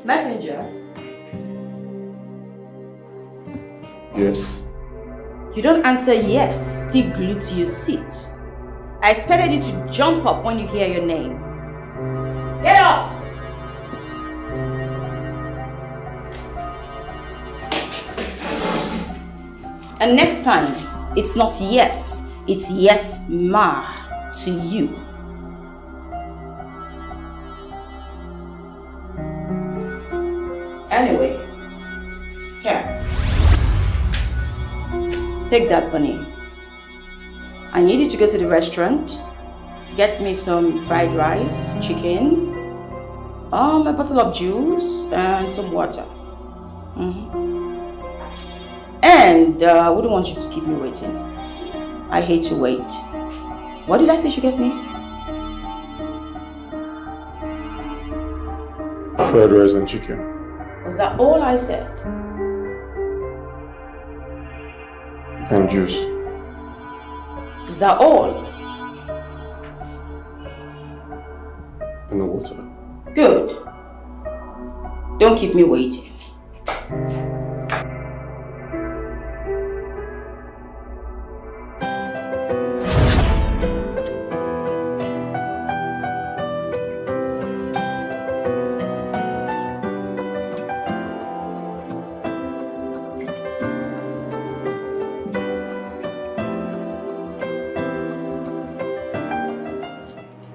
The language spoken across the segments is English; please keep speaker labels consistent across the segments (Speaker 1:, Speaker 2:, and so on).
Speaker 1: Messenger?
Speaker 2: Yes.
Speaker 1: You don't answer yes, still glued to your seat. I expected you to jump up when you hear your name. Get up! And next time, it's not yes, it's yes, ma, to you. Anyway, here. Take that, Bunny. I need you to go to the restaurant, get me some fried rice, chicken, a bottle of juice, and some water. And I wouldn't want you to keep me waiting. I hate to wait. What did I say you should get me?
Speaker 2: Fried rice and chicken.
Speaker 1: Was that all I said?
Speaker 2: And juice.
Speaker 1: Is that all?
Speaker 2: And no water.
Speaker 1: Good. Don't keep me waiting.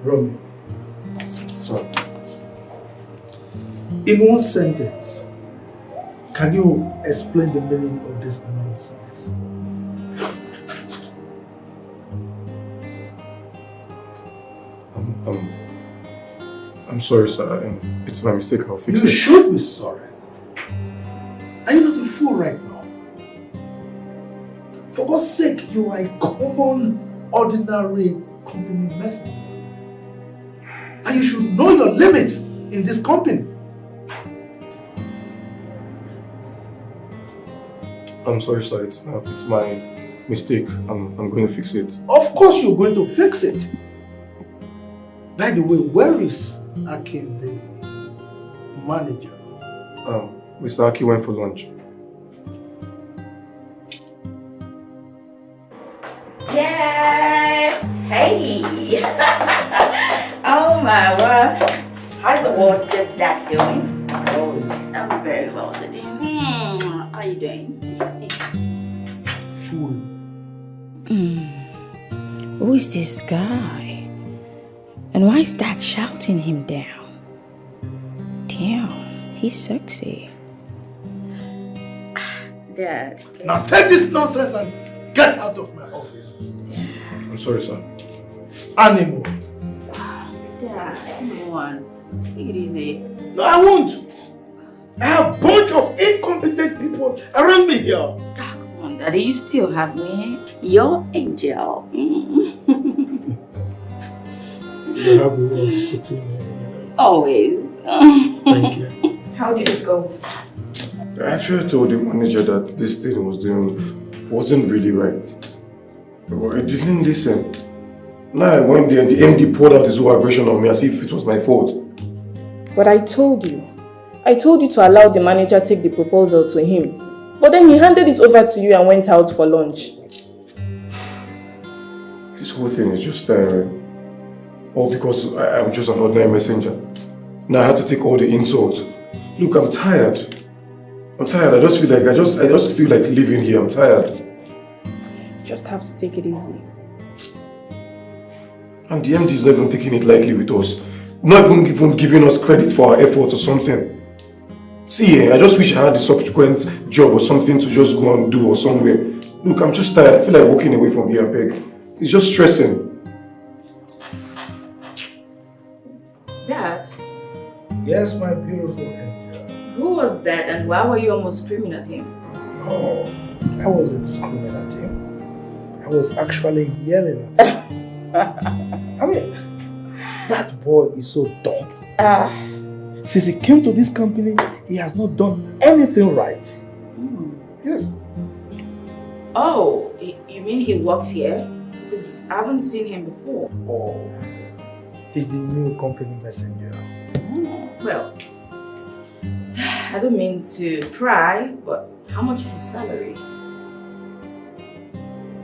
Speaker 3: Romeo.
Speaker 2: Sir.
Speaker 3: In one sentence, can you explain the meaning of this nonsense?
Speaker 2: I'm sorry, sir. It's my mistake. I'll fix it.
Speaker 3: You should be sorry. Are you not a fool right now? For God's sake, you are a common, ordinary company messenger. And you should know your limits in this company.
Speaker 2: I'm sorry, sir. It's my mistake. I'm going to fix it.
Speaker 3: Of course you're going to fix it. By the way, where is Akin, the manager?
Speaker 2: Mr. Aki went for lunch.
Speaker 1: Yay! Hey! Oh my word! How's the world just that doing? Oh, I'm very well today. How are you doing?
Speaker 3: Fool.
Speaker 1: Who is this guy? And why is Dad shouting him down? Damn, he's sexy. Dad.
Speaker 3: Now take this nonsense and get out of my office.
Speaker 2: I'm sorry, sir.
Speaker 3: Animal.
Speaker 1: Dad, come on. Take it easy.
Speaker 3: No, I won't. I have a bunch of incompetent people around me here.
Speaker 1: Oh, come on, Daddy. You still have me. Your angel.
Speaker 3: You have a way of sitting here.
Speaker 1: Always.
Speaker 3: Thank you.
Speaker 1: How did it go?
Speaker 2: I actually told the manager that this thing he was doing wasn't really right. But he didn't listen. Now I went there and the MD poured out his whole aggression on me as if it was my fault.
Speaker 4: But I told you. I told you to allow the manager take the proposal to him. But then he handed it over to you and went out for lunch.
Speaker 2: This whole thing is just tiring. All because I'm just an ordinary messenger. Now I had to take all the insults. Look, I'm tired. I just feel like living here. I'm tired.
Speaker 4: You just have to take it easy.
Speaker 2: And the MD is not even taking it lightly with us. Not even giving us credit for our effort or something. See, I just wish I had a subsequent job or something to just go and do or somewhere. Look, I'm just tired. I feel like walking away from here, Peg. It's just stressing.
Speaker 1: Dad?
Speaker 3: Yes, my beautiful angel.
Speaker 1: Who was that and why were you almost screaming at him?
Speaker 3: Oh, I wasn't screaming at him. I was actually yelling at him. I mean, that boy is so dumb. Since he came to this company, he has not done anything right. Yes.
Speaker 1: Oh, you mean he works here? Because I haven't seen him before.
Speaker 3: Oh, he's the new company messenger.
Speaker 1: Well, I don't mean to pry, but how much is his salary?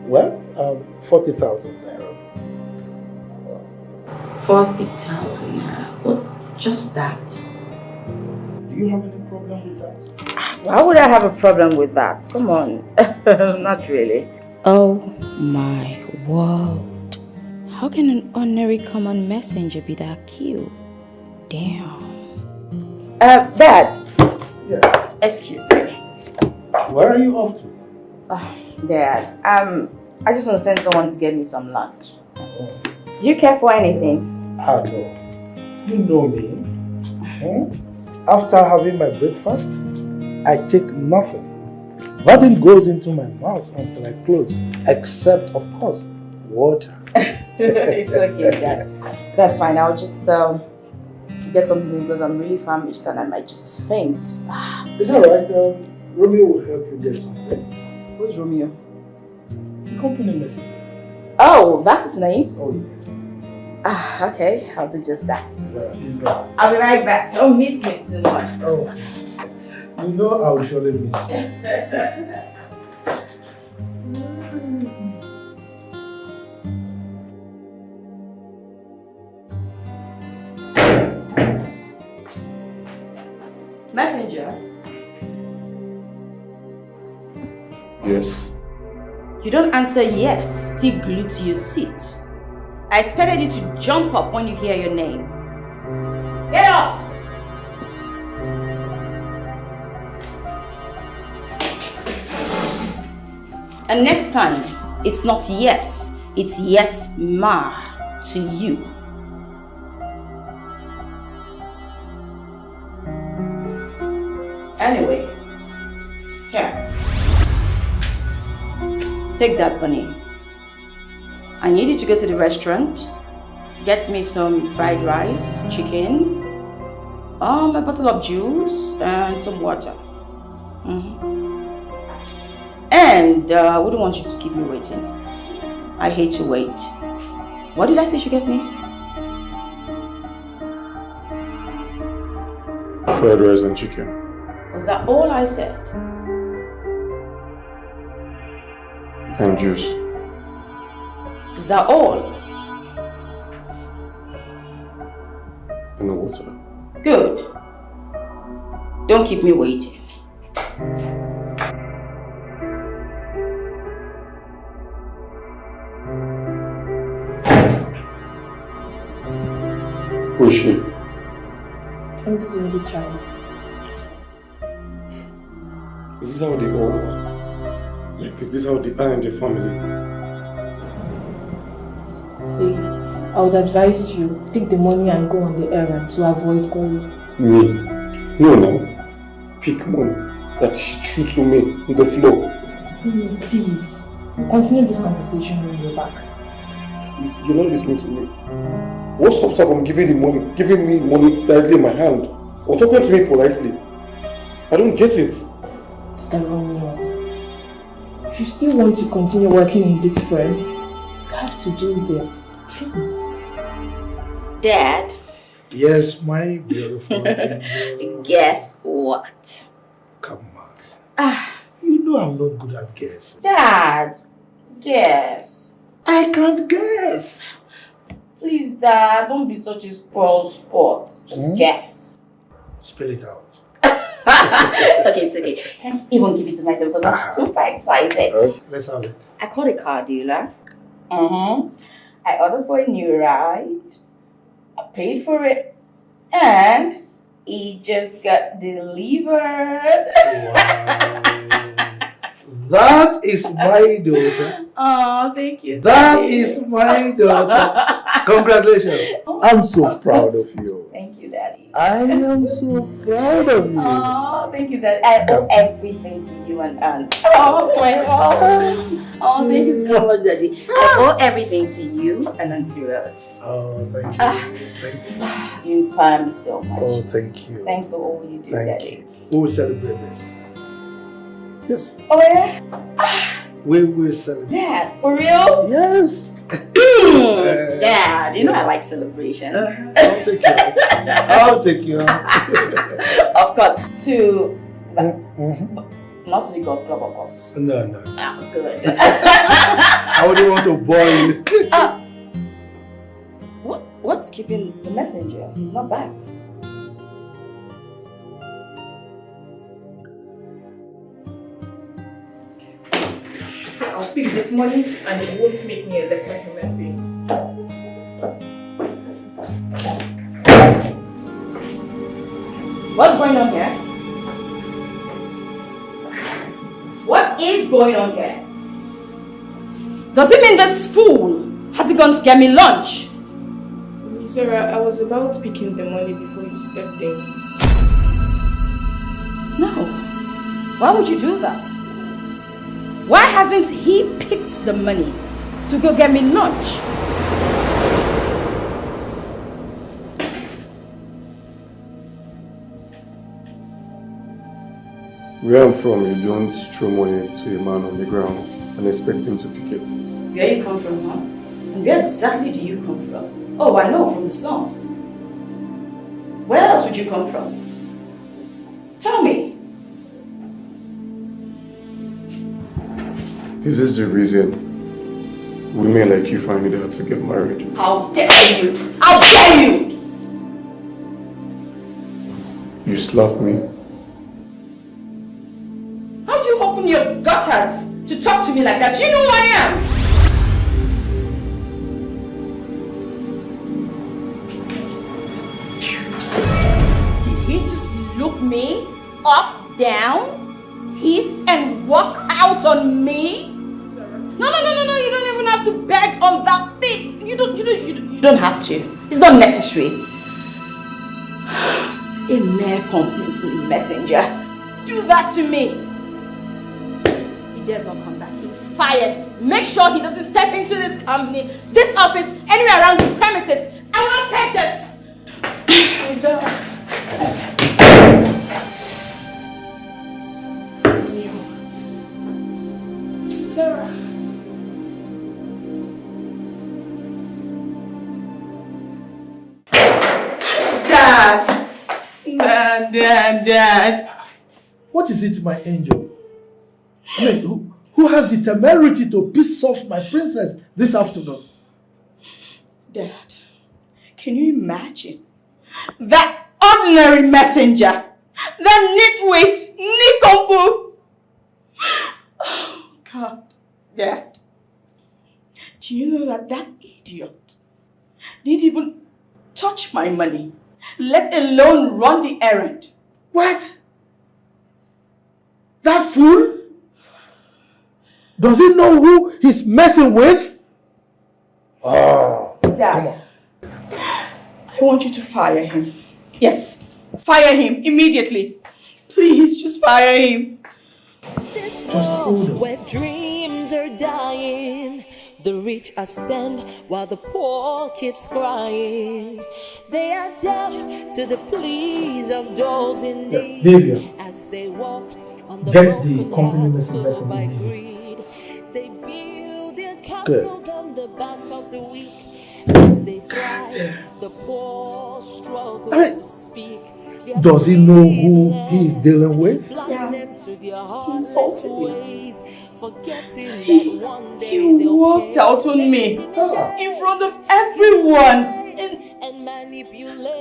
Speaker 3: Well, 40,000 naira.
Speaker 1: 40,000 naira. What? Just that?
Speaker 3: Do you have any problem with that?
Speaker 1: Why would I have a problem with that? Come on. Not really. Oh my world. How can an ordinary common messenger be that cute? Damn. Dad.
Speaker 3: Yeah.
Speaker 1: Excuse me.
Speaker 3: Where are you off to?
Speaker 1: Dad, I just want to send someone to get me some lunch. Oh. Do you care for anything?
Speaker 3: No. You know me. After having my breakfast, I take nothing. Nothing goes into my mouth until I close, except, of course, water.
Speaker 1: It's okay, Dad. That's fine. I'll just get something because I'm really famished and I might just faint.
Speaker 3: It's alright. Romeo will help you get something.
Speaker 1: Who's Romeo?
Speaker 3: The company messenger.
Speaker 1: Oh, that's his name?
Speaker 3: Oh, yes.
Speaker 1: Okay. I'll do just that.
Speaker 3: Is that?
Speaker 1: I'll be right back. Don't miss me too much.
Speaker 3: Oh. You know I will surely miss you.
Speaker 1: Messenger?
Speaker 2: Yes.
Speaker 1: You don't answer yes, still glued to your seat. I expected you to jump up when you hear your name. Get up! And next time, it's not yes, it's yes, ma, to you. Anyway, here. Take that, Bunny. I need you to go to the restaurant, get me some fried rice, chicken, a bottle of juice, and some water. And I wouldn't want you to keep me waiting. I hate to wait. What did I say you should get me?
Speaker 2: Fried rice and chicken.
Speaker 1: Was that all I said?
Speaker 2: And juice.
Speaker 1: Is that all?
Speaker 2: And water.
Speaker 1: Good. Don't keep me waiting.
Speaker 2: Who is she?
Speaker 4: I'm this only child.
Speaker 2: Is this how they all are? Like, is this how they are in the family?
Speaker 4: See, I would advise you, take the money and go on the errand to avoid going.
Speaker 2: Me? No. Pick money that she threw to me on the floor.
Speaker 4: Please, continue this conversation when you're back.
Speaker 2: You're not listening to me. What stops her from giving me money directly in my hand? Or talking to me politely? I don't get it.
Speaker 4: Mr. Romeo, if you still want to continue working in this firm, you have to do this. Please.
Speaker 1: Dad?
Speaker 3: Yes, my beautiful angel.
Speaker 1: Guess what?
Speaker 3: Come on. You know I'm not good at guessing.
Speaker 1: Dad, guess.
Speaker 3: I can't guess.
Speaker 1: Please, Dad, don't be such a spoiled sport. Just guess.
Speaker 3: Spell it out.
Speaker 1: Okay, it's okay. I can't even give it to myself because I'm super excited.
Speaker 3: Let's have it.
Speaker 1: I called a car dealer. I ordered for a new ride. I paid for it. And it just got delivered.
Speaker 3: Wow. That is my daughter.
Speaker 1: Oh, thank you.
Speaker 3: That is my daughter. Congratulations. I'm so proud of you.
Speaker 1: Thank you, Daddy.
Speaker 3: I am so proud of you.
Speaker 1: Oh, thank you, Daddy. I owe everything to you and Aunt. Oh, my God. Oh, thank you so much, Daddy. I owe everything to you and Auntie Rose.
Speaker 3: Oh, thank you. Thank you.
Speaker 1: You inspire me so much.
Speaker 3: Oh, thank you.
Speaker 1: Thanks for all you do,
Speaker 3: Thank
Speaker 1: Daddy.
Speaker 3: you. We will celebrate this. Yes.
Speaker 1: Oh, yeah?
Speaker 3: We will celebrate.
Speaker 1: Dad, for real?
Speaker 3: Yes.
Speaker 1: Dad, you know I like celebrations.
Speaker 3: I'll take you out. I'll take you out.
Speaker 1: Of course. to... Not to the golf club, of course.
Speaker 3: No.
Speaker 1: Oh, good.
Speaker 3: I wouldn't want to bore you.
Speaker 1: What's keeping the messenger? He's not back.
Speaker 4: I'll speak this morning and it won't make me a lesser human being.
Speaker 1: What's going on here? What is going on here? Does it mean this fool has gone to get me lunch?
Speaker 4: Sarah, I was about picking the money before you stepped in.
Speaker 1: No. Why would you do that? Why hasn't he picked the money to go get me lunch?
Speaker 2: Where I'm from, you don't throw money to a man on the ground and expect him to pick it.
Speaker 1: Where you come from, huh? And where exactly do you come from? Oh, I know, from the slum. Where else would you come from? Tell me.
Speaker 2: This is the reason women like you find it hard to get married.
Speaker 1: How dare you! How dare you!
Speaker 2: You slapped me.
Speaker 1: How do you open your gutters to talk to me like that? Do you know who I am? Did he just look me up, down, hiss and walk out on me? No, you don't even have to beg on that thing. You don't have to. It's not necessary. A mere company's messenger. Do that to me. He dares not come back. He's fired. Make sure he doesn't step into this company, this office, anywhere around this premises. I will not take this.
Speaker 4: Sarah.
Speaker 1: Dad.
Speaker 3: What is it, my angel? I mean, who has the temerity to piss off my princess this afternoon?
Speaker 1: Dad, can you imagine that ordinary messenger, that nitwit, nincompoop? Oh, God, Dad, do you know that idiot didn't even touch my money, let alone run the errand?
Speaker 3: What? That fool? Does he know who he's messing with? Oh,
Speaker 1: Dad,
Speaker 3: come on.
Speaker 1: I want you to fire him. Yes, fire him immediately. Please, just fire him.
Speaker 5: This
Speaker 3: Just hold on.
Speaker 5: where dreams are dying, the rich ascend while the poor keeps crying. They are deaf to the pleas of those in need
Speaker 3: Vivian,
Speaker 5: as they walk on the
Speaker 3: get the
Speaker 5: broken
Speaker 3: compliment
Speaker 5: hearts
Speaker 3: messenger
Speaker 5: full
Speaker 3: from
Speaker 5: by
Speaker 3: me.
Speaker 5: greed. They build their
Speaker 3: Good.
Speaker 5: castles on the back of the weak as they fly. The poor struggle
Speaker 3: I mean,
Speaker 5: to speak.
Speaker 3: does he know who he is dealing with?
Speaker 1: Yeah.
Speaker 5: He
Speaker 1: insulted me. He
Speaker 5: He
Speaker 1: walked out on me in front of everyone. And I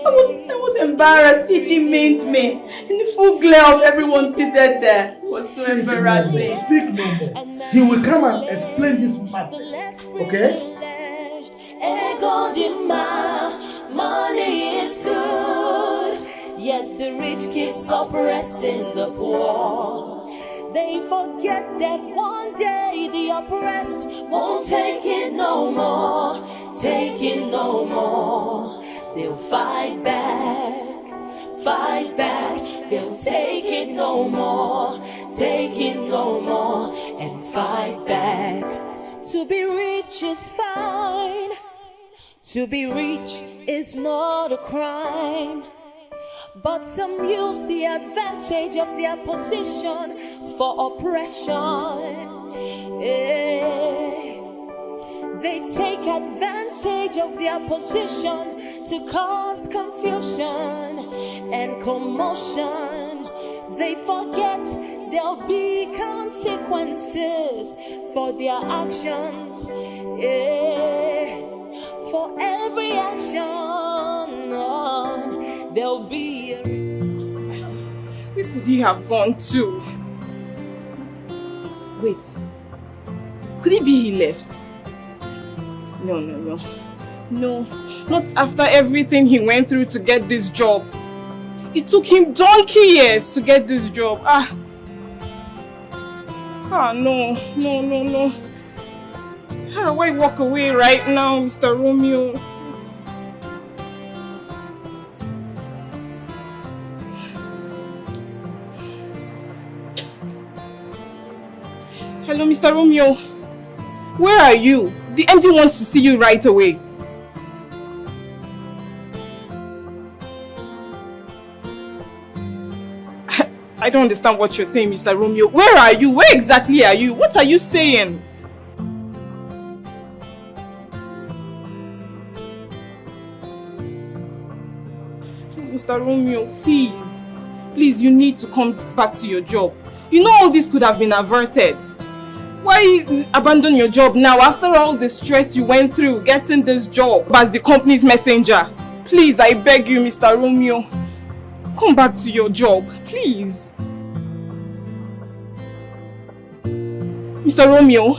Speaker 1: was embarrassed. He demeaned me in the full glare of everyone seated there. It was so embarrassing.
Speaker 3: Speak no more. He will come and explain this madness. Okay?
Speaker 5: Money is good, yet the rich keeps oppressing the poor. They forget that one day the oppressed won't take it no more, take it no more. They'll fight back, they'll take it no more, take it no more, and fight back. To be rich is fine, to be rich is not a crime. But some use the advantage of their position for oppression. They take advantage of their position to cause confusion and commotion. They forget there'll be consequences for their actions. Yeah. For every action, there'll be a...
Speaker 4: Where could he have gone to? Wait. Could it be he left? No. No, not after everything he went through to get this job. It took him donkey years to get this job. No. How do I walk away right now, Mr. Romeo? Hello, Mr. Romeo. Where are you? The MD wants to see you right away. I don't understand what you're saying, Mr. Romeo. Where are you? Where exactly are you? What are you saying? Mr. Romeo, please. Please, you need to come back to your job. You know all this could have been averted. Why abandon your job now after all the stress you went through getting this job as the company's messenger? Please, I beg you, Mr. Romeo. Come back to your job, please. Mr. Romeo?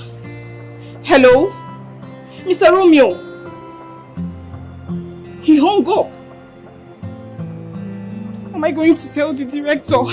Speaker 4: Hello? Mr. Romeo? He hung up. Am I going to tell the director?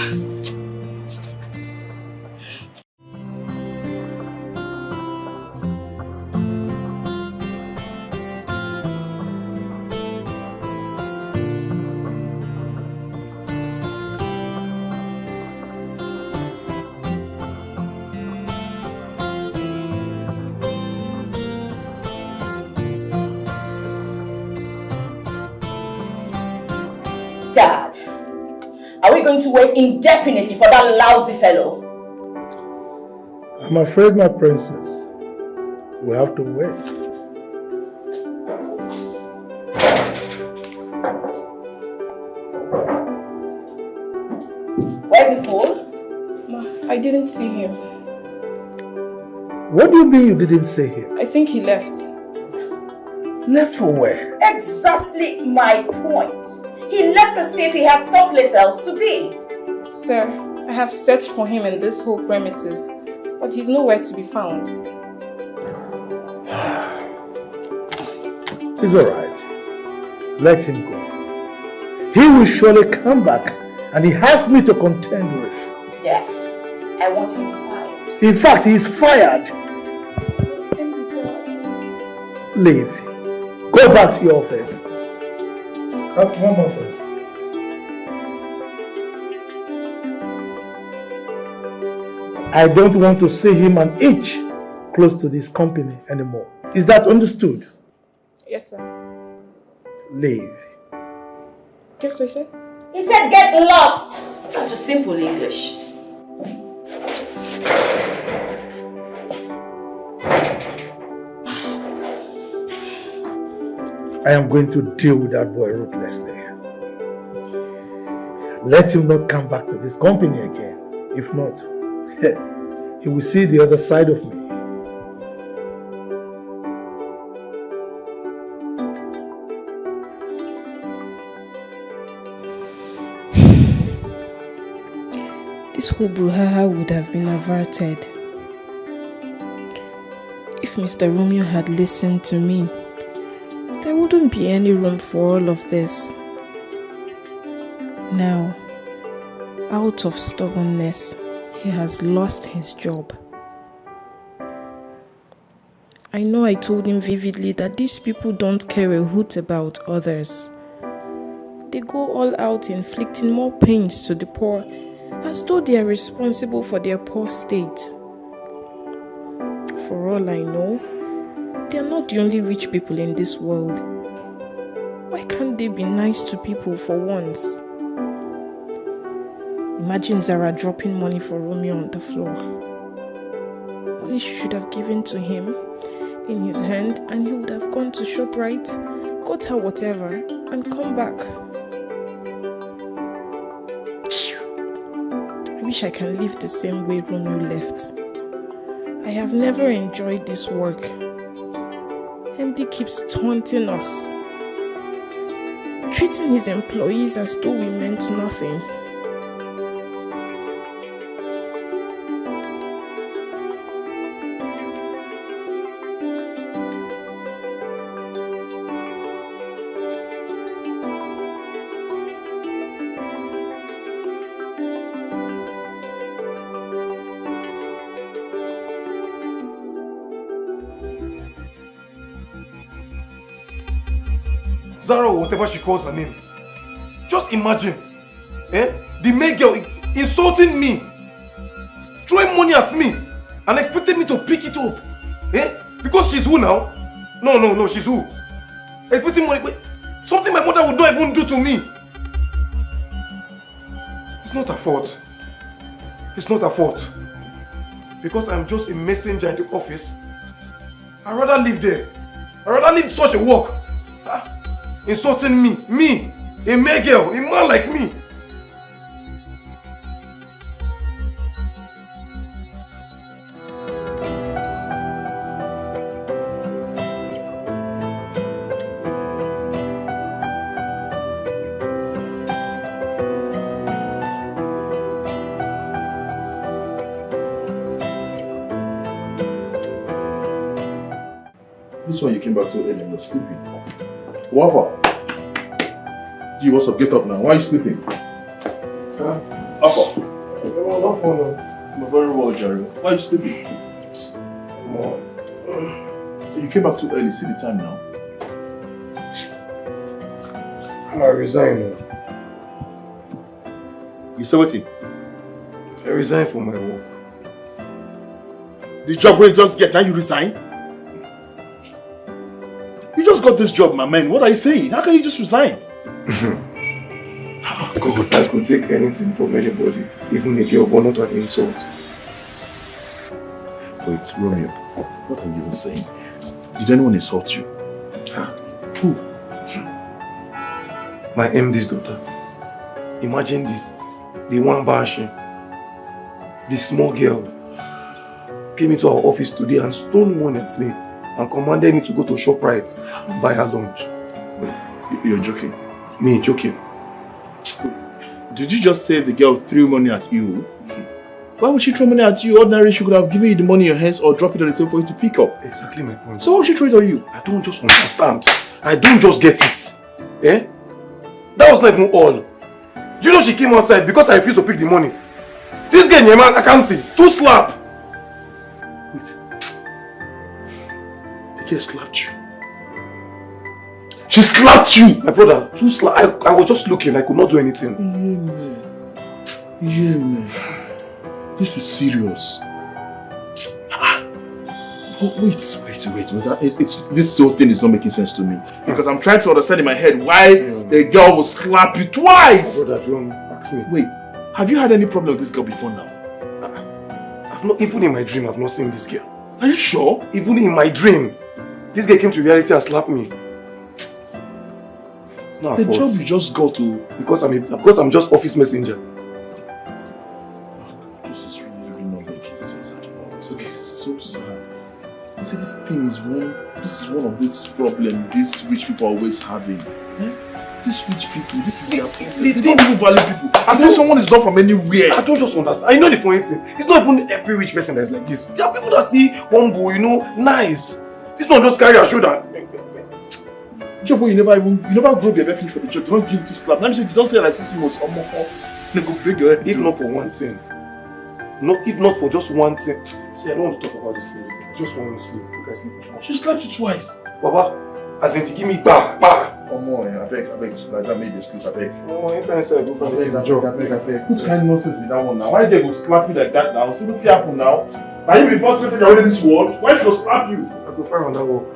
Speaker 1: Dad, are we going to wait indefinitely for that lousy fellow?
Speaker 3: I'm afraid, my princess, we have to wait.
Speaker 1: Where's the fool?
Speaker 4: Ma, I didn't see him.
Speaker 3: What do you mean you didn't see him?
Speaker 4: I think he left.
Speaker 3: Left for where?
Speaker 1: Exactly my point. He left to see if he had someplace else to be.
Speaker 4: Sir, I have searched for him in this whole premises, but he's nowhere to be found.
Speaker 3: It's alright. Let him go. He will surely come back, and he has me to contend with.
Speaker 1: Yeah, I want him fired.
Speaker 3: In fact, he is fired.
Speaker 4: MD, sir.
Speaker 3: Leave. Go back to your office. One more thing. I don't want to see him an inch close to this company anymore. Is that understood?
Speaker 4: Yes, sir.
Speaker 3: Leave.
Speaker 4: What did I say?
Speaker 1: He said get lost. That's just simple English.
Speaker 3: I am going to deal with that boy ruthlessly. Let him not come back to this company again. If not, he will see the other side of me.
Speaker 4: This whole brouhaha would have been averted if Mr. Romeo had listened to me. There wouldn't be any room for all of this. Now, out of stubbornness, he has lost his job. I know I told him vividly that these people don't care a hoot about others. They go all out inflicting more pains to the poor as though they are responsible for their poor state. For all I know, they are not the only rich people in this world. Why can't they be nice to people for once? Imagine Zara dropping money for Romeo on the floor. Money she should have given to him in his hand, and he would have gone to ShopRite, got her whatever, and come back. wish I can live the same way Romeo left. I have never enjoyed this work. MD keeps taunting us, treating his employees as though we meant nothing.
Speaker 2: Zara or whatever she calls her name. Just imagine, the maid girl insulting me, throwing money at me, and expected me to pick it up. Because she's who now? No, she's who? Expecting money, something my mother would not even do to me. It's not her fault. It's not her fault. Because I'm just a messenger in the office. I'd rather live there. I'd rather live such a work. Insulting me, a male girl, a man like me.
Speaker 6: This one you came back so early and you're sleeping. What? Gee, what's up? Get up now. Why are you sleeping? Alpha. I'm very well, Jerry. Why are you sleeping? So you came back too early. See the time now.
Speaker 2: I resign.
Speaker 6: You said what?
Speaker 2: I resign from my work.
Speaker 6: The job where you just get, now you resign? You just got this job, my man. What are you saying? How can you just resign?
Speaker 2: God, I could take anything from anybody, even a girl, but not an insult.
Speaker 6: Wait, Romeo, what are you even saying? Did anyone insult you? Who?
Speaker 2: My MD's daughter. Imagine this, the one Bashi, the small girl, came into our office today and stole money at me and commanded me to go to ShopRite and buy her lunch.
Speaker 6: You're joking?
Speaker 2: Me joking.
Speaker 6: Did you just say the girl threw money at you? Why would she throw money at you? Ordinarily, she could have given you the money in your hands or drop it on the table for you to pick up.
Speaker 2: Exactly my point.
Speaker 6: So why would she throw it on you?
Speaker 2: I don't just understand. I don't just get it. That was not even all. Do you know she came outside because I refused to pick the money? This girl, Nyema, I can't see. 2 slap.
Speaker 6: Wait. The girl slapped you. She slapped you!
Speaker 2: My brother, 2 slap. I was just looking. I could not do anything.
Speaker 6: Yeah, man. This is serious. Oh, wait. This whole thing is not making sense to me. Because I'm trying to understand in my head why a girl will slap you twice.
Speaker 2: My brother, John, ask me.
Speaker 6: Wait, have you had any problem with this girl before now?
Speaker 2: I've not, even in my dream, I've not seen this girl.
Speaker 6: Are you sure?
Speaker 2: Even in my dream, this girl came to reality and slapped me. It's not
Speaker 6: the job you just got to...
Speaker 2: Because I'm just office messenger.
Speaker 6: This is really not making sense at all. So this is so sad. You see, this is one of these problems these rich people are always having. These rich people, this is their problem. They don't even value people. I say someone is not from anywhere.
Speaker 2: I don't just understand. I know the funny thing. It's not even every rich person that's like this. There are people that still humble, nice. This one just carry a shoulder.
Speaker 6: Job where you never grow your finish for the job. Don't give it to slap. Let me say if you don't say like 6 months or more, then go break your head.
Speaker 2: If not for one thing. If not for just one thing. See, I don't want to talk about this thing. Just want to sleep. You can sleep.
Speaker 6: She slapped you twice.
Speaker 2: Baba, as in to give me bah.
Speaker 6: Oh more, I beg, like that made you sleep, I beg.
Speaker 2: Oh, anytime I say I go for the job.
Speaker 6: I beg. Put kind nonsense in that one now. Why they go slap you like that now? See what's happening now? Are you the first person you're in this world? Why should I slap you?
Speaker 2: I go find on that work.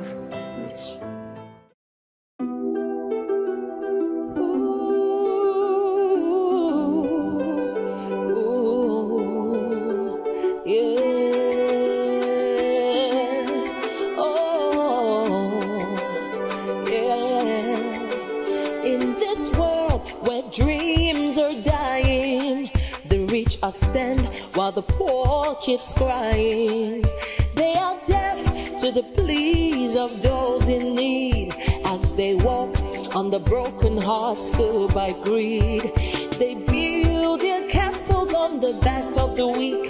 Speaker 5: ascend while the poor keeps crying. They are deaf to the pleas of those in need as they walk on the broken hearts filled by greed. They build their castles on the back of the weak.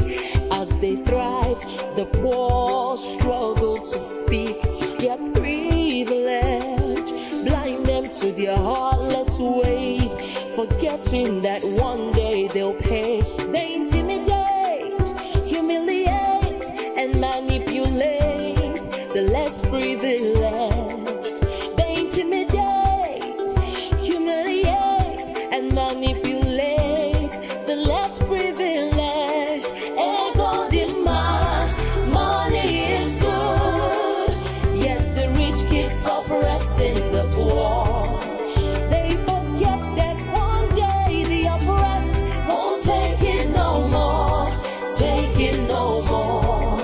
Speaker 5: As they thrive, the poor struggle to speak. Their privilege blind them to their heartless ways, forgetting that one day they'll pay. They intimidate, humiliate, and manipulate the less privileged. They intimidate, humiliate, and manipulate the less privileged. Ego demand, money is good, yet the rich keeps oppressing the poor. They forget that one day the oppressed won't take it no more, take it no more.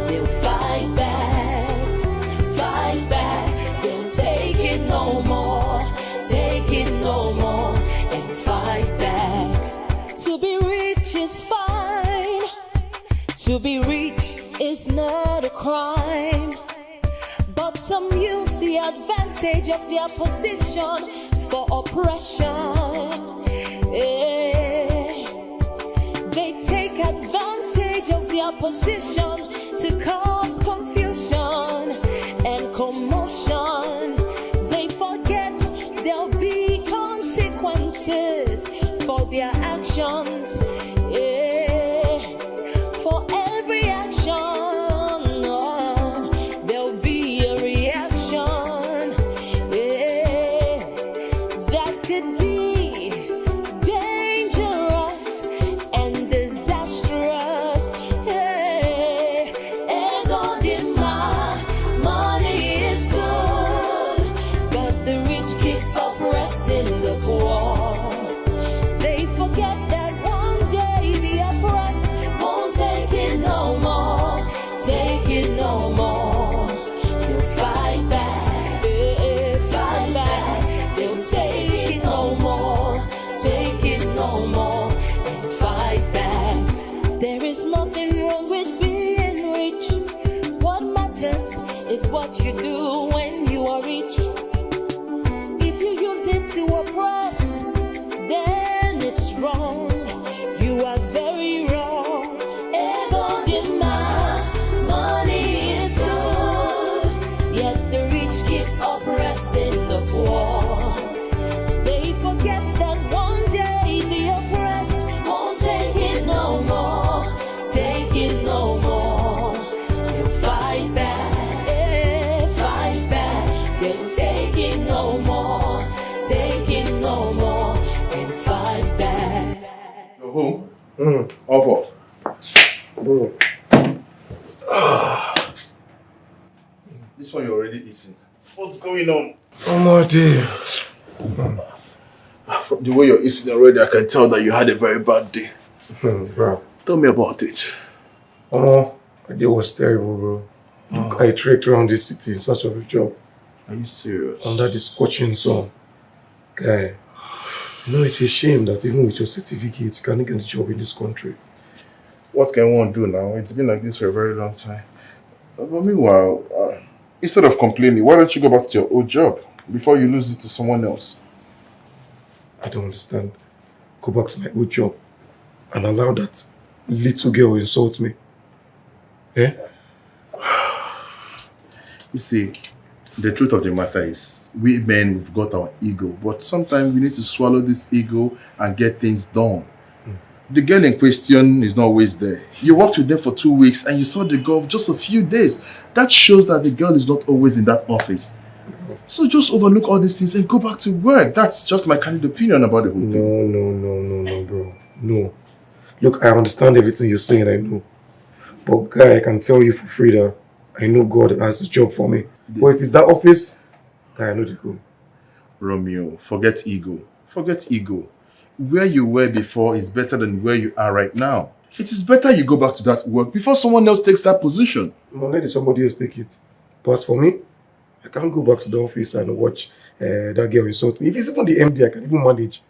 Speaker 5: They'll fight back, they'll take it no more, take it no more, and fight back. To be rich is fine, to be rich is not a crime, but some use the advantage of their position for oppression. They take advantage of their position to cause confusion and commotion. They forget there'll be consequences for their actions. For every action, there'll be a reaction. That could be dangerous and disastrous. Ego demand, money is good, but the rich keeps oppressing the poor. They forget that one day the oppressed won't take it no more, take it no more. They'll fight back, they'll take it no more, take it no more, and fight back. There is nothing wrong with being rich. What matters is what you do when you are rich. If you use it to oppress, then it's wrong. You are very wrong. Ego demand, money is good, yet the rich keeps oppressing the poor. They forget that one day the oppressed won't take it no more, take it no more. They'll fight back, they'll take it no more, take it no more, and fight back.
Speaker 6: You're home? Off off.
Speaker 2: Bro.
Speaker 6: This one you're already eating. What's going on?
Speaker 2: Oh my dear.
Speaker 6: From the way you're eating already, I can tell that you had a very bad day.
Speaker 2: Bro.
Speaker 6: Tell me about it.
Speaker 2: Oh, my day was terrible, bro. Look, I trekked around this city in search of a job.
Speaker 6: Are you serious?
Speaker 2: Under this scorching sun. Guy, you know it's a shame that even with your certificate, you can't get a job in this country.
Speaker 6: What can one do now? It's been like this for a very long time. But meanwhile, instead of complaining, why don't you go back to your old job before you lose it to someone else?
Speaker 2: I don't understand. Go back to my old job and allow that little girl insult me. Eh?
Speaker 6: You see, the truth of the matter is, we men, we've got our ego, but sometimes we need to swallow this ego and get things done. The girl in question is not always there. You worked with them for 2 weeks and you saw the girl for just a few days. That shows that the girl is not always in that office. So just overlook all these things and go back to work. That's just my candid opinion about the whole thing.
Speaker 2: No, bro. No. Look, I understand everything you're saying, I know. But guy, I can tell you for free that I know God has a job for me. But if it's that office, guy, I know the go.
Speaker 6: Romeo, forget ego. Forget ego. Where you were before is better than where you are right now. It is better you go back to that work before someone else takes that position.
Speaker 2: No, let somebody else take it. But as for me, I can't go back to the office and watch that girl insult me. If it's even the MD, I can even manage.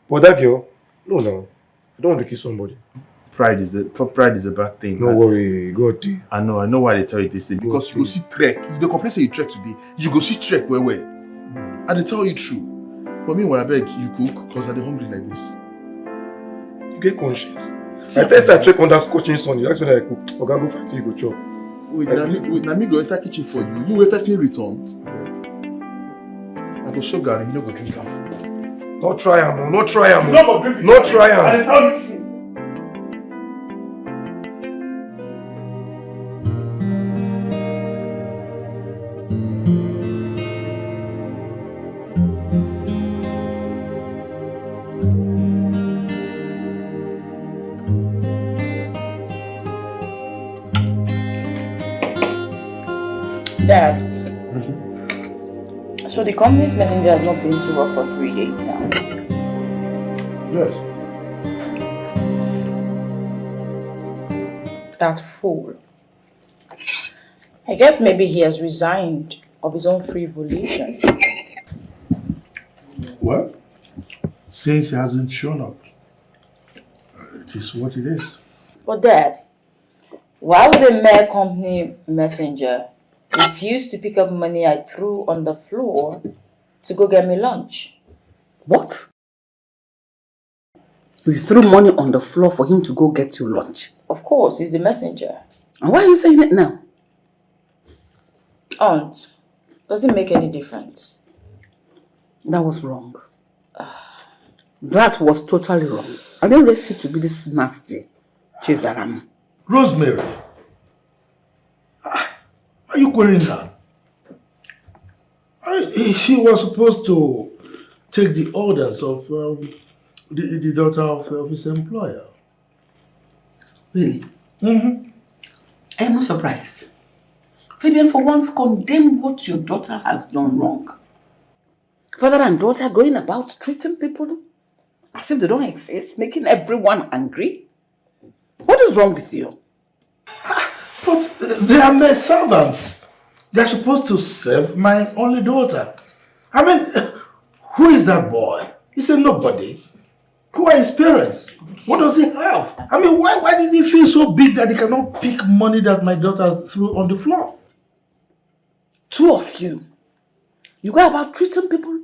Speaker 2: But that girl, no. I don't want to kill somebody.
Speaker 6: pride is a bad thing.
Speaker 2: No worry, God.
Speaker 6: I know why they tell you this thing. Because you go see trek. If the complain say you trek today, you go see trek where. And they tell you true. But meanwhile, I beg you cook because I'm hungry like this.
Speaker 2: You get conscience. I tell you I check on that coaching Sunday. That's when I cook. Okay, go fight you go chop.
Speaker 6: Wait, now me go enter kitchen for you. You will first me return. I go show Gary, you no go drink am.
Speaker 2: Not try am, not try am.
Speaker 6: Not
Speaker 2: try am.
Speaker 6: I tell you true.
Speaker 1: Dad, so the company's messenger has not been to work for 3 days now.
Speaker 6: Yes.
Speaker 1: That fool. I guess maybe he has resigned of his own free volition.
Speaker 6: Well, since he hasn't shown up, it is what it is.
Speaker 1: But Dad, why would a mere company messenger refuse to pick up money I threw on the floor to go get me lunch?
Speaker 7: What? You threw money on the floor for him to go get you lunch?
Speaker 1: Of course, he's the messenger.
Speaker 7: And why are you saying it now?
Speaker 1: Aunt, does it make any difference?
Speaker 7: That was wrong. That was totally wrong. I didn't raise you to be this nasty Chizaram.
Speaker 8: Rosemary, are you querying that? She was supposed to take the orders of the daughter of his employer.
Speaker 7: Really?
Speaker 8: Mm-hmm.
Speaker 7: I am not surprised. Fabian, for once, condemn what your daughter has done wrong. Father and daughter going about treating people as if they don't exist, making everyone angry. What is wrong with you?
Speaker 8: But they are my servants. They are supposed to serve my only daughter. I mean, who is that boy? He's a nobody. Who are his parents? What does he have? I mean, why did he feel so big that he cannot pick money that my daughter threw on the floor?
Speaker 7: Two of you. You go about treating people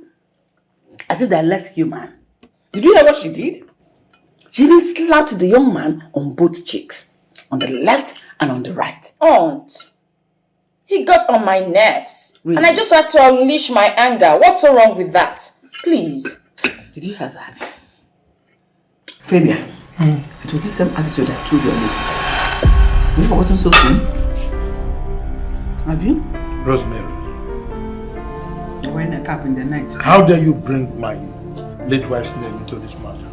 Speaker 7: as if they're less human. Did you hear what she did? She even slapped the young man on both cheeks. On the left and on the right.
Speaker 1: Aunt, he got on my nerves.
Speaker 7: Really?
Speaker 1: And I just had to unleash my anger. What's so wrong with that? Please.
Speaker 7: Did you hear that? Fabian, it was this same attitude that killed your little. Have you forgotten so soon? Have you?
Speaker 8: Rosemary,
Speaker 7: You're wearing a cap in the night.
Speaker 8: how dare you bring my late wife's name into this matter?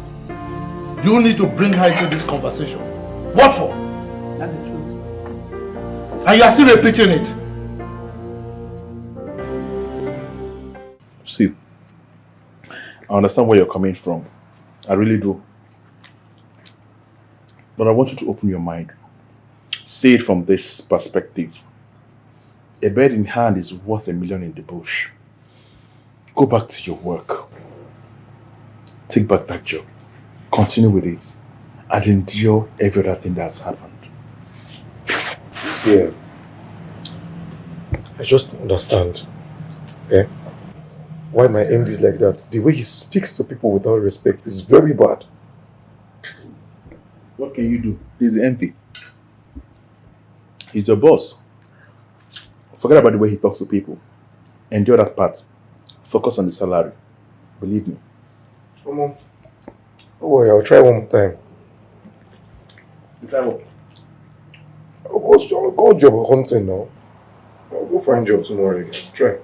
Speaker 8: You need to bring her into this conversation. What for?
Speaker 7: That's the truth.
Speaker 8: And you are still repeating it.
Speaker 6: See, I understand where you're coming from. I really do. But I want you to open your mind. See it from this perspective. A bird in hand is worth 1,000,000 in the bush. Go back to your work. Take back that job. Continue with it. And endure every other thing that's happened.
Speaker 2: See, I just don't understand. Why my MD is like that. The way he speaks to people without respect is very bad.
Speaker 6: What can you do? He's empty. He's your boss. Forget about the way he talks to people. Endure that part. Focus on the salary. Believe me.
Speaker 2: Come on. Don't worry, I'll try one more time.
Speaker 6: You try what?
Speaker 2: I'll go job hunting now. I'll go find job tomorrow again. Try.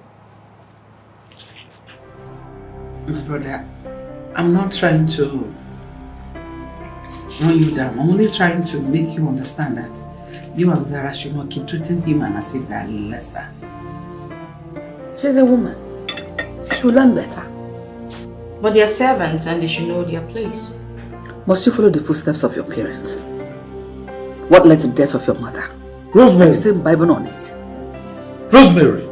Speaker 7: My brother, I'm not trying to run you down. I'm only trying to make you understand that you and Zara should not keep treating him as if they're lesser. She's a woman. She should learn better.
Speaker 1: But they're servants and they should know their place.
Speaker 7: Must you follow the footsteps of your parents? What led to the death of your mother?
Speaker 8: Rosemary.
Speaker 7: Are you still Bible on it?
Speaker 8: Rosemary.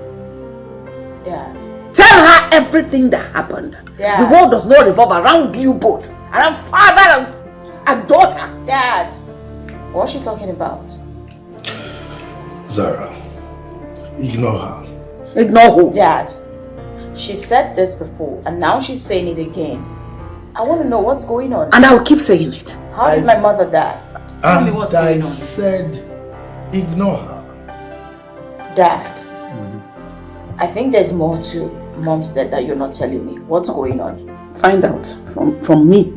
Speaker 1: Dad.
Speaker 7: Tell her everything that happened.
Speaker 1: Dad.
Speaker 7: The world does not revolve around you both. Around father and daughter.
Speaker 1: Dad. What's she talking about?
Speaker 8: Zara, ignore her.
Speaker 1: Ignore who? Dad, she said this before and now she's saying it again. I want to know what's going on.
Speaker 7: And I will keep saying it.
Speaker 1: How did my mother die?
Speaker 7: Tell me what's going on.
Speaker 8: I said ignore her.
Speaker 1: Dad, I think there's more to Mom's death that you're not telling me. What's going on?
Speaker 7: Find out from me.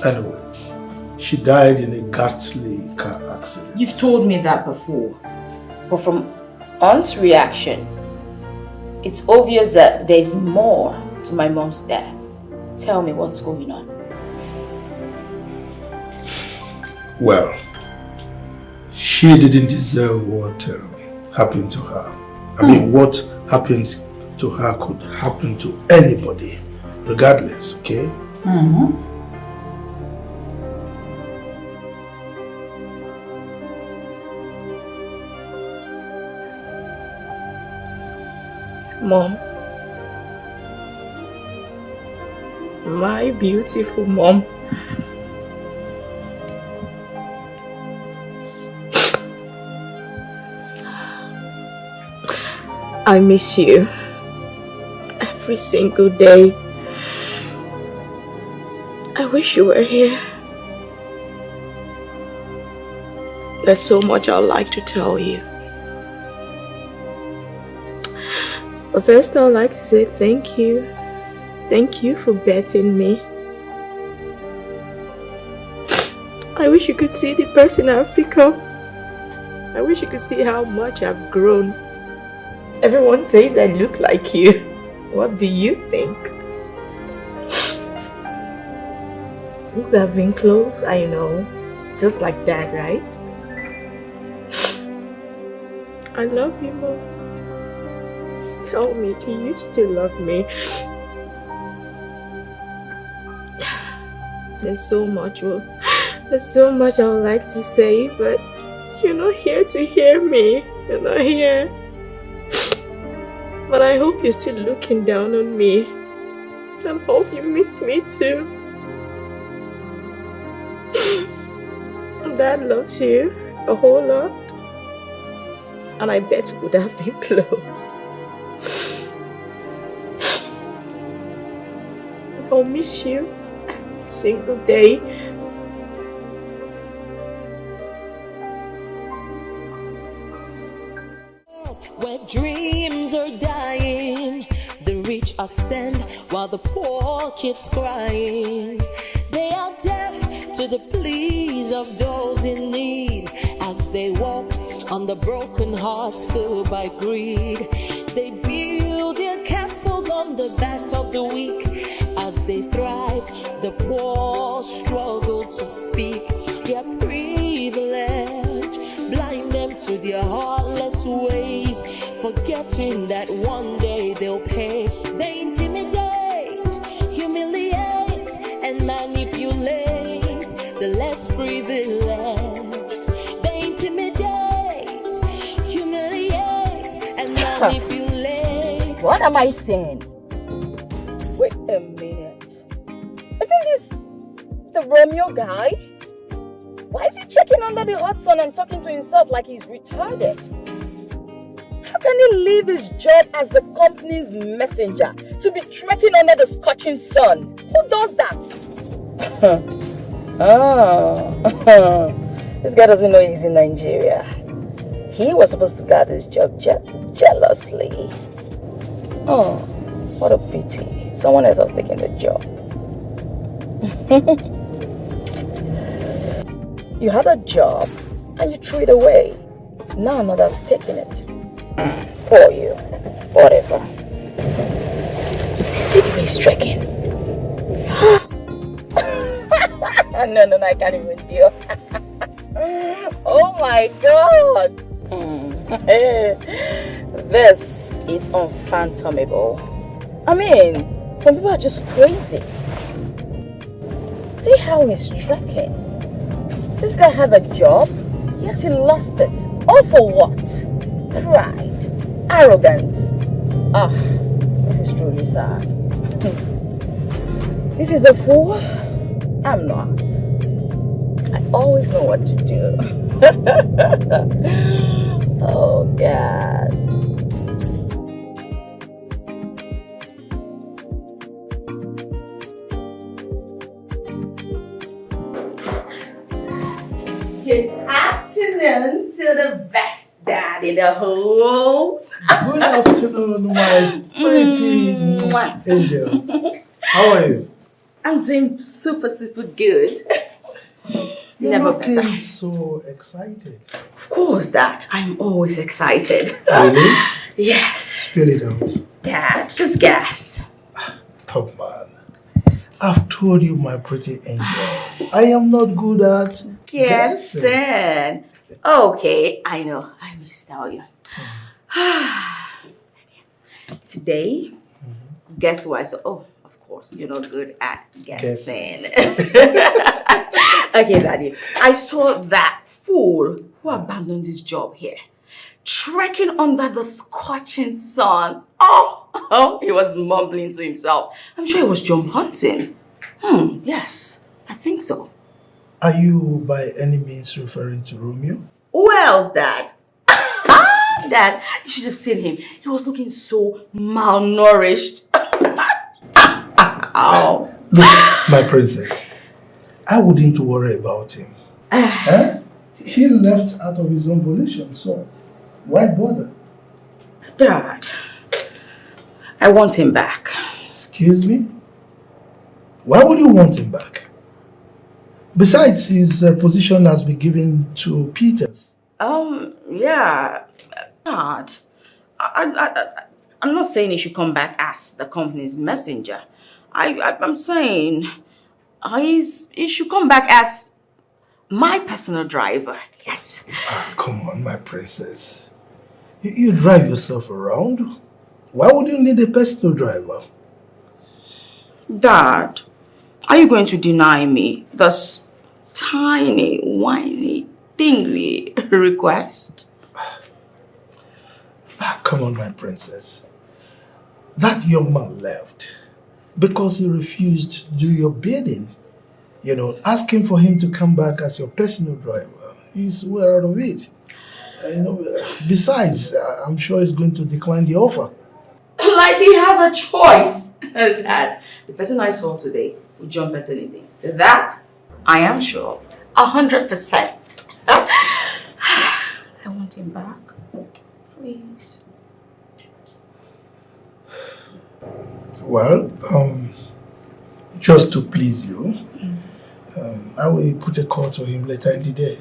Speaker 8: Anyway, she died in a ghastly car accident.
Speaker 7: You've told me that before.
Speaker 1: But from Aunt's reaction, it's obvious that there's more to my mom's death. Tell me what's going on.
Speaker 8: Well, she didn't deserve what happened to her. I mean, what happened to her could happen to anybody, regardless, okay?
Speaker 9: Mom, my beautiful mom, I miss you every single day. I wish you were here. There's so much I'd like to tell you. But first, I'd like to say thank you. Thank you for betting me. I wish you could see the person I've become. I wish you could see how much I've grown. Everyone says I look like you. What do you think? We could have been close, I know. Just like Dad, right? I love you, Mom. Tell me, do you still love me? There's so much I would like to say, but you're not here to hear me. You're not here. But I hope you're still looking down on me. I hope you miss me too. Dad loves you a whole lot. And I bet we would have been close. I'll miss you every single day.
Speaker 5: Where dreams are dying, the rich ascend while the poor keeps crying. They are deaf to the pleas of those in need as they walk on the broken hearts filled by greed. They build their castles on the back of the weak. As they thrive, the poor struggle to speak. Their privilege blind them to their heartless ways, forgetting that one day they'll pay. They intimidate, humiliate, and manipulate the less privileged. They intimidate, humiliate, and manipulate.
Speaker 1: What am I saying?
Speaker 9: Wait a minute. Isn't this the Romeo guy? Why is he trekking under the hot sun and talking to himself like he's retarded? How can he leave his job as the company's messenger to be trekking under the scorching sun? Who does that?
Speaker 1: This guy doesn't know he's in Nigeria. He was supposed to guard his job jealously. Oh, what a pity. Someone else has taken the job. You had a job and you threw it away. Now another's taking it. Poor you. Whatever. See the way he's striking. No, I can't even deal. Oh my God. This is unfathomable. I mean, some people are just crazy. See how he's trekking. This guy had a job, yet he lost it. All for what? Pride, arrogance. This is truly sad. If he's a fool, I'm not.
Speaker 9: always know what to do. Oh, God. Good afternoon to the best dad in the whole world.
Speaker 3: Good afternoon, my pretty angel. How are you?
Speaker 9: I'm doing super good.
Speaker 3: You're
Speaker 9: Never
Speaker 3: looking
Speaker 9: better.
Speaker 3: so excited.
Speaker 9: Of course, Dad. I'm always excited.
Speaker 3: Really?
Speaker 9: Yes.
Speaker 3: Spill it out.
Speaker 9: Dad, just guess.
Speaker 3: Top man. I've told you, my pretty angel, I am not good at
Speaker 9: Guessing. Okay, I know. Let me just tell you. Today, guess who I saw? Oh, of course, you're not good at guessing. Okay, Daddy. I saw that fool who abandoned his job here, trekking under the scorching sun. Oh, he was mumbling to himself. I'm sure he was jump hunting. Yes, I think so.
Speaker 3: Are you by any means referring to Romeo?
Speaker 9: Who else, Dad? Dad, you should have seen him. He was looking so malnourished. Ow.
Speaker 3: Look, my princess, I wouldn't worry about him. He left out of his own volition, so why bother?
Speaker 9: Dad, I want him back.
Speaker 3: Excuse me? Why would you want him back? Besides, his position has been given to Peters.
Speaker 9: Yeah. Dad, I'm not saying he should come back as the company's messenger. I'm saying he should come back as my personal driver. Yes.
Speaker 3: Come on, my princess. You drive yourself around. Why would you need a personal driver?
Speaker 9: Dad, are you going to deny me this tiny, whiny, dingly request?
Speaker 3: Come on, my princess. That young man left because he refused to do your bidding. You know, asking for him to come back as your personal driver is well out of it. Besides, I'm sure he's going to decline the offer.
Speaker 9: Like he has a choice. Dad, the person I saw today would jump at anything. That, I am sure, 100%. I want him back. Please.
Speaker 3: Well, just to please you, I will put a call to him later in the day.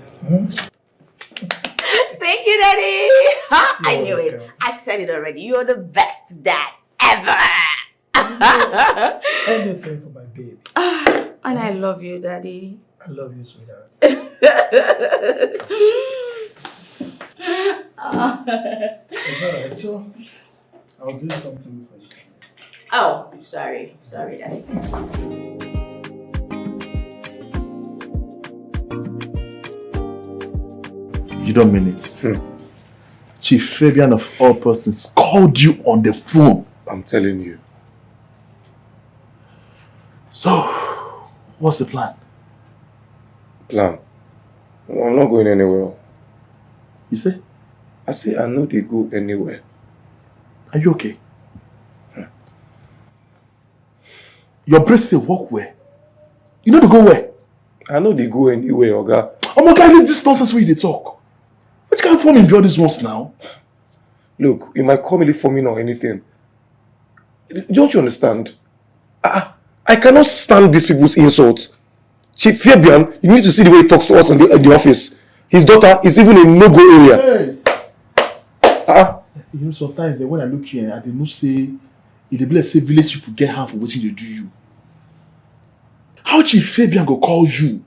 Speaker 9: Thank you, Daddy. I knew it. I said it already. You're the best dad ever.
Speaker 3: Anything for my baby.
Speaker 9: And I love you, Daddy.
Speaker 3: I love you, sweetheart. It's alright, so I'll do something for you.
Speaker 9: Oh, sorry. Sorry, Daddy.
Speaker 6: You don't mean it. Chief Fabian of all persons called you on the phone.
Speaker 2: I'm telling you.
Speaker 6: So, what's the plan?
Speaker 2: Plan? I'm not going anywhere.
Speaker 6: You say?
Speaker 2: I say I know they go anywhere.
Speaker 6: Are you okay? Your bracelet walk where? You know they go where?
Speaker 2: I know they go anywhere, Oga.
Speaker 6: Oh my God, leave this nonsense where they talk. Which kind of form enjoy these ones now?
Speaker 2: Look, you might call me forming or anything. Don't you understand? I cannot stand these people's insults. Chief Fabian, you need to see the way he talks to us in the office. His daughter is even in no-go area.
Speaker 6: Hey. You know, sometimes when I look here, I did not say, if the bless say village people get half of what they do you. How Chief Fabian go call you?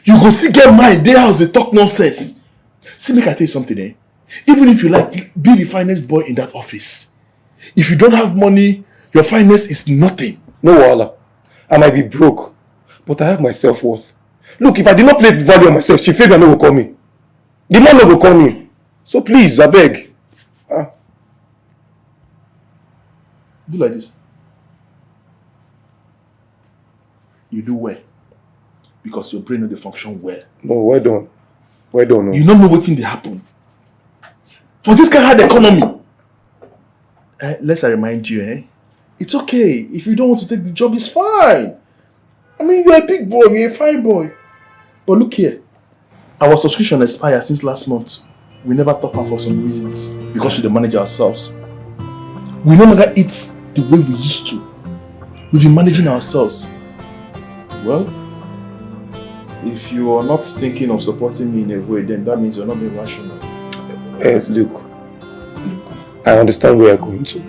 Speaker 6: You go see get mine, they house they talk nonsense. See, make I tell you something, eh? Even if you like, be the finest boy in that office. If you don't have money, your finance is nothing.
Speaker 2: No wahala. I might be broke, but I have my self-worth. Look, if I did not play value on myself, Chief Fabian no go call me. The man no go call me. So please, I beg.
Speaker 6: Do like this. You do well. because your brain no dey function well.
Speaker 2: No, well done. Well done. No.
Speaker 6: You don't know what thing dey happen. For this kind of hard economy. Let's remind you, it's okay. If you don't want to take the job, it's fine. I mean, you're a big boy, you're a fine boy. But look here. Our subscription expired since last month. We never top up for some reasons. Because we manage ourselves. We no longer eat the way we used to. We've been managing ourselves. Well, if you are not thinking of supporting me in a way, then that means you're not being rational.
Speaker 2: Look. I understand where you're going to.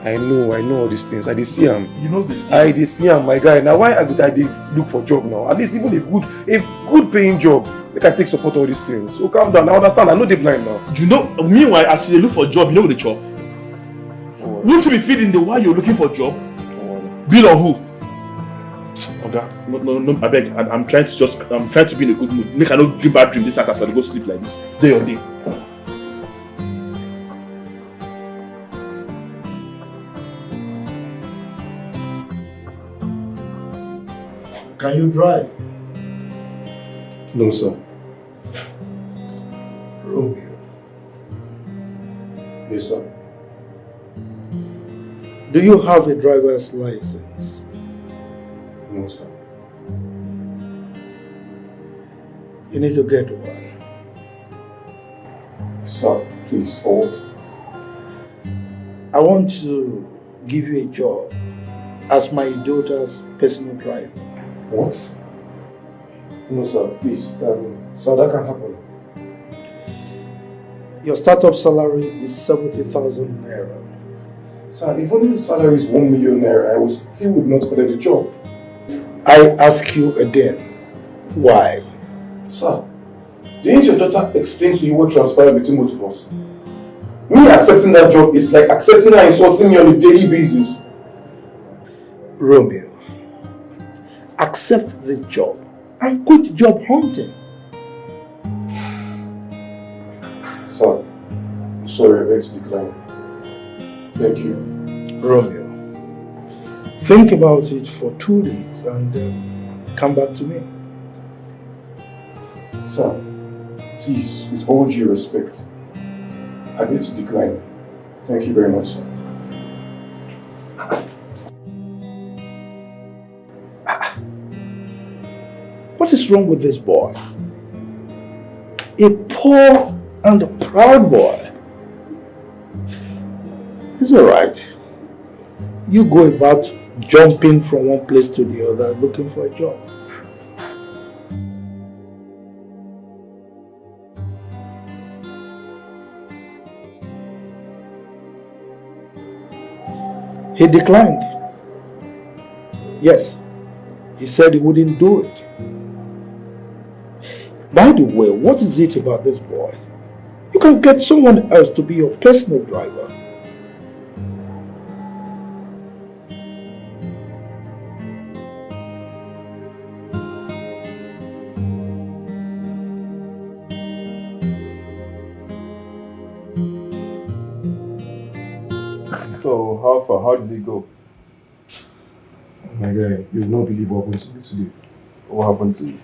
Speaker 2: I know all these things. I did see him.
Speaker 6: You know this.
Speaker 2: I did see him, my guy. Now why I did look for a job now? At least even a good paying job. They can take support all these things. So calm down. I understand. I know they're blind now.
Speaker 6: You know, meanwhile, as you look for a job, you know the job. Won't you be feeling the while you're looking for a job? Bill or who? Okay. No, I beg. I'm trying to be in a good mood. Make I not dream bad dream this night after I go sleep like this. Day or day.
Speaker 3: Can you drive?
Speaker 2: No, sir.
Speaker 3: Romeo.
Speaker 2: Yes, sir.
Speaker 3: Do you have a driver's license?
Speaker 2: No, sir.
Speaker 3: You need to get one.
Speaker 2: Sir, please, for what?
Speaker 3: I want to give you a job as my daughter's personal driver.
Speaker 2: What? No, sir, please. Sir, that can't happen.
Speaker 3: Your startup salary is 70,000 naira.
Speaker 2: Sir, if only the salary is 1 million naira, I would not collect the job.
Speaker 3: I ask you again, why?
Speaker 2: Sir, didn't your daughter explain to you what transpired between both of us? Me accepting that job is like accepting her insulting me on a daily basis.
Speaker 3: Romeo, accept this job and quit job hunting.
Speaker 2: Sir, I'm sorry, I beg to decline. Thank you.
Speaker 3: Romeo, think about it for 2 days and come back to me.
Speaker 2: Sir, please, with all due respect, I beg to decline. Thank you very much, sir.
Speaker 3: What is wrong with this boy? A poor and a proud boy. It's alright. You go about jumping from one place to the other looking for a job. He declined. Yes, he said he wouldn't do it. By the way, what is it about this boy? You can get someone else to be your personal driver.
Speaker 6: So, how far? How did it go?
Speaker 2: Oh my guy, you will not believe what happened to me today.
Speaker 6: What happened to you?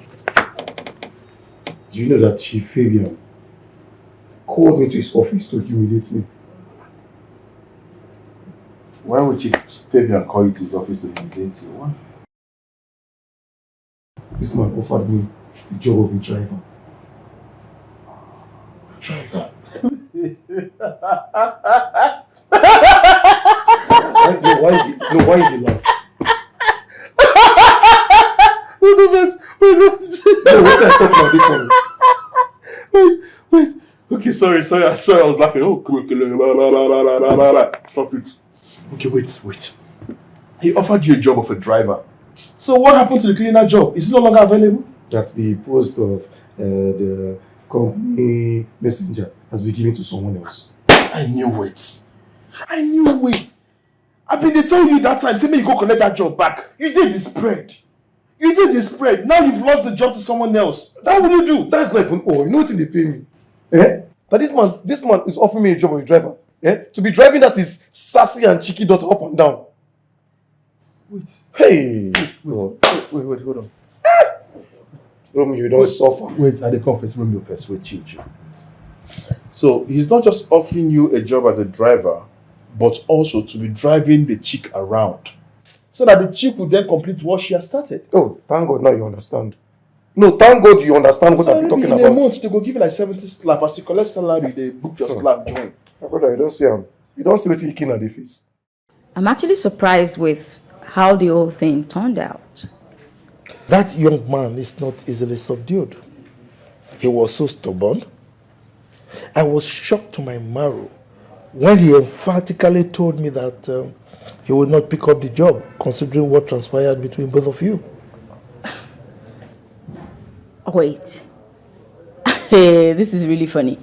Speaker 2: Do you know that Chief Fabian called me to his office to humiliate me?
Speaker 6: Why would Chief Fabian call you to his office to humiliate you? What?
Speaker 2: This man offered me the job of a driver.
Speaker 6: Driver?
Speaker 2: Why did you laugh?
Speaker 6: Wait,
Speaker 2: What are you talking about this one?
Speaker 6: wait. Okay, sorry, I was laughing. Oh, stop it. Okay, wait. He offered you a job of a driver. So what happened to the cleaner job? Is it no longer available?
Speaker 2: That the post of the company messenger has been given to someone else.
Speaker 6: I knew it. I've been telling you that time, say me you go collect that job back. You did the spread. Now you've lost the job to someone else. That's what you do.
Speaker 2: That's not even all. You know what they pay me? But this man is offering me a job of a driver. To be driving that is sassy and cheeky dot up and down.
Speaker 6: Wait.
Speaker 2: Hey!
Speaker 6: Wait, hold on.
Speaker 2: Romeo, you don't suffer.
Speaker 6: Wait, at the conference, Romeo first. Wait, chill. So he's not just offering you a job as a driver, but also to be driving the chick around, so that the chick will then complete what she has started.
Speaker 2: Oh, thank God now you understand. No, thank God you understand what I'm talking about.
Speaker 6: In a month, they go give you like 70 slap. As you collect salary, they book your slap join.
Speaker 2: My brother, you don't see him. You don't see what he king at the face.
Speaker 1: I'm actually surprised with how the whole thing turned out.
Speaker 8: That young man is not easily subdued. He was so stubborn. I was shocked to my marrow when he emphatically told me that he would not pick up the job, considering what transpired between both of you.
Speaker 1: Wait. Hey, this is really funny.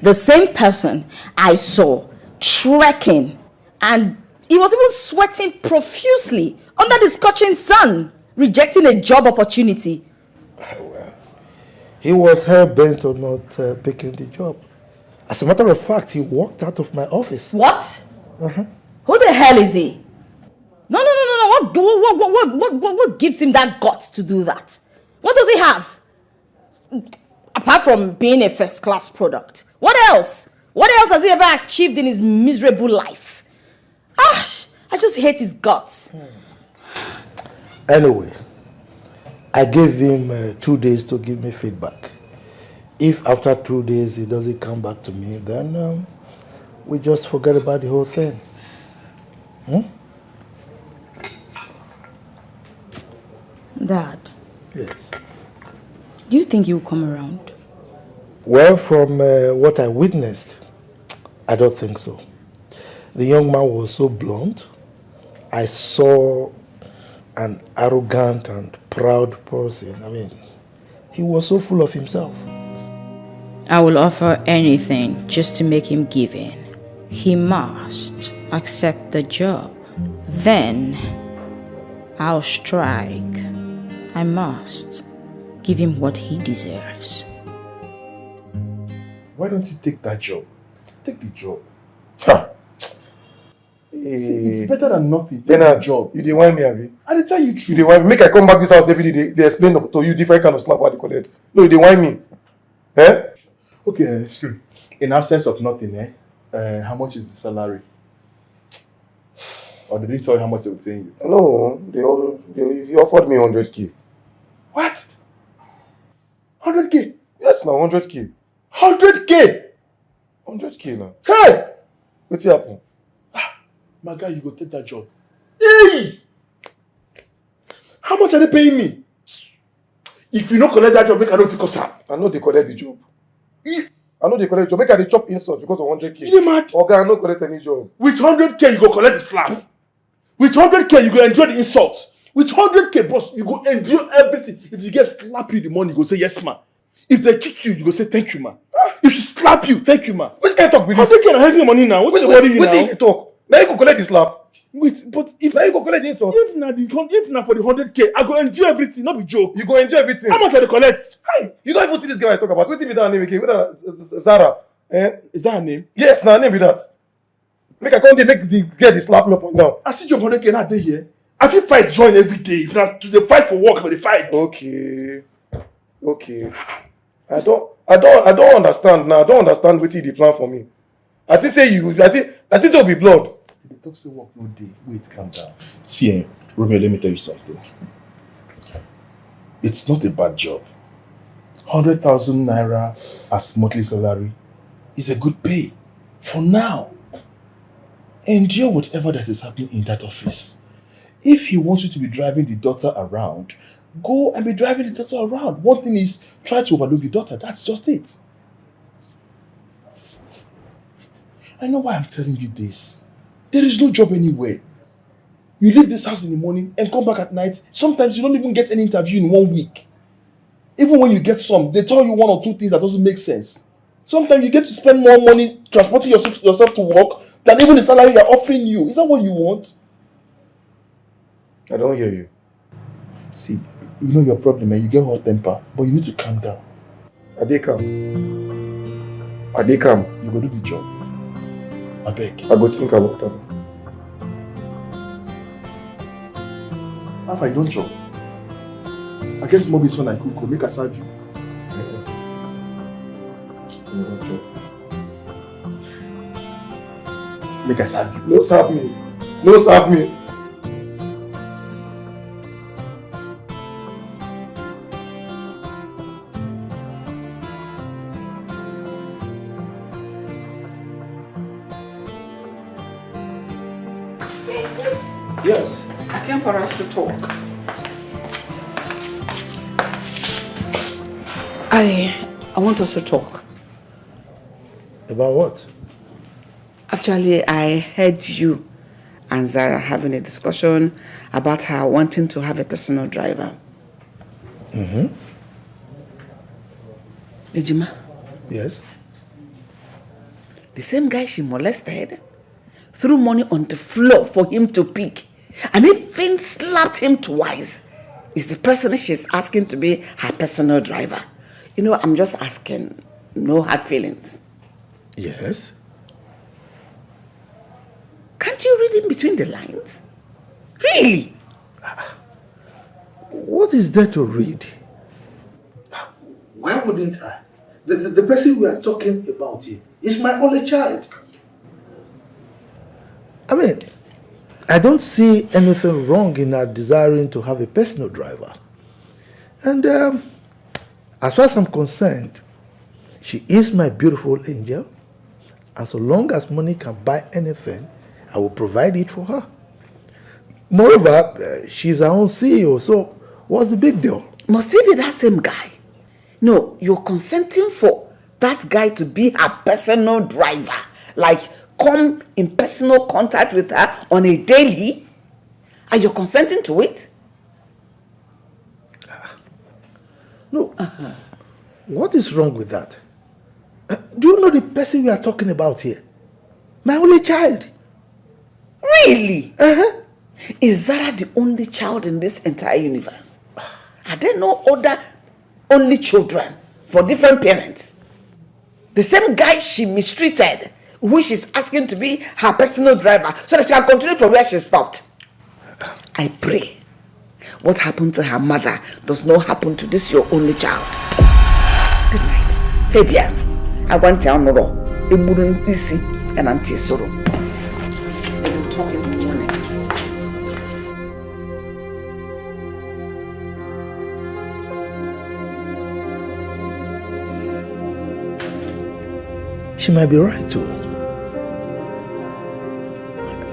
Speaker 1: The same person I saw trekking, and he was even sweating profusely under the scorching sun, rejecting a job opportunity.
Speaker 8: Well, he was hell-bent on not picking the job. As a matter of fact, he walked out of my office.
Speaker 1: What?
Speaker 8: Uh-huh.
Speaker 1: Who the hell is he? No. What gives him that guts to do that? What does he have? Apart from being a first-class product. What else? What else has he ever achieved in his miserable life? I just hate his guts.
Speaker 8: Anyway, I gave him 2 days to give me feedback. If after 2 days he doesn't come back to me, then we just forget about the whole thing.
Speaker 1: Dad.
Speaker 8: Yes.
Speaker 1: Do you think he will come around?
Speaker 8: Well, from what I witnessed, I don't think so. The young man was so blunt. I saw an arrogant and proud person. I mean, he was so full of himself.
Speaker 1: I will offer anything just to make him give in. He must accept the job. Then I'll strike. I must give him what he deserves.
Speaker 6: Why don't you take that job? Take the job. See, it's better than nothing. Take the job.
Speaker 2: You didn't want me, Abi.
Speaker 6: I didn't tell you true.
Speaker 2: You didn't want me. Make I come back this house every day. They explain to you different kind of slap what they collect. No, you didn't want me. Eh?
Speaker 6: Okay, sure. In absence of nothing, how much is the salary? Or did they tell you how much they were paying you?
Speaker 2: No, he offered me 100k.
Speaker 6: What? 100k?
Speaker 2: Yes, now 100k.
Speaker 6: 100k?
Speaker 2: 100k now.
Speaker 6: Hey!
Speaker 2: What's happened?
Speaker 6: My guy, you go take that job. Hey! How much are they paying me? If you don't collect that job, make I don't take us out.
Speaker 2: I know they collect the job. I know they collect the job. Make I chop insult because of 100k.
Speaker 6: You mad?
Speaker 2: Okay, I don't collect any job.
Speaker 6: With 100k, you go collect the slap. With 100k, you go enjoy the insult. With 100k, boss, you go endure everything. If you get slap you in the morning, you go say yes, ma. If they kick you, you go say thank you, ma. If she slap you, thank you, ma.
Speaker 2: Which kind of talk with
Speaker 6: this? How can I have your money now? What's the worry you now?
Speaker 2: What did you talk? Now you go collect the slap.
Speaker 6: Wait, but if
Speaker 2: now you go collect the insult.
Speaker 6: If na for the 100k, I go enjoy everything, not be joke.
Speaker 2: You go enjoy everything.
Speaker 6: How much are they collect?
Speaker 2: Hey, you don't even see this girl I talk about. Wait till me that name again. Zara.
Speaker 6: Is that her name?
Speaker 2: Yes, now name be that. Make I come there, make the girl they slap me up and down.
Speaker 6: I see your 100k not day here. I feel fight join every day. If not to the fight for work, but they fight.
Speaker 2: Okay. I don't understand now. I don't understand what the plan for me. I think say it will be blood.
Speaker 6: They talk say work no day. Wait, calm down. See, Romeo, let me tell you something. It's not a bad job. 100,000 naira as monthly salary is a good pay for now. Endure whatever that is happening in that office. If he wants you to be driving the daughter around, go and be driving the daughter around. One thing is, try to overlook the daughter. That's just it. I know why I'm telling you this. There is no job anywhere. You leave this house in the morning and come back at night. Sometimes you don't even get any interview in 1 week. Even when you get some, they tell you 1 or 2 things that doesn't make sense. Sometimes you get to spend more money transporting yourself to work than even the salary they're offering you. Is that what you want?
Speaker 2: I don't hear you.
Speaker 6: See, you know your problem, and you get hot temper, but you need to calm down.
Speaker 2: I dey calm.
Speaker 6: You go do the job. I beg.
Speaker 2: I go think about that.
Speaker 6: How far you don't job? I guess maybe it's when I cook. Make I serve you. Make I serve you.
Speaker 2: No serve me. No serve me.
Speaker 8: Yes.
Speaker 7: I came for us to talk. I want us to talk.
Speaker 8: About what?
Speaker 7: Actually, I heard you and Zara having a discussion about her wanting to have a personal driver.
Speaker 8: Mm-hmm.
Speaker 7: Ejima,
Speaker 8: Yes.
Speaker 7: the same guy she molested threw money on the floor for him to pick and even slapped him twice is the person she's asking to be her personal driver. You know, I'm just asking, no hard feelings.
Speaker 8: Yes.
Speaker 7: Can't you read in between the lines? Really?
Speaker 8: What is there to read? Why wouldn't I? The person we are talking about here is my only child. I mean, I don't see anything wrong in her desiring to have a personal driver. And as far as I'm concerned, she is my beautiful angel. And so long as money can buy anything, I will provide it for her. Moreover, she's her own CEO, so what's the big deal?
Speaker 7: Must it be that same guy? No, you're consenting for that guy to be her personal driver. Like, come in personal contact with her on a daily? Are you consenting to it?
Speaker 8: No. What is wrong with that? Do you know the person we are talking about here? My only child.
Speaker 7: Really? Is Zara the only child in this entire universe? Are there no other only children for different parents? The same guy she mistreated, who she's asking to be her personal driver so that she can continue from where she stopped. I pray what happened to her mother does not happen to this your only child. Good night. Fabian, I want to know a wouldn't easy and auntie sorrow. We'll talk in the morning.
Speaker 8: She might be right too.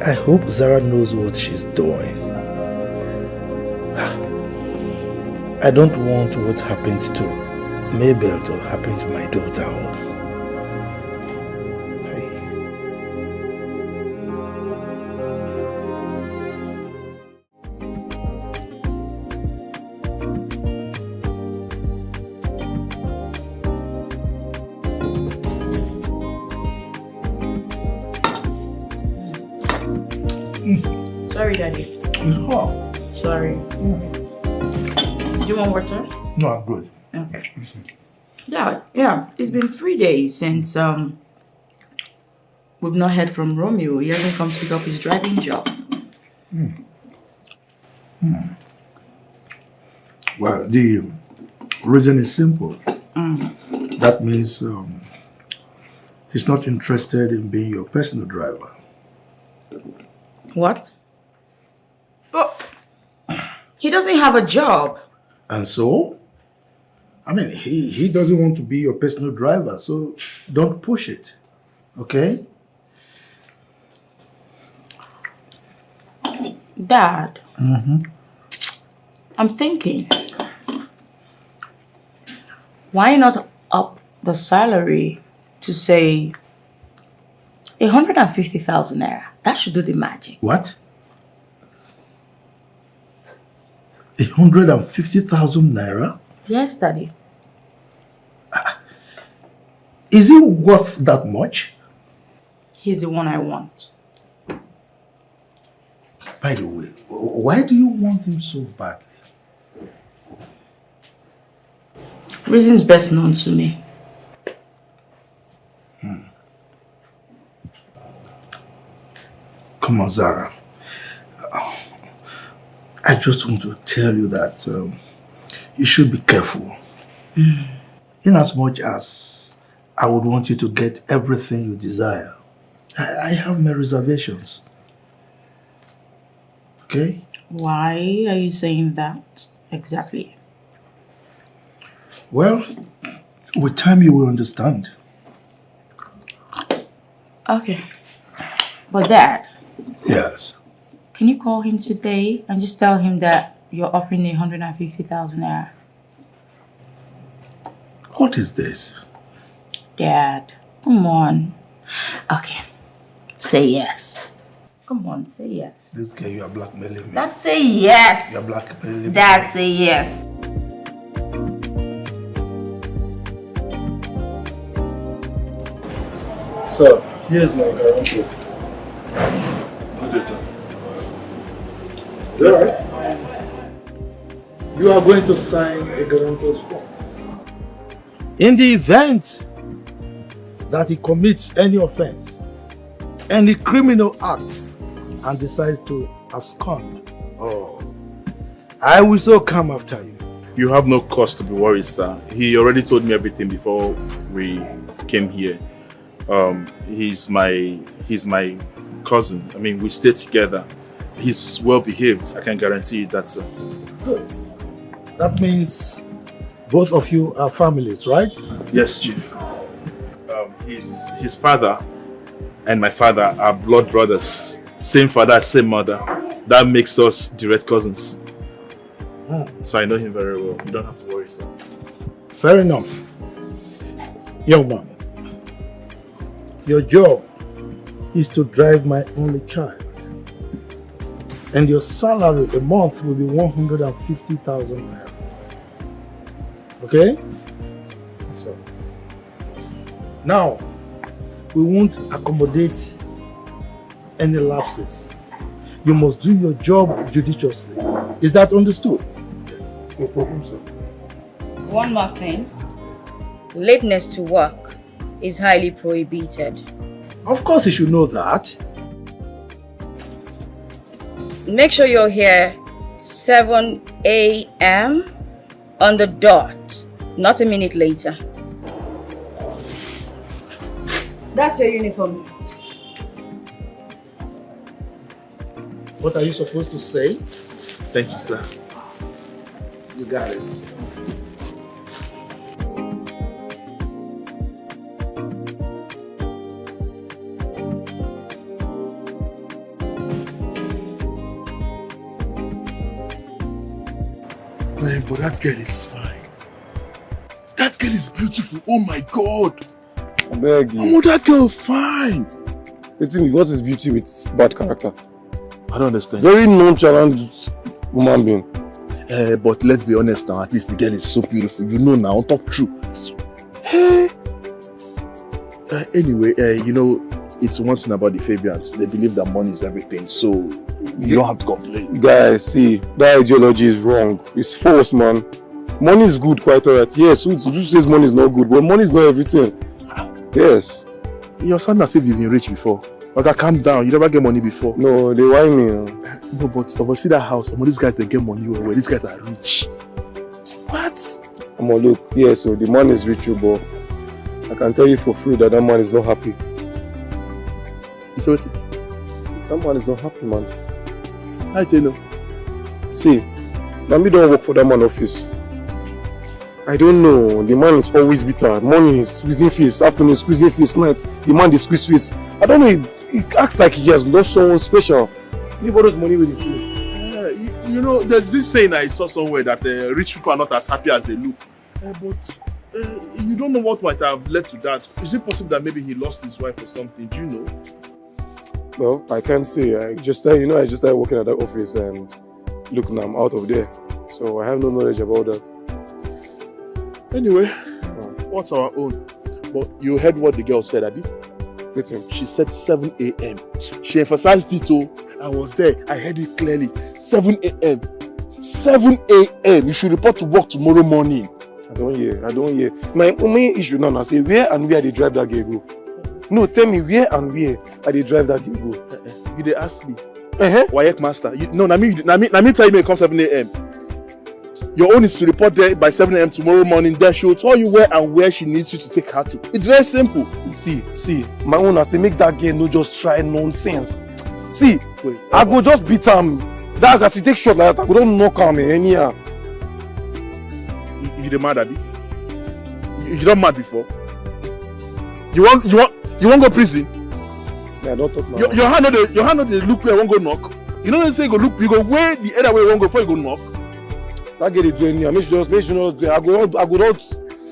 Speaker 8: I hope Zara knows what she's doing. I don't want what happened to Mabel to happen to my daughter.
Speaker 1: Sorry, Daddy.
Speaker 8: It's hot.
Speaker 1: Sorry. Do you want water?
Speaker 8: No, I'm good.
Speaker 1: Okay. Dad, yeah, it's been 3 days since we've not heard from Romeo. He hasn't come to pick up his driving job.
Speaker 8: Well, the reason is simple. That means he's not interested in being your personal driver.
Speaker 1: What? But he doesn't have a job.
Speaker 8: And so? I mean, he doesn't want to be your personal driver, so don't push it. Okay?
Speaker 1: Dad, I'm thinking, why not up the salary to say 150,000 naira? That should do the magic.
Speaker 8: What? 150,000 naira?
Speaker 1: Yes, Daddy.
Speaker 8: Is he worth that much?
Speaker 1: He's the one I want.
Speaker 8: By the way, why do you want him so badly?
Speaker 1: Reasons best known to me.
Speaker 8: Come on, Zara. I just want to tell you that you should be careful. In as much as I would want you to get everything you desire, I have my reservations. Okay?
Speaker 1: Why are you saying that exactly?
Speaker 8: Well, with time you will understand.
Speaker 1: Okay. But Dad.
Speaker 8: Yes.
Speaker 1: Can you call him today and just tell him that you're offering 150,000 naira?
Speaker 8: What is this?
Speaker 1: Dad, come on. Okay. Say yes. Come on, say yes.
Speaker 8: This girl, you are blackmailing me.
Speaker 1: Dad, say yes.
Speaker 8: You are blackmailing me.
Speaker 1: Dad, say yes.
Speaker 2: Sir, here's my guarantee.
Speaker 6: Good day, sir.
Speaker 8: Is that right? You are going to sign a guarantor's form. In the event that he commits any offense, any criminal act, and decides to abscond, I will so come after you.
Speaker 6: You have no cause to be worried, sir. He already told me everything before we came here. He's my cousin. I mean, we stay together. He's well behaved. I can guarantee you that, sir.
Speaker 8: Good. That means both of you are families, right?
Speaker 6: Yes, Chief. His father and my father are blood brothers. Same father, same mother. That makes us direct cousins. So I know him very well. You don't have to worry, sir.
Speaker 8: Fair enough. Young man, your job is to drive my only child. And your salary a month will be 150,000 naira. Okay? So, now, we won't accommodate any lapses. You must do your job judiciously. Is that understood?
Speaker 2: Yes. No problem, sir.
Speaker 1: One more thing. Lateness to work is highly prohibited.
Speaker 8: Of course you should know that.
Speaker 1: Make sure you're here 7 a.m. on the dot, not a minute later. That's your uniform.
Speaker 8: What are you supposed to say?
Speaker 6: Thank you, sir.
Speaker 8: You got it.
Speaker 6: Man, but that girl is fine. That girl is beautiful. Oh my God.
Speaker 2: I beg you.
Speaker 6: Oh, that girl fine.
Speaker 2: What is beauty with bad character?
Speaker 6: I don't understand.
Speaker 2: Very nonchalant woman being.
Speaker 6: But let's be honest now. At least the girl is so beautiful. You know now. Talk true. Hey. Anyway, you know, it's one thing about the Fabians. They believe that money is everything. So you don't have to complain.
Speaker 2: Guys, see, that ideology is wrong. It's false, man. Money is good, quite alright. Yes, who says money is not good? But money is not everything. Yes.
Speaker 6: Your son has said you've been rich before. But calm down. You never get money before.
Speaker 2: No, they whine me.
Speaker 6: No, but see that house. Some of these guys, they get money where these guys are rich. What?
Speaker 2: Look, yes, so the man is rich, but I can tell you for free that man is not happy.
Speaker 6: You say what?
Speaker 2: That man is not happy, man.
Speaker 6: I tell you.
Speaker 2: See, me don't work for that man office. I don't know. The man is always bitter. Morning is squeezing face, afternoon is squeezing face, night the man is squeeze face. I don't know. He acts like he has lost someone special. He borrows money with it.
Speaker 6: You know, there's this saying I saw somewhere that rich people are not as happy as they look. But you don't know what might have led to that. Is it possible that maybe he lost his wife or something? Do you know?
Speaker 2: Well, I can't say. I just started working at that office and look, now I'm out of there. So I have no knowledge about that.
Speaker 6: Anyway, what's our own? But you heard what the girl said, Abi? She said 7 a.m. She emphasized it too. I was there. I heard it clearly. 7 a.m. 7 a.m. You should report to work tomorrow morning.
Speaker 2: I don't hear. My main issue now, I say, where and where they drive that girl go? No, tell me where and where are they drive that girl go?
Speaker 6: You they ask me. Wayek master. No, I mean tell you it comes 7 a.m. Your own is to report there by 7 a.m. tomorrow morning. There she will tell you where she needs you to take her to. It's very simple.
Speaker 2: See, my own I say make that girl no just try nonsense. See,
Speaker 6: wait,
Speaker 2: I go just beat him. That as he take shot like that, I go don't knock him anyhow.
Speaker 6: You mad, Abi? You not mad before? You want go prison?
Speaker 2: Yeah, don't talk now.
Speaker 6: Your hand no dey look where I won't go knock. You know what I'm saying? You go where the other way you won't go before you go knock.
Speaker 2: That girl is doing anyhow. Make sure I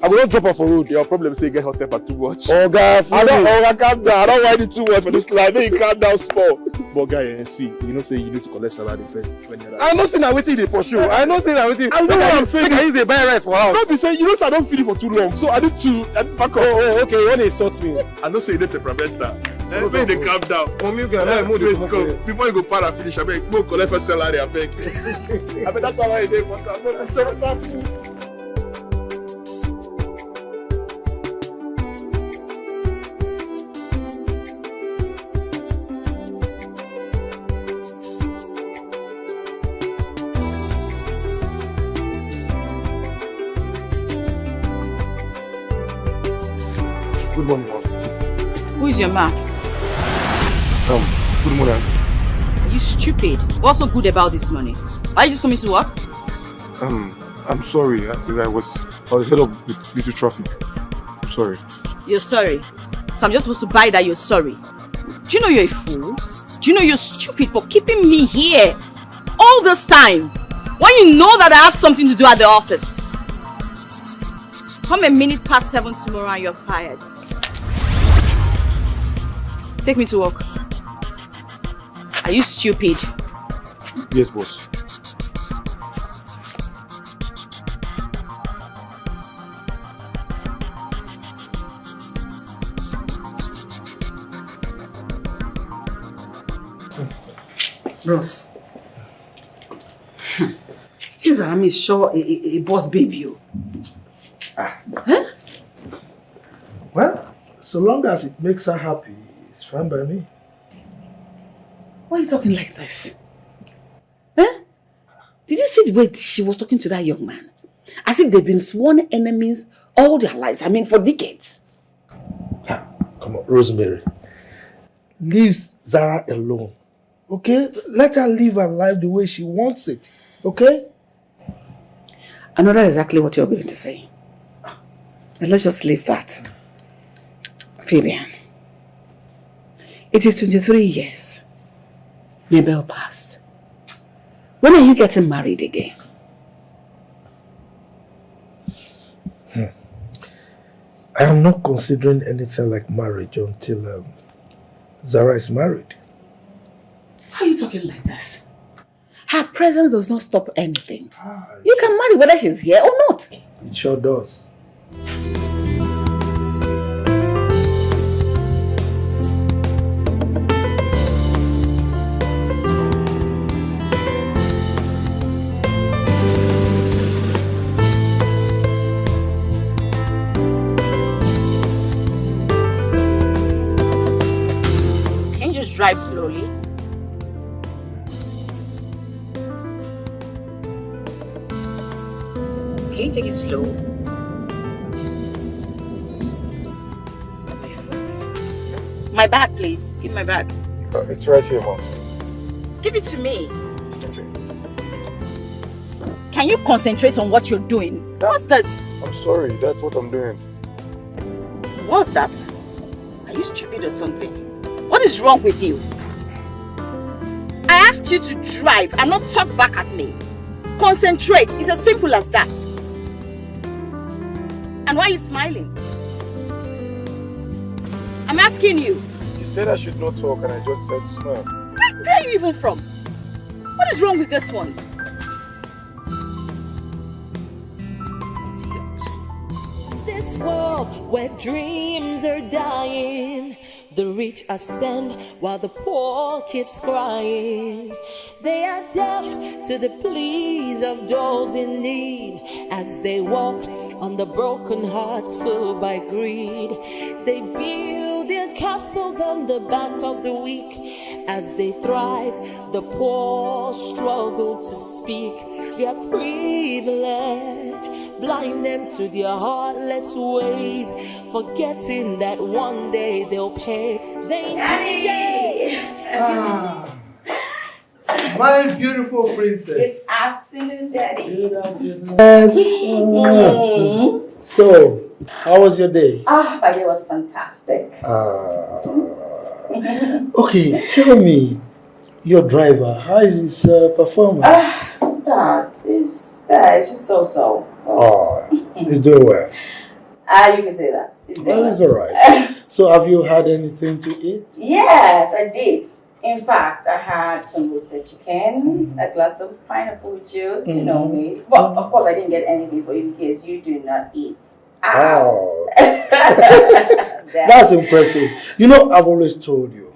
Speaker 2: go not drop her for road.
Speaker 6: Your problem is you get hot temper too much.
Speaker 2: Oh God,
Speaker 6: calm down. I don't want it too much for this life. Make you calm down small. But guy, see, you know say you need to collect salary first.
Speaker 2: I know saying that waiting they pursue. I know saying that waiting.
Speaker 6: I know what I'm saying.
Speaker 2: I use the buy rice for house.
Speaker 6: Don't be saying, you know say I don't feel it for too long. So I need back up.
Speaker 2: Oh, okay. When they insult me.
Speaker 6: I know say you need to prevent that. When they calm down. Before you go para finish, I beg, go collect for salary, I beg. I mean, that's how I did.
Speaker 2: Good morning, Mom.
Speaker 1: Who is your man?
Speaker 2: Good morning, Auntie.
Speaker 1: Are you stupid? What's so good about this money? Why are you just coming to work?
Speaker 2: I'm sorry. I was head up with little traffic. I'm sorry.
Speaker 1: You're sorry. So I'm just supposed to buy that you're sorry. Do you know you're a fool? Do you know you're stupid for keeping me here all this time when you know that I have something to do at the office? Come a minute past 7 tomorrow and you're fired. Take me to work. Are you stupid?
Speaker 2: Yes, boss.
Speaker 7: Bros. This Arami is sure a boss baby.
Speaker 3: Huh? Well, so long as it makes her happy, it's fine by me.
Speaker 7: Why are you talking like this? Huh? Did you see the way she was talking to that young man? As if they've been sworn enemies all their lives. I mean, for decades.
Speaker 3: Yeah, come on, Rosemary. Leave Zara alone. Okay? Let her live her life the way she wants it. Okay?
Speaker 7: I know that's exactly what you're going to say. And let's just leave that. Fabian, it is 23 years. Mabel passed. When are you getting married again?
Speaker 3: I am not considering anything like marriage until Zara is married.
Speaker 7: How are you talking like this? Her presence does not stop anything. You can marry whether she's here or not.
Speaker 3: It sure does.
Speaker 1: Can you just drive slowly? Can you take it slow? My bag, please. Give me my bag.
Speaker 2: It's right here, Mom.
Speaker 1: Give it to me.
Speaker 2: Okay.
Speaker 1: Can you concentrate on what you're doing? What's this?
Speaker 2: I'm sorry. That's what I'm doing.
Speaker 1: What's that? Are you stupid or something? What is wrong with you? I asked you to drive and not talk back at me. Concentrate. It's as simple as that. And why are you smiling? I'm asking you.
Speaker 2: You said I should not talk and I just said to smile.
Speaker 1: Where are you even from? What is wrong with this one? Idiot.
Speaker 5: This world where dreams are dying, the rich ascend while the poor keeps crying. They are deaf to the pleas of those in need as they walk on the broken hearts filled by greed. They build their castles on the back of the weak. As they thrive, the poor struggle to speak. Their privilege blind them to their heartless ways, forgetting that one day they'll pay. They intimidate.
Speaker 8: My beautiful princess.
Speaker 1: Good afternoon, Daddy.
Speaker 8: Good afternoon. Yes. So, how was your day?
Speaker 1: My day was fantastic.
Speaker 8: Okay, tell me, your driver, how is his performance?
Speaker 1: Dad, it's just so.
Speaker 8: He's doing well.
Speaker 1: You can say that.
Speaker 8: It's alright. So, have you had anything to eat?
Speaker 1: Yes, I did. In fact, I had some roasted chicken, a glass of pineapple juice, you know me. Well, of course, I didn't get anything for you because you do not eat out.
Speaker 8: That's impressive. You know, I've always told you,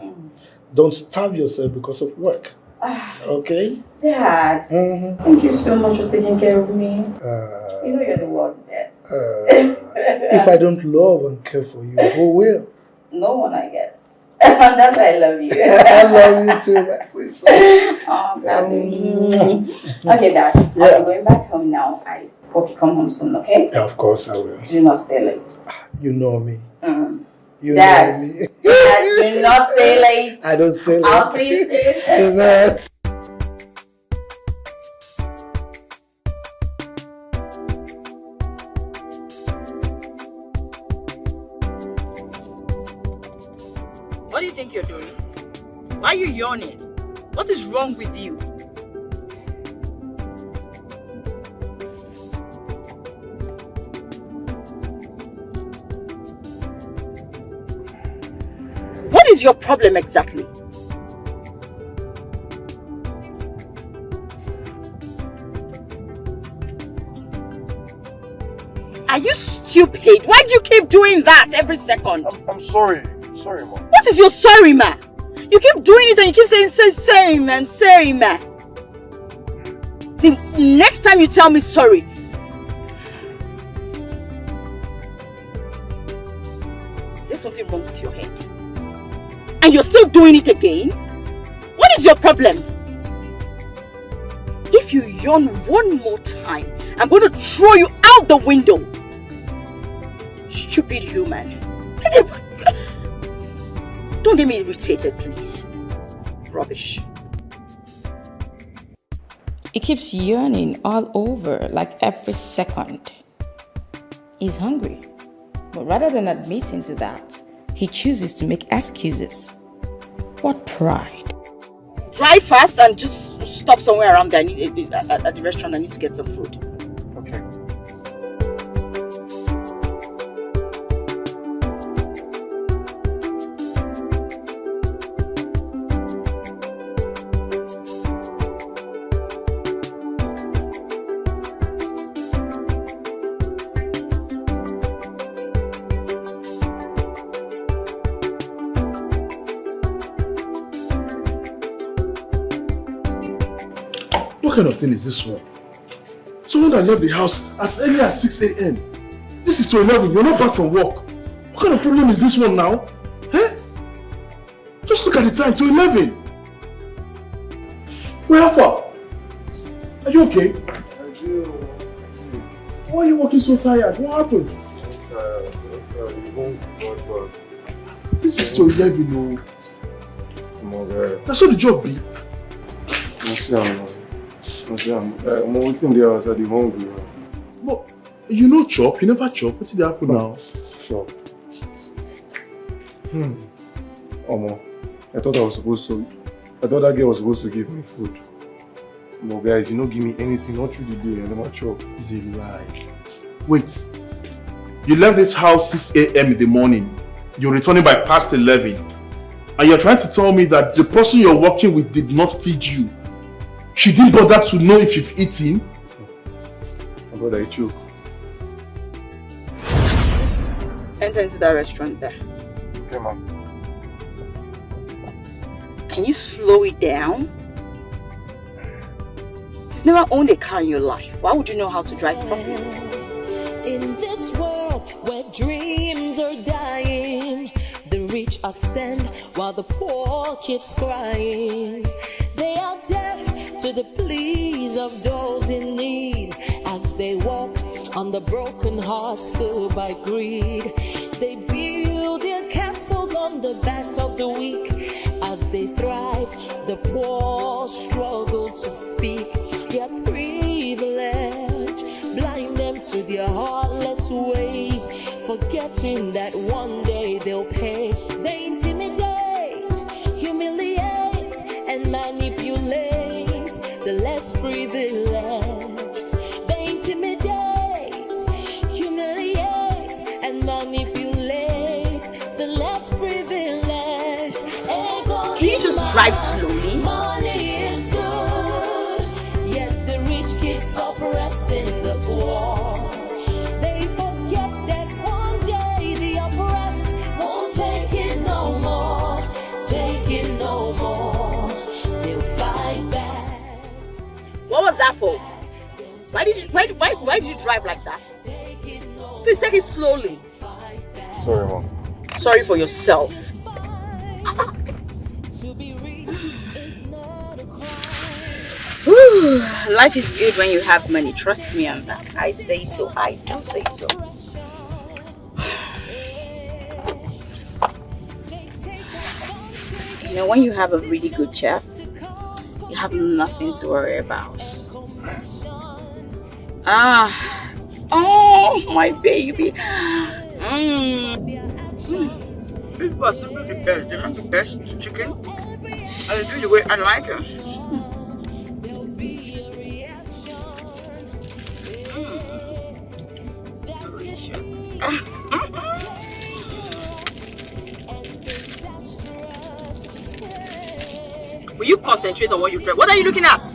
Speaker 8: don't starve yourself because of work. Okay?
Speaker 1: Dad, thank you so much for taking care of me. You know you're the world best.
Speaker 8: If I don't love and care for you, who will?
Speaker 1: No one, I guess. That's why I love you.
Speaker 8: I love you too, my princess.
Speaker 1: Okay, Dad. Yeah. I'm going back home now. I hope you come home soon, okay?
Speaker 8: Yeah, of course I will.
Speaker 1: Do not stay late.
Speaker 8: You know me. You
Speaker 1: Dad,
Speaker 8: know me.
Speaker 1: Dad, do not stay late.
Speaker 8: I don't stay late.
Speaker 1: I'll see you soon.
Speaker 9: What do you think you're doing? Why are you yawning? What is wrong with you? What is your problem exactly? Are you stupid? Why do you keep doing that every second?
Speaker 2: I'm sorry. Sorry, Mom.
Speaker 9: What is your sorry, ma? You keep doing it and you keep saying same, man, same, man. The next time you tell me sorry, is there something wrong with your head? And you're still doing it again? What is your problem? If you yawn one more time, I'm going to throw you out the window. Stupid human. Don't get me irritated, please. Rubbish.
Speaker 1: He keeps yearning all over, like every second. He's hungry. But rather than admitting to that, he chooses to make excuses. What pride.
Speaker 9: Drive fast and just stop somewhere around there. At the restaurant, I need to get some food.
Speaker 2: Okay.
Speaker 6: What kind of thing is this one? Someone that left the house as early as 6 a.m. This is to 11. You're not back from work. What kind of problem is this one now? Eh? Just look at the time, to 11. Where are you? Are you okay?
Speaker 2: I do.
Speaker 6: Why are you walking so tired? What happened?
Speaker 2: I'm tired. You won't go back.
Speaker 6: This is to 11, no.
Speaker 2: Come on, guy.
Speaker 6: That's what the job be.
Speaker 2: I'm waiting there outside the hungry.
Speaker 6: But you know chop, you never chop. What did happen now?
Speaker 2: Chop. Omo, I thought that girl was supposed to give me food. No guys, you don't give me anything, not through the day, I never chop.
Speaker 6: It's a lie. Wait. You left this house 6 a.m. in the morning. You're returning by past 11. And you're trying to tell me that the person you're working with did not feed you. She didn't bother to know if you've eaten.
Speaker 2: My brother, I choke.
Speaker 9: Just enter into that restaurant there.
Speaker 2: Okay, ma'am.
Speaker 9: Can you slow it down? You've never owned a car in your life. Why would you know how to drive properly?
Speaker 5: In where dreams are dying. The rich ascend while the poor keeps crying. They are deaf to the pleas of those in need as they walk on the broken hearts filled by greed. They build their castles on the back of the weak. As they thrive, the poor struggle to speak. Their privilege blind them to their heartless ways, forgetting that one day they'll pay. They intimidate, humiliate, and manipulate the less privileged. They intimidate, humiliate, and manipulate the less privileged.
Speaker 1: Can you just drive slowly?
Speaker 5: Money is good, yet the rich keeps oppressing the poor. They forget that one day the oppressed won't take it no more. Take it no more. They'll fight back.
Speaker 1: What was that for? Why did you drive like that? Please take it slowly.
Speaker 2: Sorry, Mom.
Speaker 1: Sorry for yourself. Life is good when you have money. Trust me on that. I say so. I do say so. You know, when you have a really good chef, you have nothing to worry about. Oh, my baby. This was simply the best. They make the best chicken. And they do it the way I like it. Will you concentrate on what you drive? What are you looking at?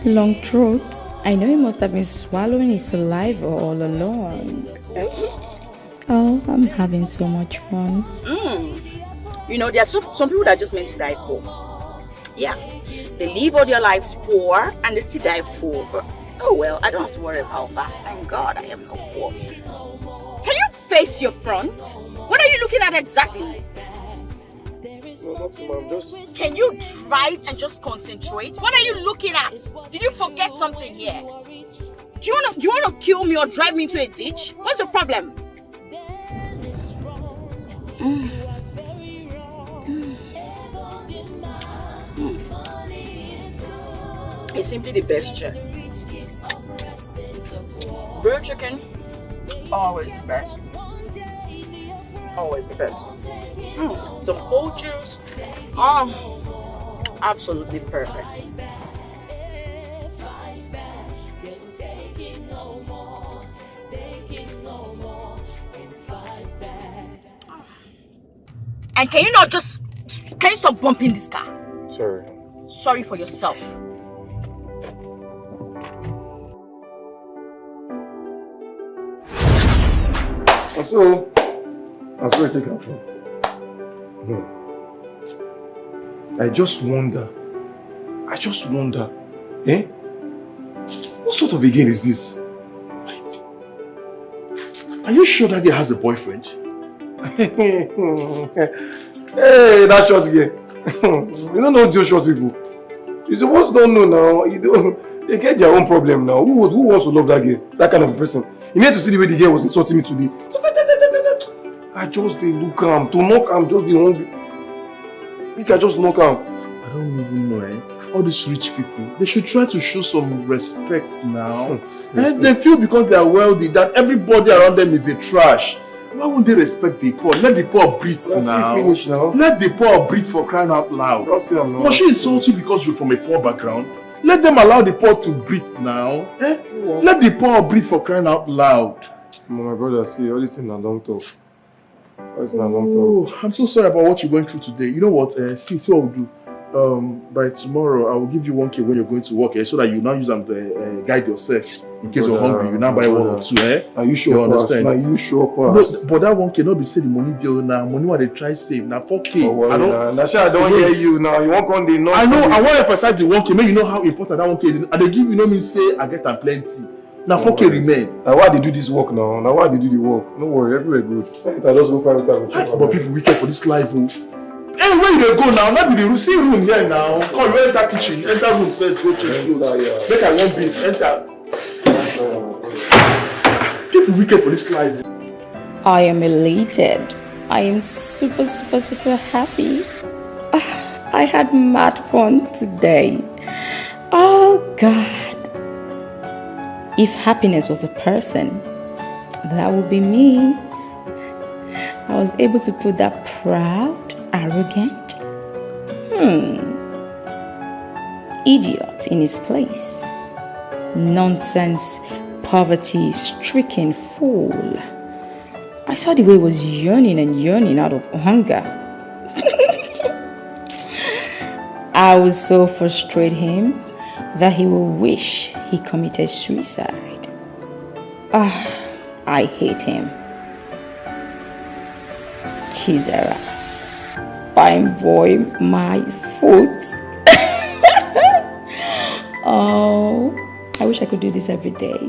Speaker 10: Long throat. I know he must have been swallowing his saliva all along. Oh, I'm having so much fun.
Speaker 1: You know, there are some people that are just meant to die poor. Yeah. They live all their lives poor and they still die poor. But, oh well, I don't have to worry about that. Thank God I am not poor. Can you face your front? What are you looking at exactly? Can you drive and just concentrate? What are you looking at? Did you forget something here? Do you want to kill me or drive me into a ditch? What's your problem? It's simply the best chef. Grilled chicken, always the best. Always the best. Some cold juice. Absolutely perfect. And can you stop bumping this car?
Speaker 2: Sorry.
Speaker 1: Sorry for yourself.
Speaker 2: So I take her phone. I just wonder, eh? What sort of a girl is this?
Speaker 6: Right. Are you sure that girl has a boyfriend?
Speaker 2: Hey, that short girl. You don't know those short people. You supposed to don't know now. They get their own problem now. Who wants to love that girl? That kind of a person. You need to see the way the girl was insulting me today. I just look am. To knock am just the hungry. You can just knock am.
Speaker 6: I don't even know, eh? All these rich people, they should try to show some respect now. They feel because they are wealthy that everybody around them is a trash. Why won't they respect the poor? Let the poor breathe now.
Speaker 2: Finish now.
Speaker 6: Let the poor breathe for crying out loud.
Speaker 2: Must
Speaker 6: she insult you because you're from a poor background? Let them allow the poor to breathe now. Eh? Let the poor breathe for crying out loud.
Speaker 2: My brother, see, all these things are long talk.
Speaker 6: I'm so sorry about what you're going through today. You know what? See what we'll do. By tomorrow, I will give you 1K when you're going to work, so that you now use them to guide yourself. In case you're hungry, you now buy 1 or 2, eh?
Speaker 2: Are you sure?
Speaker 6: You understand?
Speaker 2: Are you sure?
Speaker 6: No, but that 1K not be say the money deal now. Money what they try save now 4K.
Speaker 2: Oh, well, I don't hear you now. You won't come the no.
Speaker 6: I know. I want to emphasize the 1K. Make you know how important that 1K is. And they give you know me say I get them plenty. Now, fuck remain.
Speaker 2: Now, why they do this work now? Now, why they do the work? No worry, everywhere good. I just go find time.
Speaker 6: But people wicked for this life. Oh. Hey, where you go now? Not be the room. See room here now. Come, enter kitchen. Enter room first. Go change clothes. Make I want beans. Enter. People wicked for this life.
Speaker 10: I am elated. I am super happy. I had mad fun today. Oh God. If happiness was a person, that would be me. I was able to put that proud, arrogant, idiot in his place. Nonsense, poverty-stricken fool. I saw the way he was yearning out of hunger. I would so frustrate him that he will wish he committed suicide. I hate him. Chizera, fine boy, my foot. Oh, I wish I could do this every day.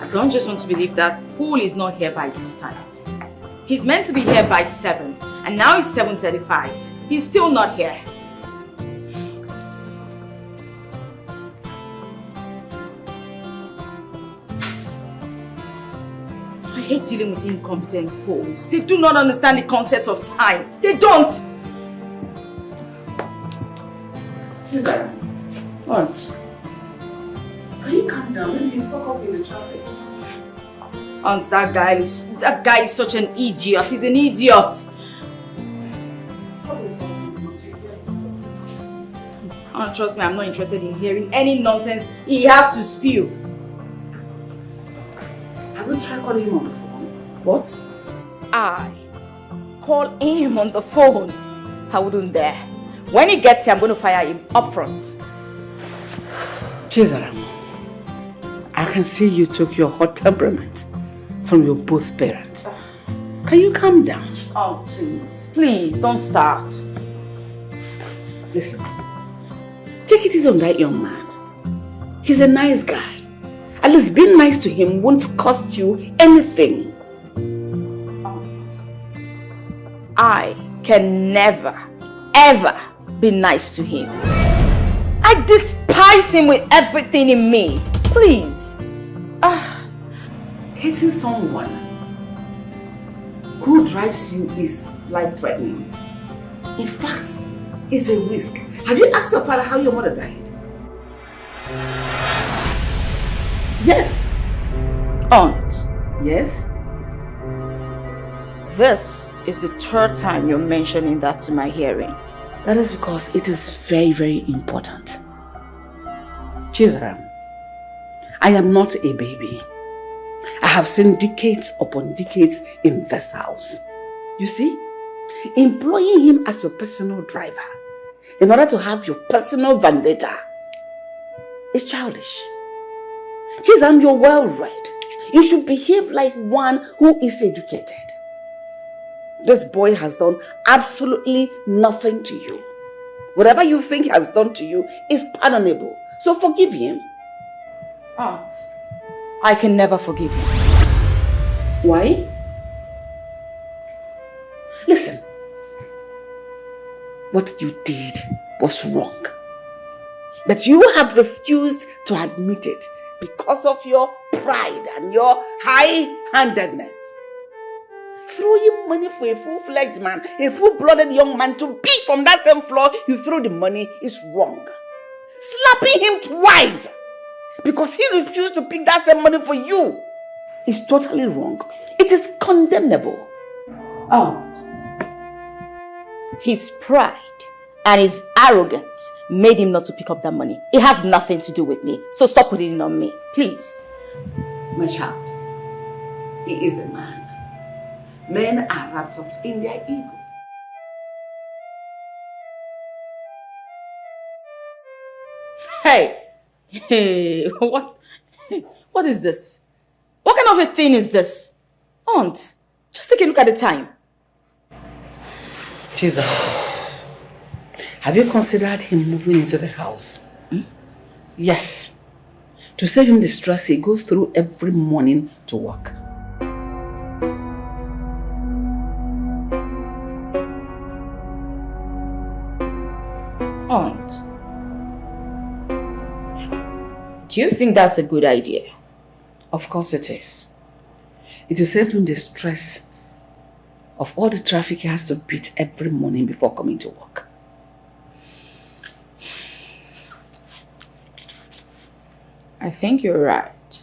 Speaker 1: I don't just want to believe that fool is not here by this time. He's meant to be here by 7, and now it's 7:35. He's still not here. I hate dealing with incompetent fools. They do not understand the concept of time. They don't. Cesar, what? Can you calm down? Maybe you stuck up in the traffic. Aunt, that guy is such an idiot. He's an idiot. Aunt, trust me, I'm not interested in hearing any nonsense he has to spew.
Speaker 7: I will try calling him on the phone.
Speaker 1: What?
Speaker 9: I call him on the phone. I wouldn't dare. When he gets here, I'm going to fire him up front.
Speaker 7: Chizaram, I can see you took your hot temperament from your both parents. Can you calm down?
Speaker 1: Oh, please. Please, don't start.
Speaker 7: Listen, take it easy on that young man. He's a nice guy. At least being nice to him won't cost you anything.
Speaker 9: I can never, ever be nice to him. I despise him with everything in me. Please.
Speaker 7: Hating someone who drives you is life-threatening. In fact, it's a risk. Have you asked your father how your mother died? Yes.
Speaker 1: Aunt.
Speaker 7: Yes?
Speaker 1: This is the 3rd time you're mentioning that to my hearing.
Speaker 7: That is because it is very, very important. Chizaram, I am not a baby. I have seen decades upon decades in this house. You see, employing him as your personal driver in order to have your personal vendetta is childish. Chizaram, you're well read. You should behave like one who is educated. This boy has done absolutely nothing to you. Whatever you think he has done to you is pardonable. So forgive him.
Speaker 1: Aunt, I can never forgive him.
Speaker 7: Why? Listen. What you did was wrong. But you have refused to admit it because of your pride and your high-handedness. Throwing money for a full-fledged man, a full-blooded young man to be from that same floor you threw the money is wrong. Slapping him twice because he refused to pick that same money for you is totally wrong. It is condemnable.
Speaker 1: Oh.
Speaker 9: His pride and his arrogance made him not to pick up that money. It has nothing to do with me. So stop putting it on me, please.
Speaker 7: My child, he is a man. Men are wrapped up in their ego.
Speaker 1: Hey! Hey, what is this? What kind of a thing is this? Aunt, just take a look at the time.
Speaker 7: Jesus. Have you considered him moving into the house? Hmm? Yes. To save him the stress he goes through every morning to work.
Speaker 1: Aunt, do you think that's a good idea?
Speaker 7: Of course it is. It will save him the stress of all the traffic he has to beat every morning before coming to work.
Speaker 1: I think you're right.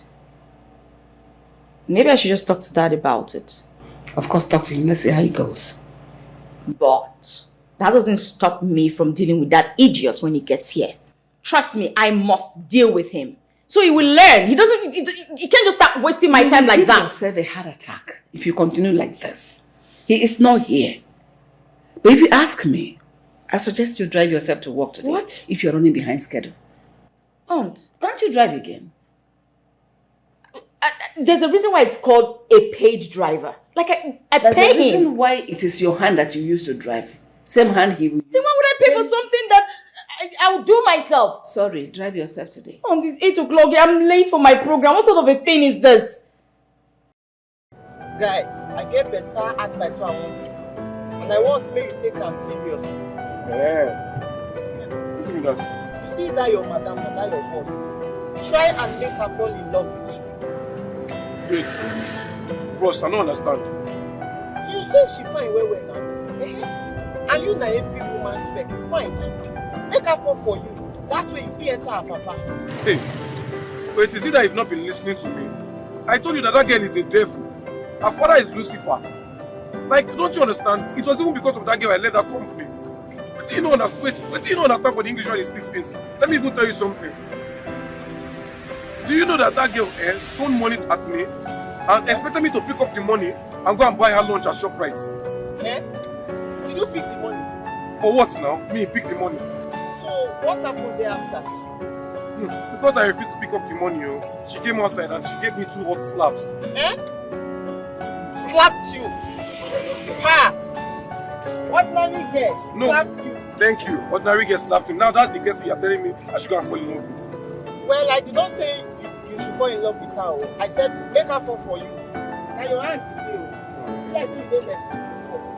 Speaker 1: Maybe I should just talk to Dad about it.
Speaker 7: Of course, talk to him. Let's see how it goes.
Speaker 1: But that doesn't stop me from dealing with that idiot when he gets here. Trust me, I must deal with him. So he will learn. He can't just start wasting my time like that.
Speaker 7: Give yourself a heart attack if you continue like this. He is not here. But if you ask me, I suggest you drive yourself to work today.
Speaker 1: What?
Speaker 7: If you're running behind schedule.
Speaker 1: Aunt,
Speaker 7: can't you drive again?
Speaker 1: There's a reason why it's called a paid driver. Like I
Speaker 7: There's
Speaker 1: pay
Speaker 7: a reason
Speaker 1: him.
Speaker 7: why it is your hand that you use to drive. Same hand he will use.
Speaker 1: Then why would I pay for something that I'll do myself?
Speaker 7: Sorry, drive yourself today.
Speaker 1: Aunt, it's 8 o'clock. I'm late for my program. What sort of a thing is this?
Speaker 11: Guy, I get better advice so I want you. And I want to make you take her serious.
Speaker 2: Yeah. What's with that?
Speaker 11: You see that your madam and that your boss. Try and make her fall in love with you.
Speaker 2: Wait. Bros, I don't understand.
Speaker 11: You say she fine well now. And you na every woman spec fine too. Make her fall for you. That way you feel enter her papa.
Speaker 2: Hey, wait, is it that you've not been listening to me? I told you that that girl is a devil. Her father is Lucifer. Like, don't you understand? It was even because of that girl I left that company. But you don't understand. Wait, you don't understand for the English one he speaks since. Let me even tell you something. Do you know that that girl stole money at me and expected me to pick up the money and go and buy her lunch at ShopRite?
Speaker 11: Did you pick the money?
Speaker 2: For what now? Me pick the money.
Speaker 11: So what happened thereafter?
Speaker 2: Because I refused to pick up the money, she came outside and she gave me 2 hot slaps.
Speaker 11: Slapped you? Ha! Ordinary girl slapped you.
Speaker 2: Thank you. Ordinary girl slapped me. Now that's the girl you're telling me I should go and fall in love with.
Speaker 11: Well, I did not say you should fall in love with her. I said make her fall for you. Now your hand is there. Like you don't let me.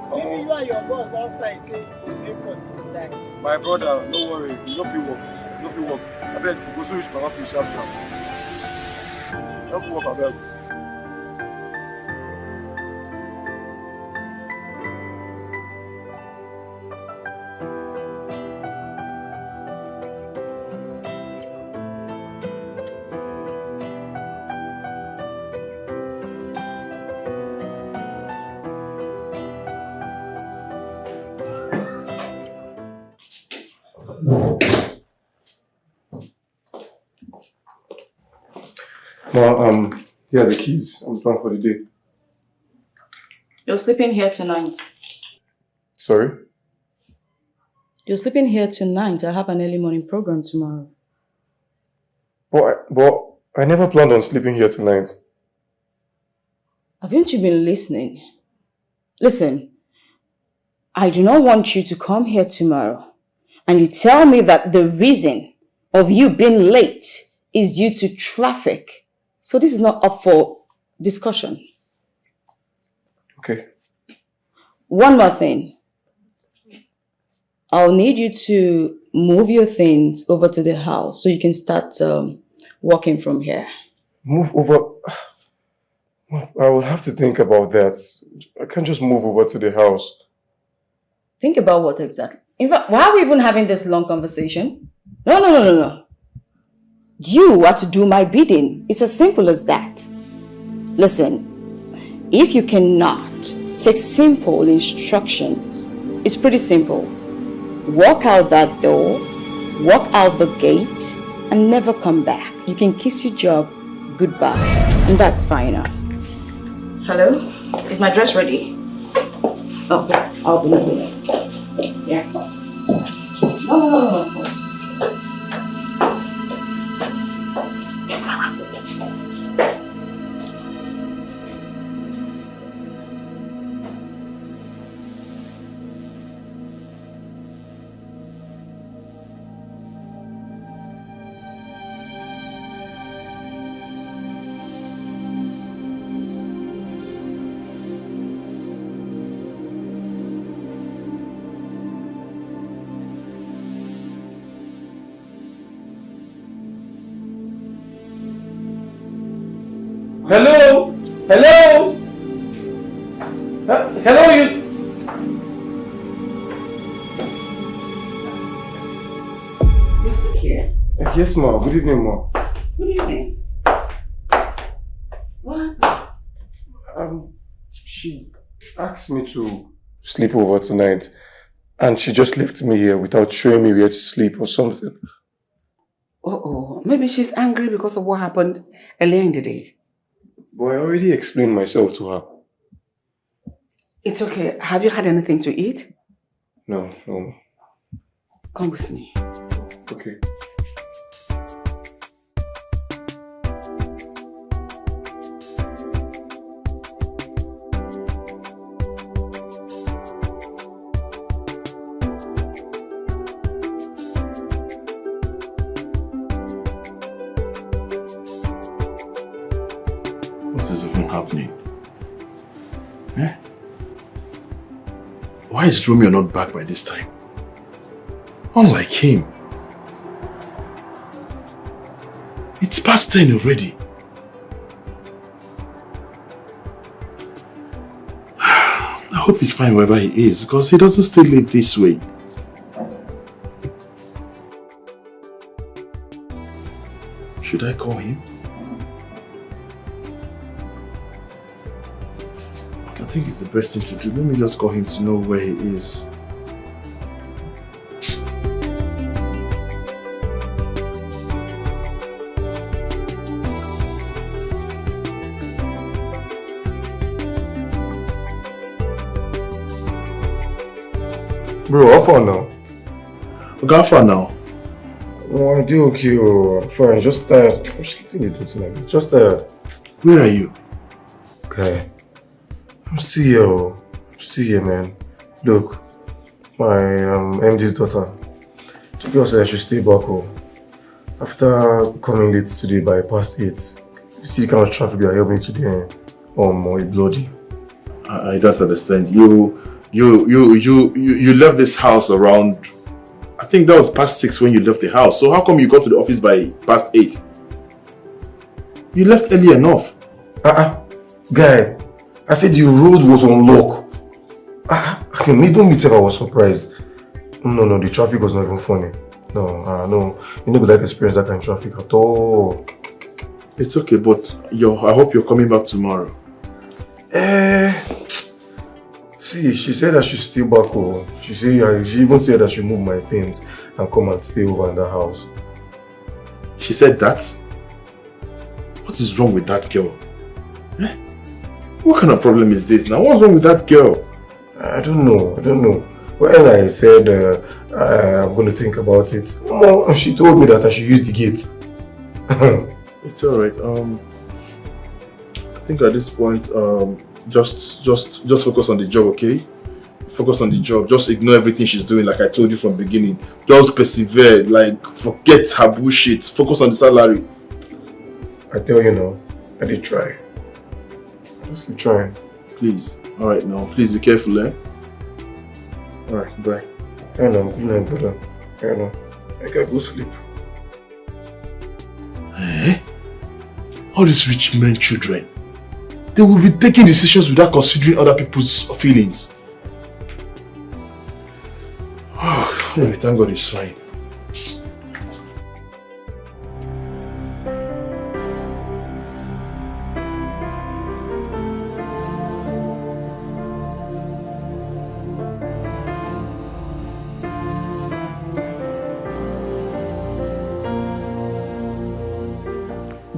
Speaker 11: Maybe you and your boss outside say you will make for die.
Speaker 2: My brother, don't worry. You don't feel work. You don't feel work. I beg you go so you can finish out now. Don't work, I beg. Well, here are the keys. I'm done for the day.
Speaker 1: You're sleeping here tonight.
Speaker 2: Sorry?
Speaker 1: You're sleeping here tonight. I have an early morning program tomorrow.
Speaker 2: But I never planned on sleeping here tonight.
Speaker 1: Haven't you been listening? Listen, I do not want you to come here tomorrow and you tell me that the reason of you being late is due to traffic. So this is not up for discussion.
Speaker 2: Okay.
Speaker 1: One more thing. I'll need you to move your things over to the house so you can start working from here.
Speaker 2: Move over? I will have to think about that. I can't just move over to the house.
Speaker 1: Think about what exactly? In fact, why are we even having this long conversation? No. You are to do my bidding. It's as simple as that. Listen, if you cannot take simple instructions, it's pretty simple. Walk out that door, walk out the gate, and never come back. You can kiss your job goodbye. And that's fine now. Hello? Is my dress ready? Oh, yeah. I'll be ready. Yeah. No.
Speaker 2: Hello? Hello? Hello, you...
Speaker 7: You're still here?
Speaker 2: Yes, ma. Good evening, ma.
Speaker 7: Good evening. What?
Speaker 2: She asked me to sleep over tonight, and she just left me here without showing me where to sleep or something.
Speaker 7: Uh-oh. Maybe she's angry because of what happened earlier in the day.
Speaker 2: But I already explained myself to her.
Speaker 7: It's okay. Have you had anything to eat?
Speaker 2: No.
Speaker 7: Come with me.
Speaker 2: Okay.
Speaker 6: What is even happening? Eh? Why is Romeo not back by this time? Unlike him. It's past 10 already. I hope he's fine wherever he is, because he doesn't stay late this way. Should I call him? I think it's the best thing to do. Let me just call him to know where he is.
Speaker 2: Bro, how far now?
Speaker 6: How far now?
Speaker 2: Oh, I do okay. I'm fine. Just tired. I'm just getting you tonight. Just tired.
Speaker 6: Where are you?
Speaker 2: Okay. I'm still here. I'm still here, man. Look, my MD's daughter. The girl said I should stay back home. After coming late today by past 8, you see the kind of traffic that helped me today. Or bloody.
Speaker 6: I don't understand. You left this house around, I think that was past 6 when you left the house. So how come you got to the office by past 8? You left early enough.
Speaker 2: Guy, I said the road was on lock. Even me, I was surprised. No, the traffic was not even funny. No, you know that experience that kind of traffic at all.
Speaker 6: It's okay, but I hope you're coming back tomorrow.
Speaker 2: See, she said I should stay back home. She even said I should move my things and come and stay over in the house.
Speaker 6: She said that? What is wrong with that girl? Eh? What kind of problem is this now? What's wrong with that girl?
Speaker 2: I don't know. When I said I'm going to think about it, she told me that I should use the gate.
Speaker 6: It's alright. I think at this point, just focus on the job, okay? Focus on the job. Just ignore everything she's doing, like I told you from the beginning. Just persevere. Like, forget her bullshit. Focus on the salary.
Speaker 2: I tell you now, I did try. Just keep trying.
Speaker 6: Please. Alright now. Please be careful, eh? Alright, bye.
Speaker 2: I know. Good night, brother. I know. I gotta go sleep.
Speaker 6: Eh? All these rich men children, they will be taking decisions without considering other people's feelings. Oh, anyway, thank God it's fine.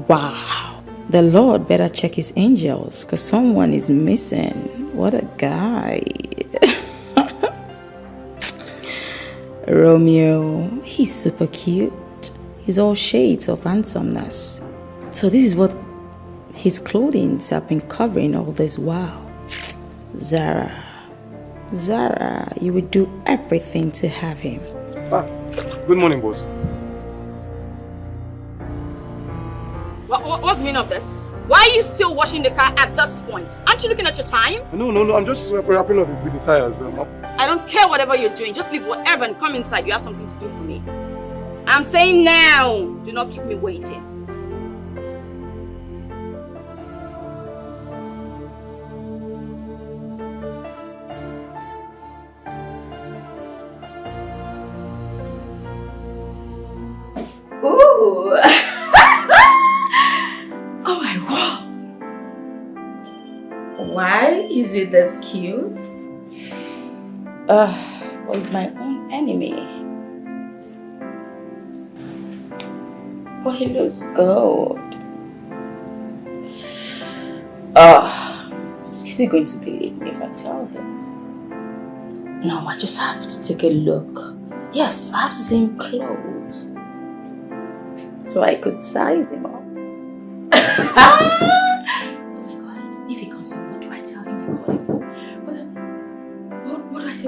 Speaker 10: Wow, the Lord better check his angels because someone is missing. What a guy. Romeo, he's super cute. He's all shades of handsomeness. So this is what his clothing have been covering all this while. Zara, you would do everything to have him.
Speaker 2: Good morning, boss.
Speaker 1: What's the meaning of this? Why are you still washing the car at this point? Aren't you looking at your time?
Speaker 2: No, I'm just wrapping up with the tires.
Speaker 1: I don't care whatever you're doing. Just leave whatever and come inside. You have something to do for me. I'm saying now. Do not keep me waiting.
Speaker 10: Ooh. Oh my god. Why is it this cute? Well, he's my own enemy. But he looks good. Is he going to believe me if I tell him? No, I just have to take a look. Yes, I have to see him close. So I could size him up. Oh my god, if he comes in, what do I tell him I called him for? What do I say?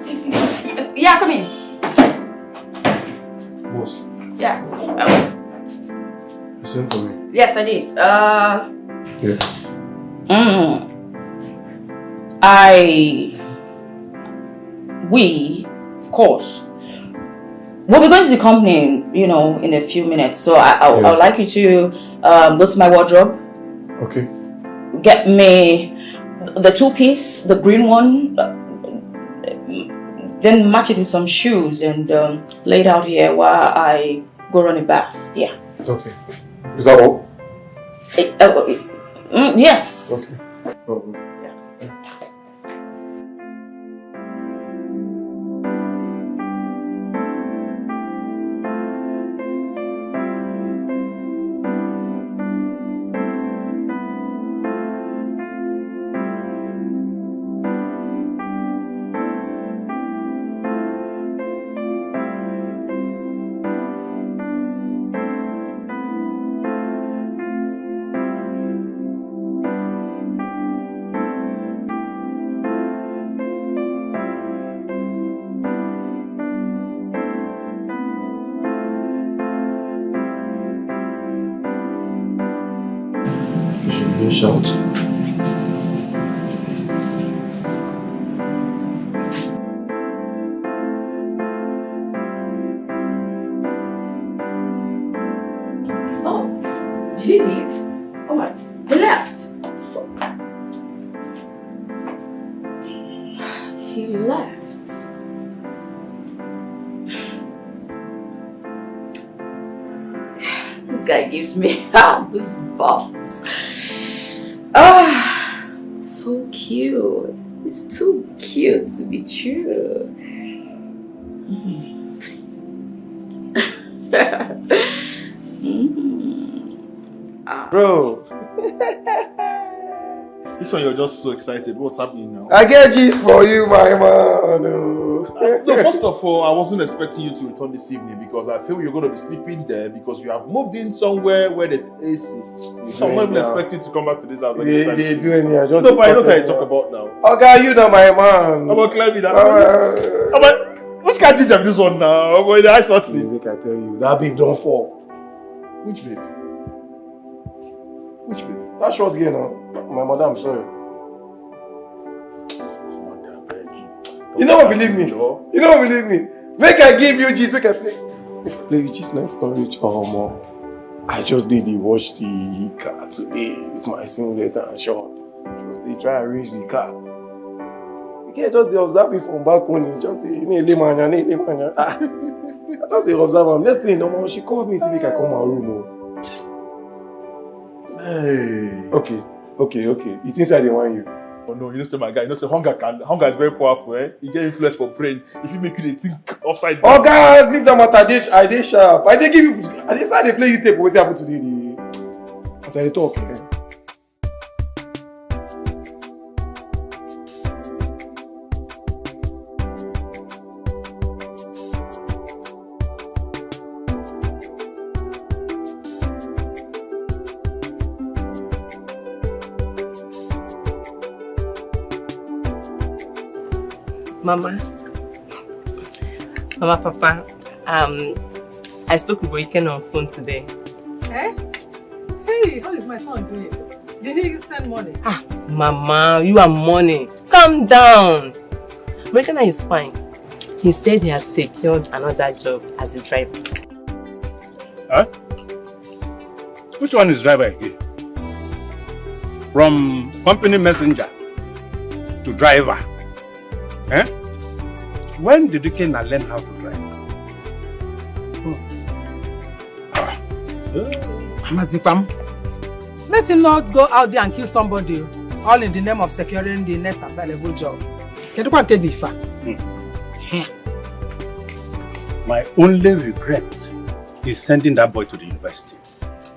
Speaker 10: Think. Yeah, come in.
Speaker 2: Boss.
Speaker 10: Yeah.
Speaker 2: You sent for me?
Speaker 10: Yes, I did.
Speaker 2: Yeah.
Speaker 10: We, of course, we'll be going to the company, you know, in a few minutes. So I would like you to go to my wardrobe.
Speaker 2: Okay.
Speaker 10: Get me the 2-piece, the green one. Then match it with some shoes and lay it out here while I go run a bath. Yeah.
Speaker 2: Okay. Is that all?
Speaker 10: Yes.
Speaker 2: Okay. Oh, okay. Shout.
Speaker 10: Oh, did he leave? Oh my, he left. He left. This guy gives me goosebumps. So cute. It's too cute to be true.
Speaker 6: Bro. This one you're just so excited. What's happening now?
Speaker 2: I get G's for you, my man.
Speaker 6: No, first of all, I wasn't expecting you to return this evening because I feel you're going to be sleeping there because you have moved in somewhere where there's AC. So I'm not even expecting you to come back to this house.
Speaker 2: They do any. I just
Speaker 6: no, but I know what you talk about now.
Speaker 2: Okay, you know my man.
Speaker 6: How about Clemmy now? Which can't you have this one now? I'm going to ice hot tea.
Speaker 2: Make I tell you, that babe don't fall.
Speaker 6: Which babe? Which babe?
Speaker 2: That short girl now. My mother, I'm sorry. You don't believe me. You don't believe me. Make I give you G's, make I play. Play with G's night storage. Mom. I just did wash the car today with my singlet and short. They try to arrange the car. The girl just they observe me from back home. Just say, I just say observe him. Next thing, she called me to make I come my room.
Speaker 6: Hey.
Speaker 2: Okay. You think I didn't want you?
Speaker 6: Oh no, you know say my guy, you know say hunger is very powerful, eh? You get influence for brain. If you make you think upside down.
Speaker 2: Oh God, leave that matter. I dey sharp. I dey give you. I dey start dey play you tape. What happened today? As I talk.
Speaker 12: Mama, Papa, I spoke with Boyken on phone today.
Speaker 13: Eh? Hey, how is my son doing? Did he send money?
Speaker 12: Mama, you are money. Calm down. Boyken is fine. He said he has secured another job as a driver.
Speaker 14: Huh? Which one is driver again? From company messenger to driver. Eh? When did Dikeh learn how to drive?
Speaker 13: Mazipam. Let him not go out there and kill somebody, all in the name of securing the next available job.
Speaker 14: My only regret is sending that boy to the university.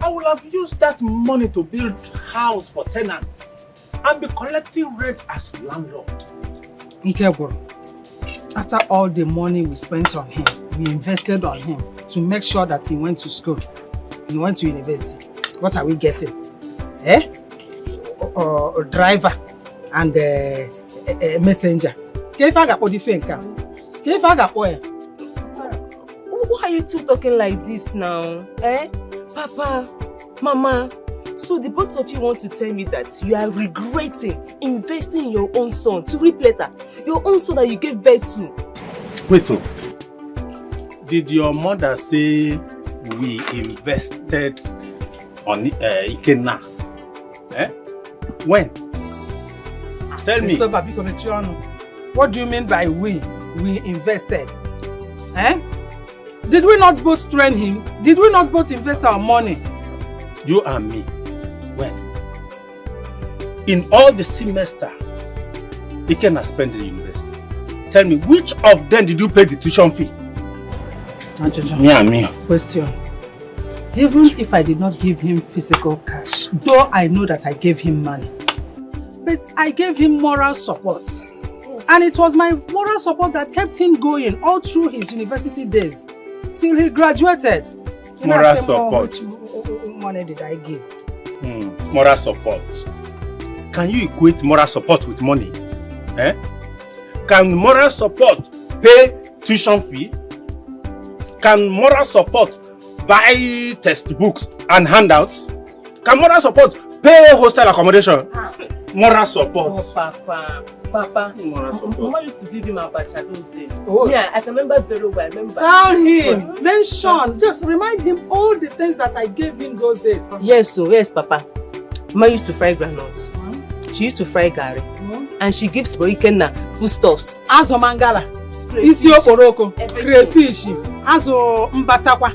Speaker 14: I would have used that money to build house for tenants and be collecting rent as landlord.
Speaker 13: Ikeboro, after all the money we spent on him, we invested on him to make sure that he went to school, he went to university. What are we getting? A driver and a messenger.
Speaker 12: Why are you two talking like this now? Papa, Mama, so the both of you want to tell me that you are regretting investing in your own son to reap later? Your own son that you gave birth to?
Speaker 14: Wait, did your mother say we invested on Ikenna? When? Tell me.
Speaker 13: What do you mean by we? We invested. Did we not both train him? Did we not both invest our money?
Speaker 14: You and me. When? In all the semester Ikenna spent in the university. Tell me, which of them did you pay the tuition fee? Me and me.
Speaker 13: Question. Even if I did not give him physical cash, though I know that I gave him money, but I gave him moral support. Yes. And it was my moral support that kept him going all through his university days, till he graduated.
Speaker 14: Moral support.
Speaker 13: Which money did I give?
Speaker 14: Moral support. Can you equate moral support with money? Can moral support pay tuition fee? Can moral support buy textbooks and handouts? Can moral support pay hostel accommodation? Moral support.
Speaker 12: Oh, Papa.
Speaker 14: Moral support.
Speaker 12: Mama used to give him abacha those days.
Speaker 13: Oh.
Speaker 12: Yeah, I can remember very well.
Speaker 13: Tell him. Then Sean, just remind him all the things that I gave him those days. Papa.
Speaker 12: Yes, Papa. Mama used to fry groundnuts. She used to fry gari. And she gives Ikenna foodstuffs.
Speaker 13: Azo mangala. Isi okoroko. Crayfish. Azo mbasakwa.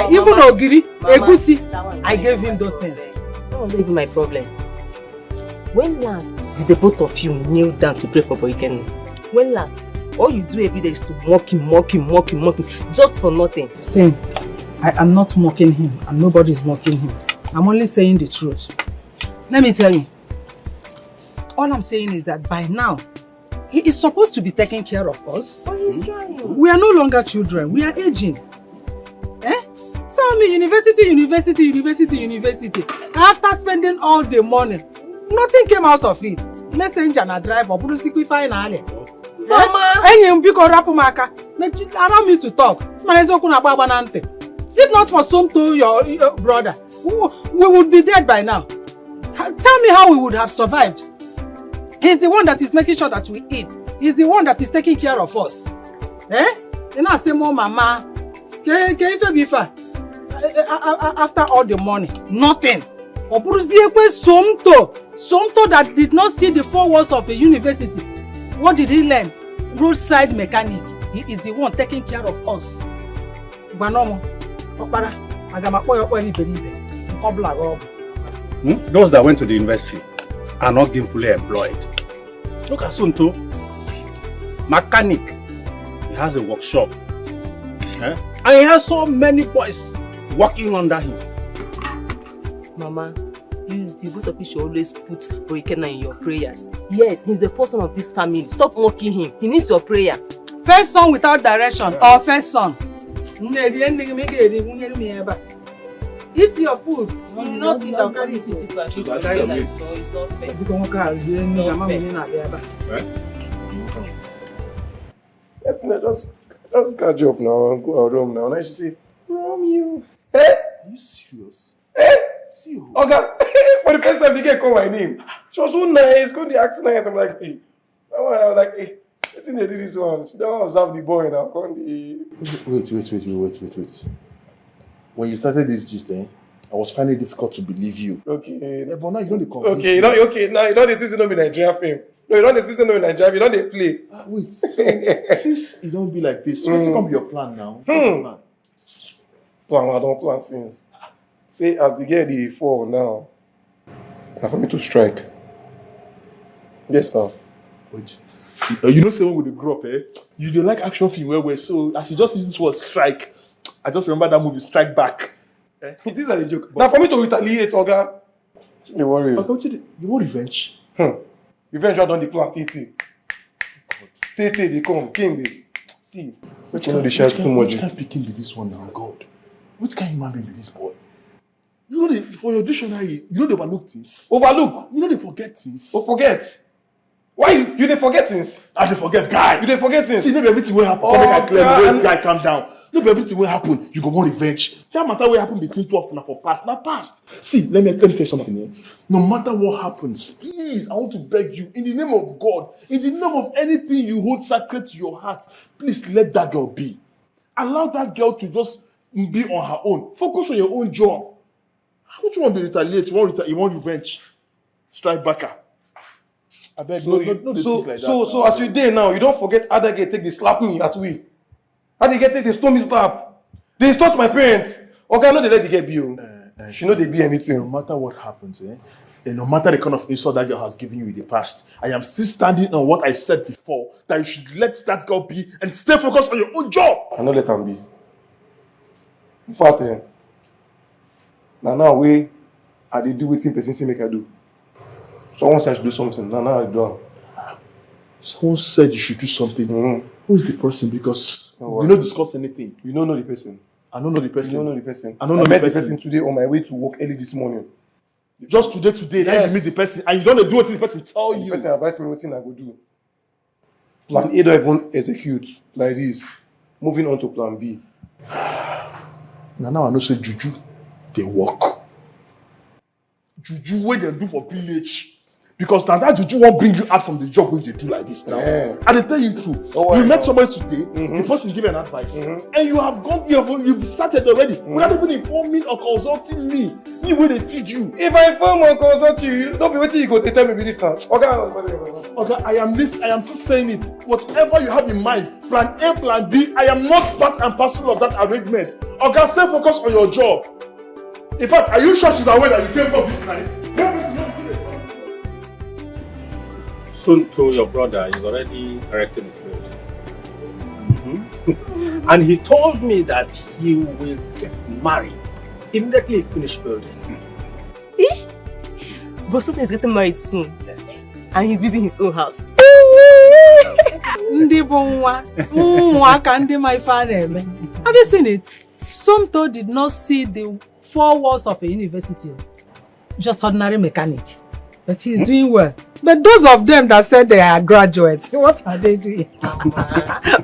Speaker 13: Even ogiri. Egusi. I gave him those things.
Speaker 12: That was not even my problem. When last did the both of you kneel down to pray for Ikenna? When last? All you do every day is to mock him, just for nothing.
Speaker 13: See, I am not mocking him, and nobody is mocking him. I'm only saying the truth. Let me tell you, all I'm saying is that by now, he is supposed to be taking care of us.
Speaker 12: But he's trying.
Speaker 13: We are no longer children, we are aging. Tell me, university. After spending all the money, nothing came out of it. Messenger and driver, Mama! Allow me to talk. If not for Tonto, your brother, we would be dead by now. Tell me how we would have survived. He's the one that is making sure that we eat. He's the one that is taking care of us. You know, say more Mama. After all the money, nothing. Somto that did not see the 4 walls of a university. What did he learn? Roadside mechanic. He is the one taking care of us.
Speaker 14: Those that went to the university are not gainfully employed. Look at Sonto. Mechanic. He has a workshop. And he has so many boys working under him.
Speaker 12: Mama, the both of you should always put Ikenna in your prayers. Yes, he's the first son of this family. Stop mocking him. He needs your prayer.
Speaker 13: First son without direction or first son? Eat your food. You will not eat and carry it.
Speaker 12: It's not fair.
Speaker 2: Let's catch up now and go out home now. Now she say, Romeo.
Speaker 6: Are you serious?
Speaker 2: See you. Okay. For the first time, Dikeh call my name. She was so nice, going to act nice. I'm like, hey. I was like, hey, I think they did this one. She don't observe the boy now.
Speaker 6: Wait. When you started this gist, I was finding it difficult to believe you.
Speaker 2: Okay.
Speaker 6: But now you don't convince
Speaker 2: me. Okay. Now you don't insist on me Nigerian film. No, you don't insist on me Nigerian. You don't they play.
Speaker 6: Wait. So since you don't be like this, what come your plan now?
Speaker 2: plan, I don't plan since. Say, as the girl they fall now, now for me to strike. Yes, now.
Speaker 6: Wait. You know, say when we grow up, you don't like action film where so as you just use this word strike, I just remember that movie Strike Back.
Speaker 2: It is a joke. Now for me to retaliate, Oga. Don't worry.
Speaker 6: Okay, you want revenge?
Speaker 2: Revenge I done the plan, Tete. Tete, they come, King, they. See, which kind of
Speaker 6: picking be this one now, God? Which kind of human being be this boy? You know, for your dictionary, you know they overlook things.
Speaker 2: Overlook?
Speaker 6: You know they forget things.
Speaker 2: Oh, forget? Why you dey forget things?
Speaker 6: I dey forget, guy.
Speaker 2: You dey forget things?
Speaker 6: See, maybe everything will happen.
Speaker 2: Oh,
Speaker 6: make I clear this guy, calm down. Maybe everything will happen. You go want revenge. That matter will happen between 12 and for past. Now past. See, let me tell you something here. No matter what happens, please, I want to beg you, in the name of God, in the name of anything you hold sacred to your heart, please let that girl be. Allow that girl to just be on her own. Focus on your own job. How do you want to retaliate? You want revenge? Strike backer. I beg,
Speaker 2: so as you dey now, you don't forget how that girl take the slap me at we. How they get take the stone me slap? They insult my parents. Okay, I know they let the girl be. She know they be anything.
Speaker 6: No matter what happens, and no matter the kind of insult that girl has given you in the past, I am still standing on what I said before, that you should let that girl be and stay focused on your own job.
Speaker 2: I know let them be. In fact, now I dey do wetin person say make I do. Someone said I should do something. Now I do.
Speaker 6: Someone said you should do something. Who is the person? Because we don't discuss anything.
Speaker 2: You don't know the person.
Speaker 6: I don't know the person.
Speaker 2: You don't know the person.
Speaker 6: I don't know
Speaker 2: I met the person today on my way to work early this morning.
Speaker 6: Just today, yes. You meet the person and you don't do what the person tell you.
Speaker 2: The person advised me what thing I go do. Plan A don't even execute like this. Moving on to plan B.
Speaker 6: Now I know say juju, they work. Juju what they do for village. Because now that juju won't bring you out from the job which they do like this now. And they tell you true. You met somebody today, the person give an advice, and you have gone, you've started already, without even informing or consulting me. Me where they feed you.
Speaker 2: If I inform or consult you, don't be waiting you go to tell me this now.
Speaker 6: Okay, I am still saying it. Whatever you have in mind, plan A, plan B, I am not part and parcel of that arrangement. Okay, stay focused on your job. In fact, are you sure she's aware that you came up this night?
Speaker 14: Soon to your brother is already erecting his building. And he told me that he will get married immediately he finished building.
Speaker 12: But something is getting married soon. Yes. And he's building his own house.
Speaker 13: Have you seen it? Tonto did not see the 4 walls of a university. Just ordinary mechanic. But he's doing well. But those of them that said they are graduates, what are they doing?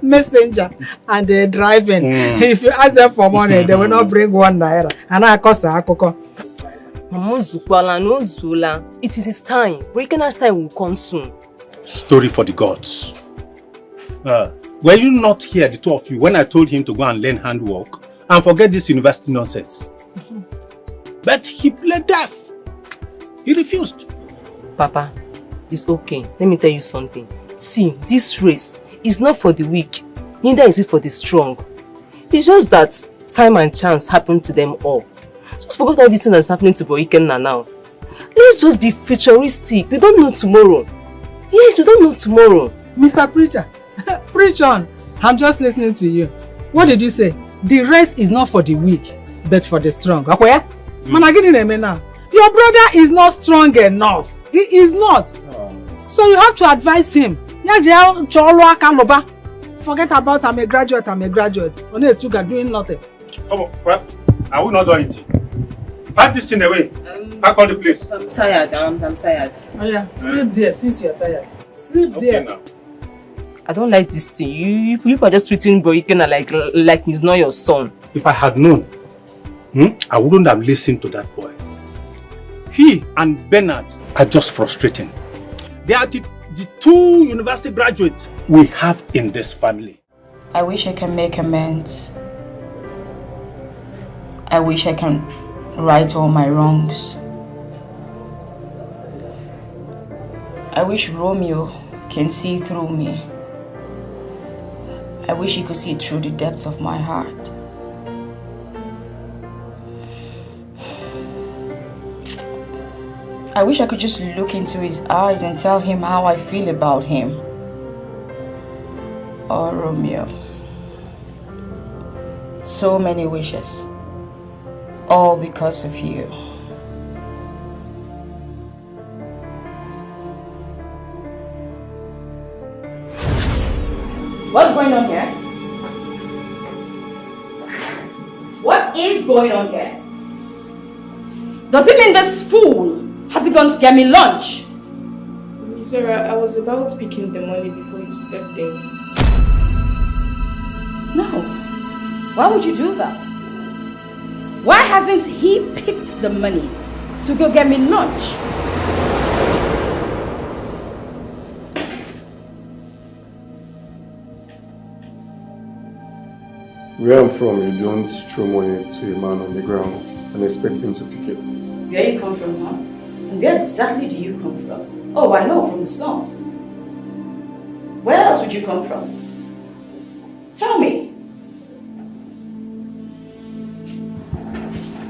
Speaker 13: Messenger. And they're driving. If you ask them for money, they will not bring 1 naira. And I cost a cocoa.
Speaker 12: It is his time. Breaking time will come soon.
Speaker 14: Story for the gods. Were you not here, the two of you, when I told him to go and learn handwork and forget this university nonsense? But he played deaf. He refused.
Speaker 12: Papa, it's okay. Let me tell you something. See, this race is not for the weak. Neither is it for the strong. It's just that time and chance happen to them all. Just forget all this thing that's happening to Boikenna now. Let's just be futuristic. We don't know tomorrow. Yes, we don't know tomorrow.
Speaker 13: Mr. Preacher, preach on. I'm just listening to you. What did you say? The race is not for the weak, but for the strong. Okay? Your brother is not strong enough. He is not. So you have to advise him. Forget about I'm a graduate. Only two are doing nothing.
Speaker 14: Oh, well, I will not do anything. Pack this thing away. Pack all the place.
Speaker 12: I'm tired. I'm tired.
Speaker 13: Oh yeah, sleep there since you're tired. Sleep there.
Speaker 14: Now.
Speaker 12: I don't like this thing. You are just treating Boyikena like he's not your son.
Speaker 14: If I had known, I wouldn't have listened to that boy. He and Bernard are just frustrating. They are the 2 university graduates we have in this family.
Speaker 10: I wish I can make amends. I wish I can right all my wrongs. I wish Romeo can see through me. I wish he could see through the depths of my heart.
Speaker 1: I wish I could just look into his eyes and tell him how I feel about him. Oh, Romeo. So many wishes. All because of you. What's going on here? What is going on here? Does it mean this fool has he gone to get me lunch?
Speaker 4: Zara, I was about picking the money before you stepped in.
Speaker 1: No. Why would you do that? Why hasn't he picked the money to go get me lunch?
Speaker 2: Where I'm from, you don't throw money to a man on the ground and expect him to pick it.
Speaker 1: Where you come from, huh? And where exactly do you come from? Oh, I know, from the slum. Where else would you come from? Tell me.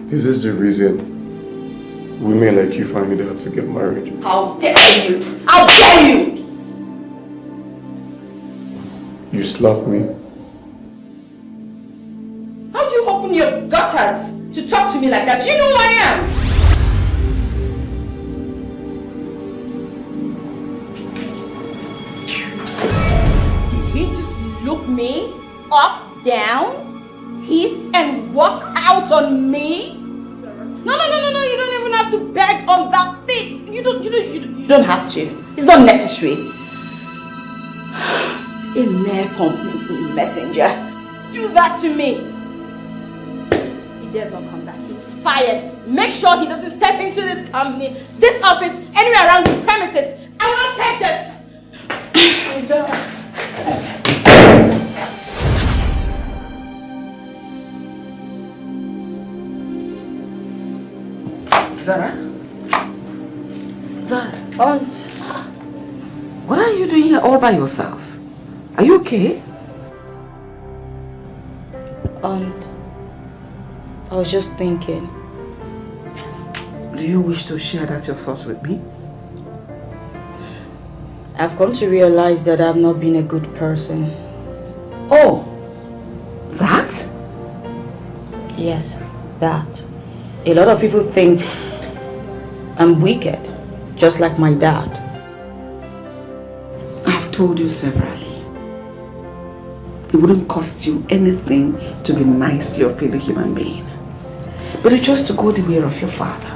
Speaker 2: This is the reason women like you find it hard to get married.
Speaker 1: How dare you! How dare you!
Speaker 2: You slapped me.
Speaker 1: How do you open your gutters to talk to me like that? Do you know who I am? Did he just look me up, down, hiss and walk out on me? No, you don't even have to beg on that thing. You don't have to. It's not necessary. A mere company's messenger. Do that to me. He dares not come back. He's fired. Make sure he doesn't step into this company, this office, anywhere around these premises. I will not take this.
Speaker 7: Zara? Zara?
Speaker 1: Aunt.
Speaker 7: What are you doing here all by yourself? Are you okay?
Speaker 1: Aunt, I was just thinking.
Speaker 7: Do you wish to share that your thoughts with me?
Speaker 1: I've come to realize that I've not been a good person.
Speaker 7: Oh, that?
Speaker 1: Yes, that. A lot of people think I'm wicked, just like my dad.
Speaker 7: I've told you severally. It wouldn't cost you anything to be nice to your fellow human being. But you chose to go the way of your father.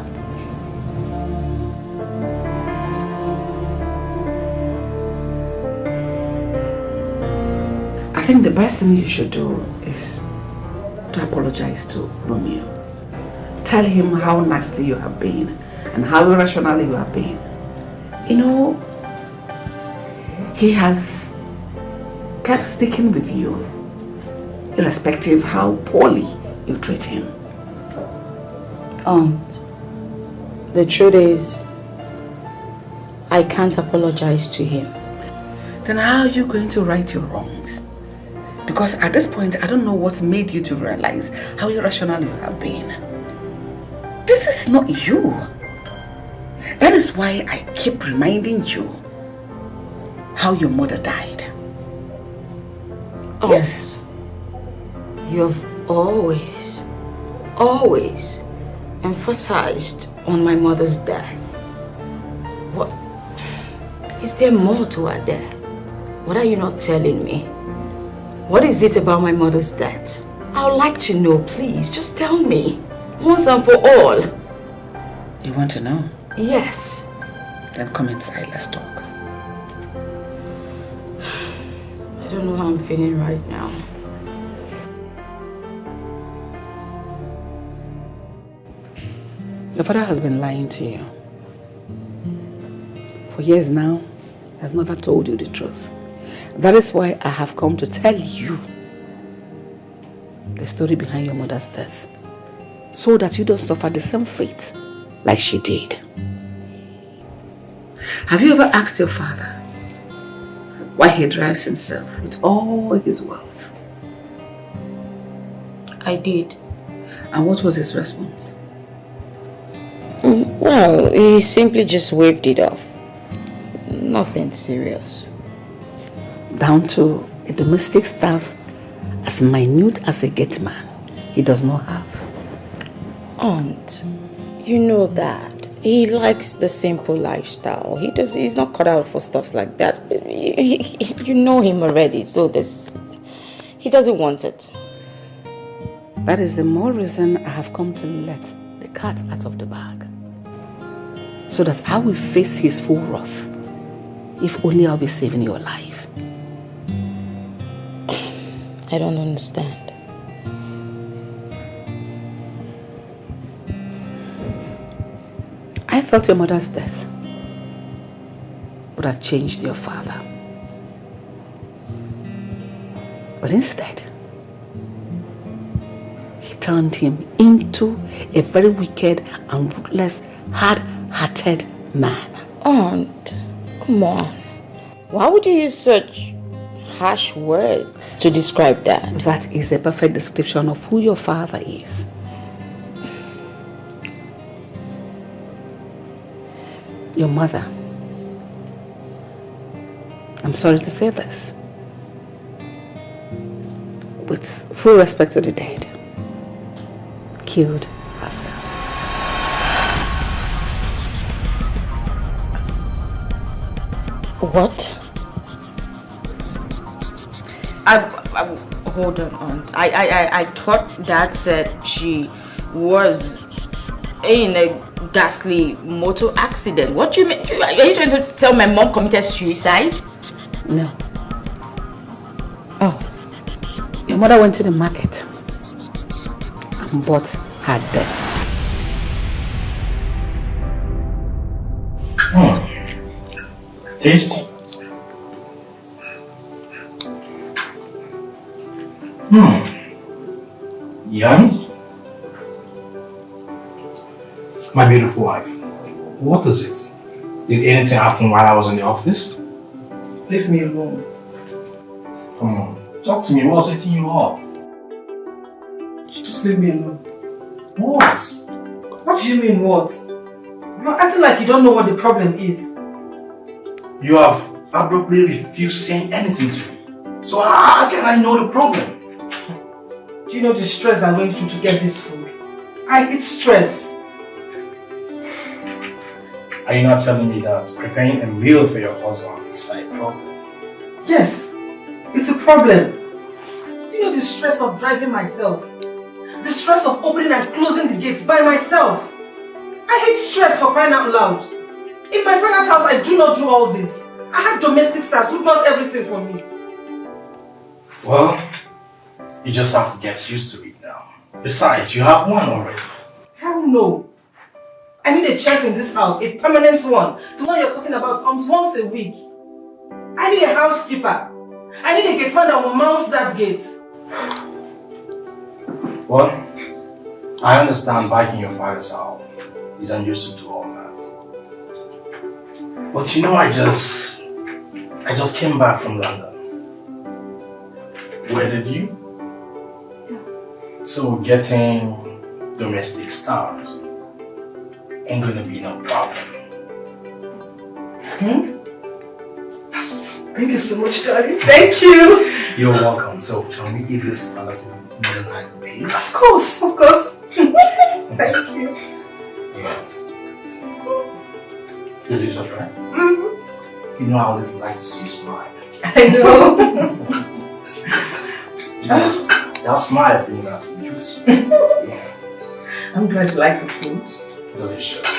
Speaker 7: I think the best thing you should do is to apologize to Romeo. Tell him how nasty you have been and how irrational you have been. You know, he has kept sticking with you, irrespective how poorly you treat him.
Speaker 1: Aunt, the truth is, I can't apologize to him.
Speaker 7: Then how are you going to right your wrongs? Because at this point, I don't know what made you to realize how irrational you have been. This is not you. That is why I keep reminding you how your mother died.
Speaker 1: Aunt, yes. You have always emphasized on my mother's death. What? Is there more to her death? What are you not telling me? What is it about my mother's death? I would like to know, please. Just tell me. Once and for all.
Speaker 7: You want to know?
Speaker 1: Yes.
Speaker 7: Then come inside, let's talk.
Speaker 1: I don't know how I'm feeling right now.
Speaker 7: Your father has been lying to you. For years now, he has never told you the truth. That is why I have come to tell you the story behind your mother's death, so that you don't suffer the same fate like she did. Have you ever asked your father why he drives himself with all his wealth?
Speaker 1: I did.
Speaker 7: And what was his response?
Speaker 10: Well, he simply just waved it off. Nothing serious.
Speaker 7: Down to a domestic staff as minute as a gate man he does not have.
Speaker 10: Aunt, you know that. He likes the simple lifestyle. He's not cut out for stuff like that. You know him already, so he doesn't want it.
Speaker 7: That is the more reason I have come to let the cat out of the bag. So that I will face his full wrath. If only I'll be saving your life.
Speaker 10: I don't understand.
Speaker 7: I felt your mother's death would have changed your father. But instead, he turned him into a very wicked and ruthless, hard-hearted man.
Speaker 10: Aunt, come on. Why would you use such harsh words to describe that?
Speaker 7: That is a perfect description of who your father is. Your mother, I'm sorry to say this, with full respect to the dead, killed herself.
Speaker 10: What? Hold on, Aunt. I thought Dad said she was in a ghastly motor accident. What do you mean? Are you trying to tell my mom committed suicide?
Speaker 7: No. Oh. Your mother went to the market and bought her death.
Speaker 8: Tasty. Yum. My beautiful wife, what is it? Did anything happen while I was in the office?
Speaker 13: Leave me alone.
Speaker 8: Come on, talk to me. What's eating you up?
Speaker 13: Just leave me alone.
Speaker 8: What?
Speaker 13: What do you mean what? You're acting like you don't know what the problem is.
Speaker 8: You have abruptly refused saying anything to me. So how can I know the problem?
Speaker 13: Do you know the stress I went through to get this food? I hate stress.
Speaker 8: Are you not telling me that preparing a meal for your husband is like a problem?
Speaker 13: Yes, it's a problem. Do you know the stress of driving myself? The stress of opening and closing the gates by myself? I hate stress, for crying out loud. In my father's house, I do not do all this. I have domestic staff who does everything for me.
Speaker 8: Well, you just have to get used to it now. Besides, you have one already.
Speaker 13: Hell no. I need a chef in this house, a permanent one. The one you're talking about comes once a week. I need a housekeeper. I need a gate man that will mount that gate.
Speaker 8: Well, I understand back in your father's house, you don't used to do all that. But you know, I just came back from London. Where did you? So getting domestic staff ain't gonna be no problem.
Speaker 13: Yes. Thank you so much, darling. Thank you.
Speaker 8: You're welcome. So can we eat this palatable meal in peace?
Speaker 13: Of course, of course. Thank you.
Speaker 8: Yeah. Delicious, right?
Speaker 13: Mm-hmm.
Speaker 8: You know I always like to see you smile.
Speaker 13: I know.
Speaker 8: Yes, that smile brings out the beauty. Yeah.
Speaker 13: I'm glad you like the food.
Speaker 8: Delicious.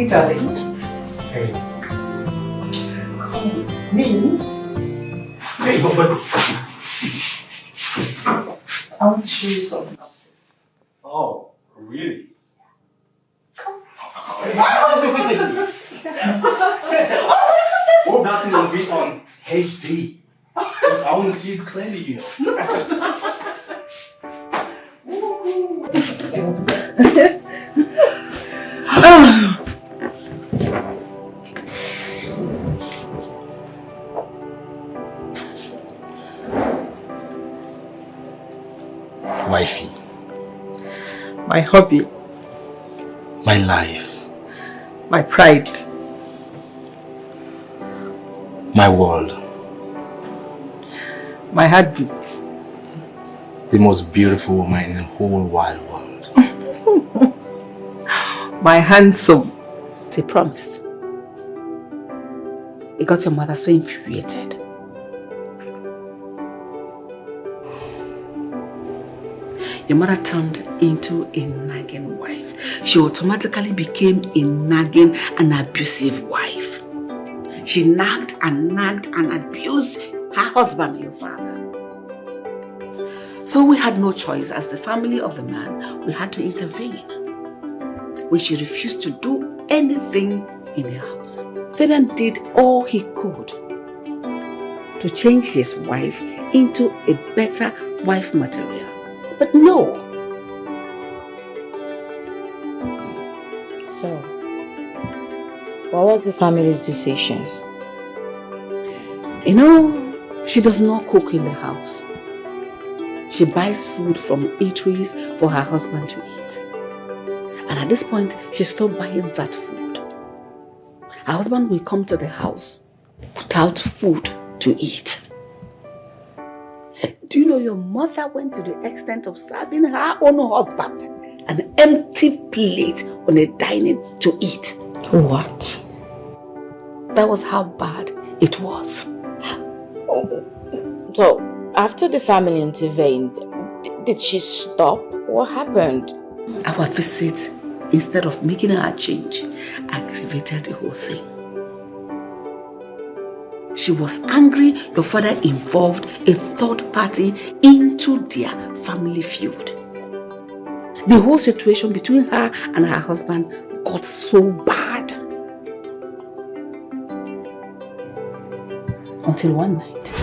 Speaker 13: Hey, darling.
Speaker 2: Hey.
Speaker 13: Come with me.
Speaker 2: Hey, but
Speaker 13: I want to show you something upstairs.
Speaker 2: Oh, really? Hope that thing will be on HD. Because I want to see it clearly, you know. Wifey.
Speaker 13: My hobby.
Speaker 2: My life.
Speaker 13: My pride.
Speaker 2: My world.
Speaker 13: My heartbeat.
Speaker 2: The most beautiful woman in the whole wide world.
Speaker 13: My handsome.
Speaker 7: They promised. It got your mother so infuriated. Your mother turned into a nagging wife. She automatically became a nagging and abusive wife. She nagged and abused her husband, your father. So we had no choice. As the family of the man, we had to intervene. When she refused to do anything in the house, Philmond did all he could to change his wife into a better wife material. But no.
Speaker 10: So, what was the family's decision?
Speaker 7: You know, she does not cook in the house. She buys food from eateries for her husband to eat. And at this point, she stopped buying that food. Her husband will come to the house without food to eat. Do you know your mother went to the extent of serving her own husband an empty plate on a dining to eat?
Speaker 10: What?
Speaker 7: That was how bad it was.
Speaker 10: So, after the family intervened, did she stop? What happened?
Speaker 7: Our visit, instead of making her change, aggravated the whole thing. She was angry your father involved a third party into their family feud. The whole situation between her and her husband got so bad. Until one night.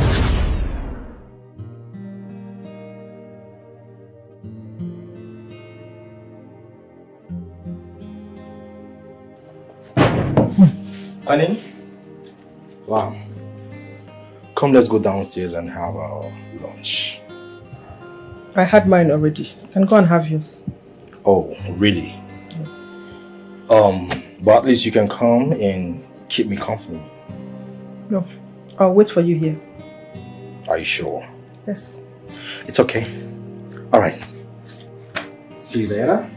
Speaker 2: Honey? Wow. Come, let's go downstairs and have our lunch.
Speaker 15: I had mine already. You can go and have yours.
Speaker 2: Oh, really?
Speaker 15: Yes.
Speaker 2: But at least you can come and keep me company.
Speaker 15: No, I'll wait for you here.
Speaker 2: Are you sure?
Speaker 15: Yes.
Speaker 2: It's okay. All right. See you later.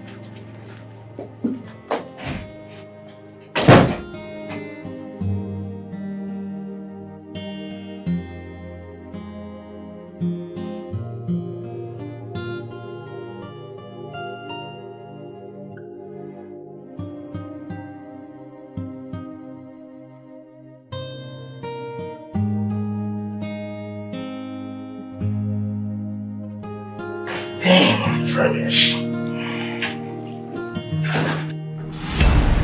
Speaker 2: Damn, furnished.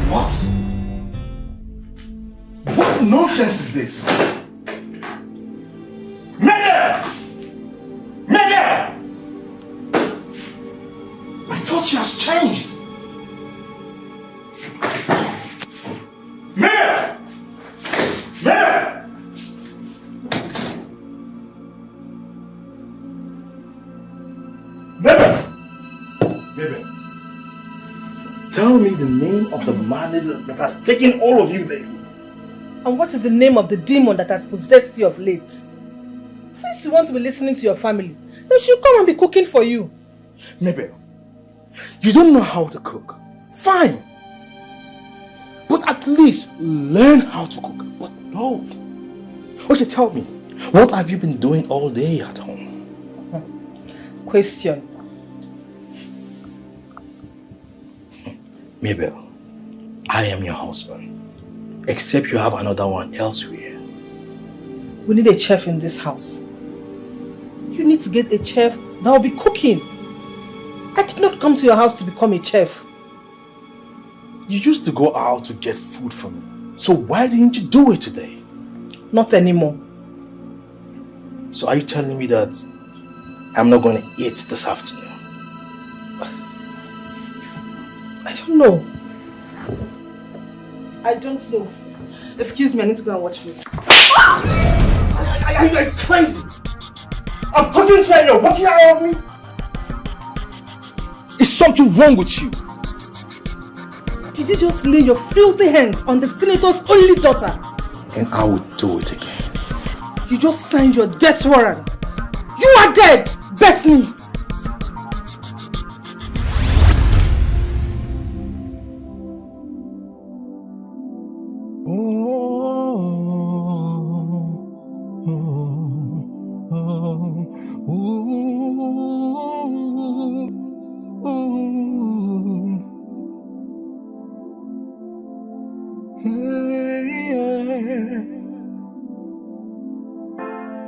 Speaker 2: What? What nonsense is this? Mega! Mega! I thought she has changed. Mega! Mega! Baby, tell me the name of the man that has taken all of you lately.
Speaker 15: And what is the name of the demon that has possessed you of late? Since you want to be listening to your family, they should come and be cooking for you.
Speaker 2: Mabel, you don't know how to cook. Fine. But at least learn how to cook. But no. Okay, tell me, what have you been doing all day at home?
Speaker 15: Question.
Speaker 2: Mabel, I
Speaker 3: I am your husband. Except you have another one elsewhere.
Speaker 15: We need a chef in this house. You need to get a chef that will be cooking. I did not come to your house to become a chef.
Speaker 3: You used to go out to get food for me. So why didn't you do it today?
Speaker 15: Not anymore.
Speaker 3: So are you telling me that I'm not going to eat this afternoon?
Speaker 15: I don't know. I don't know. Excuse me, I need to go and watch this.
Speaker 3: Are you crazy? I'm talking to you and you're walking out of me? Is something wrong with you?
Speaker 15: Did you just lay your filthy hands on the senator's only daughter?
Speaker 3: And I will do it again.
Speaker 15: You just signed your death warrant. You are dead! Bet me!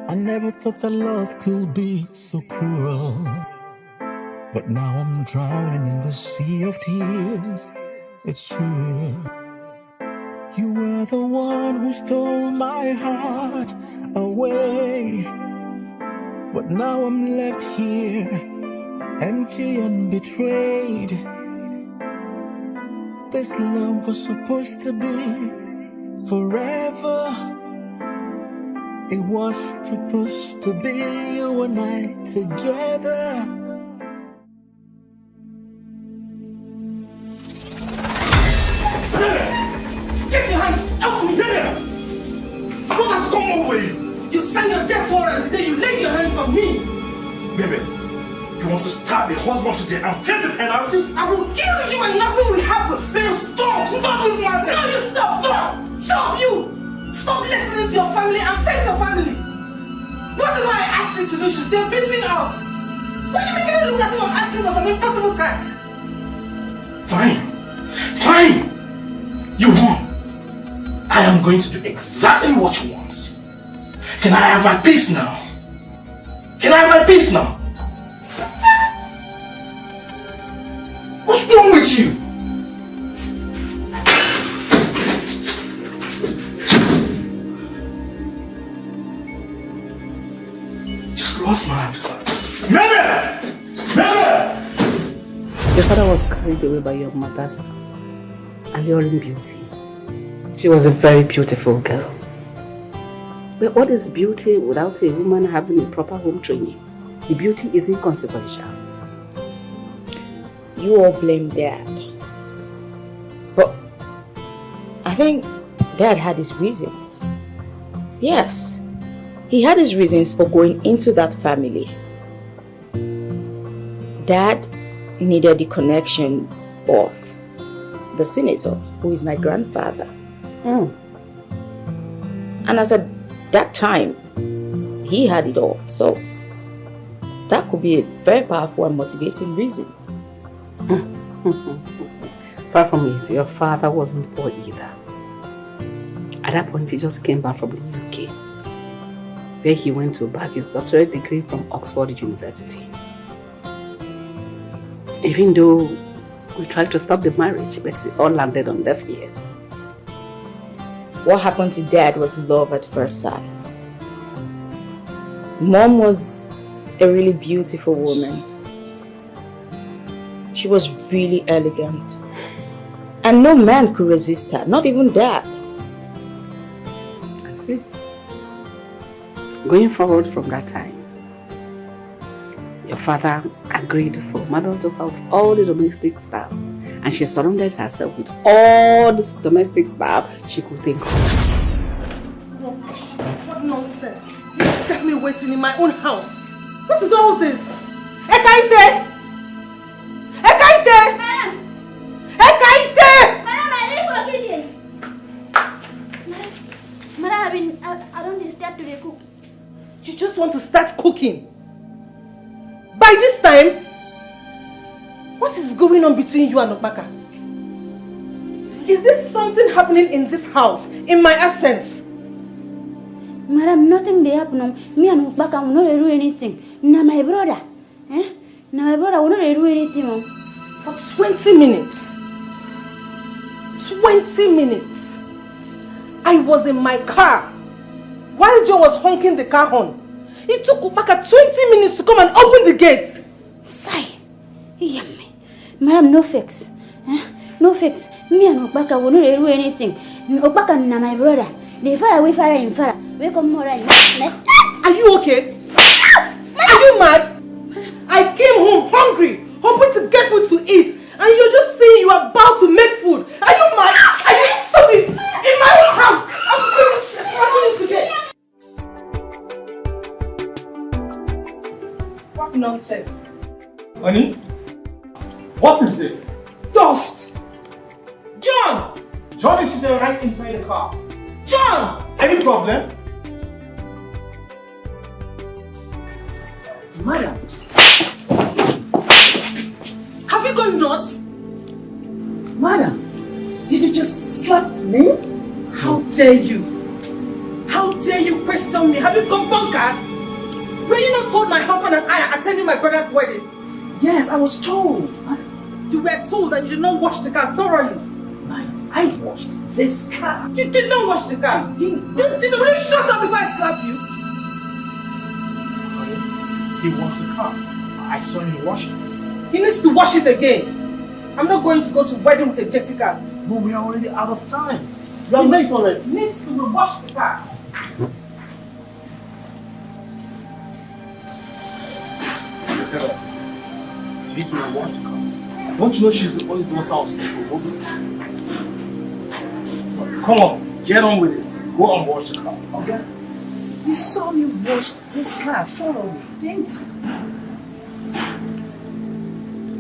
Speaker 16: I never thought that love could be so cruel, but now I'm drowning in the sea of tears. It's true. You were the one who stole my heart away, but now I'm left here, empty and betrayed. This love was supposed to be forever. It was supposed to be you and I together.
Speaker 15: Get your hands off me! What has come over you? You signed your death warrant, then you laid your hands on me!
Speaker 3: Baby, you want to stab a husband today and face the penalty?
Speaker 15: I will kill you and nothing will happen!
Speaker 3: Then stop! Stop this madness!
Speaker 15: No, you stop! Stop! Stop you! Stop listening to your family and face your family! Whatever I asked you to do, she's still beating us! What do you making it look as if I'm asking for some impossible task?
Speaker 3: Fine! Fine! You won! I am going to do exactly what you want. Can I have my peace now? Can I have my peace now? What's wrong with you? Lost my appetite. Mary!
Speaker 7: Your father was carried away by your mother's alluring beauty. She was a very beautiful girl. But what is beauty without a woman having a proper home training? The beauty is inconsequential.
Speaker 10: You all blame Dad. But I think Dad had his reasons. Yes. He had his reasons for going into that family. Dad needed the connections of the senator, who is my grandfather. And as at that time, he had it all. So that could be a very powerful and motivating reason.
Speaker 7: Far from it, your father wasn't poor either. At that point, he just came back from the UK, where he went to bag his doctorate degree from Oxford University. Even though we tried to stop the marriage, but it all landed on deaf ears.
Speaker 10: What happened to Dad was love at first sight. Mom was a really beautiful woman. She was really elegant. And no man could resist her, not even Dad.
Speaker 7: I see. Going forward from that time, your father agreed for Mabel to have all the domestic staff, and she surrounded herself with all the domestic staff she could think of.
Speaker 15: What nonsense! You kept me waiting in my own house. What is all this? Ekaite! Ekaite!
Speaker 17: Madam!
Speaker 15: Ekaite!
Speaker 17: Madam, I'm ready for the kitchen. Madam, I don't start to cook.
Speaker 15: You just want to start cooking? By this time? What is going on between you and Okpaka? Is there something happening in this house in my absence?
Speaker 17: Madam, nothing they happen. Me and Ubaka will not do anything. Now my brother. Now my brother will not do anything.
Speaker 15: For 20 minutes. 20 minutes. I was in my car while Joe was honking the car horn. It took Ubaka 20 minutes to come and open the gate.
Speaker 17: Sigh. Yummy. Madam, no fix. No fix. Me and Ubaka will not do anything. Ubaka and my brother. They far away, far in far. We come more right now.
Speaker 15: Are you okay? Are you mad? I came home hungry, hoping to get food to eat, and you're just saying you are about to make food. Are you mad? Are you stupid? In my own house, I'm going to destroy you today. What nonsense?
Speaker 3: Honey, what is it?
Speaker 15: Dust! John!
Speaker 3: John is sitting right inside the car.
Speaker 15: John!
Speaker 3: Any problem?
Speaker 15: Madam, have you gone nuts? Madam, did you just slap me? How dare you? How dare you question me? Have you gone bonkers? Were you not told my husband and I are attending my brother's wedding? Yes, I was told. You were told that you did not wash the car thoroughly. I washed this car. You did not wash the car. Will you shut up before I slap you?
Speaker 3: He washed the car. I saw him washing it.
Speaker 15: He needs to wash it again. I'm not going to go to wedding with a dirty car.
Speaker 3: But we are already out of time. We are late already.
Speaker 15: He needs to wash the car.
Speaker 3: You need to wash the car. Don't you know she's the only daughter of Senator Roberts? Come on, get on with it. Go and wash the car.
Speaker 15: Okay? You saw me wash his car thoroughly, didn't you?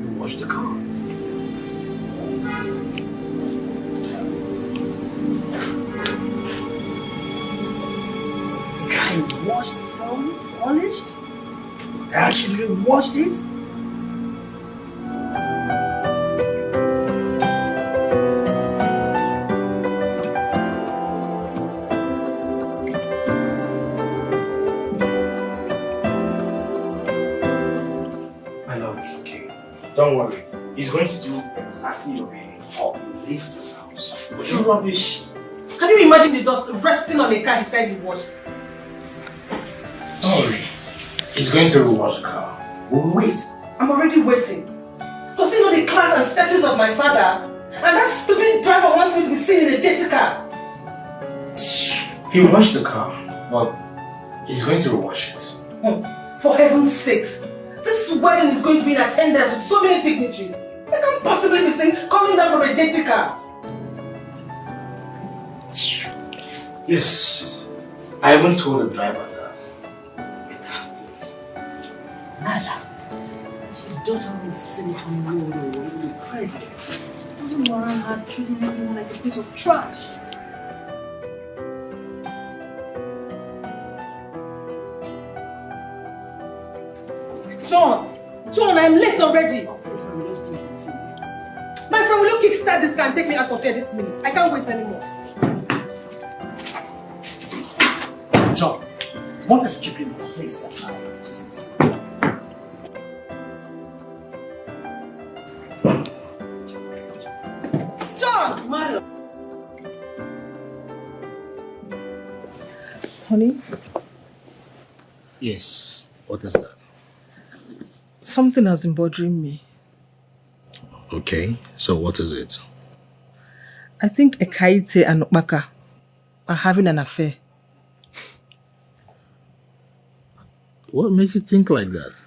Speaker 3: You wash the car.
Speaker 15: The guy washed it thoroughly, polished? I actually washed it?
Speaker 3: Don't worry. He's going to do exactly your bidding or he leaves this house.
Speaker 15: But you rubbish. Can you imagine the dust resting on a car he said he washed?
Speaker 3: Don't worry. He's going to wash the car. We'll wait.
Speaker 15: I'm already waiting. Does he know the class and status of my father? And that stupid driver wants me to be seen in a dirty car.
Speaker 3: He washed the car, but he's going to wash it.
Speaker 15: For heaven's sakes. This wedding is going to be in attendance with so many dignitaries. I can't possibly be seen coming down from a dirty car.
Speaker 3: Yes. I haven't told the driver that. It's happening.
Speaker 15: Nada. She's daughter of Senator Nollywood, the president. Doesn't warrant her treating everyone like a piece of trash. John, I'm late already. Okay, so I'm just doing some food. My friend, will you kickstart this car and take me out of here this minute? I can't wait anymore.
Speaker 3: John, what is keeping us? Please, sir.
Speaker 15: John! My love. Honey?
Speaker 3: Yes, what is that?
Speaker 15: Something has been bothering me.
Speaker 3: Okay, so what is it?
Speaker 15: I think Ekaite and Okbaka are having an affair.
Speaker 3: What makes you think like that?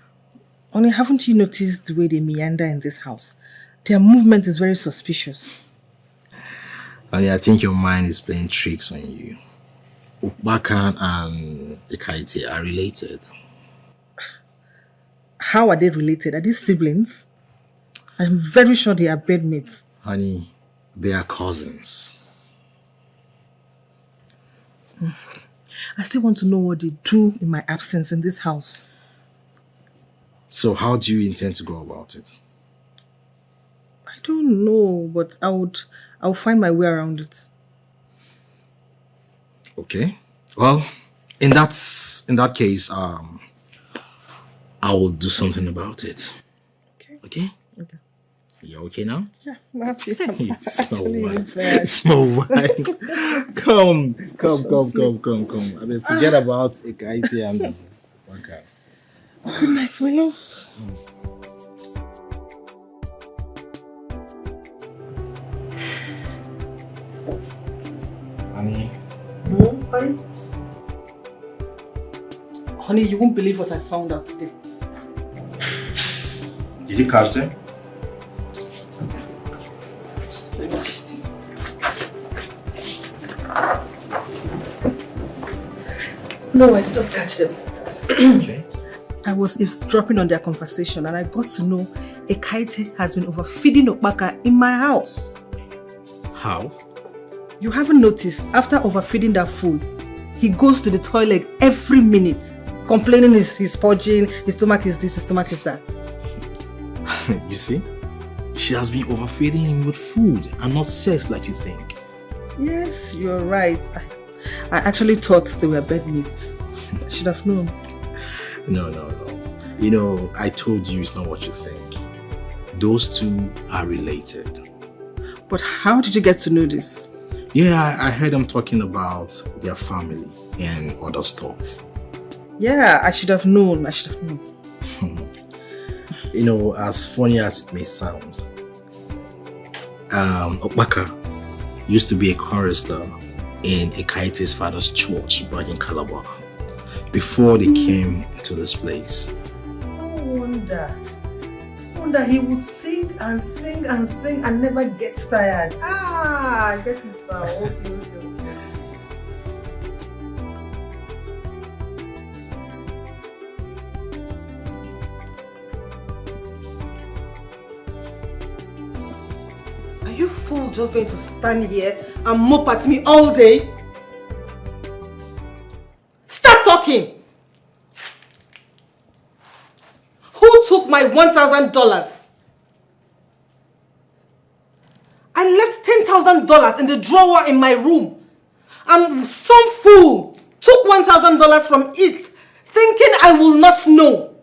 Speaker 15: Only haven't you noticed the way they meander in this house? Their movement is very suspicious.
Speaker 3: Honey, I think your mind is playing tricks on you. Okbaka and Ekaite are related.
Speaker 15: How are they related? Are they siblings? I'm very sure they are bedmates.
Speaker 3: Honey, they are cousins.
Speaker 15: I still want to know what they do in my absence in this house.
Speaker 3: So how do you intend to go about it?
Speaker 15: I
Speaker 4: don't know, but I'll find my way around it.
Speaker 18: Okay. Well, in that case, I will do something about it. Okay? Okay. You okay now?
Speaker 4: Yeah, I'm happy.
Speaker 18: Small wine. Come. I mean, forget about Ekaiti and okay.
Speaker 4: Good night, my love.
Speaker 18: Honey.
Speaker 4: Honey? Honey, you won't believe what I found out today.
Speaker 18: Did you catch them?
Speaker 4: No, I did not catch them.
Speaker 18: Okay.
Speaker 4: I was eavesdropping on their conversation and I got to know Ekaiti has been overfeeding Okpaka in my house.
Speaker 18: How?
Speaker 4: You haven't noticed, after overfeeding that fool, he goes to the toilet every minute, complaining he's purging, his stomach is this, his stomach is that.
Speaker 18: You see? She has been overfeeding him with food and not sex like you think.
Speaker 4: Yes, you're right. I actually thought they were bed meat. I should have known.
Speaker 18: No. You know, I told you it's not what you think. Those two are related.
Speaker 4: But how did you get to know this?
Speaker 18: Yeah, I heard them talking about their family and other stuff.
Speaker 4: Yeah, I should have known.
Speaker 18: You know, as funny as it may sound, Okpaka used to be a chorister in Ekaiti's father's church back in Calabar before they came to this place.
Speaker 4: No wonder he will sing and sing and sing and never gets tired. I get it now. Okay. Are you fools just going to stand here and mop at me all day? Start talking! Who took my $1,000? I left $10,000 in the drawer in my room. And some fool took $1,000 from it, thinking I will not know.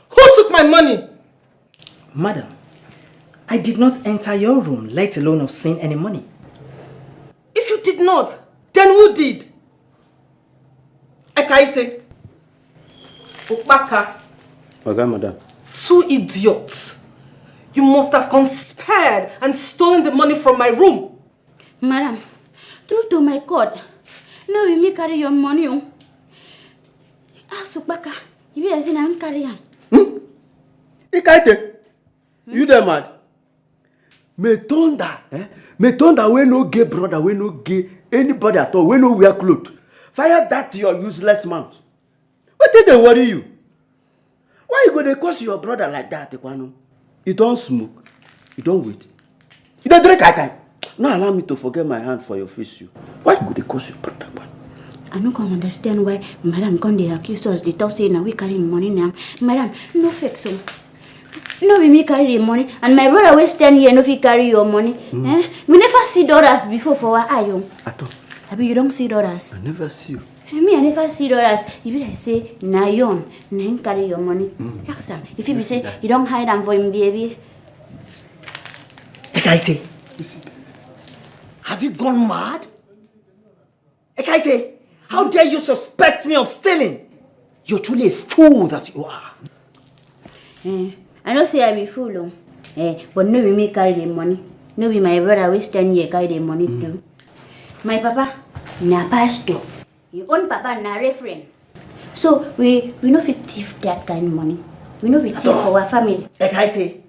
Speaker 4: Who took my money?
Speaker 19: Madam, I did not enter your room, let alone have seen any money.
Speaker 4: If you did not, then who did? Ekaiti. Okpaka.
Speaker 20: Okay, madam.
Speaker 4: Two idiots. You must have conspired and stolen the money from my room.
Speaker 17: Madam, true to my God, no we may carry your money. Ask Okpaka, you be as in I'm carrying.
Speaker 20: Ekaiti, you there mad? Me thunder we no gay brother, we no gay anybody at all, we no wear clothes. Fire that to your useless mouth. What did they worry you? Why you go to curse your brother like that, Ekwano? You don't smoke, you don't wait. You don't drink kai. Now allow me to forget my hand for your face. You. Why you go to curse your brother?
Speaker 17: I don't understand why Madam Conde accused us. They talk say now we carry money now. Madam, no fake so. No, we may carry the money, and my brother will stand here and if he carry your money. We never see dollars before for our eye.
Speaker 20: At all.
Speaker 17: Abi, you don't see dollars.
Speaker 20: I never see you.
Speaker 17: Me, I never see dollars. If you say, na yon, na him carry your money. If you say, you don't hide them for him, baby.
Speaker 19: Ekaiti, have you gone mad? Ekaiti, how dare you suspect me of stealing? You're truly a fool that you are.
Speaker 17: I don't say I be fool, but no, we may carry the money. No, be my brother will stand here carry the money too. My papa, na pastor. Your own papa na referent. So we no fit thief that kind of money. We no fit thief for our family.
Speaker 19: Ekaiti,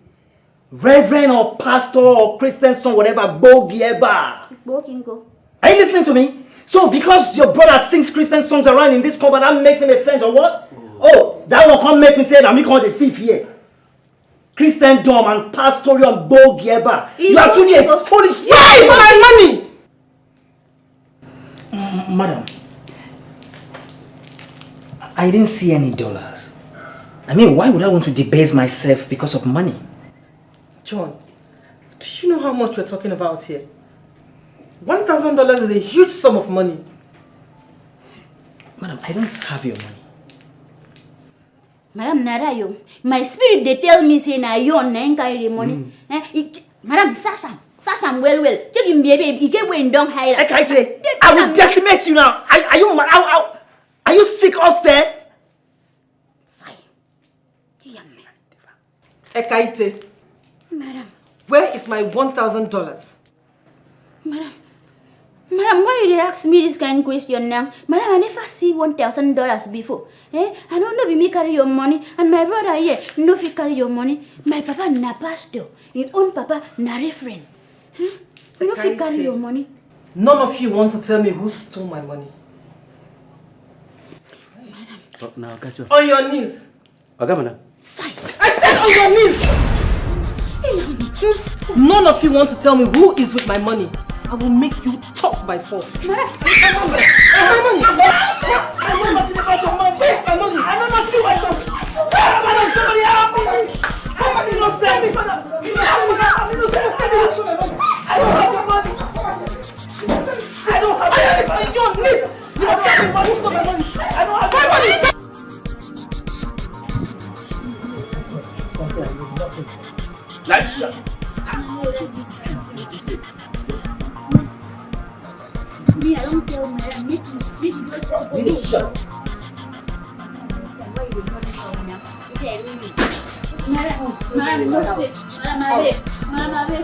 Speaker 19: reverend or pastor or Christian son, whatever, bogi eba.
Speaker 17: Go.
Speaker 19: Are you listening to me? So because your brother sings Christian songs around in this company, that makes him a saint or what? Oh, that one can't make me say that me call the thief here. Christendom and pastoral bogi eba. You are truly a foolish.
Speaker 4: Where is my money?
Speaker 19: Madam, I didn't see any dollars. I mean, why would I want to debase myself because of money?
Speaker 15: John, do you know how much we're talking about here? $1,000 is a huge sum of money.
Speaker 19: Madam, I don't have your money.
Speaker 17: Madam, Narayo, my spirit they tell me say na you on carry the money. Madam, Sasha well. Check him baby, he get when don't hide.
Speaker 19: I will decimate you now. Are you mad? Are you sick upstairs?
Speaker 15: Ekaite.
Speaker 17: Madam.
Speaker 15: Where is my $1,000?
Speaker 17: Madam, why you ask me this kind of question now? Madam, I never see $1,000 before. I don't know if me carry your money, and my brother here, no fi carry your money. My papa na pastor, his own papa na referent. You no fi carry your money.
Speaker 15: None of you want to tell me who stole my money.
Speaker 19: Oh, now, catch you.
Speaker 15: On your knees.
Speaker 19: Okay, madam.
Speaker 15: I said on your knees! Since none of you want to tell me who is with my money, I will make you talk by force. My money! Where's my money? I don't know see my money. Madam, somebody help me! Somebody not send me, madam! I don't have my money! I don't have my money! On your knees! You must send me money for my money! I don't have my money!
Speaker 14: Like
Speaker 17: Me, I don't tell madam. Shut up.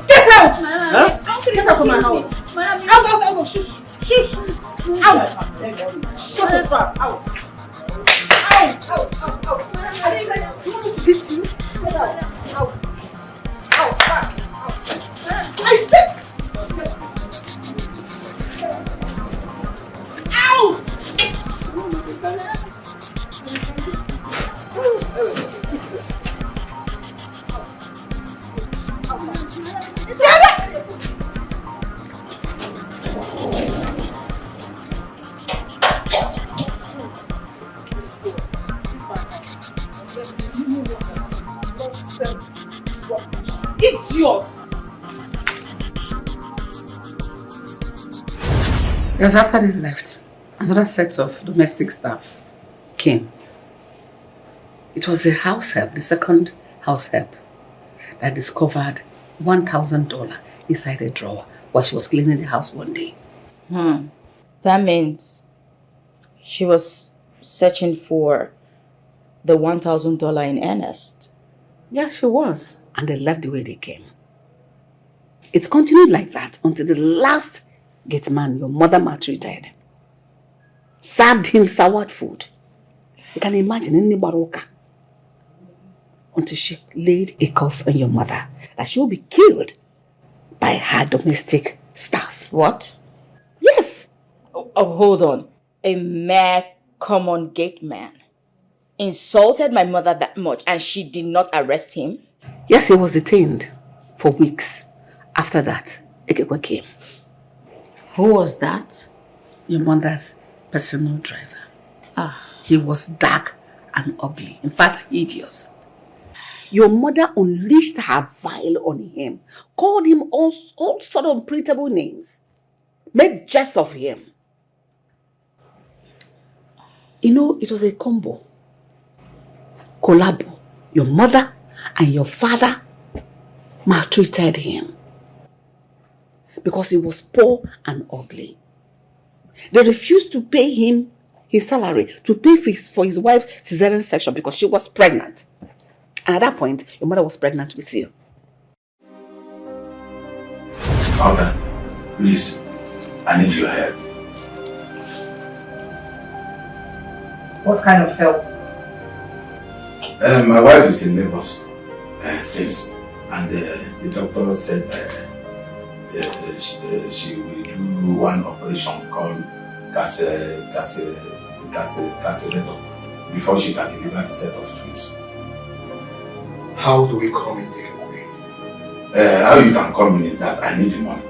Speaker 15: Get out! Get out of my house! Out! Shush! Out! Shut the trap! Out! I said, you want me to beat you? Get out! Out! Fast! I said! Out! Idiot!
Speaker 7: It was after they left, another set of domestic staff came. It was the house help, the second house help, that discovered $1,000 inside a drawer while she was cleaning the house one day.
Speaker 1: That means she was searching for the $1,000 in earnest.
Speaker 7: Yes, she was. And they left the way they came. It continued like that until the last gate man your mother maltreated served him soured food. You can imagine in the Baroka. Until she laid a curse on your mother that she will be killed by her domestic staff.
Speaker 1: What?
Speaker 7: Yes.
Speaker 1: Oh, hold on. A mere common gate man insulted my mother that much and she did not arrest him?
Speaker 7: Yes, he was detained for weeks. After that, Dikeh came.
Speaker 1: Who was that?
Speaker 7: Your mother's personal driver. He was dark and ugly. In fact, hideous. Your mother unleashed her vile on him, called him all sort of unprintable names, made jest of him. You know, it was a combo. Collabo. Your mother and your father maltreated him because he was poor and ugly. They refused to pay him his salary, to pay for his wife's cesarean section because she was pregnant. And at that point, your mother was pregnant with you.
Speaker 21: Father, please, I need your help.
Speaker 15: What kind of help?
Speaker 21: My wife is in labor since, and the doctor said she will do one operation called catheter before she can deliver the set of twins.
Speaker 2: How do we come in, Dikeh?
Speaker 21: How you can come in is that I need the money.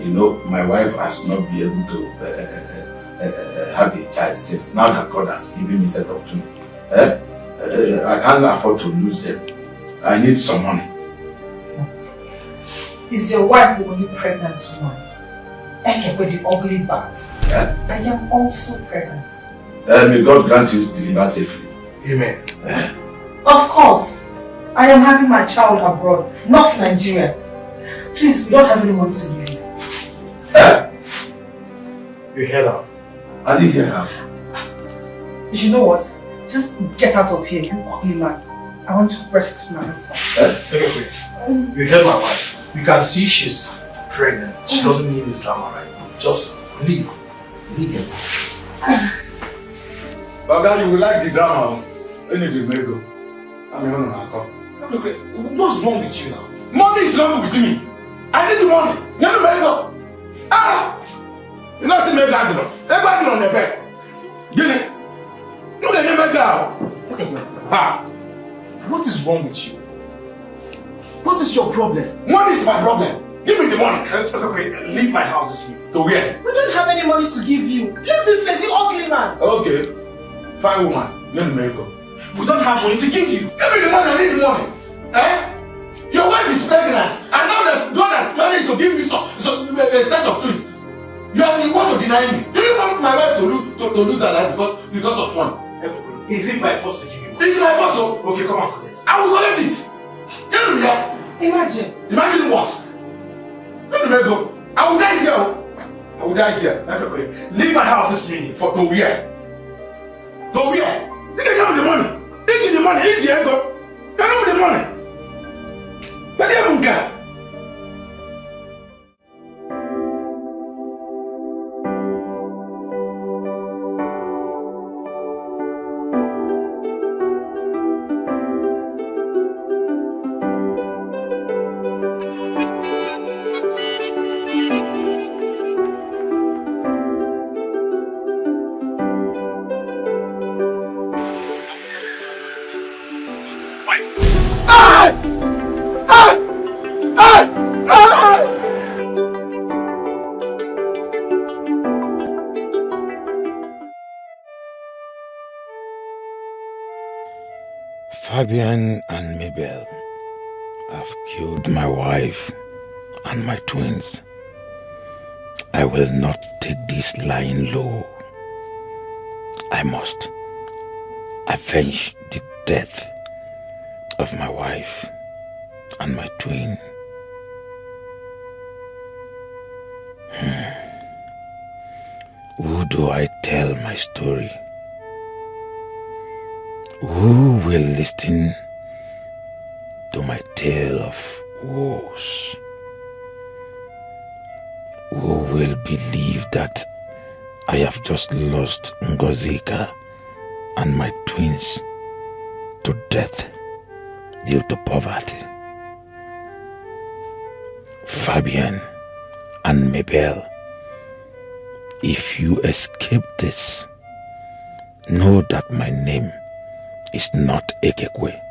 Speaker 21: You know, my wife has not been able to have a child since now that God has given me a set of twins. I can't afford to lose them. I need some money.
Speaker 15: Is your wife the only pregnant woman? Eke with the ugly bat.
Speaker 21: Yeah?
Speaker 15: I am also pregnant.
Speaker 21: May God grant you to deliver safely.
Speaker 20: Amen.
Speaker 15: Of course. I am having my child abroad, not Nigeria. Please, we don't have any money to give you.
Speaker 20: You hear her?
Speaker 21: I didn't hear her.
Speaker 15: You know what? Just get out of here, you ugly man. I want to breast my husband.
Speaker 20: Okay, wait. You heard my wife. You can see she's pregnant. She doesn't need this drama right now. Just leave. Leave it.
Speaker 21: But you will like the drama. Anything may go. I'm here on my call.
Speaker 20: Okay, what's wrong with you now?
Speaker 21: Money is wrong with me. I need the money. Never may go. You know, see me that drop. Everybody on the bed. Get it? Look at me back down.
Speaker 20: What is wrong with you? What is your problem?
Speaker 21: Money is my problem. Give me the money.
Speaker 20: Okay, leave my house this week.
Speaker 21: So where?
Speaker 15: We don't have any money to give you. Leave this place, you ugly man.
Speaker 21: Okay. Fine woman. Let me go.
Speaker 20: We don't have money to give you.
Speaker 21: Give me the money. I need the money. Your wife is pregnant. And now that God has managed to give me a set of twins. You want to deny me. Do you want my wife to lose her life because of money?
Speaker 20: Is it my fault to give you money?
Speaker 21: It's my fault, so.
Speaker 20: Okay, come on, collect.
Speaker 21: I will collect it.
Speaker 15: Imagine.
Speaker 21: Imagine what? Let me go. I will die here. I will die here.
Speaker 20: Okay. Leave my house this minute.
Speaker 21: To where? To where? You don't have the money. Eat the money. Eat the ego. You don't have the money. But you haven't got.
Speaker 5: Fabian and Mabel have killed my wife and my twins. I will not take this lying low. I must avenge the death of my wife and my twin. Who do I tell my story? Who will listen to my tale of woes? Who will believe that I have just lost Ngozika and my twins to death due to poverty? Fabian and Mabel, if you escape this, know that my name is not Ekekwe.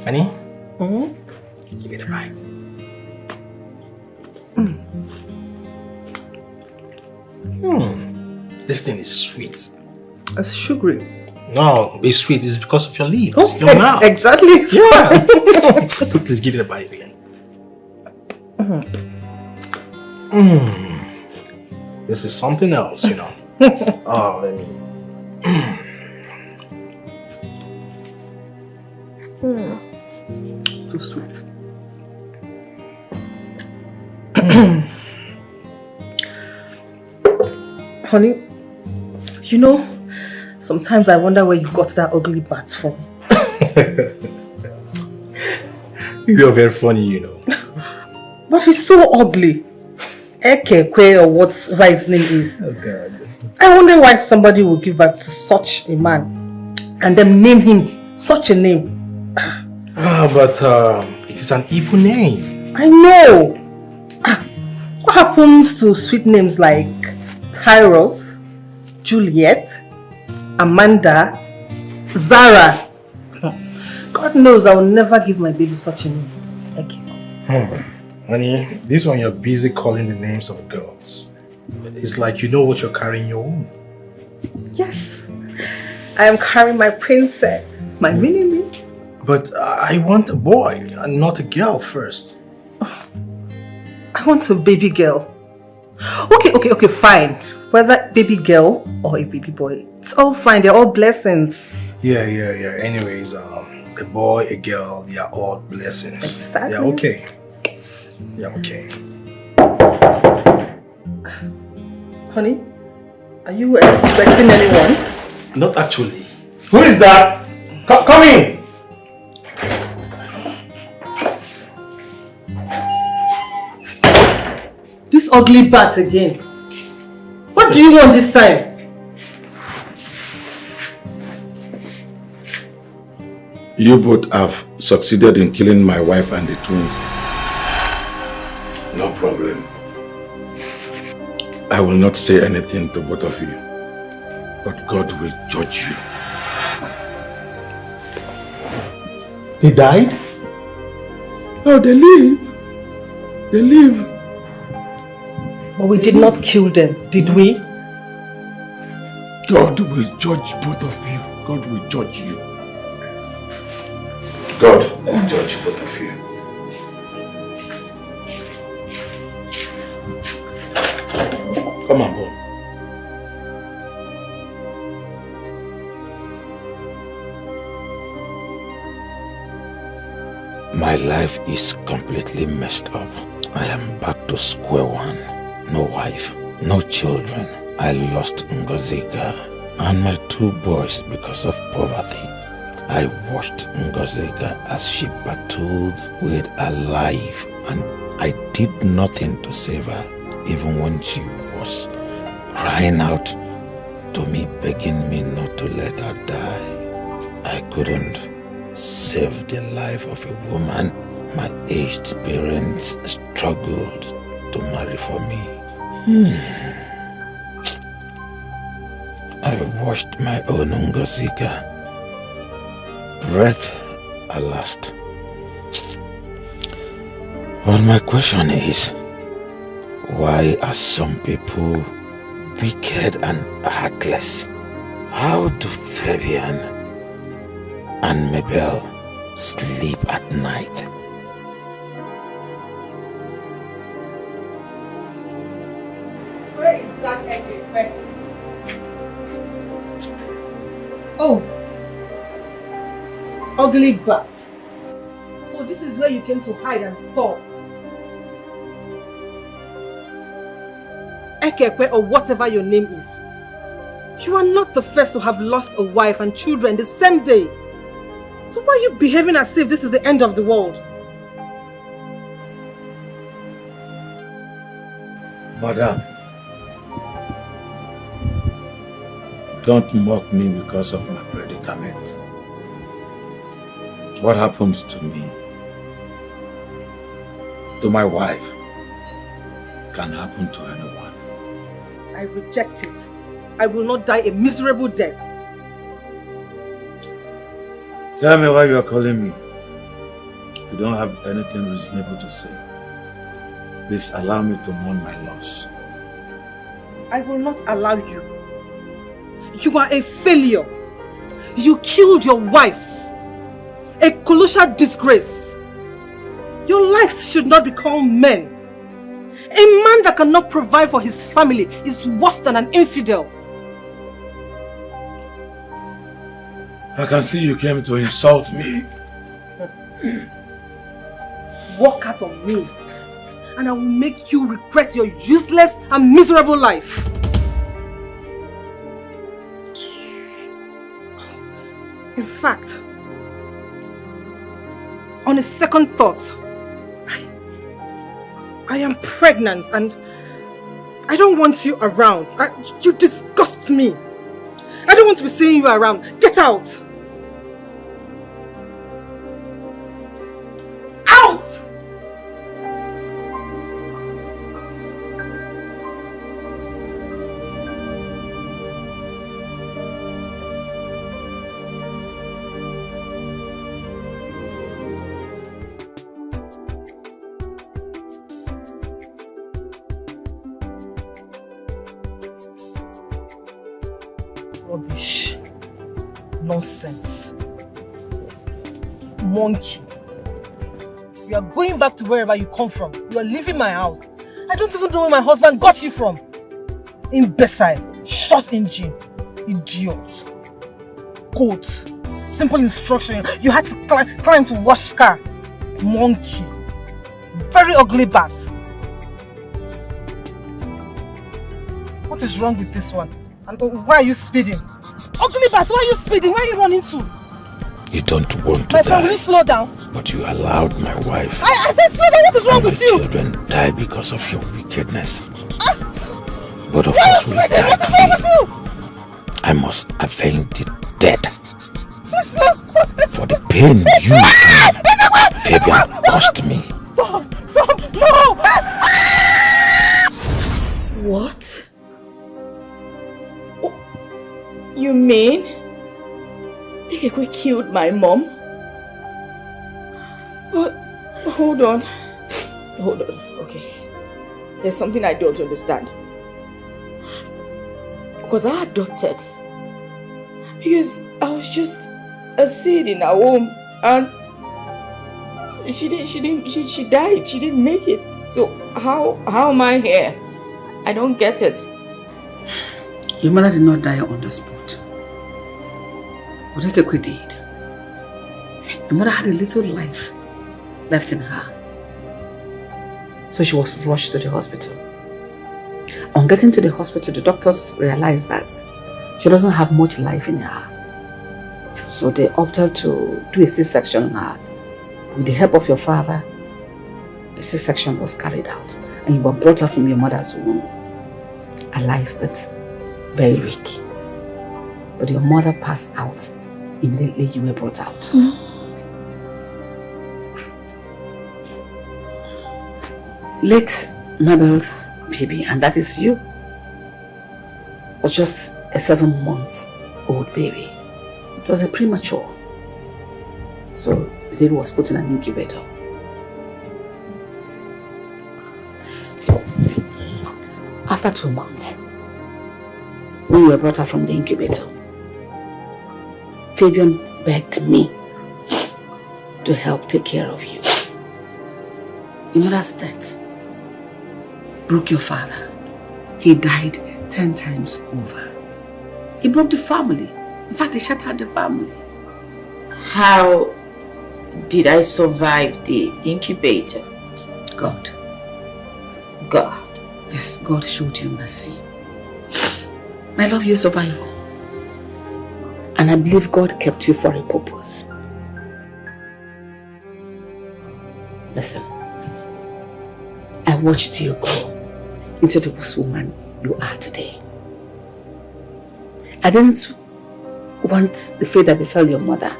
Speaker 14: Honey? Give it a bite. This thing is sweet.
Speaker 4: It's sugary.
Speaker 14: No, it's sweet. It's because of your lips.
Speaker 4: Oh,
Speaker 14: Your mouth.
Speaker 4: exactly.
Speaker 14: Yeah. Please give it a bite again. This is something else, you know. Oh, let me.
Speaker 4: Too sweet. Honey, you know, sometimes I wonder where you got that ugly bat from.
Speaker 14: You're very funny, you know.
Speaker 4: But he's so ugly. Ekekwe, or whatever his name is.
Speaker 14: Oh God.
Speaker 4: I wonder why somebody would give birth to such a man and then name him such a name.
Speaker 14: But it is an evil name.
Speaker 4: I know. What happens to sweet names like Tyros, Juliet, Amanda, Zara? God knows I will never give my baby such a name. Thank you.
Speaker 18: Honey, this one you're busy calling the names of girls. It's like you know what you're carrying in your womb.
Speaker 15: Yes. I am carrying my princess, my mini-me.
Speaker 18: But I want a boy and not a girl first.
Speaker 15: I want a baby girl. Okay, fine. Whether baby girl or a baby boy, it's all fine. They're all blessings.
Speaker 18: Yeah. Anyways, a boy, a girl, they are all blessings.
Speaker 15: Exactly.
Speaker 18: They're okay. Yeah, okay.
Speaker 15: Honey, are you expecting anyone?
Speaker 18: Not actually.
Speaker 19: Who is that? Come in!
Speaker 15: This ugly bat again. What do you want this time?
Speaker 21: You both have succeeded in killing my wife and the twins. No problem. I will not say anything to both of you, but God will judge you.
Speaker 18: He died?
Speaker 21: Oh, they live. They live.
Speaker 15: But we did not kill them, did we?
Speaker 21: God will judge both of you. God will judge you. God will judge both of you.
Speaker 18: Come on, boy.
Speaker 5: My life is completely messed up. I am back to square one. No wife, no children. I lost Ngozika and my 2 boys because of poverty. I watched Ngozika as she battled with her life, and I did nothing to save her, even when she was crying out to me, begging me not to let her die. I couldn't save the life of a woman my aged parents struggled to marry for me. I watched my own Ngozika breath at last. But my question is, why are some people wicked and heartless? How do Fabian and Mabel sleep at night?
Speaker 15: Where is that Eke? Oh, ugly bat. So this is where you came to hide and sulk. Ekekwe, or whatever your name is. You are not the first to have lost a wife and children the same day. So why are you behaving as if this is the end of the world?
Speaker 21: Madam, don't mock me because of my predicament. What happened to me, to my wife, can happen to anyone.
Speaker 15: I reject it. I will not die a miserable death.
Speaker 21: Tell me why you are calling me. If you don't have anything reasonable to say, please allow me to mourn my loss.
Speaker 15: I will not allow you. You are a failure. You killed your wife. A colossal disgrace. Your likes should not be called men. A man that cannot provide for his family is worse than an infidel.
Speaker 21: I can see you came to insult me.
Speaker 15: Walk out on me, and I will make you regret your useless and miserable life. In fact, on a second thought, I am pregnant and I don't want you around. You disgust me. I don't want to be seeing you around. Get out! Out! Rubbish. Nonsense. Monkey. You are going back to wherever you come from. You are leaving my house. I don't even know where my husband got you from. Imbecile. Short engine. Idiot. Goat. Simple instruction. You had to climb to wash car. Monkey. Very ugly bat. What is wrong with this one? And why are you speeding? Ugly bat, why are you speeding? Where are you running to?
Speaker 5: You don't want to
Speaker 15: My friend, will you slow down?
Speaker 5: but you allowed my wife
Speaker 15: I said slow down, what is wrong
Speaker 5: and my
Speaker 15: with you?
Speaker 5: children die because of your wickedness. Both of
Speaker 15: Why
Speaker 5: us
Speaker 15: are you
Speaker 5: will
Speaker 15: speeding?
Speaker 5: die
Speaker 15: What is wrong with
Speaker 5: today.
Speaker 15: you?
Speaker 5: I must avenge the death for the pain you and Fabian caused me.
Speaker 15: Stop! No!
Speaker 10: What? You mean Dikeh killed my mom? Hold on. Okay. There's something I don't understand. Was I adopted? Because I was just a seed in her womb and she died. She didn't make it. So how am I here? I don't get it.
Speaker 7: Your mother did not die on the spot. What Dikeh did. Your mother had a little life left in her. So she was rushed to the hospital. On getting to the hospital, the doctors realized that she doesn't have much life in her. So they opted to do a C-section on her. With the help of your father, the C-section was carried out. And you were brought out from your mother's womb. Alive, but very weak. But your mother passed out immediately you were brought out. Late Mabel's baby, and that is you, was just a 7-month-old baby. It was a premature. So the baby was put in an incubator. So after 2 months, when you were brought out from the incubator, Fabian begged me to help take care of you. Your mother's death broke your father. He died 10 times over. He broke the family. In fact, he shattered the family.
Speaker 10: How did I survive the incubator?
Speaker 7: God. Yes, God showed you mercy. I love your survival. And I believe God kept you for a purpose. Listen, I watched you grow into the woman you are today. I didn't want the fate that befell your mother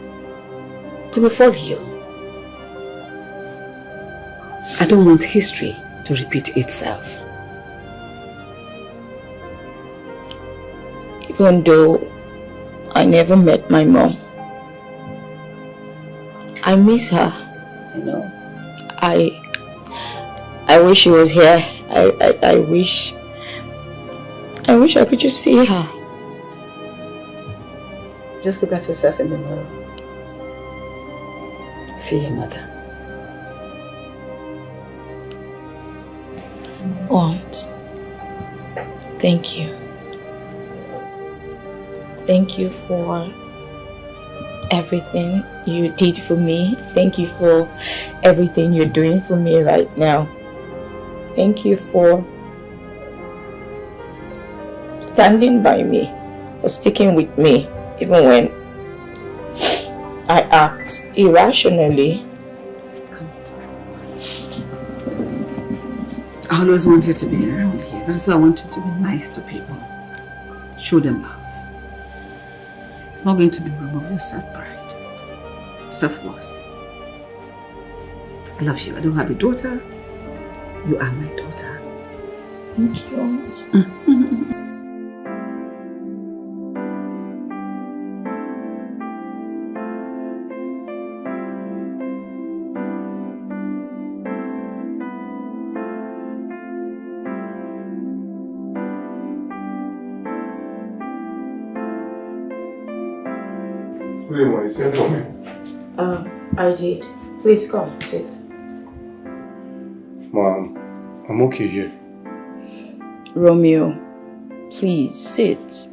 Speaker 7: to befall you. I don't want history to repeat itself.
Speaker 10: Even though I never met my mom, I miss her.
Speaker 7: You know,
Speaker 10: I wish she was here. I wish I could just see her.
Speaker 7: Just look at yourself in the mirror. See your mother.
Speaker 10: Aunt, thank you. Thank you for everything you did for me. Thank you for everything you're doing for me right now. Thank you for standing by me, for sticking with me, even when I act irrationally.
Speaker 7: I always want you to be around here. That's why I want you to be nice to people. Show them love. It's not going to be remove your self-pride, self-worth. I love you. I don't have a daughter. You are my daughter.
Speaker 10: Thank you, Aunt.
Speaker 2: William, you sent for me?
Speaker 1: I did. Please come, sit.
Speaker 2: Mom, I'm okay here.
Speaker 1: Romeo, please sit.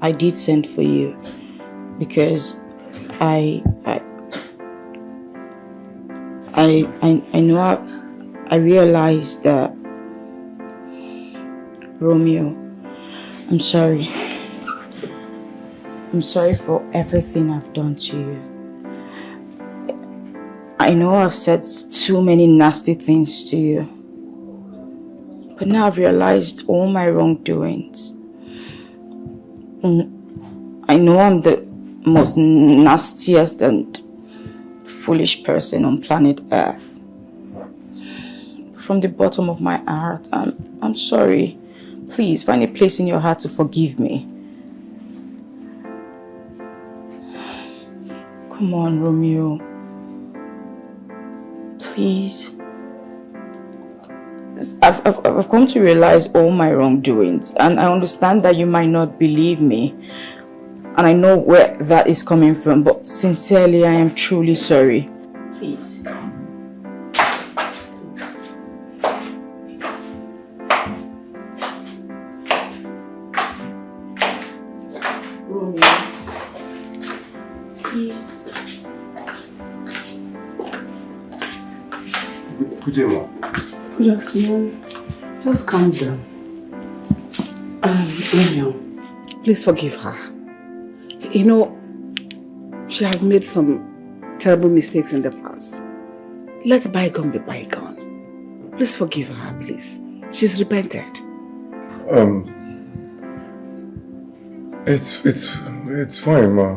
Speaker 1: I did send for you because I know I realized that, Romeo, I'm sorry. I'm sorry for everything I've done to you. I know I've said too many nasty things to you. But now I've realized all my wrongdoings. I know I'm the most nastiest and foolish person on planet Earth. From the bottom of my heart, I'm sorry. Please find a place in your heart to forgive me. Come on, Romeo. Please. I've come to realize all my wrongdoings, and I understand that you might not believe me, and I know where that is coming from, but sincerely, I am truly sorry. Please. Romeo, please.
Speaker 2: Good day, Mom.
Speaker 7: Good afternoon. Just calm down. Romeo, please forgive her. You know, she has made some terrible mistakes in the past. Let bygone be bygone. Please forgive her, please. She's repented.
Speaker 2: It's fine, Ma.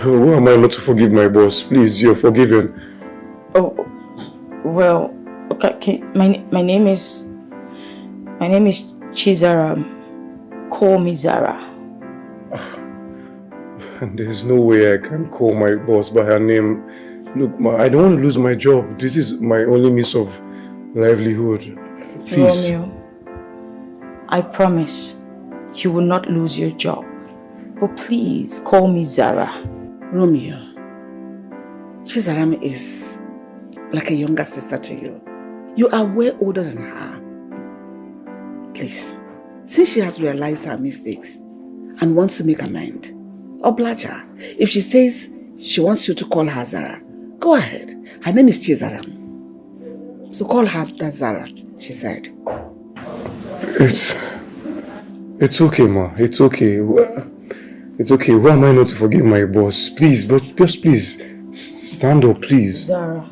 Speaker 2: Who am I not to forgive my boss? Please, you're forgiven.
Speaker 1: Oh, well, okay. My name is Chizaram. Call me Zara.
Speaker 2: And there's no way I can call my boss by her name. Look, Ma, I don't want to lose my job. This is my only means of livelihood. Please.
Speaker 1: Romeo, I promise you will not lose your job. But please call me Zara.
Speaker 7: Romeo, Chizaram is like a younger sister to you. You are way older than her. Please, since she has realized her mistakes and wants to make amends, oblige her. If she says she wants you to call her Zara, go ahead. Her name is Chizaram. So call her that Zara, she said.
Speaker 2: It's okay, Ma. It's okay. It's okay. Who am I not to forgive my boss? Please, but just please, stand up, please.
Speaker 1: Zara.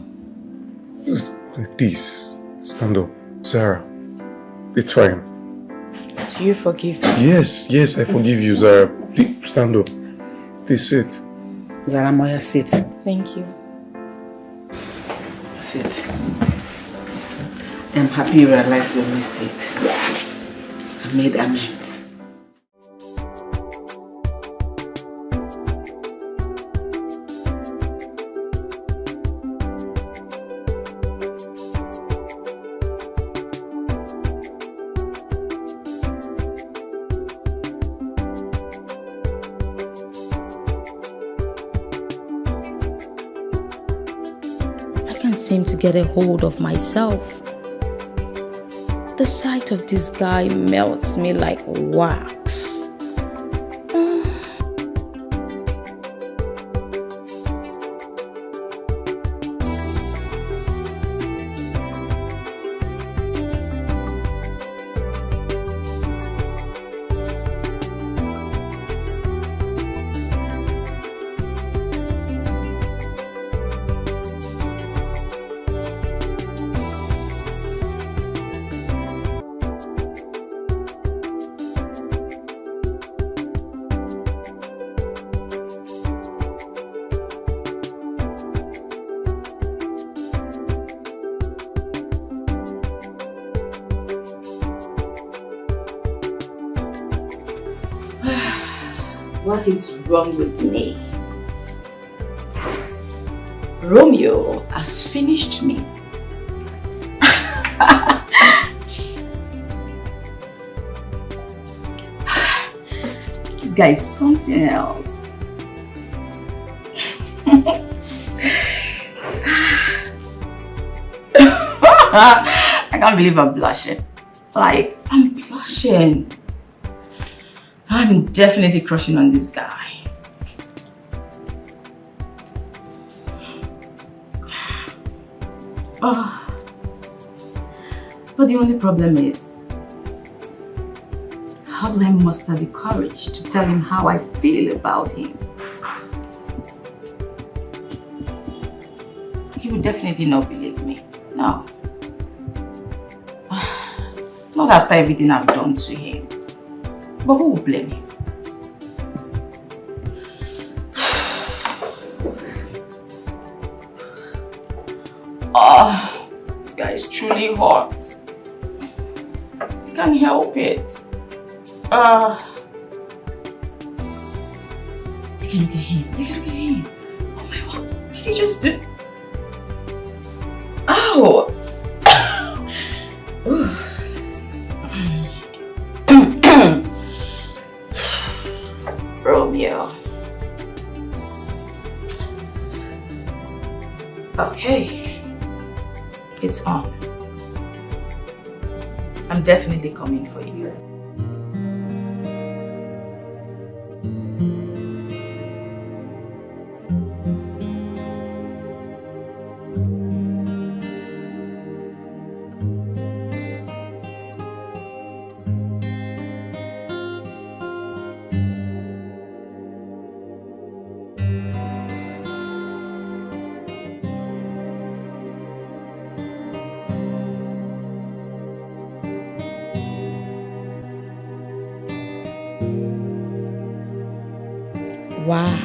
Speaker 2: Please, stand up. Zara. It's fine.
Speaker 1: Do you forgive me?
Speaker 2: Yes, I forgive you, Zara. Please, stand up. Please sit.
Speaker 7: Zara Moya, sit.
Speaker 1: Thank you.
Speaker 7: Sit. I'm happy you realized your mistakes. I made amends.
Speaker 1: Seem to get a hold of myself. The sight of this guy melts me like wax. What is wrong with me? Romeo has finished me. This guy is something else. I can't believe I'm blushing. Like, I'm blushing. I'm definitely crushing on this guy. Oh. But the only problem is, how do I muster the courage to tell him how I feel about him? He would definitely not believe me. No. Not after everything I've done to him. But who will blame him? Oh, this guy is truly hot. I can't help it. Take a look at him. Take a look at him. Oh my God. Did he just do? Oh. Romeo. Okay. It's on. I'm definitely coming for you.
Speaker 10: Wow.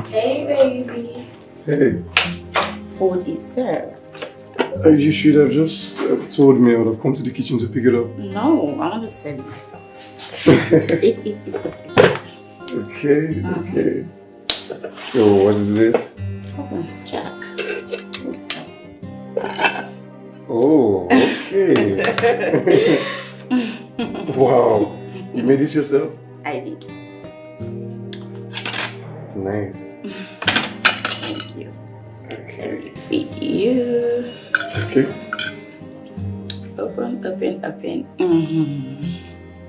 Speaker 1: Hey, baby.
Speaker 2: Hey.
Speaker 1: Food is served.
Speaker 2: You should have just told me. I would have come to the kitchen to pick it up.
Speaker 1: No, I wanted to serve it myself. Eat.
Speaker 2: Okay, okay. So, what is this?
Speaker 1: Jack.
Speaker 2: Oh, okay. Wow. You made this yourself?
Speaker 1: I did.
Speaker 2: Nice.
Speaker 1: Thank you.
Speaker 2: Okay.
Speaker 1: Feed you.
Speaker 2: Okay.
Speaker 1: Open.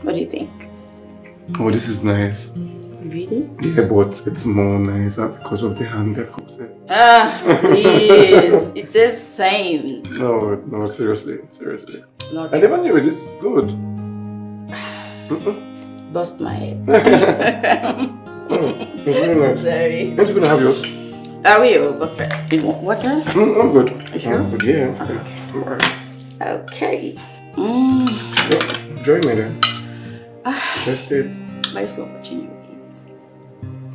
Speaker 1: What do you think?
Speaker 2: Oh, this is nice.
Speaker 1: Really?
Speaker 2: Yeah, but it's more nicer because of the hand that cooks it.
Speaker 1: Please. It is same.
Speaker 2: No, seriously.
Speaker 1: Not
Speaker 2: I never knew it. This is good.
Speaker 1: Bust my head.
Speaker 2: It's really nice.
Speaker 1: Sorry.
Speaker 2: Aren't you gonna have yours?
Speaker 1: I will, but first, you want water?
Speaker 2: I'm good.
Speaker 1: Are you sure?
Speaker 2: I'm good, yeah.
Speaker 1: Okay.
Speaker 2: I'm alright.
Speaker 1: Okay.
Speaker 2: Join me then. Let's eat.
Speaker 1: But it's not watching you eat.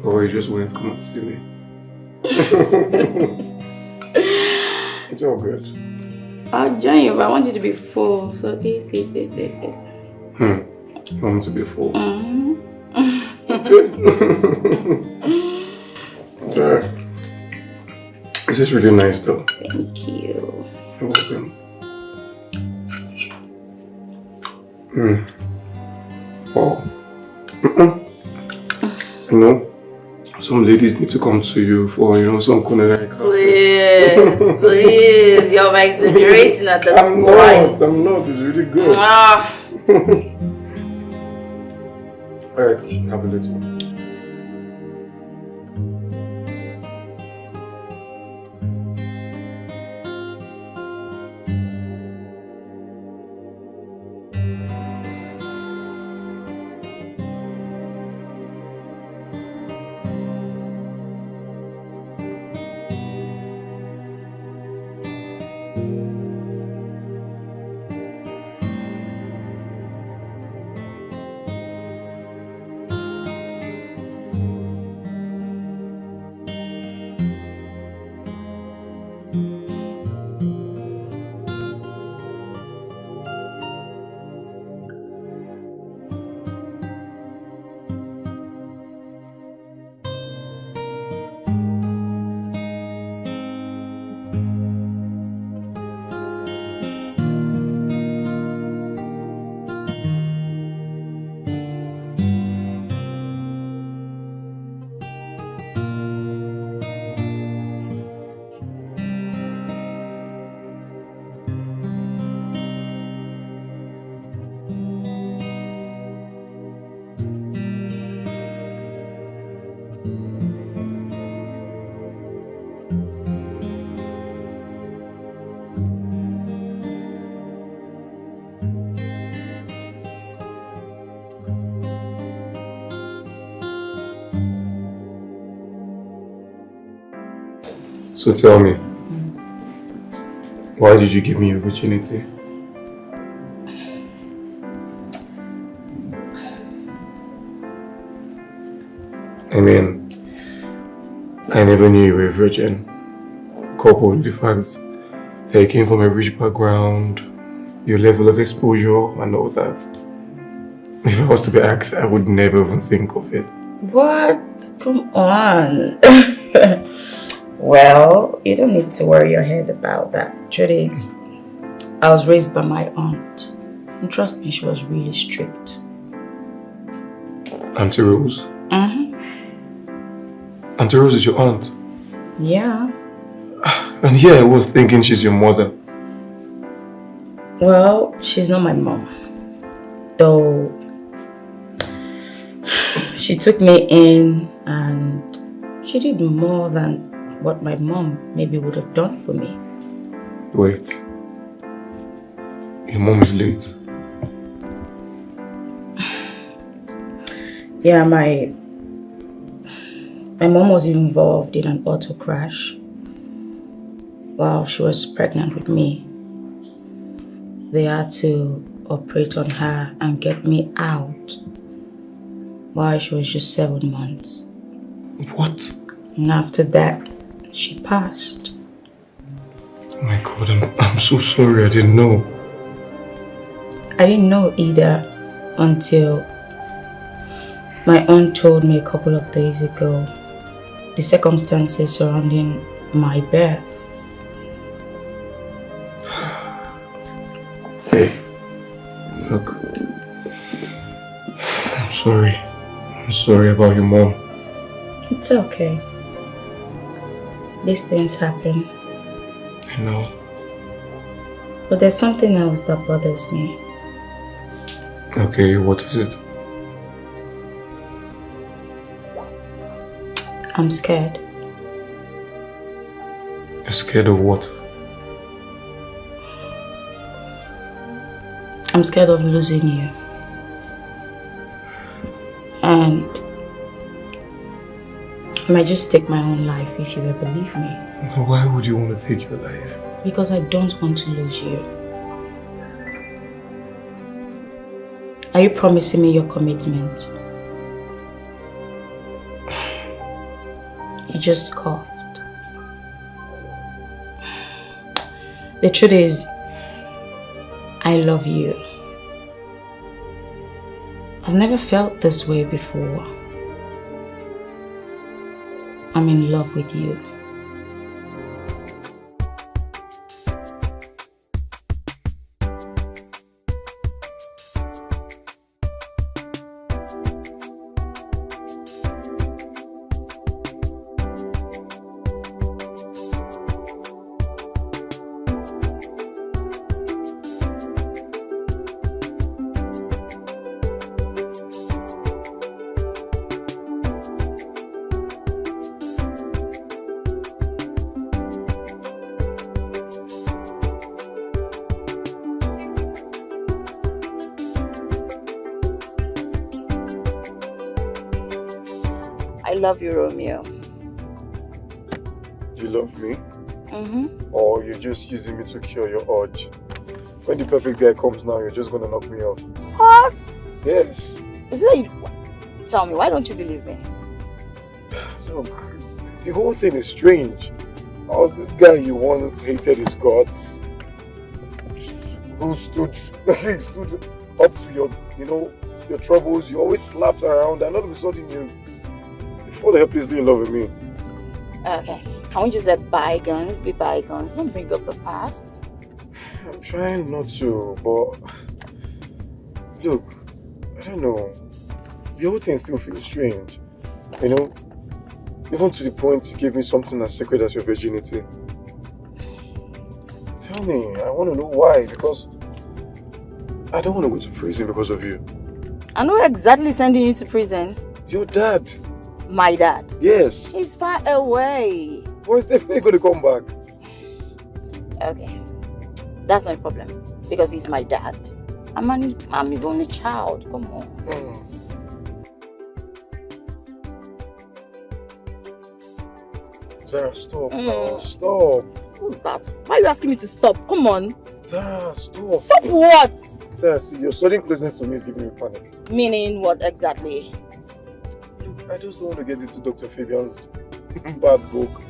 Speaker 2: Oh, you just wanted to come and see me. It's all good.
Speaker 1: I'll join you, but I want you to be full. So eat.
Speaker 2: I want to be full. Good. This is really nice though.
Speaker 1: Thank you.
Speaker 2: You're welcome. Wow. You know, some ladies need to come to you for, some culinary classes.
Speaker 1: Please. You're exaggerating at this point.
Speaker 2: I'm not. It's really good. Alright, have a little. So tell me, why did you give me your virginity? I mean, I never knew you were a virgin, coupled with the fact that you came from a rich background, your level of exposure and all that. If I was to be asked, I would never even think of it.
Speaker 10: What? Come on. Well, you don't need to worry your head about that. Truth is, I was raised by my aunt. And trust me, she was really strict.
Speaker 2: Auntie Rose?
Speaker 10: Mm-hmm.
Speaker 2: Auntie Rose is your aunt?
Speaker 10: Yeah.
Speaker 2: And here I was thinking she's your mother.
Speaker 10: Well, she's not my mom. Though she took me in and she did more than what my mom maybe would have done for me.
Speaker 2: Wait. Your mom is late.
Speaker 10: Yeah, my mom was involved in an auto crash while she was pregnant with me. They had to operate on her and get me out while she was just 7 months.
Speaker 2: What?
Speaker 10: And after that, she passed.
Speaker 2: Oh my God, I'm so sorry, I didn't know.
Speaker 10: I didn't know either until my aunt told me a couple of days ago the circumstances surrounding my birth.
Speaker 2: Hey, look, I'm sorry. I'm sorry about your mom.
Speaker 10: It's okay. These things happen.
Speaker 2: I know.
Speaker 10: But there's something else that bothers me.
Speaker 2: Okay, what is it?
Speaker 10: I'm scared.
Speaker 2: You're scared of what?
Speaker 10: I'm scared of losing you. And I might just take my own life if you ever leave me.
Speaker 2: Why would you want to take your life?
Speaker 10: Because I don't want to lose you. Are you promising me your commitment? You just scoffed. The truth is, I love you. I've never felt this way before. I'm in love with you. I love you, Romeo.
Speaker 2: You love me?
Speaker 10: Mm-hmm.
Speaker 2: Or you're just using me to cure your urge? When the perfect guy comes now, you're just gonna knock me off.
Speaker 10: What?
Speaker 2: Yes.
Speaker 10: Is that you? Tell me, why don't you believe me?
Speaker 2: Look, the whole thing is strange. I was this guy you once hated his guts, who stood up to your, your troubles. You always slapped around, and all of a sudden you fall helplessly in love with me.
Speaker 10: Okay, can we just let bygones be bygones? Don't bring up the past.
Speaker 2: I'm trying not to, but look, I don't know. The whole thing still feels strange. Even to the point you gave me something as sacred as your virginity. Tell me, I want to know why, because I don't want to go to prison because of you.
Speaker 10: I know exactly sending you to prison.
Speaker 2: Your dad.
Speaker 10: My dad?
Speaker 2: Yes.
Speaker 10: He's far away.
Speaker 2: But he's definitely going to come back.
Speaker 10: Okay. That's no problem. Because he's my dad. I'm his only child. Come on.
Speaker 2: Zara, stop now. Stop.
Speaker 10: What's that? Why are you asking me to stop? Come on.
Speaker 2: Zara, stop.
Speaker 10: Stop what?
Speaker 2: Zara, see, your sudden closeness to me is giving me panic.
Speaker 10: Meaning what exactly?
Speaker 2: Look, I just don't want to get into Dr. Fabian's bad book.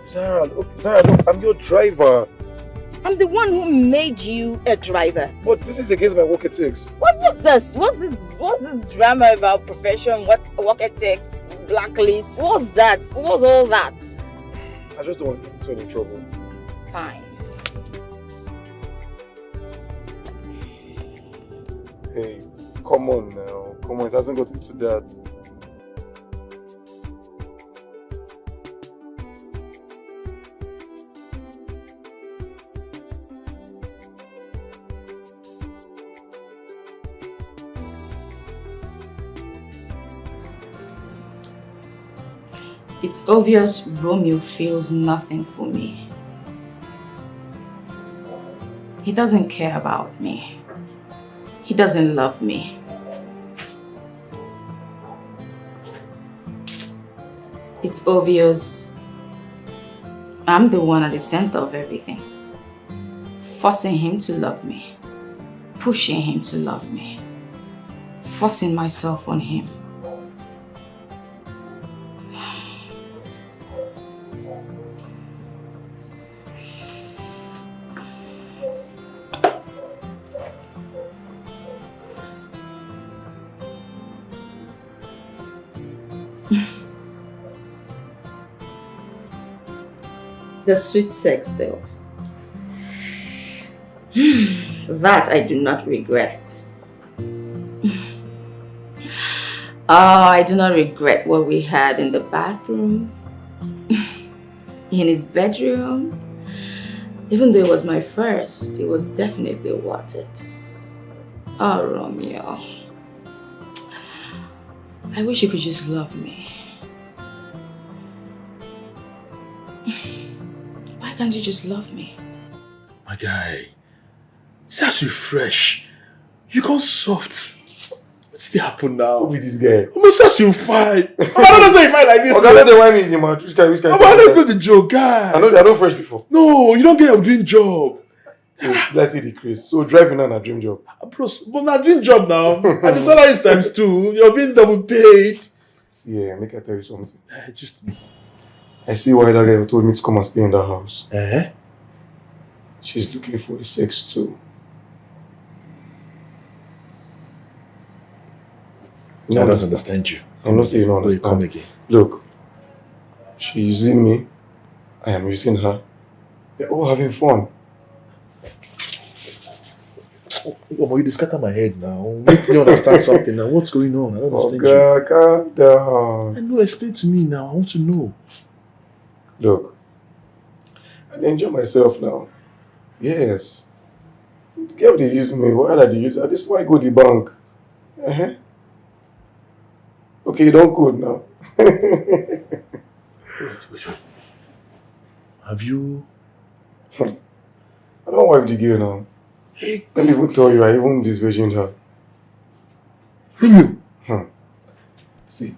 Speaker 2: Zara, look, I'm your driver.
Speaker 10: I'm the one who made you a driver.
Speaker 2: But this is against my work ethics.
Speaker 10: What was this? What's this drama about profession? What work ethics? Blacklist? What's that? What's all that?
Speaker 2: I just don't want to get into any trouble.
Speaker 10: Fine.
Speaker 2: Hey, come on now. Come on, it hasn't got into that.
Speaker 1: It's obvious Romeo feels nothing for me. He doesn't care about me. He doesn't love me. It's obvious I'm the one at the center of everything. Forcing him to love me. Pushing him to love me. Forcing myself on him. The sweet sex though. That I do not regret. I do not regret what we had in the bathroom, in his bedroom. Even though it was my first, it was definitely worth it. Oh, Romeo. I wish you could just love me. Why can't you just love me?
Speaker 6: My guy, that's refresh. You got soft. What's happen now?
Speaker 2: Who be this guy?
Speaker 6: I'm says you fine. I'm not saying you fine like this.
Speaker 2: Okay, let them wine me in the mouth. Which guy?
Speaker 6: I'm not good the joke, guy.
Speaker 2: I know fresh before.
Speaker 6: No, you don't get a dream job.
Speaker 2: Let's see the Chris. So driving on a dream job.
Speaker 6: Plus, but not dream job now. And the salary is times 2. You're being double paid.
Speaker 2: See, make I tell you something.
Speaker 6: Just me.
Speaker 2: I see why that guy told me to come and stay in that house.
Speaker 6: Eh?
Speaker 2: She's looking for a sex too.
Speaker 6: I don't understand you.
Speaker 2: I'm not saying you don't understand.
Speaker 6: Come again.
Speaker 2: Look, she's using me. I am using her. We're all having fun.
Speaker 6: Oh, you just scatter my head now. Make me understand something now. What's going on? I don't understand you.
Speaker 2: Calm down.
Speaker 6: I know, explain to me now. I want to know.
Speaker 2: Look, I enjoy myself now. Yes. The girl they use me. Why are they using? This is why I go to the bank. Okay, you don't code now.
Speaker 6: Wait. Have you?
Speaker 2: I don't wipe the girl now.
Speaker 6: Hey,
Speaker 2: let me even tell you, I even disvirgined her. See,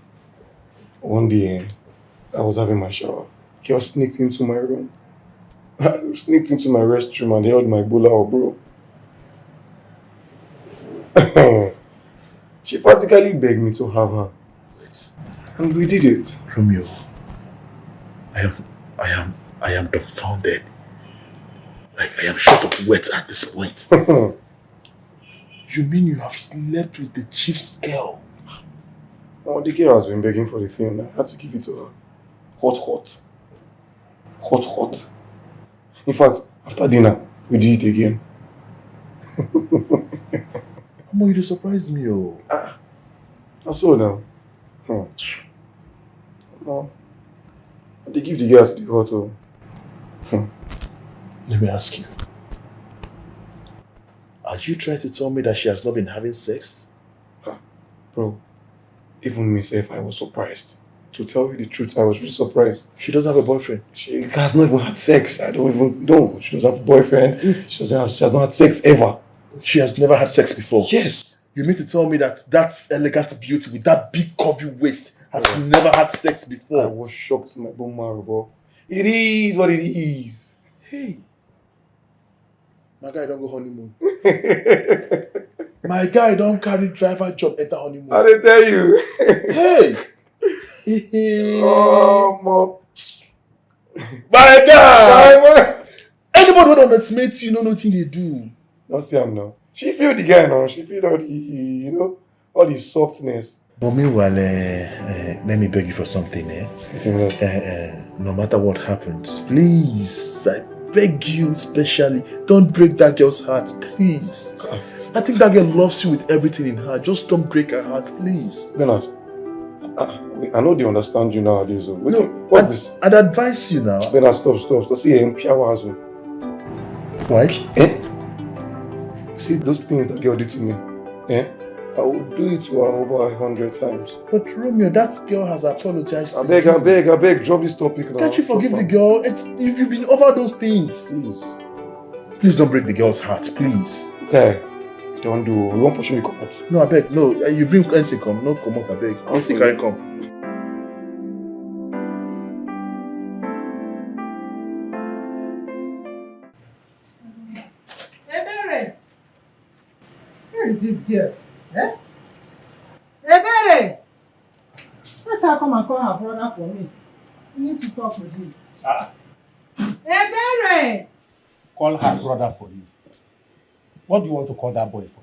Speaker 2: one day I was having my shower. Girl sneaked into my room. Sneaked into my restroom and held my bola, bro. She practically begged me to have her. And we did it.
Speaker 6: Romeo, I am dumbfounded. Like, I am short of words at this point. You mean you have slept with the chief's girl?
Speaker 2: Oh, Dikeh has been begging for the thing. I had to give it to her. Hot. In fact, after dinner, we did it again.
Speaker 6: Amo, you surprised me, oh.
Speaker 2: I saw now. No. They give the girls the hot, oh.
Speaker 6: Let me ask you. Are you trying to tell me that she has not been having sex?
Speaker 2: Bro, even myself, I was surprised. To tell you the truth, I was really surprised.
Speaker 6: She doesn't have a boyfriend?
Speaker 2: She has not even had sex. I don't even know. She doesn't have a boyfriend. She has not had sex ever.
Speaker 6: She has never had sex before?
Speaker 2: Yes.
Speaker 6: You mean to tell me that that elegant beauty with that big curvy waist has never had sex before?
Speaker 2: I was shocked to my bone marrow, bro. It is what it is.
Speaker 6: Hey. My guy don't go honeymoon. My guy don't carry driver job enter honeymoon.
Speaker 2: I didn't tell you.
Speaker 6: Hey.
Speaker 2: Oh, mom.
Speaker 6: My guy. Anybody who don't estimate you know nothing they do.
Speaker 2: Don't see him now. She feel the guy now. She feel all the, all the softness.
Speaker 6: But meanwhile, let me beg you for something, no matter what happens, please, I beg you especially, don't break that girl's heart, please. I think that girl loves you with everything in her. Just don't break her heart, please.
Speaker 2: Bernard, I know they understand you nowadays. What's this?
Speaker 6: I'd advise you now.
Speaker 2: Bernard, stop. See,
Speaker 6: why?
Speaker 2: See those things that girl did to me. I will do it to her over 100 times.
Speaker 6: But Romeo, that girl has apologized.
Speaker 2: I beg, drop this topic now.
Speaker 6: Can't you forgive the girl? You've been over those things. Please don't break the girl's heart, please.
Speaker 2: Okay. Don't do. You won't push me come out.
Speaker 6: No, I beg. No, you bring anything come. No, come out, I beg. I think I come.
Speaker 13: Ebere! Where is this girl? Ebere! Let her come and call her brother for me. We need to talk with him. Ebere!
Speaker 14: Call her brother for you. What do you want to call that boy for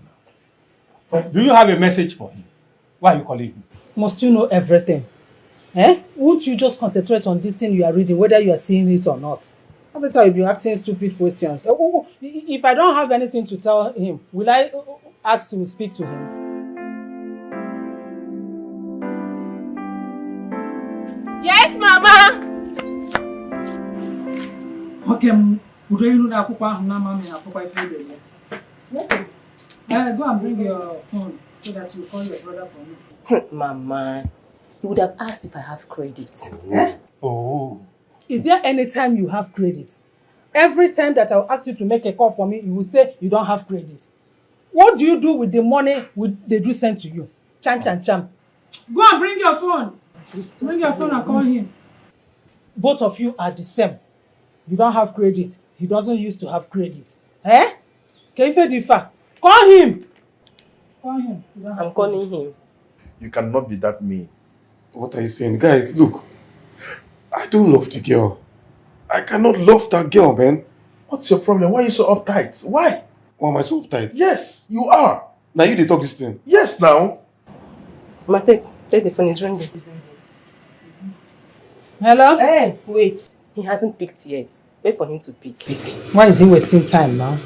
Speaker 14: now? Do you have a message for him? Why are you calling him?
Speaker 13: Must you know everything? Won't you just concentrate on this thing you are reading, whether you are seeing it or not? Every time you'll be asking stupid questions. If I don't have anything to tell him, will I ask to speak to him?
Speaker 12: Yes, Mama!
Speaker 13: Okay, go and bring your phone so that you call your brother for me.
Speaker 12: Mama, you would have asked if I have credit.
Speaker 14: Oh.
Speaker 13: Is there any time you have credit? Every time that I'll ask you to make a call for me, you will say you don't have credit. What do you do with the money they do send to you? Cham. Go and bring your phone. Bring your phone and call him. Both of you are the same. You don't have credit. He doesn't used to have credit. Keife Difa. Call him. Call him.
Speaker 12: I'm calling him.
Speaker 6: You cannot be that mean.
Speaker 2: What are you saying? Guys, look. I don't love the girl. I cannot love that girl, man.
Speaker 6: What's your problem? Why are you so uptight? Why?
Speaker 2: Why am I so uptight?
Speaker 6: Yes, you are.
Speaker 2: Now you they talk this thing.
Speaker 6: Yes, now.
Speaker 12: Ma, take the phone. It's ringing.
Speaker 13: Hello?
Speaker 12: Hey, wait. He hasn't picked yet. Wait for him to pick.
Speaker 13: Why is he wasting time now?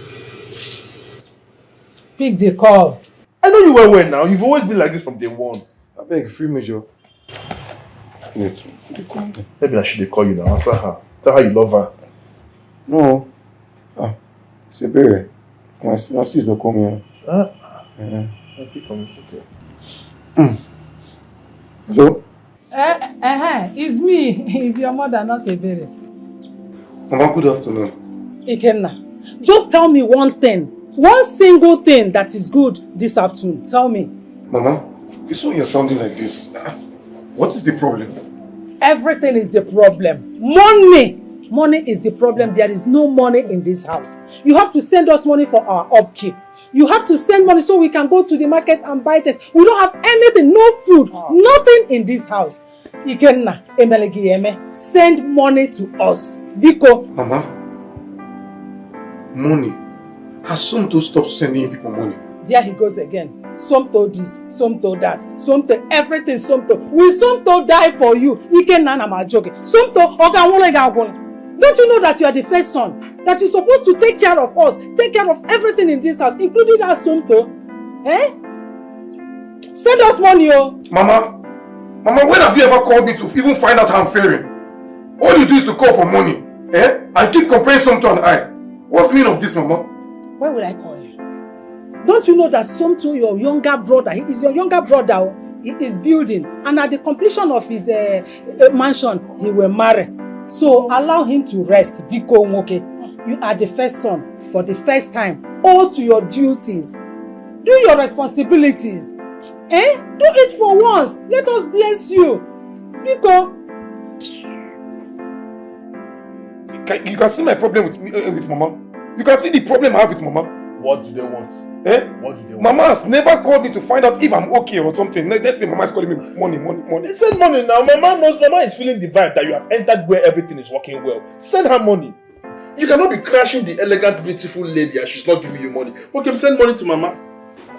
Speaker 13: Pick the call.
Speaker 6: I know you well now. You've always been like this from day one.
Speaker 2: I beg, free major. Wait, they call me.
Speaker 6: Maybe I should call you now. Answer her. Tell her you love her.
Speaker 2: No. It's a berry. My sister call me.
Speaker 6: I pick from it, okay.
Speaker 2: Hello?
Speaker 13: It's me. It's your mother, not a berry.
Speaker 2: Mama, good afternoon.
Speaker 13: Ikenna, just tell me one thing. One single thing that is good this afternoon. Tell me.
Speaker 2: Mama, this one you're sounding like this. What is the problem?
Speaker 13: Everything is the problem. Money! Money is the problem. There is no money in this house. You have to send us money for our upkeep. You have to send money so we can go to the market and buy this. We don't have anything, no food, nothing in this house. Ikenna, Emelegiyeme, send money to us. Biko.
Speaker 2: Mama, money. Has Somto stopped sending people money?
Speaker 13: There he goes again. Somto this, Somto that, Somto everything Somto. Will Somto die for you? Ikenna na ma joke. Somto, don't you know that you are the first son? That you're supposed to take care of us, take care of everything in this house, including that Somto? Send us money, oh.
Speaker 2: Mama, when have you ever called me to even find out how I'm faring? All you do is to call for money, and keep comparing Somto and I. What's the meaning of this, Mama?
Speaker 13: Why would I call you? Don't you know that Somto, your younger brother, he is your younger brother, he is building, and at the completion of his mansion, he will marry. So allow him to rest, Biko Nwoke. You are the first son, for the first time, all to your duties. Do your responsibilities. Eh? Do it for once. Let us bless you. Nico.
Speaker 2: You can see my problem with Mama. You can see the problem I have with Mama.
Speaker 6: What do they want?
Speaker 2: Eh?
Speaker 6: What do they want?
Speaker 2: Mama has never called me to find out if I'm okay or something. Let's say Mama is calling me money.
Speaker 6: Send money now. Mama is feeling the vibe that you have entered where everything is working well. Send her money. You cannot be crashing the elegant, beautiful lady and she's not giving you money. Okay, send money to Mama.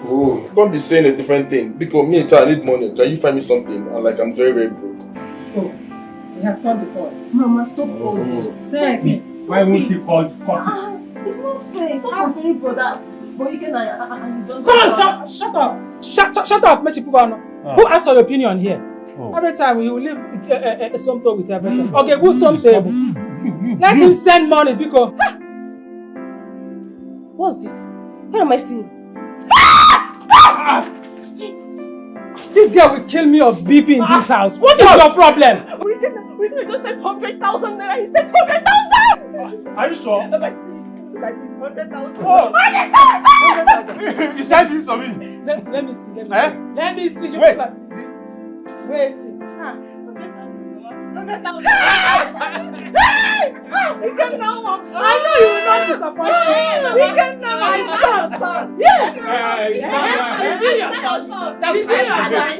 Speaker 6: Oh, don't be saying a different thing. Because me, I need money. Can you find me something? I'm very, very broke.
Speaker 13: Oh, he has called the call.
Speaker 12: Mama, stop calling. Say
Speaker 14: why won't he call?
Speaker 12: It's not fair. Stop comparing brother. But you can
Speaker 13: Come on, shut up. Shut up, Mechipugano. Who asked your opinion here? Every time he will leave some talk with everything. Okay, who's some table? Let him send money because.
Speaker 12: What's this? What am I seeing?
Speaker 13: This girl will kill me of BP in this house. What is your problem?
Speaker 12: We can just send 100,000 naira. He said 100,000.
Speaker 14: Are you sure?
Speaker 12: Look at it. 100,000.
Speaker 14: Oh.
Speaker 12: 100,000.
Speaker 14: You started this for me.
Speaker 13: Let me see. Let me see.
Speaker 14: Wait.
Speaker 13: Wait.
Speaker 12: 100,000. He can now.
Speaker 13: I know you will not disappoint me. He can now. My son. Yes.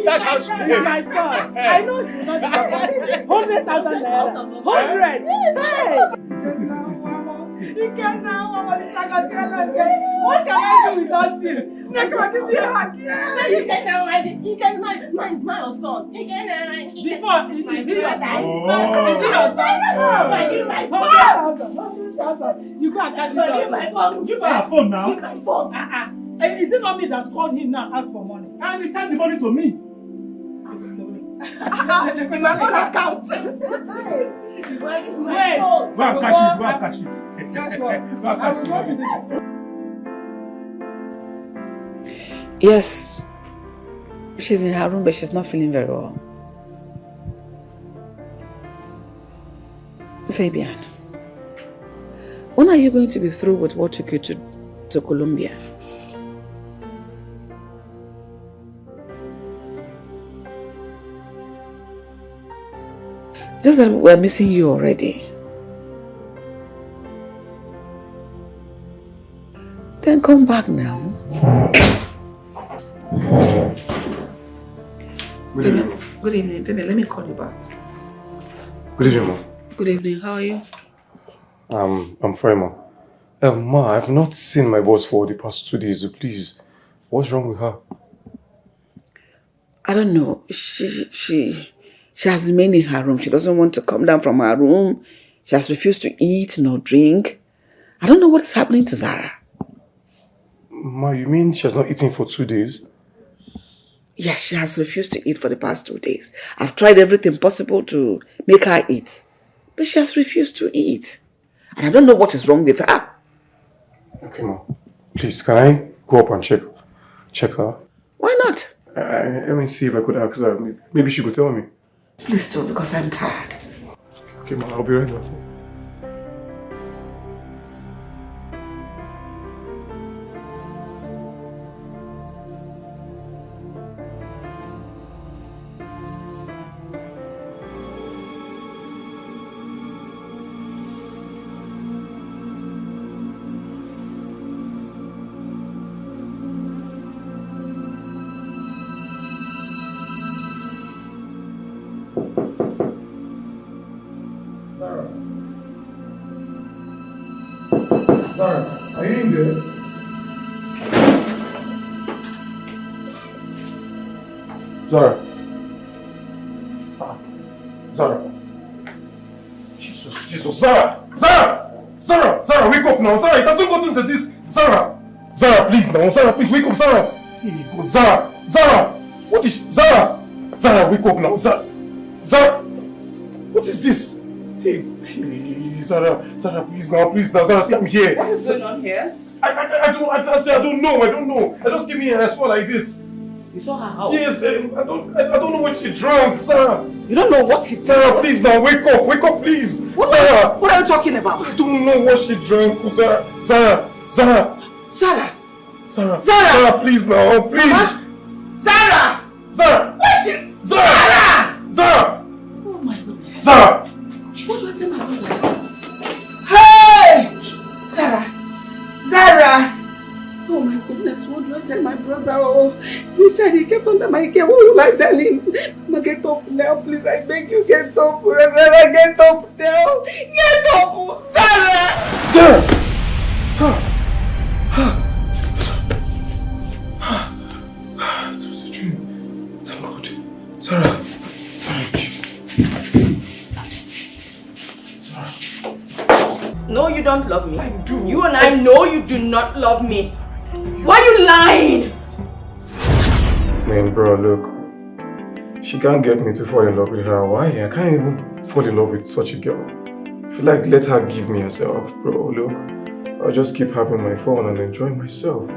Speaker 13: That's how she is. My son. I know you will not disappoint me. 100,000 naira. 100. You can now. What can I do without you? Give me a hug.
Speaker 12: You can now. You can mine is my son. You can
Speaker 13: before is he your son?
Speaker 12: Is he your son?
Speaker 13: I give my phone. 100,000. You go and cash it out.
Speaker 12: Give my phone.
Speaker 14: Give my phone now.
Speaker 12: Give my phone.
Speaker 13: Is it not me that called him now ask for money?
Speaker 14: I understand the money to me.
Speaker 12: In my own account.
Speaker 13: Wait.
Speaker 14: Go and cash it.
Speaker 13: Cash what? I will go to the...
Speaker 7: Yes, she's in her room, but she's not feeling very well. Fabian, when are you going to be through with what took you to Colombia? Just that we're missing you already. Then come back now. Good evening. Baby, let me call you back.
Speaker 2: Good evening, Ma.
Speaker 7: Good evening. How are you?
Speaker 2: I'm fine, Ma. Ma, I've not seen my boss for the past 2 days. Please, what's wrong with her?
Speaker 7: I don't know. She has remained in her room. She doesn't want to come down from her room. She has refused to eat nor drink. I don't know what is happening to Zara.
Speaker 2: Ma, you mean she has not eaten for 2 days?
Speaker 7: Yes, she has refused to eat for the past 2 days. I've tried everything possible to make her eat. But she has refused to eat. And I don't know what is wrong with her.
Speaker 2: Okay, Ma. Please, can I go up and check her?
Speaker 7: Why not?
Speaker 2: Let me see if I could ask her. Maybe she could tell me.
Speaker 7: Please do, because I'm tired.
Speaker 2: Okay, Ma, I'll be right back.
Speaker 3: Are you in there?
Speaker 2: Zara. Zara. Jesus. Zara, wake up now. Zara, it hasn't gotten to this. Zara, please now. Zara, please wake up. Zara. Hey, God. Zara. What is... Zara, wake up now. Zara. What is this? Hey, Zara, please now. Zara, see, I'm here.
Speaker 7: What is going on here?
Speaker 2: I don't know. I just came here and I saw like this.
Speaker 7: You saw her how?
Speaker 2: Yes, I don't know what she drank, Sarah.
Speaker 7: You don't know what he drank?
Speaker 2: Sarah, please now, wake up, please. Sarah.
Speaker 7: What are you talking about?
Speaker 2: I don't know what she drank, Sarah. Sarah.
Speaker 15: Sarah!
Speaker 2: Sarah, please now, please.
Speaker 15: Mama? Sarah!
Speaker 2: Sarah!
Speaker 15: Where's she?
Speaker 2: Sarah! Sarah!
Speaker 15: Oh my goodness.
Speaker 2: Sarah!
Speaker 15: What do I tell my brother? Hey! Sarah! Sarah! Oh my goodness, what do I tell my brother? Oh, this child, he kept under my care. What will I tell him? Mama, get up now, please. I beg you, get up. Sarah, get up now. Get up! Sarah!
Speaker 2: Sarah! It was a dream. Thank God. Sarah.
Speaker 1: No, you don't love me. I do. You and I know you do not love me. Why are you lying?
Speaker 2: Man, bro, look. She can't get me to fall in love with her. Why? I can't even fall in love with such a girl. I feel like let her give me herself, bro. Look, I'll just keep having my fun and enjoy myself.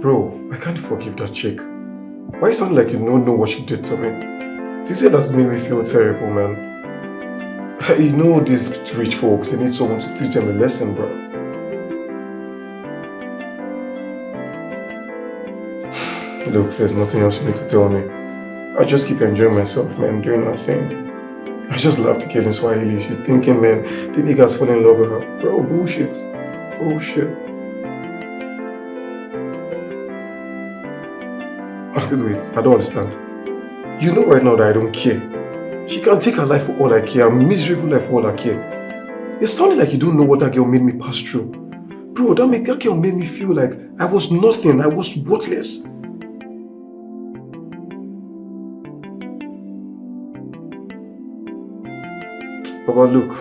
Speaker 2: Bro, I can't forgive that chick. Why you sound like you don't know what she did to me? This year has made me feel terrible, man. You know these rich folks, they need someone to teach them a lesson, bro. Look, there's nothing else you need to tell me. I just keep enjoying myself, man, doing my thing. I just love the kid in Swahili. She's thinking, man, the niggas falling in love with her. Bro, bullshit. Bullshit. Wait, I don't understand. You know right now that I don't care. She can take her life for all I care, a miserable life for all I care. It sounded like you don't know what that girl made me pass through. Bro, that girl made me feel like I was nothing, I was worthless. Baba, look,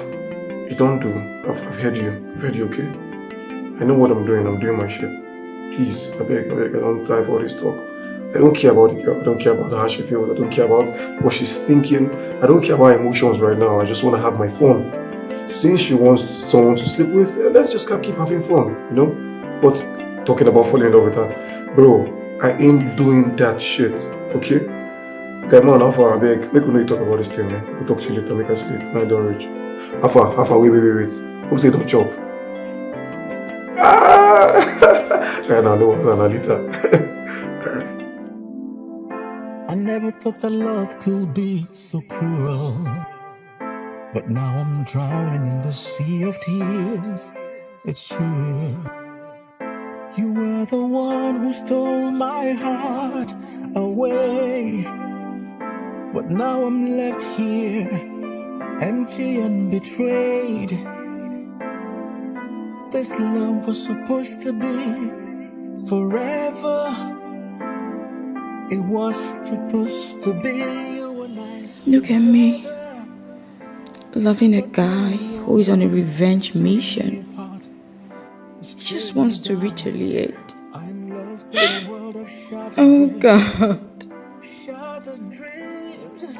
Speaker 2: you don't do. I've heard you. I've heard you, okay? I know what I'm doing my shit. Please, I beg, I don't die for all this talk. I don't care about the girl. I don't care about how she feels. I don't care about what she's thinking. I don't care about emotions right now. I just want to have my fun. Since she wants someone to sleep with, let's just keep having fun, you know? But talking about falling in love with her, bro, I ain't doing that shit, okay? Guy man, how far, I beg, make we know you talk about this thing, man. We'll talk to you later, make us sleep. Now I don't reach. How far, wait. Hope say don't chop. Right now, no, later.
Speaker 16: I never thought that love could be so cruel, but now I'm drowning in the sea of tears. It's true. You were the one who stole my heart away, but now I'm left here, empty and betrayed. This love was supposed to be forever. It was supposed to be you and I.
Speaker 10: Look at me, loving a guy who is on a revenge mission. He just wants to retaliate. Oh God.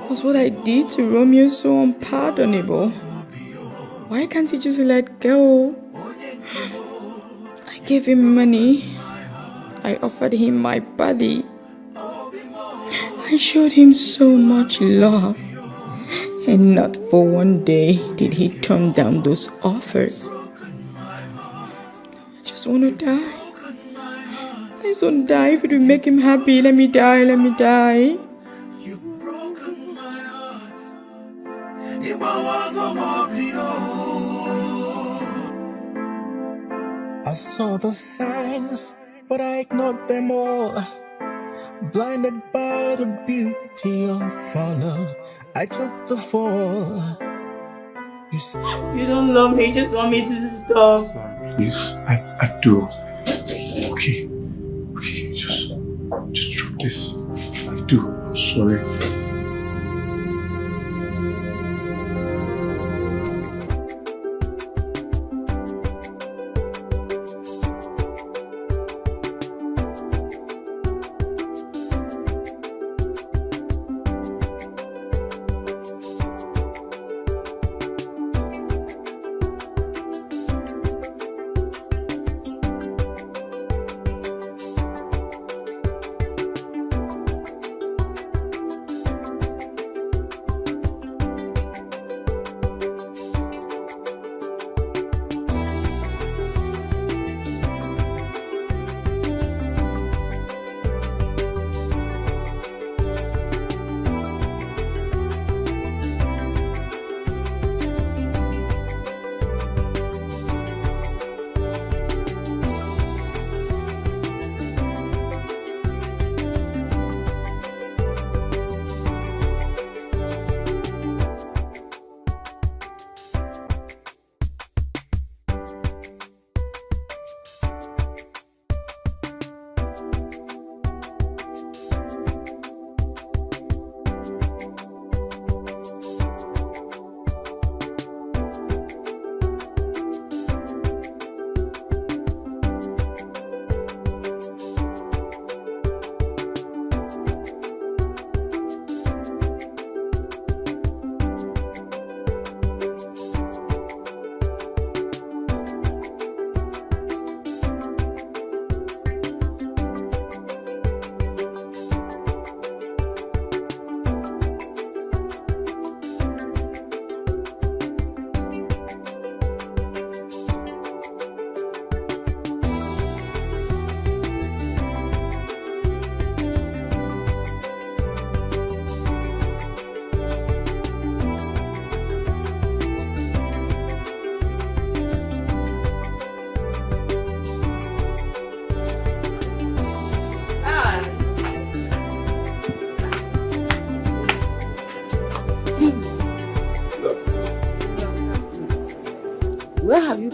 Speaker 10: Was what I did to Romeo so unpardonable? Why can't he just let go? I gave him money. I offered him my body. I showed him so much love, and not for one day did he turn down those offers. I just want to die. I just want to die. If it will make him happy, let me die, let me die.
Speaker 16: I saw the signs, but I ignored them all. Blinded by the beauty of our love, I took the fall.
Speaker 1: You don't love me, you just want me to stop.
Speaker 2: Please, I do. Okay, just drop this. I do. I'm sorry.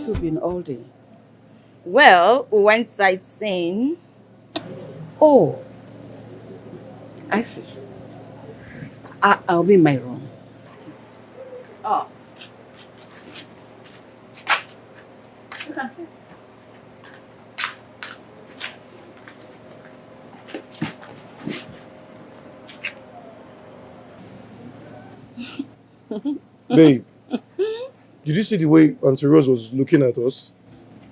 Speaker 15: two been all day?
Speaker 10: Well, we went sightseeing.
Speaker 15: Oh, I see. I'll be in my room.
Speaker 10: Oh. You can sit.
Speaker 2: Babe, did you see the way Auntie Rose was looking at us?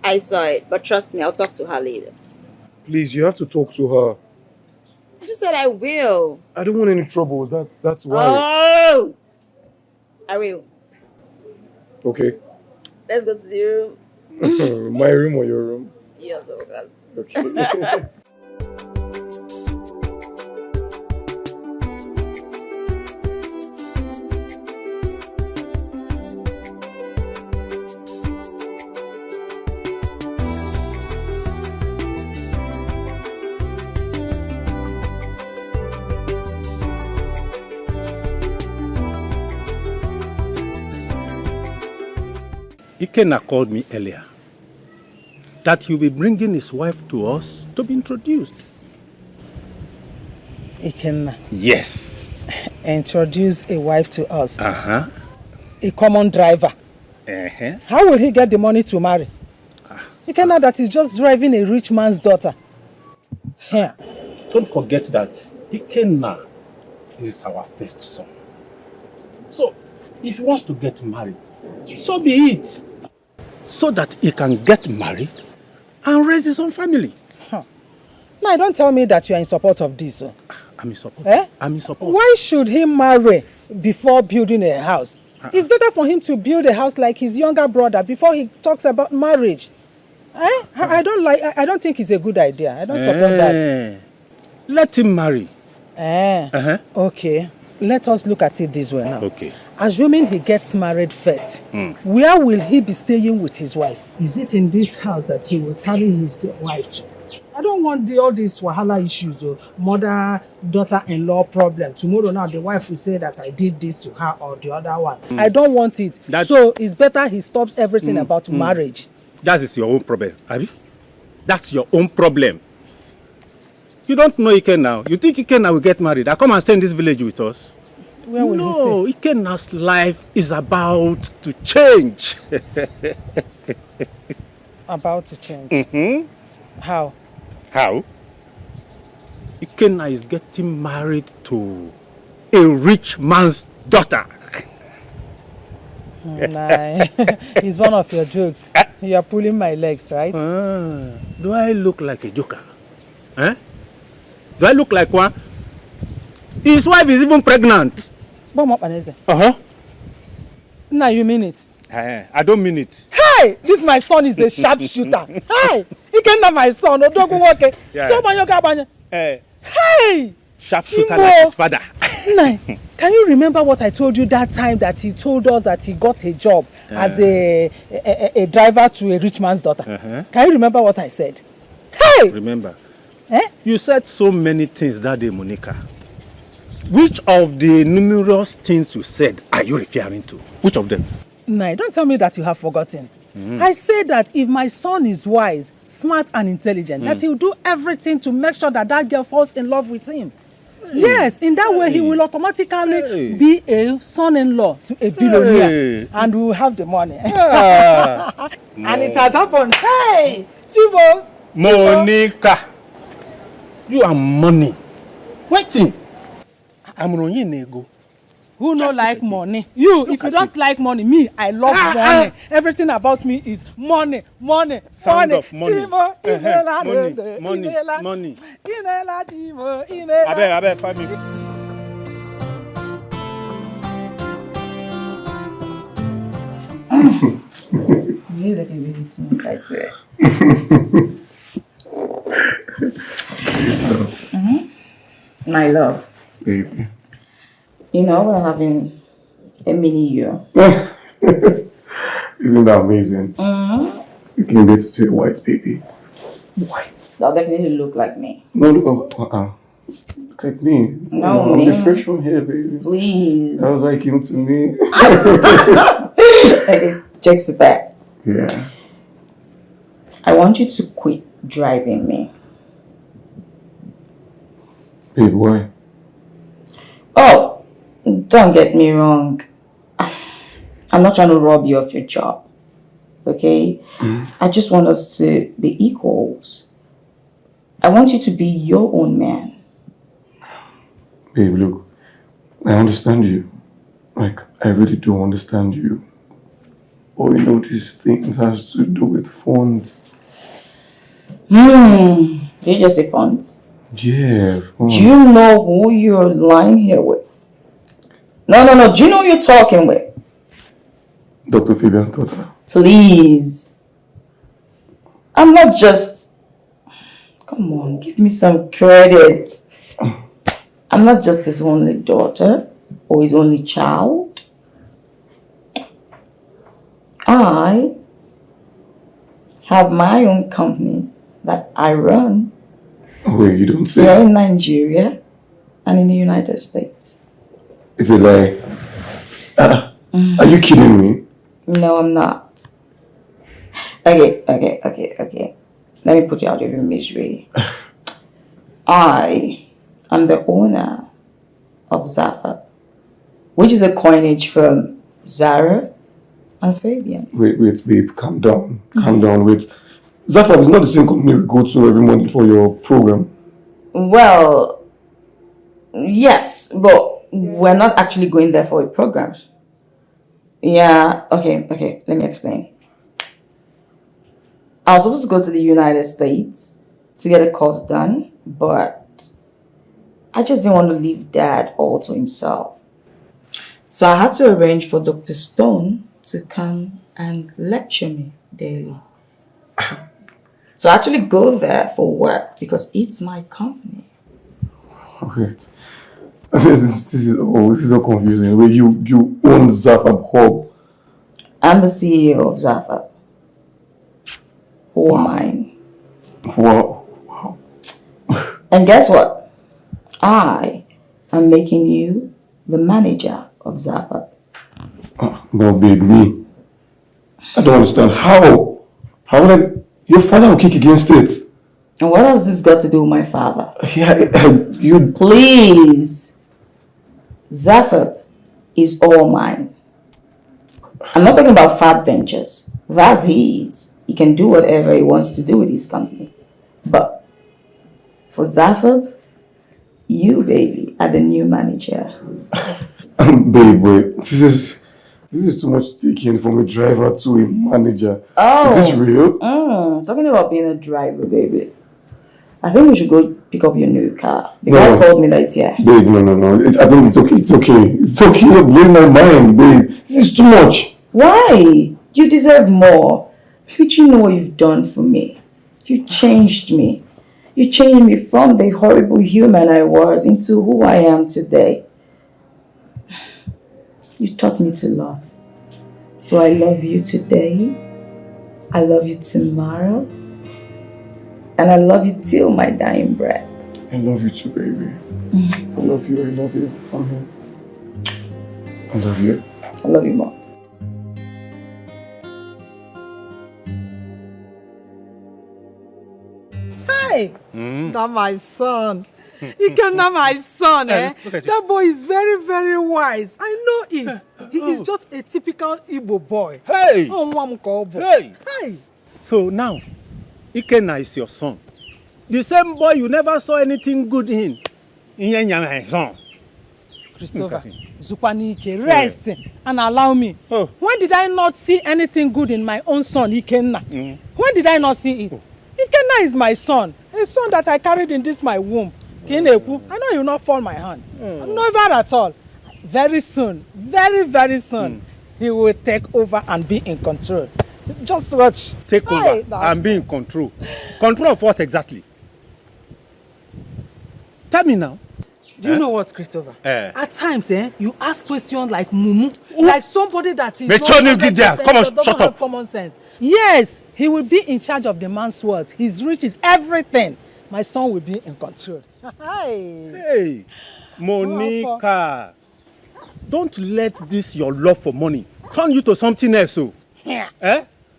Speaker 10: I saw it, but trust me, I'll talk to her later.
Speaker 2: Please, you have to talk to her.
Speaker 10: I just said I will.
Speaker 2: I don't want any troubles. That's why.
Speaker 10: Oh! I will.
Speaker 2: Okay.
Speaker 10: Let's go to the room.
Speaker 2: My room or your room?
Speaker 10: Yes, of course.
Speaker 2: Okay.
Speaker 14: Ikenna called me earlier that he'll be bringing his wife to us to be introduced.
Speaker 13: Ikenna?
Speaker 14: Yes.
Speaker 13: Introduce a wife to us?
Speaker 14: Uh-huh.
Speaker 13: A common driver?
Speaker 14: Uh-huh.
Speaker 13: How will he get the money to marry? Ikenna that is just driving a rich man's daughter. Here.
Speaker 14: Don't forget that Ikenna is our first son. So, if he wants to get married, so be it. So that he can get married and raise his own family.
Speaker 13: Now, don't tell me that you are in support of this.
Speaker 14: I'm in support.
Speaker 13: Eh?
Speaker 14: I'm in support.
Speaker 13: Why should he marry before building a house? It's better for him to build a house like his younger brother before he talks about marriage. Eh? I don't think it's a good idea. I don't support that.
Speaker 14: Let him marry.
Speaker 13: Okay. Let us look at it this way now.
Speaker 14: Okay.
Speaker 13: Assuming he gets married first, where will he be staying with his wife? Is it in this house that he will carry his wife to? I don't want all these wahala issues or mother-daughter-in-law problem. Tomorrow now the wife will say that I did this to her or the other one. I don't want it. So it's better he stops everything about marriage.
Speaker 14: That is your own problem, Abi. That's your own problem. You don't know Ikenna now. You think Ikenna will get married? I come and stay in this village with us.
Speaker 13: Where will he stay?
Speaker 14: No, Ikenna's life is about to change.
Speaker 13: About to change? How?
Speaker 14: How? Ikenna is getting married to a rich man's daughter.
Speaker 13: Nah, it's one of your jokes. You are pulling my legs, right?
Speaker 14: Do I look like a joker? Eh? Do I look like one? His wife is even pregnant.
Speaker 13: Now you mean it?
Speaker 14: I don't mean it.
Speaker 13: Hey, this my son is a sharpshooter. Hey, he can't have my son. Hey,
Speaker 14: sharpshooter like his father.
Speaker 13: Can you remember what I told you that time that he told us that he got a job as a driver to a rich man's daughter? Can you remember what I said? Hey!
Speaker 14: Remember. You said so many things that day, Monica. Which of the numerous things you said are you referring to? Which of them?
Speaker 13: No, don't tell me that you have forgotten. I said that if my son is wise, smart and intelligent, that he will do everything to make sure that that girl falls in love with him. Yes, in that way he will automatically be a son-in-law to a billionaire and we will have the money. And it has happened. Hey, Chibo!
Speaker 14: Monica! You are money. Waiting. I'm running ego.
Speaker 13: Who no like money? You, if you don't like money, me, I love money. Everything about me is money, money,
Speaker 14: Sound
Speaker 13: money.
Speaker 14: of money. Money. I bet, find me.
Speaker 10: You look a baby too much, I swear. My love.
Speaker 2: Baby.
Speaker 1: You know, we're having a mini year.
Speaker 2: Isn't that amazing? You can get to see white, baby.
Speaker 1: White. That'll definitely look like me.
Speaker 2: No, look at me.
Speaker 1: No,
Speaker 2: I'm the fresh one here, baby.
Speaker 1: Please.
Speaker 2: That was like him to me.
Speaker 1: It's checks back.
Speaker 2: Yeah.
Speaker 1: I want you to quit driving me.
Speaker 2: Babe, why?
Speaker 1: Oh, don't get me wrong. I'm not trying to rob you of your job. Okay? I just want us to be equals. I want you to be your own man.
Speaker 2: Babe, look, I understand you. Like, I really do understand you. Oh, you know, these things has to do with funds.
Speaker 1: Did you just say funds?
Speaker 2: Yeah, funds.
Speaker 1: Do you know who you're lying here with? No. Do you know who you're talking with?
Speaker 2: Dr. Fabian's daughter.
Speaker 1: Please. I'm not just... Come on, give me some credit. I'm not just his only daughter or his only child. I have my own company that I run.
Speaker 2: Wait, you don't say?
Speaker 1: Here in Nigeria and in the United States.
Speaker 2: It's a lie. Are you kidding me?
Speaker 1: No, I'm not. Okay. Let me put you out of your misery. I am the owner of Zafab, which is a coinage from Zara and Fabian.
Speaker 2: Wait, babe, calm down. Calm down, wait. Zafab is not the same company we go to every morning for your program.
Speaker 1: Well, yes, but we're not actually going there for a program. Yeah, okay, let me explain. I was supposed to go to the United States to get a course done, but I just didn't want to leave Dad all to himself. So I had to arrange for Dr. Stone to come and lecture me daily. So I actually go there for work because it's my company.
Speaker 2: Wait. This is so confusing. Wait, you own Zafab Hub.
Speaker 1: I'm the CEO of Zafab. All mine.
Speaker 2: Wow.
Speaker 1: And guess what? I am making you the manager of Zafab.
Speaker 2: No, babe, me. I don't understand. How? How would I... Your father will kick against it.
Speaker 1: And what has this got to do with my father?
Speaker 2: You...
Speaker 1: Please. Zafab is all mine. I'm not talking about Fab Ventures. That's his. He can do whatever he wants to do with his company. But for Zafab, you, baby, are the new manager.
Speaker 2: Babe, wait. This is too much taking from a driver to a manager.
Speaker 1: Oh.
Speaker 2: Is this real?
Speaker 1: Talking about being a driver, baby. I think we should go pick up your new car. The guy called me like, yeah.
Speaker 2: Babe, no. I think it's okay. It's okay. You're blowing my mind, babe. This is too much.
Speaker 1: Why? You deserve more. But you know what you've done for me. You changed me. You changed me from the horrible human I was into who I am today. You taught me to love. So I love you today. I love you tomorrow. And I love you till my dying breath.
Speaker 2: I love you too, baby. I love you. I'm here. I love you.
Speaker 1: I love you more.
Speaker 13: Hey, not my son. You can know my son, eh? That boy is very, very wise. I know it. He is just a typical Igbo boy.
Speaker 14: Hey!
Speaker 13: Hey!
Speaker 14: So now, Ikenna is your son. The same boy you never saw anything good in. My son.
Speaker 13: Christopher, Zupanike, rest and allow me. When did I not see anything good in my own son, Ikenna? When did I not see it? Ikenna is my son. A son that I carried in this my womb. I know you will not fall my hand. Never at all. Very soon, very, very soon, he will take over and be in control. Just watch.
Speaker 14: Take over and be in control. Control of what exactly? Tell me now.
Speaker 13: Do you know what, Christopher? At times, you ask questions like mumu, like somebody that is
Speaker 14: doesn't
Speaker 13: have common sense. Yes, he will be in charge of the man's world. His riches, everything. My son will be in control.
Speaker 14: Hey, Monica, don't let this your love for money turn you to something else.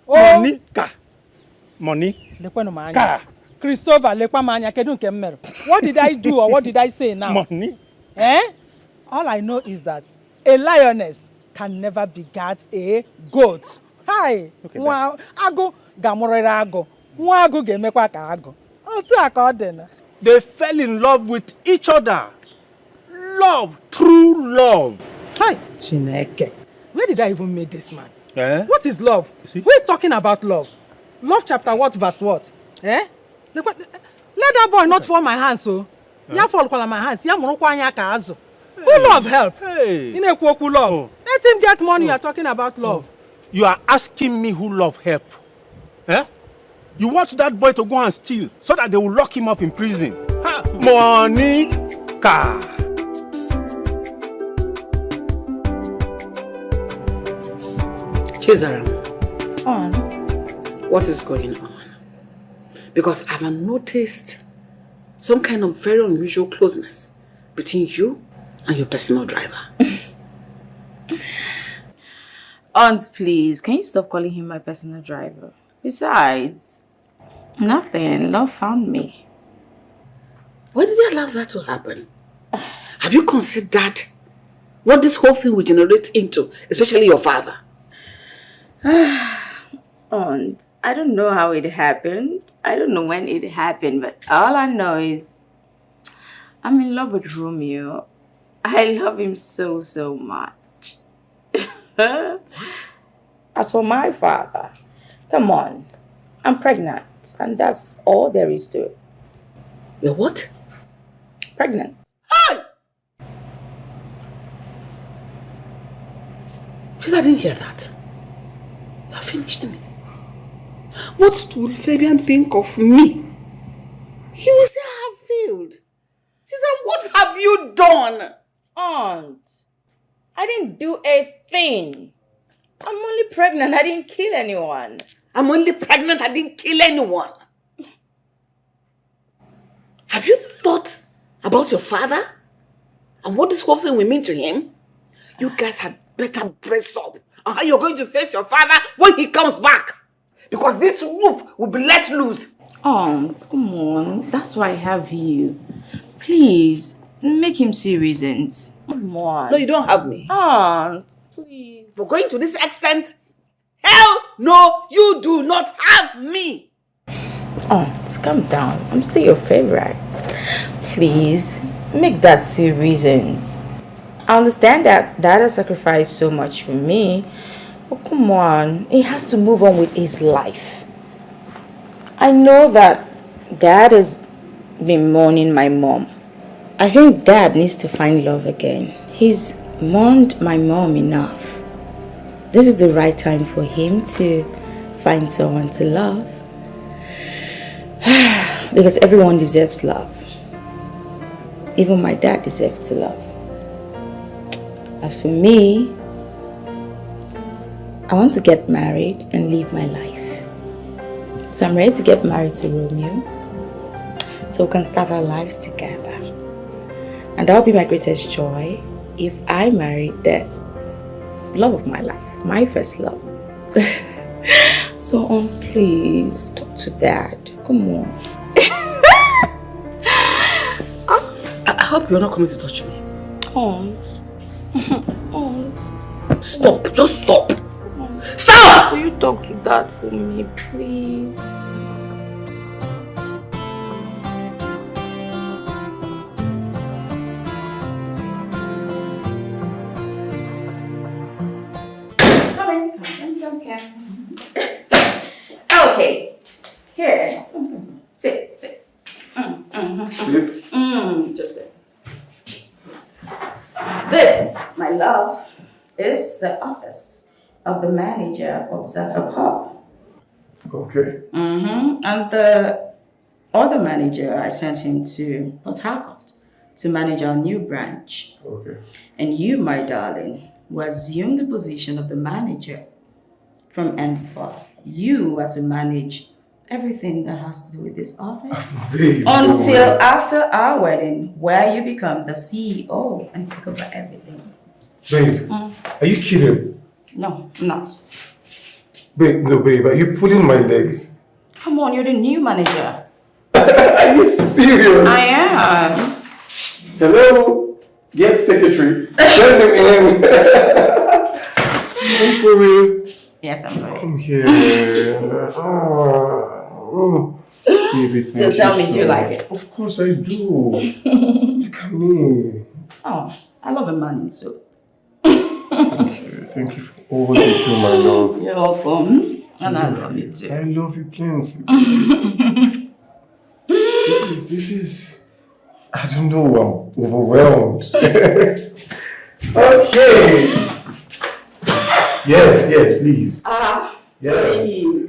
Speaker 14: Monica, Money?
Speaker 13: Car. Christopher, what did I do or what did I say now?
Speaker 14: Money?
Speaker 13: Eh? All I know is that a lioness can never beget a goat. Hi. Wow. Ago gamorera ago. Wago gemekwa ka ago. Otu akode.
Speaker 14: They fell in love with each other. Love, true love.
Speaker 13: Hi, Chineke. Where did I even meet this man?
Speaker 14: Eh?
Speaker 13: What is love? Who is talking about love? Love chapter what, verse what? Eh? Let that boy not fall my hands, so. Ya fall my hands. Ya monokwa anya ka azu. Who love help?
Speaker 14: Hey.
Speaker 13: Inekwoku love. Let him get money. You're talking about love.
Speaker 14: You are asking me who love help. Eh? You want that boy to go and steal so that they will lock him up in prison. Ha. Money, car.
Speaker 7: Chizaram, what is going on? Because I've noticed some kind of very unusual closeness between you and your personal driver.
Speaker 1: Aunt, please, can you stop calling him my personal driver? Besides, nothing. Love found me.
Speaker 7: Why did you allow that to happen? Have you considered what this whole thing will generate into, especially your father?
Speaker 1: Aunt, I don't know how it happened. I don't know when it happened, but all I know is I'm in love with Romeo. I love him so, so much.
Speaker 7: What?
Speaker 1: As for my father, come on. I'm pregnant, and that's all there is to it.
Speaker 7: You're what?
Speaker 1: Pregnant.
Speaker 7: Hi! Because I didn't hear that. You have finished me. What will Fabian think of me? He will say I have failed. She said, what have you done?
Speaker 1: Aunt, I didn't do a thing. I'm only pregnant. I didn't kill anyone.
Speaker 7: I'm only pregnant. I didn't kill anyone. Have you thought about your father? And what this whole thing will mean to him? You guys had better brace up on how you're going to face your father when he comes back. Because this roof will be let loose.
Speaker 1: Aunt, come on. That's why I have you. Please, make him see reasons. Come on.
Speaker 7: No, you don't have me.
Speaker 1: Aunt, please.
Speaker 7: For going to this extent, hell no, you do not have me.
Speaker 1: Aunt, calm down. I'm still your favorite. Please, make that see reasons. I understand that Dad has sacrificed so much for me. But come on, he has to move on with his life. I know that Dad has been mourning my mom. I think Dad needs to find love again. He's mourned my mom enough. This is the right time for him to find someone to love. Because everyone deserves love. Even my dad deserves to love. As for me, I want to get married and live my life. So I'm ready to get married to Romeo, so we can start our lives together. And that will be my greatest joy if I marry the love of my life, my first love. So, please, talk to Dad. Come on.
Speaker 7: I hope you're not coming to touch me.
Speaker 1: Aunt. Aunt.
Speaker 7: Stop. Just stop. Stop!
Speaker 1: Will you talk to Dad for me, please? Okay. Here. Sit.
Speaker 2: Sit?
Speaker 1: Just sit. This, my love, is the office of the manager of Zephyr Pub.
Speaker 2: Okay.
Speaker 1: And the other manager, I sent him to Port Harcourt to manage our new branch.
Speaker 2: Okay.
Speaker 1: And you, my darling, will assume the position of the manager. From henceforth, you are to manage everything that has to do with this office until after our wedding, where you become the CEO and take over everything.
Speaker 2: Babe, are you kidding?
Speaker 1: No, I'm not.
Speaker 2: Babe, no, babe, are you pulling my legs?
Speaker 1: Come on, you're the new manager.
Speaker 2: Are you serious?
Speaker 1: I am.
Speaker 2: Hello? Yes, secretary. Send him in. I'm for real.
Speaker 1: Yes, I'm for real.
Speaker 2: Come here. Oh. Baby,
Speaker 1: So tell me, do you like it?
Speaker 2: Of course I do. Look at me.
Speaker 1: Oh, I love a man in suit.
Speaker 2: Thank you for all you do, my love.
Speaker 1: You're welcome. And I love you too.
Speaker 2: I love you plenty. This is, I don't know, I'm overwhelmed. Okay. Yes, please. Yes.
Speaker 1: Please.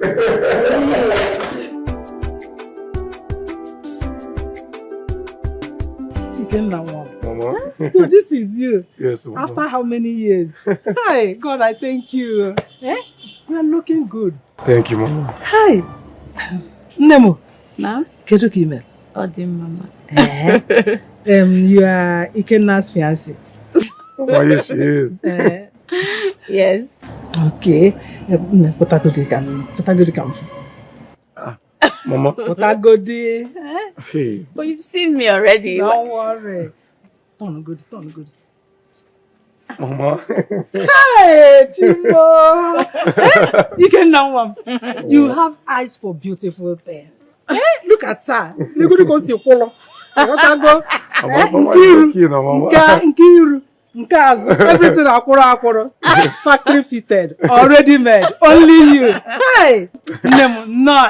Speaker 2: Mama.
Speaker 13: So this is you.
Speaker 2: Yes, Mama.
Speaker 13: After how many years? Hi, God, I thank you. Eh? You are looking good.
Speaker 2: Thank you, Mama.
Speaker 13: Hi. Nemo.
Speaker 10: Ma?
Speaker 13: Kedu Kime.
Speaker 10: Odi Mama.
Speaker 13: You are Ikenna's fiancé.
Speaker 2: Oh, yes, she is.
Speaker 10: Yes.
Speaker 13: Okay. Potagodi come.
Speaker 2: Mama.
Speaker 13: Potagodi.
Speaker 2: Hey.
Speaker 10: But you've seen me already.
Speaker 13: Don't worry. Turn good.
Speaker 2: Mama.
Speaker 13: Hey, Chimo. Ikenna, you have eyes for beautiful things. Look at her. Nkiru. Nkaz, everything akworo. Factory fitted, already made, only you. Hey, no, no.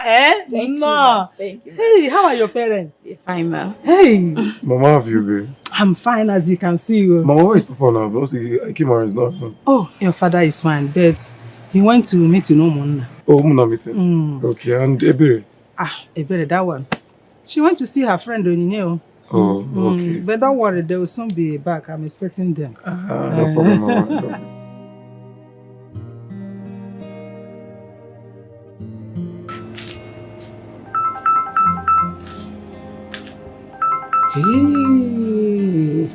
Speaker 10: Thank you.
Speaker 13: Hey, how are your parents?
Speaker 10: Fine, ma.
Speaker 13: Hey,
Speaker 2: Mama, have you been?
Speaker 13: I'm fine, as you can see.
Speaker 2: Mama, where is Papa now? Because Ikemara is not home.
Speaker 13: Oh, your father is fine, but he went to meet Mona.
Speaker 2: Oh, Mona meeting. Okay, and Ebere?
Speaker 13: Ebere, that one. She went to see her friend Onyinye.
Speaker 2: Oh, okay.
Speaker 13: But don't worry, they will soon be back. I'm expecting them.
Speaker 2: No problem, Mama.
Speaker 7: Hey,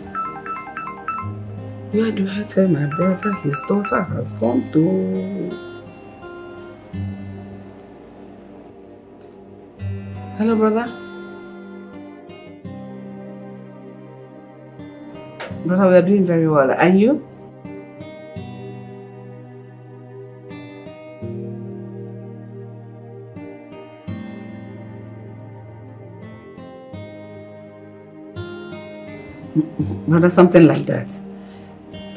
Speaker 7: where do I tell my brother his daughter has gone to? Hello, brother. Brother, we are doing very well. And you? Brother, something like that.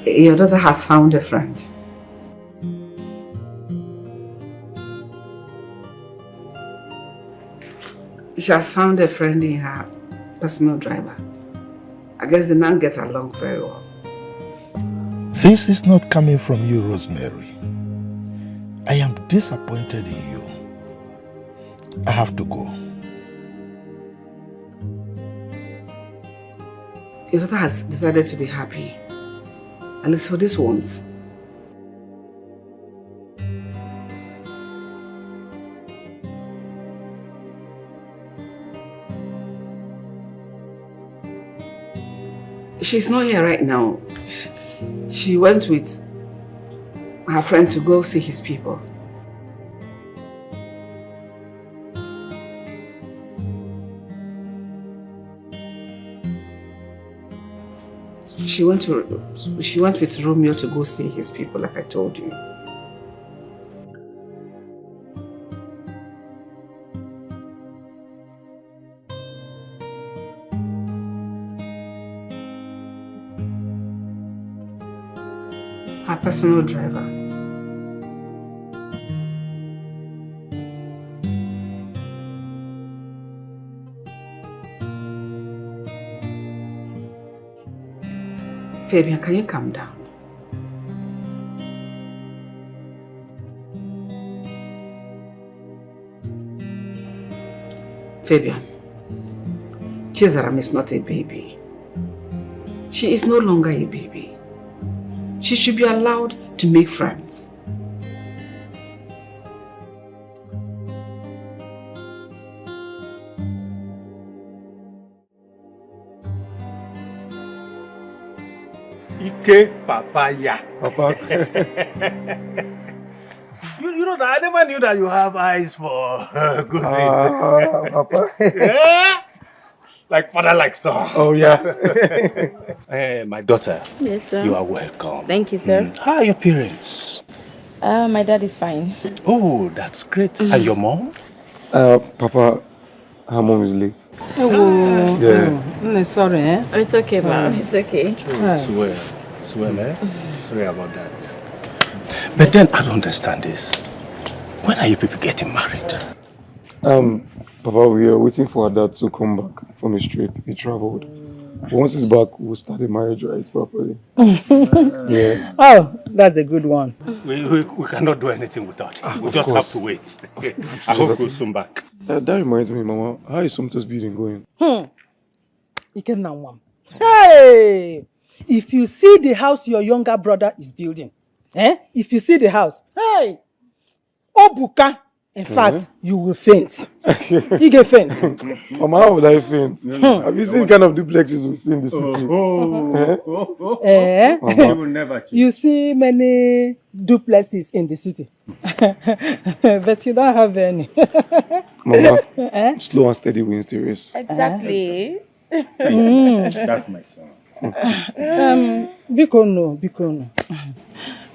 Speaker 7: Your daughter has found a friend. She has found a friend in her personal driver. I guess the man gets along very well.
Speaker 5: This is not coming from you, Rosemary. I am disappointed in you. I have to go.
Speaker 7: Your daughter has decided to be happy. At least for this once. She's not here right now. She went with her friend to go see his people. She went with Romeo to go see his people, like I told you. Her personal driver. Fabian, can you calm down? Fabian, Chizaram is not a baby. She is no longer a baby. She should be allowed to make friends.
Speaker 14: Ike papaya.
Speaker 2: Papa.
Speaker 14: You know that I never knew that you have eyes for good things.
Speaker 2: Papa.
Speaker 14: Yeah? Like father, like son.
Speaker 2: Oh, yeah.
Speaker 14: My daughter.
Speaker 10: Yes, sir.
Speaker 14: You are welcome.
Speaker 10: Thank you, sir.
Speaker 14: How are your parents?
Speaker 10: My dad is fine.
Speaker 14: Oh, that's great. And your mom?
Speaker 2: Papa, her mom is late.
Speaker 13: Oh,
Speaker 2: Yeah.
Speaker 13: Sorry, eh?
Speaker 10: It's okay, ma'am. It's okay.
Speaker 14: Swear, eh? Sorry about that. But then I don't understand this. When are you people getting married?
Speaker 2: Papa, we are waiting for our dad to come back from his trip. He traveled. Once he's back, we'll start the marriage right properly. Yeah.
Speaker 13: Oh, that's a good one.
Speaker 14: We cannot do anything without him. We just have to wait. I hope we'll soon back.
Speaker 2: That reminds me, Mama, how is Somto's building going?
Speaker 13: Hey! If you see the house your younger brother is building, if you see the house, hey! Obuka! In fact, you will faint. You get faint.
Speaker 2: Mama, how would I faint? Have you seen the kind of duplexes we see in the city?
Speaker 13: You see many duplexes in the city. But you don't have any.
Speaker 2: Mama, slow and steady wins the race.
Speaker 10: Exactly.
Speaker 14: That's my son.
Speaker 13: Biko no.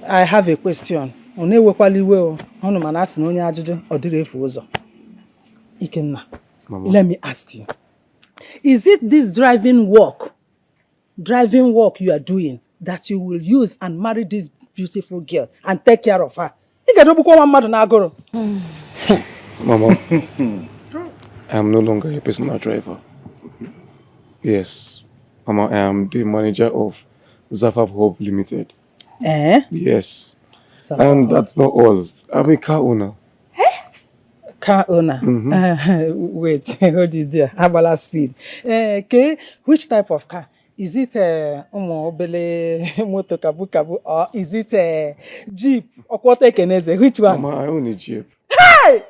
Speaker 13: I have a question. Ikenna, let me ask you. Is it this driving work you are doing that you will use and marry this beautiful girl and take care of her?
Speaker 2: Mama, I am no longer a personal driver. Yes, Mama, I am the manager of Zafab Hub Limited. Yes. And that's not all. I'm a car owner.
Speaker 13: Car owner? Wait, hold it there. Abala speed. Okay, which type of car? Is it a motor kabu or is it a Jeep? Or what which one?
Speaker 2: Mama, I own a Jeep.
Speaker 13: Hey!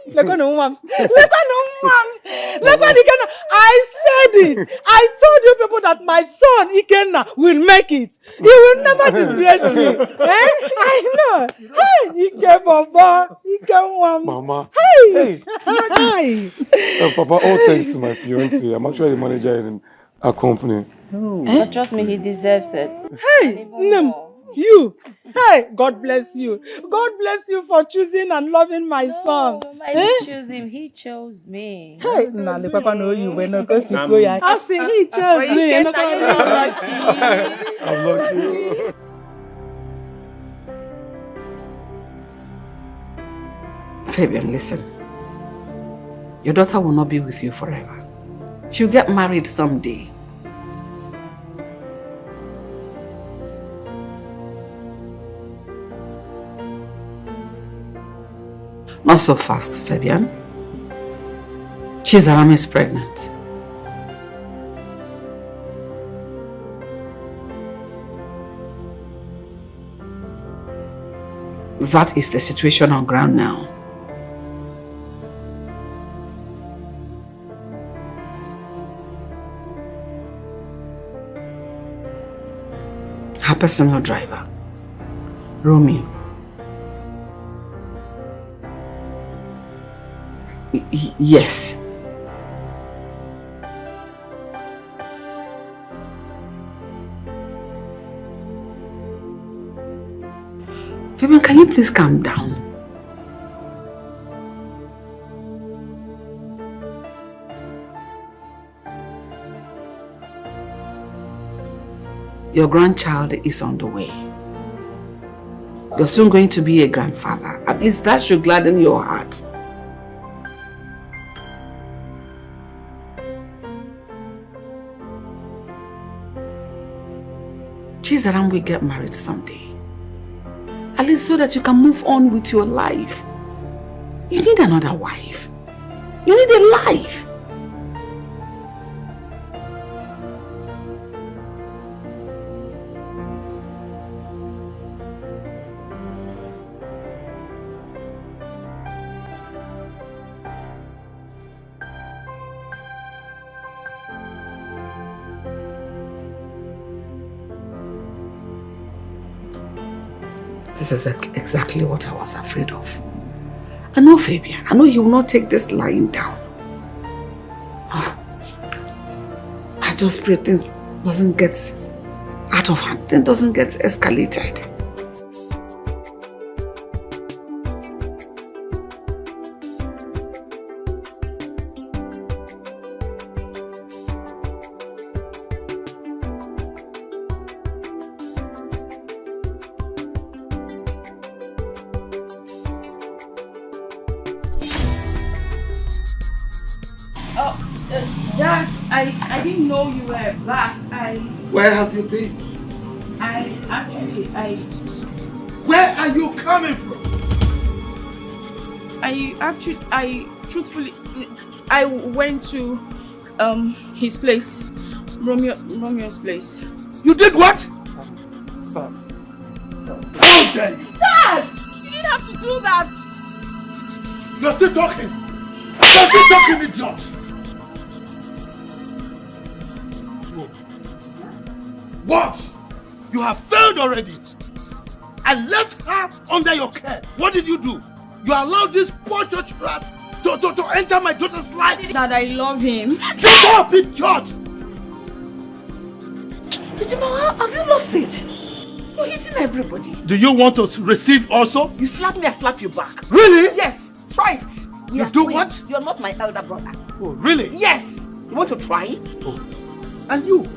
Speaker 13: I said it! I told you people that my son Ikenna will make it. He will never disgrace me. I know. Hey! Ike Baba! Ike
Speaker 2: Mama.
Speaker 13: Hey! Hey!
Speaker 2: Papa, all thanks to my fiancé. I'm actually the manager in a company.
Speaker 10: But trust me, he deserves it.
Speaker 13: Hey! You! Hey! God bless you. God bless you for choosing and loving my son.
Speaker 10: I didn't choose him. He chose me.
Speaker 13: Hey! Nah, the papa know you. When I see he chose me.
Speaker 2: I'm lucky.
Speaker 7: Fabian, listen. Your daughter will not be with you forever. She'll get married someday. Not so fast, Fabian. Chizaram is pregnant. That is the situation on ground now. Her personal driver, Romeo. Yes. Fabian, can you please calm down? Your grandchild is on the way. You're soon going to be a grandfather. At least that should gladden your heart. Chizaram will get married someday. At least so that you can move on with your life. You need another wife. You need a life. This is exactly what I was afraid of. I know Fabian. I know he will not take this lying down. I just pray things doesn't get out of hand. Things doesn't get escalated.
Speaker 1: Dad, I didn't know you were back.
Speaker 8: Where have you been? Where are you coming from?
Speaker 1: Truthfully, I went to his place, Romeo's place.
Speaker 8: You did what?
Speaker 1: Sir.
Speaker 8: How dare you?
Speaker 1: Dad! You didn't have to do that!
Speaker 8: You're still talking! You're still talking, idiot! What? You have failed already. I left her under your care. What did you do? You allowed this poor church rat to enter my daughter's life.
Speaker 1: Dad, I love him.
Speaker 8: Shut up, idiot!
Speaker 7: Have you lost it? You're hitting everybody.
Speaker 8: Do you want to receive also?
Speaker 7: You slap me, I slap you back.
Speaker 8: Really?
Speaker 7: Yes, try it.
Speaker 8: You do what?
Speaker 7: You're not my elder brother.
Speaker 8: Oh, really?
Speaker 7: Yes. You want to try?
Speaker 8: Oh. And you?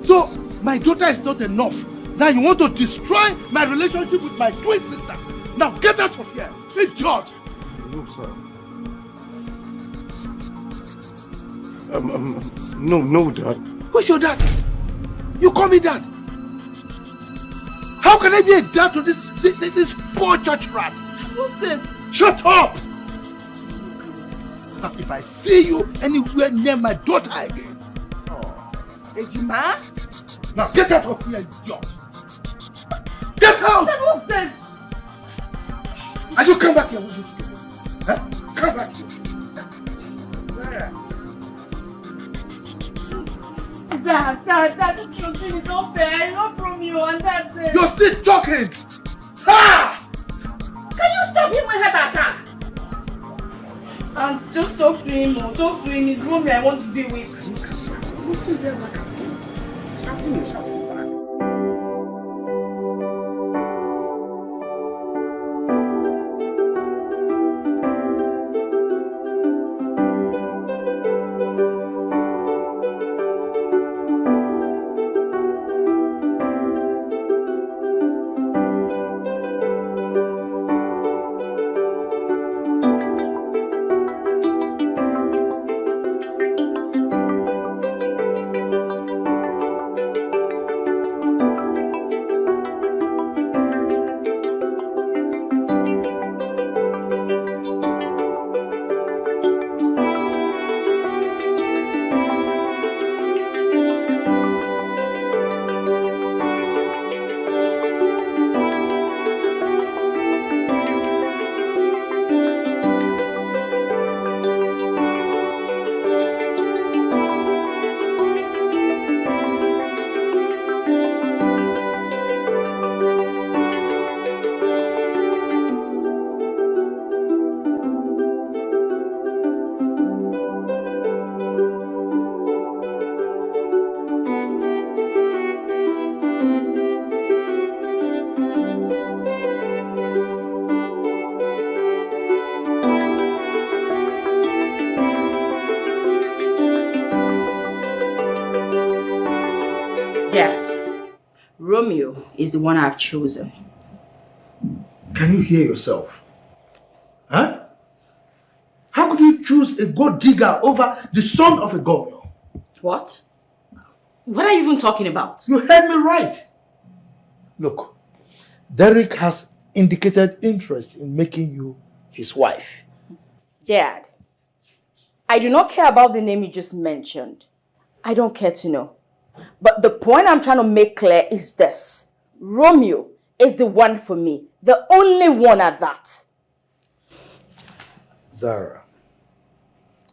Speaker 8: So, my daughter is not enough. Now you want to destroy my relationship with my twin sister. Now get out of here, idiot!
Speaker 2: No, sir. No, Dad.
Speaker 8: Who's your dad? You call me dad? How can I be a dad to this poor church rat?
Speaker 1: Who's this?
Speaker 8: Shut up! Now, if I see you anywhere near my daughter again.
Speaker 1: Ejima?
Speaker 8: Now get out of here, idiot! Get out!
Speaker 1: What's this?
Speaker 8: And you come back here with this stupid. Huh? Come back here.
Speaker 1: Dad, this your thing is not fair. I love Romeo and that's it.
Speaker 8: You're still talking! Ha!
Speaker 7: Can you stop him with heart attack?
Speaker 1: And just talk to him or talk to him. It's Romeo I want to be with.
Speaker 7: You still there back at him? Shouting back.
Speaker 1: Romeo is the one I've chosen.
Speaker 8: Can you hear yourself? Huh? How could you choose a gold digger over the son of a governor?
Speaker 1: What? What are you even talking about?
Speaker 8: You heard me right. Look, Derek has indicated interest in making you his wife.
Speaker 1: Dad, I do not care about the name you just mentioned. I don't care to know. But the point I'm trying to make clear is this. Romeo is the one for me. The only one at that.
Speaker 8: Zara,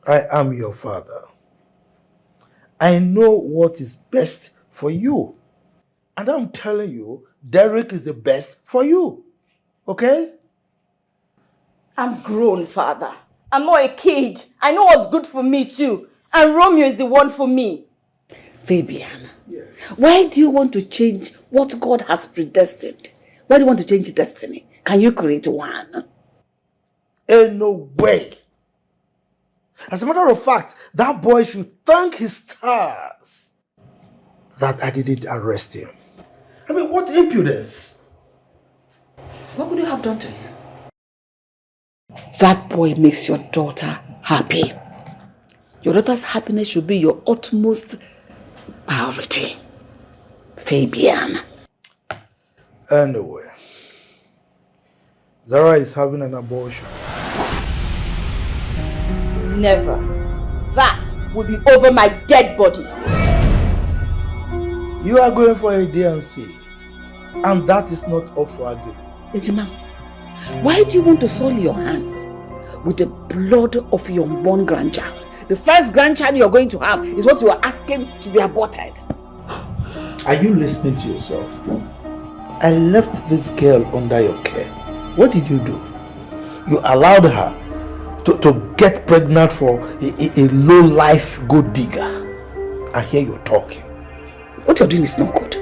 Speaker 8: I am your father. I know what is best for you. And I'm telling you, Derek is the best for you. Okay?
Speaker 1: I'm grown, father. I'm not a kid. I know what's good for me too. And Romeo is the one for me.
Speaker 19: Fabian, why do you want to change what God has predestined? Why do you want to change destiny? Can you create one?
Speaker 3: Ain't no way. As a matter of fact, that boy should thank his stars that I didn't arrest him. I mean, what impudence?
Speaker 19: What could you have done to him? That boy makes your daughter happy. Your daughter's happiness should be your utmost priority. Fabian.
Speaker 3: Anyway, Zara is having an abortion.
Speaker 1: Never. That will be over my dead body.
Speaker 3: You are going for a D&C, and that is not up for argument.
Speaker 19: Ejima, why do you want to soil your hands with the blood of your unborn grandchild? The first grandchild you're going to have is what you are asking to be aborted.
Speaker 3: Are you listening to yourself? I left this girl under your care. What did you do? You allowed her to get pregnant for a low-life gold digger. And here you're talking.
Speaker 19: What you're doing is not good.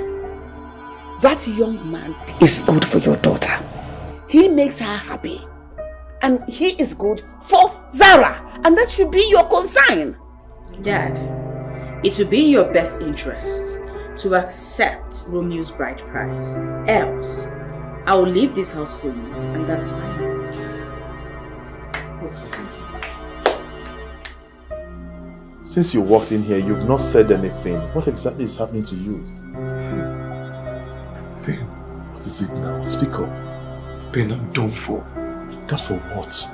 Speaker 19: That young man is good for your daughter. He makes her happy. And he is good for Zara. And that should be your concern.
Speaker 1: Dad, it will be in your best interest to accept Romeo's bride price. Else, I will leave this house for you, and that's fine.
Speaker 6: Since you walked in here, you've not said anything. What exactly is happening to you?
Speaker 2: Ben.
Speaker 6: What is it now? Speak up.
Speaker 2: Ben, I'm done for.
Speaker 6: Done for what?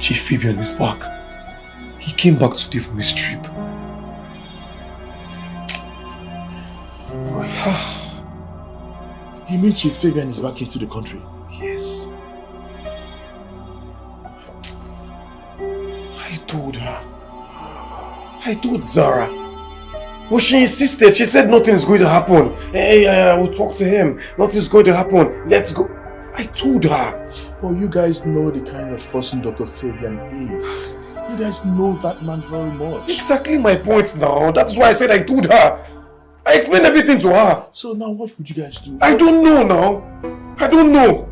Speaker 2: Chief Fabian is back. He came back today from his trip.
Speaker 6: You mean Chief Fabian is back into the country?
Speaker 2: Yes. I told her. I told Zara. But she insisted. She said nothing is going to happen. Hey, I will talk to him. Nothing is going to happen. Let's go. I told her.
Speaker 6: But you guys know the kind of person Dr. Fabian is. You guys know that man very much.
Speaker 2: Exactly my point now. That's why I said I told her. I explained everything to her.
Speaker 6: So now what would you guys do?
Speaker 2: I don't know now. I don't know.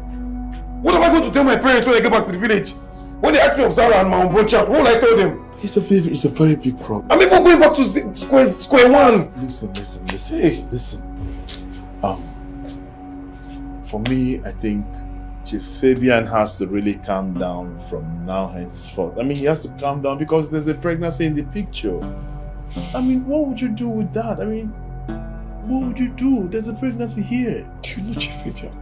Speaker 2: What am I going to tell my parents when I get back to the village? When they ask me of Zara and my unborn child, what will I tell them?
Speaker 6: It's a very big problem.
Speaker 2: I'm even going back to square one.
Speaker 6: Listen. For me, I think Chief Fabian has to really calm down from now henceforth. I mean, he has to calm down because there's a pregnancy in the picture. I mean, what would you do with that? I mean, what would you do? There's a pregnancy here.
Speaker 2: Do you know Chief Fabian?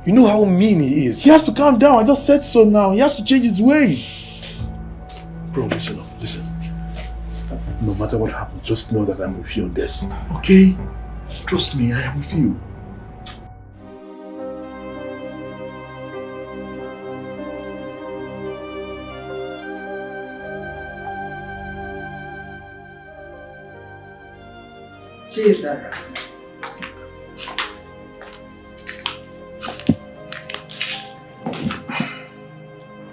Speaker 2: You know how mean he is.
Speaker 6: He has to calm down. I just said so now. He has to change his ways. Bro, listen up. Listen. No matter what happens, just know that I'm with you on this. Okay? Trust me, I am with you.
Speaker 19: Jesus.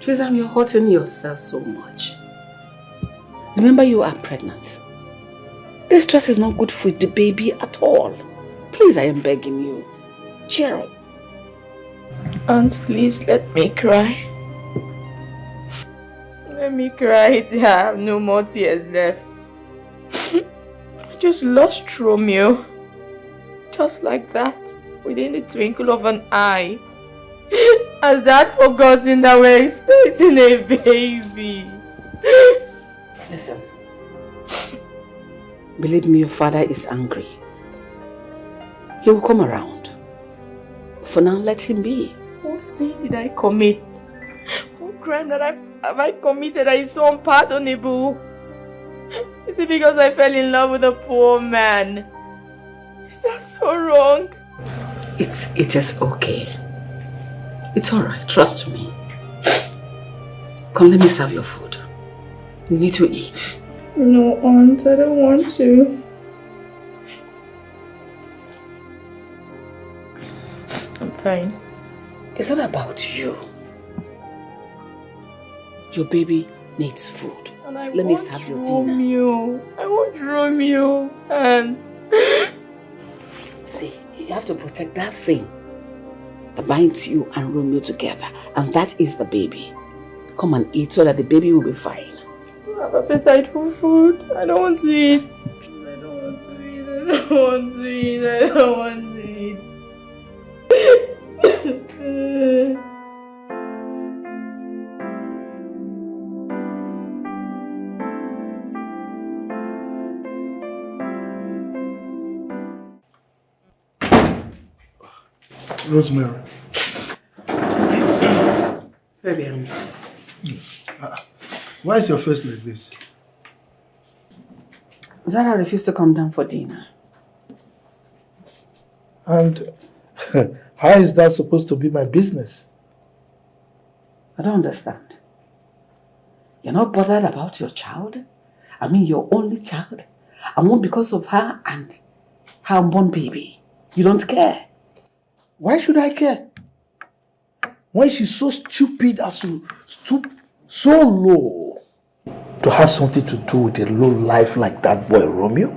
Speaker 19: Trisam, you're hurting yourself so much. Remember, you are pregnant. This stress is not good for the baby at all. Please, I am begging you. Cheer up.
Speaker 10: Aunt, please let me cry. Let me cry. I have no more tears left. I just lost Romeo. Just like that. Within the twinkle of an eye. Has Dad forgotten that we're expecting a baby?
Speaker 19: Listen. Believe me, your father is angry. He will come around. For now, let him be.
Speaker 10: What sin did I commit? What crime have I committed that is so unpardonable? Is it because I fell in love with a poor man? Is that so wrong?
Speaker 19: It is okay. It's alright, trust me. Come, let me serve your food. You need to eat.
Speaker 10: No, Aunt, I don't want to.
Speaker 12: fine.
Speaker 7: It's not about you. Your baby needs food.
Speaker 12: And I
Speaker 7: Let me
Speaker 12: want
Speaker 7: serve your dinner.
Speaker 12: Romeo. I want Romeo. And
Speaker 7: see, you have to protect that thing that binds you and Romeo together. And that is the baby. Come and eat so that the baby will be fine.
Speaker 12: I have appetite for food. I don't want to eat. I don't want to eat. I don't want to eat. I don't want to eat.
Speaker 3: Rosemary.
Speaker 7: Baby,
Speaker 3: why is your face like this?
Speaker 7: Zara refused to come down for dinner.
Speaker 3: And how is that supposed to be my business?
Speaker 7: I don't understand. You're not bothered about your child? I mean, your only child? And one because of her and her unborn baby. You don't care.
Speaker 3: Why should I care? Why she's so stupid as to stoop so low to have something to do with a low life like that boy Romeo?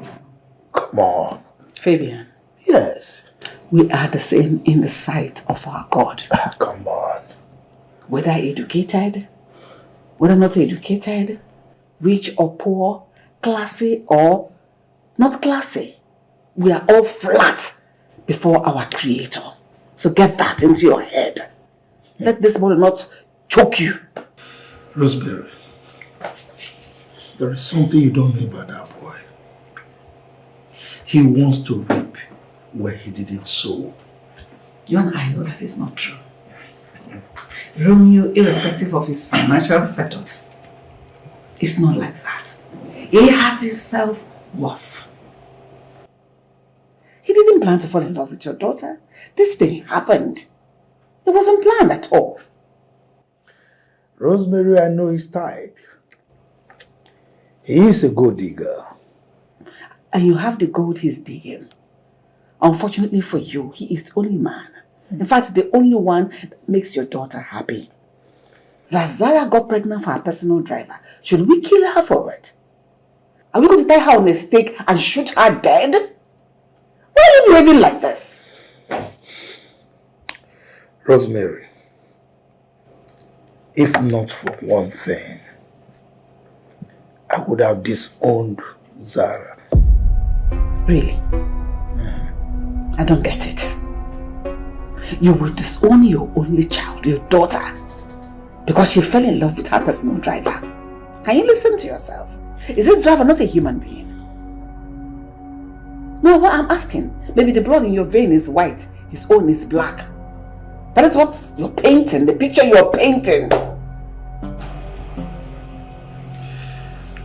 Speaker 3: Come on.
Speaker 7: Fabian.
Speaker 3: Yes.
Speaker 7: We are the same in the sight of our God.
Speaker 3: Come on.
Speaker 7: Whether educated, whether not educated, rich or poor, classy or not classy, we are all flat before our Creator. So get that into your head. Let this body not choke you.
Speaker 3: Rosemary, there is something you don't know about that boy. He wants to reap where he didn't sow.
Speaker 7: You and I know that is not true. Romeo, irrespective of his financial status, is not like that. He has his self-worth. He didn't plan to fall in love with your daughter. This thing happened. It wasn't planned at all.
Speaker 3: Rosemary, I know his type. He is a gold digger.
Speaker 7: And you have the gold he's digging. Unfortunately for you, he is the only man. In fact, the only one that makes your daughter happy. That Zara got pregnant for her personal driver. Should we kill her for it? Are we going to tie her on a stake and shoot her dead? Why are you behaving like this?
Speaker 3: Rosemary, if not for one thing, I would have disowned Zara.
Speaker 7: Really? I don't get it. You would disown your only child, your daughter, because she fell in love with her personal driver. Can you listen to yourself? Is this driver not a human being? No, what I'm asking, maybe the blood in your vein is white, his own is black. That is what you're painting, the picture you're painting.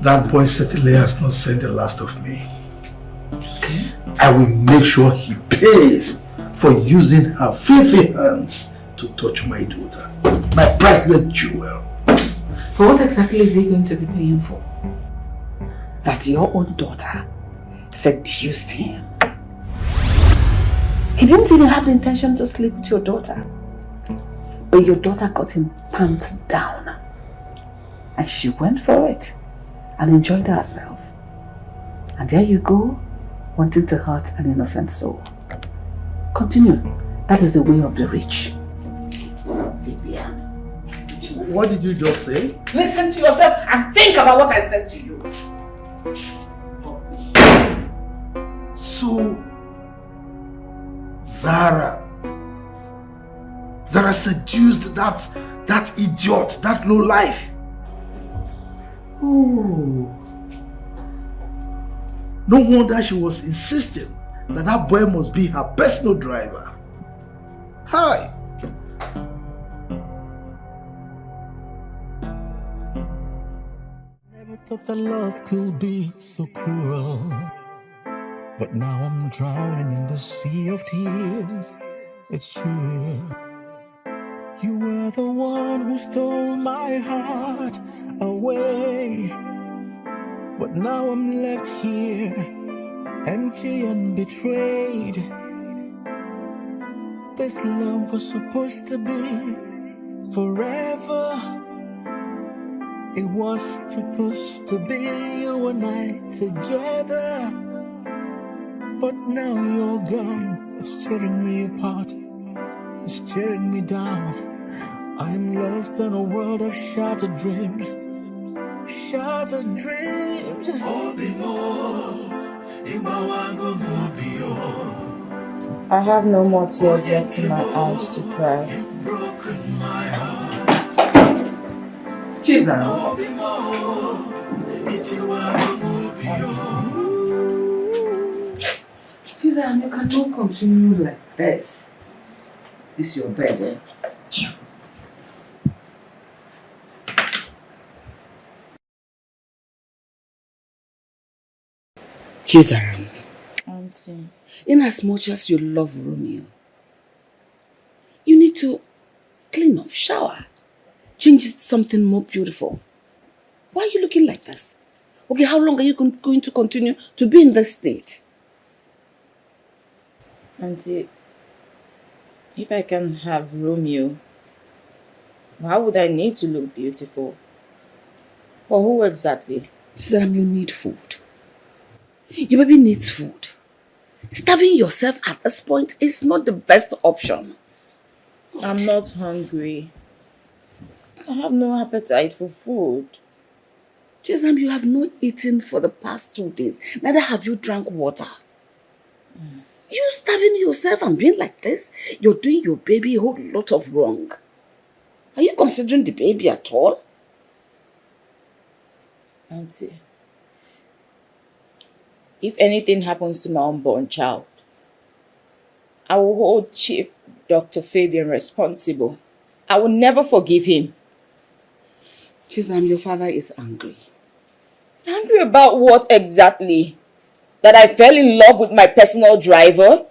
Speaker 3: That boy certainly has not seen the last of me. Okay. I will make sure he pays for using her filthy hands to touch my daughter, my priceless jewel.
Speaker 7: For what exactly is he going to be paying for? That your own daughter seduced him. He didn't even have the intention to sleep with your daughter. But your daughter got him pumped down. And she went for it and enjoyed herself. And there you go, wanting to hurt an innocent soul. Continue. That is the way of the rich.
Speaker 3: What did you just say?
Speaker 7: Listen to yourself and think about what I said to you.
Speaker 3: So, Zara seduced that idiot, that low life. Oh. No wonder she was insisting that boy must be her personal driver. Hi.
Speaker 16: Never thought that love could be so cruel. But now I'm drowning in the sea of tears. It's true. You were the one who stole my heart away. But now I'm left here, empty and betrayed. this love was supposed to be forever. It was supposed to be you and I together. But now you're gone. It's tearing me apart. It's tearing me down. I'm lost in a world of shattered dreams. Shattered dreams.
Speaker 1: I have no more tears left in my eyes to cry.
Speaker 7: Chisel. Chisel, you cannot continue like this. This is your bed, eh? Chizaram,
Speaker 1: Auntie.
Speaker 7: in as much as you love Romeo, you need to clean up, shower, change it to something more beautiful. Why are you looking like this? Okay, how long are you going to continue to be in this state?
Speaker 1: Auntie, if I can have Romeo, why would I need to look beautiful? For who exactly?
Speaker 7: Chizaram, you need food. Your baby needs food. Starving yourself at this point is not the best option.
Speaker 1: I'm not hungry. I have no appetite for food.
Speaker 7: Chizaram, you have not eaten for the past 2 days. Neither have you drank water. You starving yourself and being like this, you're doing your baby a whole lot of wrong. Are you considering the baby at all?
Speaker 1: Auntie, if anything happens to my unborn child, I will hold Chief Dr. Fabian responsible. I will never forgive him.
Speaker 7: Chizaram, your father is angry.
Speaker 1: Angry about what exactly? That I fell in love with my personal driver?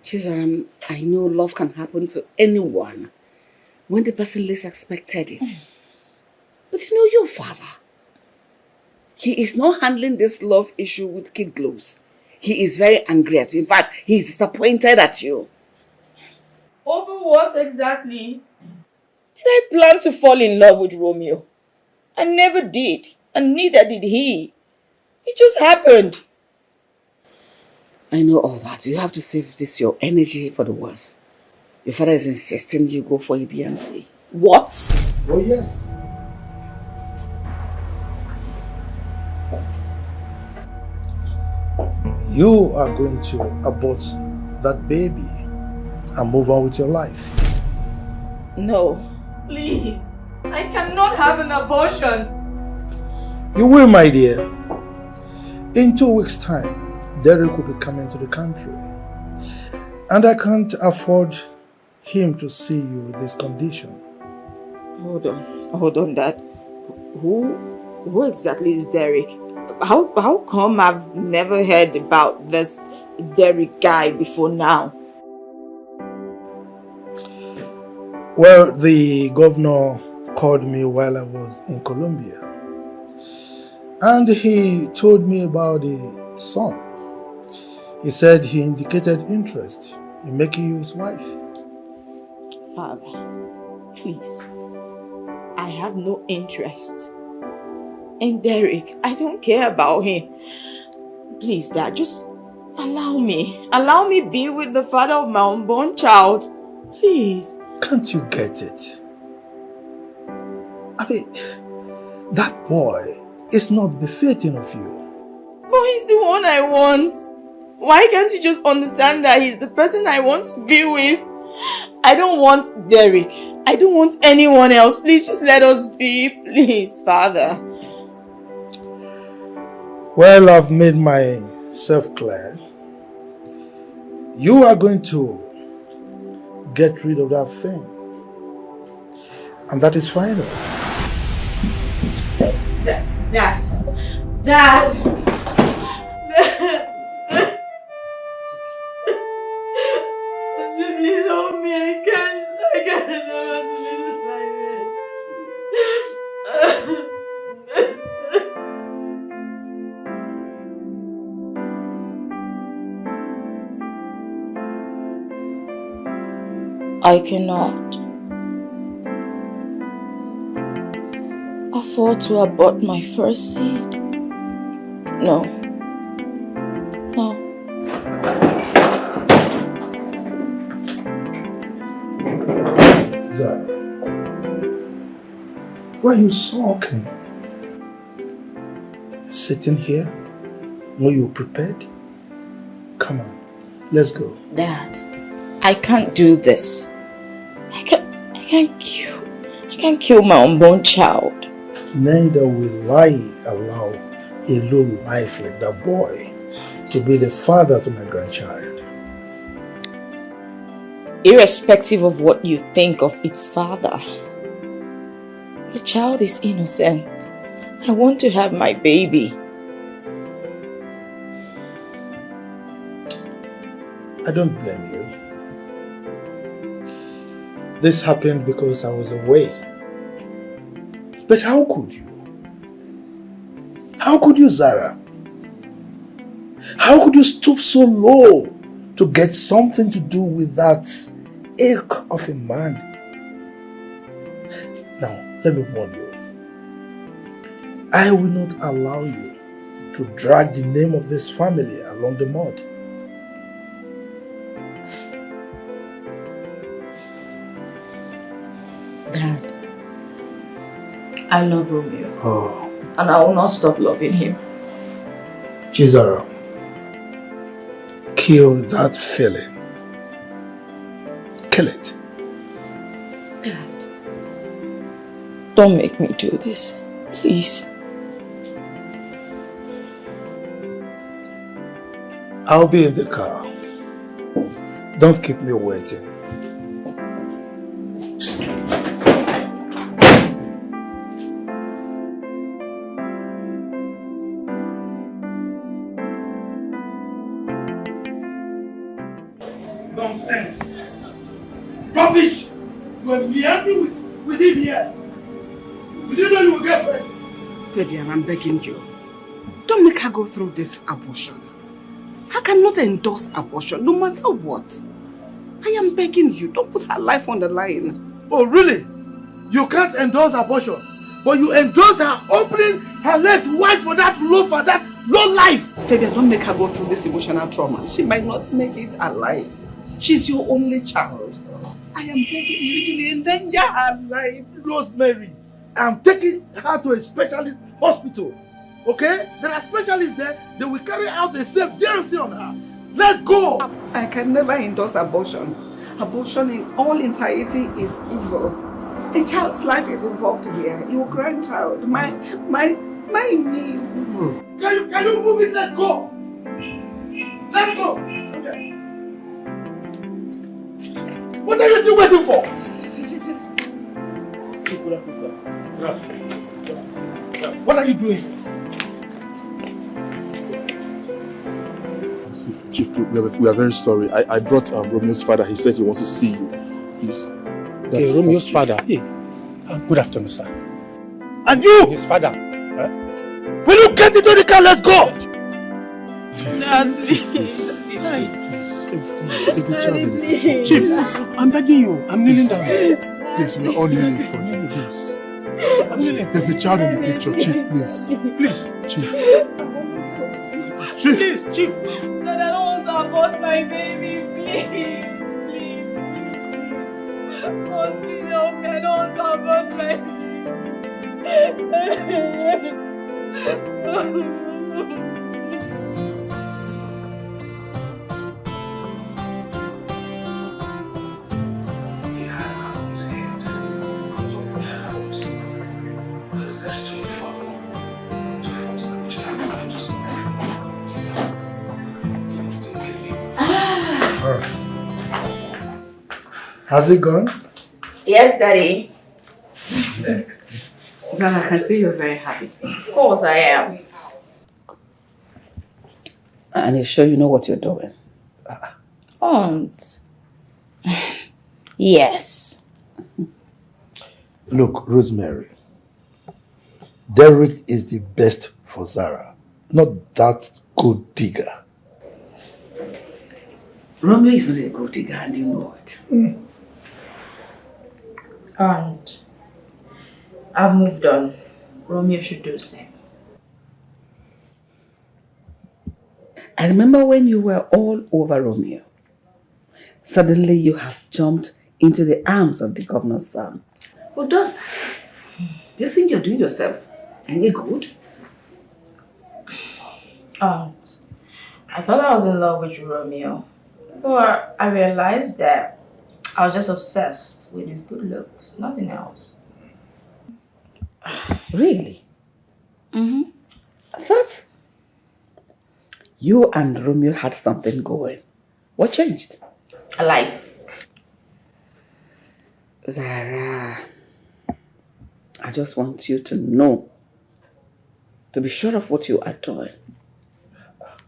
Speaker 7: Chizaram, I know love can happen to anyone when the person least expected it. But you know your father. He is not handling this love issue with kid gloves. He is very angry at you. In fact, he is disappointed at you.
Speaker 1: Over what exactly? Did I plan to fall in love with Romeo? I never did, and neither did he. It just happened.
Speaker 7: I know all that. You have to save your energy for the worst. Your father is insisting you go for a DNC.
Speaker 1: What?
Speaker 3: Oh, yes. You are going to abort that baby and move on with your life.
Speaker 1: No, please. I cannot have an abortion.
Speaker 3: You will, my dear. In 2 weeks' time, Derek will be coming to the country. And I can't afford him to see you with this condition.
Speaker 1: Hold on, Dad. Who exactly is Derek? How come I've never heard about this Derek guy before now?
Speaker 3: Well, the governor called me while I was in Colombia. And he told me about the son. He said he indicated interest in making you his wife.
Speaker 1: Father, please. I have no interest in Derek. I don't care about him. Please, Dad, just allow me. Allow me be with the father of my unborn child. Please.
Speaker 3: Can't you get it? I mean, that boy is not befitting of you.
Speaker 1: But he's the one I want. Why can't you just understand that he's the person I want to be with? I don't want Derek. I don't want anyone else. Please just let us be. Please, Father.
Speaker 3: Well, I've made myself clear. You are going to get rid of that thing. And that is final.
Speaker 1: Dad. Please help me. I can't never do this.
Speaker 10: I cannot afford to abort my first seed. No. No.
Speaker 3: Zara, why are you sulking? Sitting here? Were you prepared? Come on, let's go.
Speaker 10: Dad, I can't do this. I can't kill my unborn child.
Speaker 3: Neither will I allow a low life like that boy to be the father to my grandchild.
Speaker 10: Irrespective of what you think of its father, the child is innocent. I want to have my baby.
Speaker 3: I don't blame you. This happened because I was away. But how could you? How could you, Zara? How could you stoop so low to get something to do with that ilk of a man? Now, let me warn you. I will not allow you to drag the name of this family along the mud.
Speaker 10: Dad, I love Romeo.
Speaker 3: Oh.
Speaker 10: And I will not stop loving him.
Speaker 3: Zara, kill that feeling. Kill it.
Speaker 10: Dad, don't make me do this, please.
Speaker 3: I'll be in the car. Don't keep me waiting.
Speaker 8: Nonsense! Rubbish! You are meandering with him here. You didn't know you would get pregnant.
Speaker 15: Fabian, I'm begging you. Don't make her go through this abortion. I cannot endorse abortion, no matter what. I am begging you, don't put her life on the line.
Speaker 8: Oh, really? You can't endorse abortion, but you endorse her opening her legs wide for that low life.
Speaker 15: Fabian, don't make her go through this emotional trauma. She might not make it alive. She's your only child. I am begging you to endanger her life.
Speaker 8: Rosemary, I'm taking her to a specialist hospital. Okay? There are specialists there. They will carry out a safe DNC on her. Let's go!
Speaker 15: I can never endorse abortion. Abortion in all entirety is evil. A child's life is involved here. Your grandchild, my needs.
Speaker 8: Can you move it? Let's go! Let's go! Okay. What are you still waiting for? What are you doing?
Speaker 6: Chief, we are very sorry. I brought Romeo's father. He said he wants to see you. Please.
Speaker 14: Okay, Romeo's father. Hey, good afternoon, sir.
Speaker 8: And you?
Speaker 14: His father.
Speaker 8: Will you get into the car? Let's go!
Speaker 14: Please. Chief, I'm begging you. I'm kneeling down.
Speaker 6: Please, we're all kneeling for you. Please. There's a child in the picture. Chief, please.
Speaker 14: Please.
Speaker 6: Chief.
Speaker 14: Please, Chief.
Speaker 4: Dad, I don't want to abort my baby. Please. Oh, please help me. I don't want to abort my baby.
Speaker 3: Has it gone?
Speaker 10: Yes, Daddy.
Speaker 7: Zara, I can see you're very happy.
Speaker 10: Of course I am.
Speaker 7: And you're sure you know what you're doing?
Speaker 10: Aunt. Yes.
Speaker 3: Look, Rosemary. Derek is the best for Zara, not that good digger.
Speaker 7: Romeo is not a good digger and you know it.
Speaker 1: And I've moved on. Romeo should do the same.
Speaker 7: I remember when you were all over Romeo. Suddenly you have jumped into the arms of the governor's son. Who does that? Do you think you're doing yourself any good?
Speaker 1: Aunt, I thought I was in love with Romeo. But I realized that I was just obsessed with his good looks, nothing else.
Speaker 7: Really? Mm-hmm. I thought you and Romeo had something going. What changed?
Speaker 1: A life.
Speaker 7: Zara, I just want you to know, to be sure of what you are doing.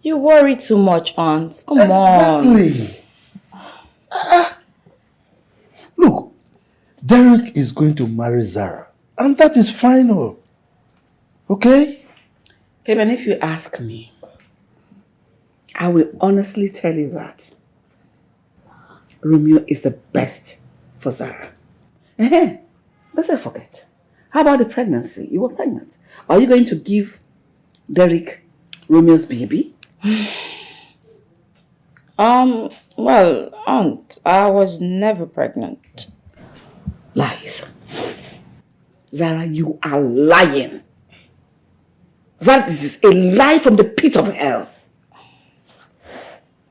Speaker 1: You worry too much, Aunt. Come on.
Speaker 8: Exactly. Look, Derek is going to marry Zara, and that is final. Okay?
Speaker 7: Even if you ask me, I will honestly tell you that Romeo is the best for Zara. Let's not forget. How about the pregnancy? You were pregnant. Are you going to give Derek Romeo's baby?
Speaker 1: Well, Aunt, I was never pregnant.
Speaker 7: Lies. Zara, you are lying. That is a lie from the pit of hell.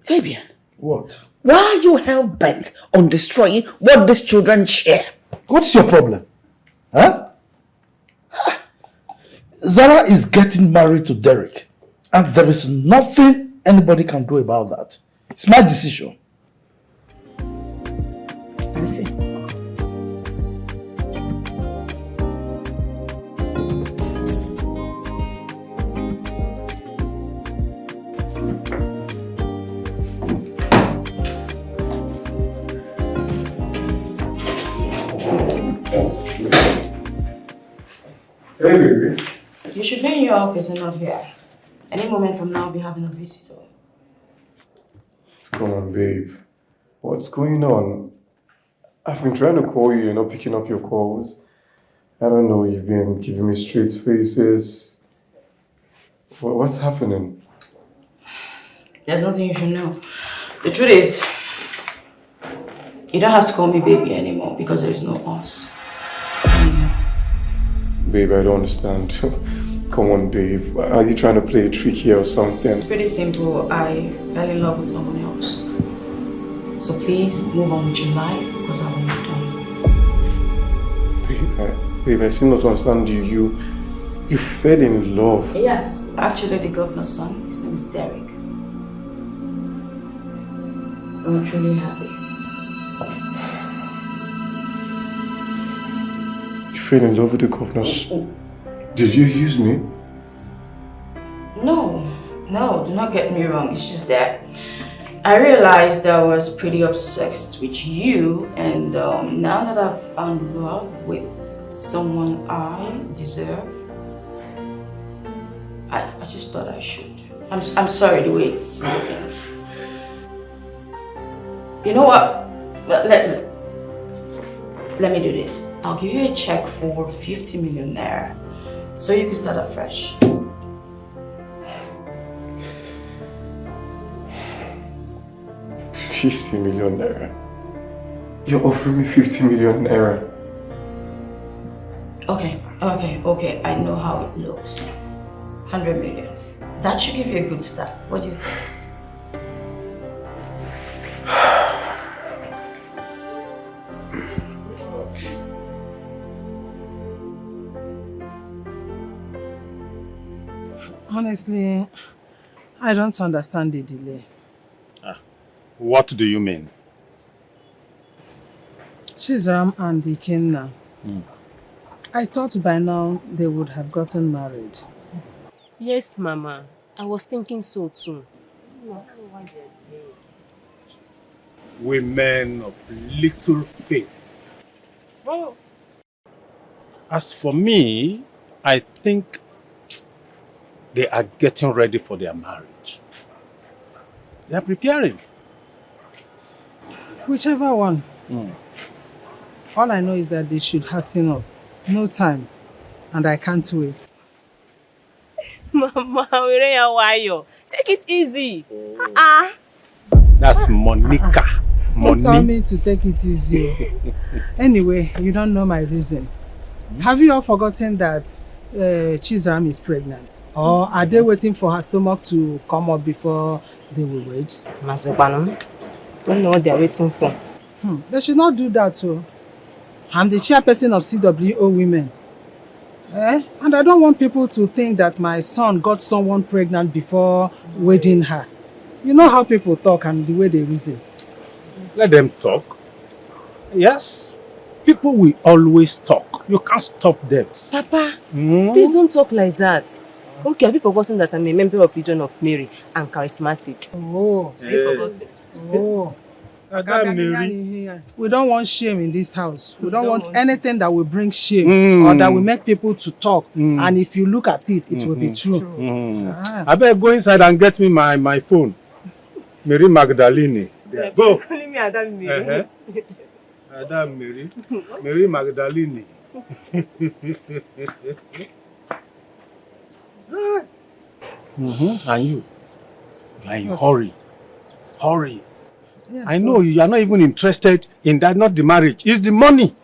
Speaker 7: Fabian.
Speaker 8: What?
Speaker 7: Why are you hell-bent on destroying what these children share?
Speaker 8: What's your problem? Huh? Zara is getting married to Derek, and there is nothing anybody can do about that. It's my decision.
Speaker 7: I see.
Speaker 2: Hey, baby.
Speaker 1: You should be in your office and not here. Any moment from now, I'll be having a visitor.
Speaker 2: Come on, babe. What's going on? I've been trying to call you, you're not picking up your calls. I don't know, you've been giving me straight faces. What's happening?
Speaker 1: There's nothing you should know. The truth is, you don't have to call me baby anymore because there is no us.
Speaker 2: Babe, I don't understand. Come on, babe. Are you trying to play a trick here or something?
Speaker 1: It's pretty simple. I fell in love with someone else. So please move on with your life because I won't done.
Speaker 2: Babe, I seem not to understand you. You fell in love.
Speaker 1: Yes. Actually, the governor's son, his name is Derek. I'm truly happy.
Speaker 2: You fell in love with the governor's. Did you use me?
Speaker 1: No, do not get me wrong. It's just that I realized I was pretty obsessed with you, and now that I've found love with someone I deserve, I just thought I should. I'm sorry the way it's spoken. You know what? Let me do this. I'll give you a check for 50 million naira, so you can start afresh.
Speaker 2: $50 million. You're offering me 50 million naira.
Speaker 1: Okay. I know how it looks. 100 million. That should give you a good start. What do you think?
Speaker 13: Honestly, I don't understand the delay.
Speaker 14: What do you mean?
Speaker 13: Chizram and Dikeh. I thought by now they would have gotten married.
Speaker 12: Yes, Mama. I was thinking so too.
Speaker 14: Women of little faith. Well, as for me, I think they are getting ready for their marriage. They are preparing.
Speaker 13: Whichever one. All I know is that they should hasten up. No time. And I can't wait.
Speaker 12: Mama, why you? Take it easy.
Speaker 14: That's Monica.
Speaker 13: Don't tell me to take it easy. Anyway, you don't know my reason. Have you all forgotten that Chizaram is pregnant? Or are they waiting for her stomach to come up before they will wait?
Speaker 12: Mazebanum, don't know what they are waiting for.
Speaker 13: They should not do that too. I'm the chairperson of CWO Women. And I don't want people to think that my son got someone pregnant before wedding her. You know how people talk and the way they reason.
Speaker 14: Let them talk. Yes, people will always talk. You can't stop them.
Speaker 12: Papa, please don't talk like that. Okay, have you forgotten that I'm a member of Legion of Mary and charismatic?
Speaker 13: Oh.
Speaker 12: Have you forgotten?
Speaker 13: Oh. We don't want shame in this house. We don't want anything that will bring shame or that will make people to talk. And if you look at it, it will be true.
Speaker 14: I better go inside and get me my phone. Mary Magdalene. Go.
Speaker 12: Calling me Adam Mary.
Speaker 14: Adam Mary. Mary Magdalene. And you are in hurry. Hurry.
Speaker 13: Yes,
Speaker 14: I know you are not even interested in that, not the marriage. It's the money.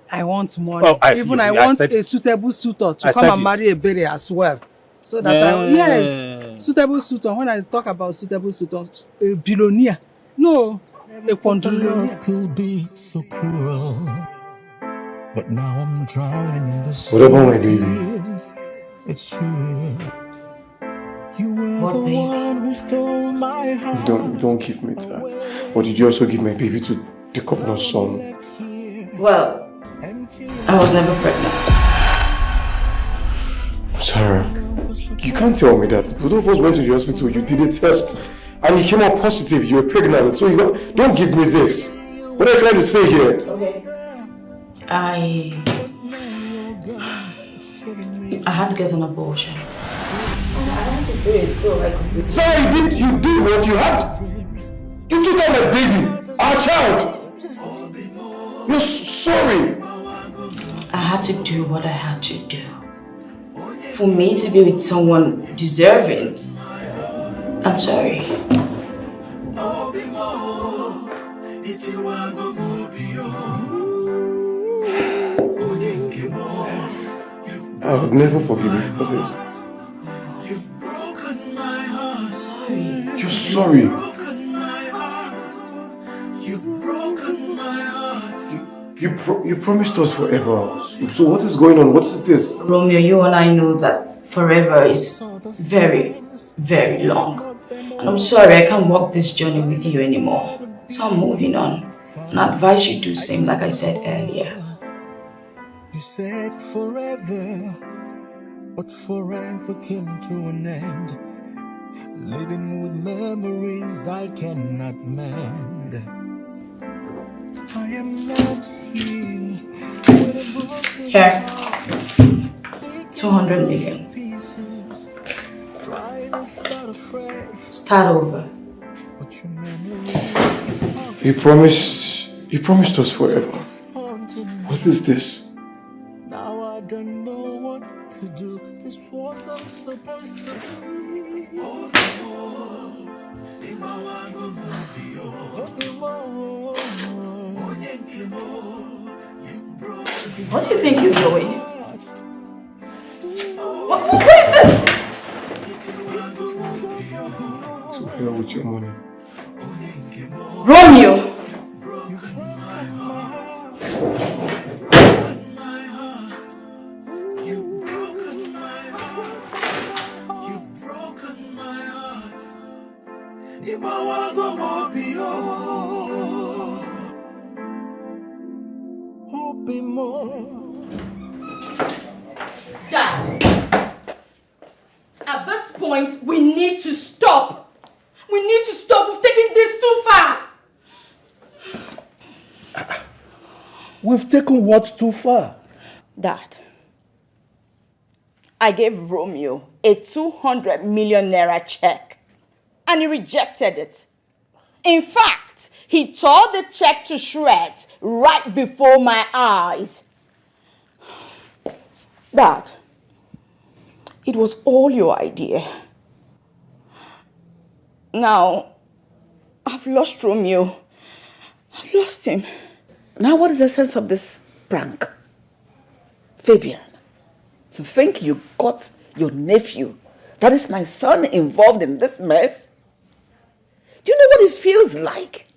Speaker 13: I want money.
Speaker 14: Oh,
Speaker 13: I want a suitable suitor to come and marry a baby as well. So that yes, suitable suitor. When I talk about suitable suitor, a billionaire. No, a quadrillionaire.
Speaker 16: Could be so cruel, but now I'm drowning in the sea.
Speaker 2: What about my baby?
Speaker 16: It's true. You were the one who stole my heart.
Speaker 2: Don't give me that. Or did you also give my baby to the governor's son?
Speaker 1: Well, I was never pregnant.
Speaker 2: Sarah, you can't tell me that. Both of us went to the hospital, you did a test, and you came out positive, you were pregnant. So you don't give me this. What are you trying to say here?
Speaker 1: Okay. I had to get an abortion. I had to do it so I could.
Speaker 2: Sarah, you did what you had. You took out my baby, our child. You're sorry.
Speaker 1: I had to do what I had to do. For me to be with someone deserving. I'm sorry.
Speaker 2: I would never forgive you for this. You're sorry. You promised us forever. So what is going on? What is this?
Speaker 1: Romeo, you and I know that forever is very, very long. And I'm sorry I can't walk this journey with you anymore. So I'm moving on. And I advise you do the same like I said earlier.
Speaker 16: You said forever, but forever came to an end. Living with memories I cannot mend. I am not here.
Speaker 1: Here. 200 million. Start over.
Speaker 2: You promised us forever. What is this?
Speaker 16: Now I don't know what to do. This wasn't supposed to be.
Speaker 1: What do you think you're doing? What is this?
Speaker 2: To hell with your money.
Speaker 1: Romeo!
Speaker 12: Dad, at this point, we need to stop. We need to stop. We've taken this too far.
Speaker 8: We've taken what too far?
Speaker 10: Dad, I gave Romeo a 200 million naira check and he rejected it.
Speaker 1: In fact, he tore the check to shreds right before my eyes. Dad, it was all your idea. Now, I've lost Romeo. I've lost him.
Speaker 7: Now what is the sense of this prank? Fabian, to think you got your nephew, that is my son, involved in this mess? Do you know what it feels like?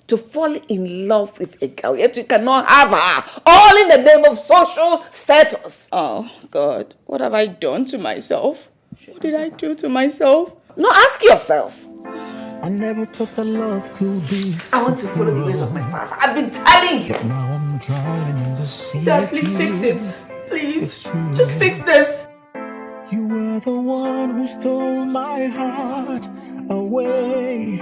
Speaker 7: To fall in love with a girl, yet you cannot have her, all in the name of social status.
Speaker 1: Oh, God, what have I done to myself? What did I do to myself?
Speaker 7: No, ask yourself.
Speaker 16: I never thought that love could be.
Speaker 7: I want to follow the ways of my father. I've been telling you.
Speaker 16: But now I'm drowning in the sea.
Speaker 7: Dad, please fix it. Please. Just fix this.
Speaker 16: You were the one who stole my heart away.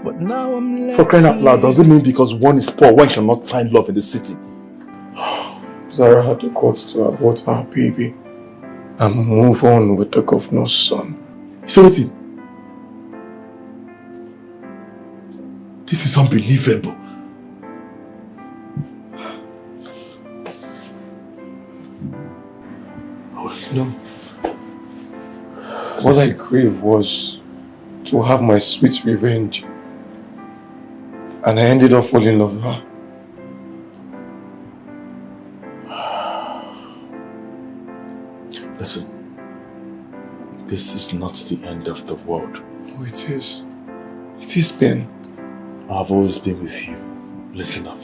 Speaker 16: But now I'm left.
Speaker 6: For crying out loud, does it mean because one is poor, one cannot find love in the city?
Speaker 2: Zara had the guts to abort our baby and move on with the governor's son.
Speaker 6: See what it? This is unbelievable.
Speaker 2: Oh, no. What I craved was to have my sweet revenge. And I ended up falling in love with her.
Speaker 6: Listen, this is not the end of the world.
Speaker 2: Oh, it is. It is, Ben.
Speaker 6: I've always been with you. Listen up.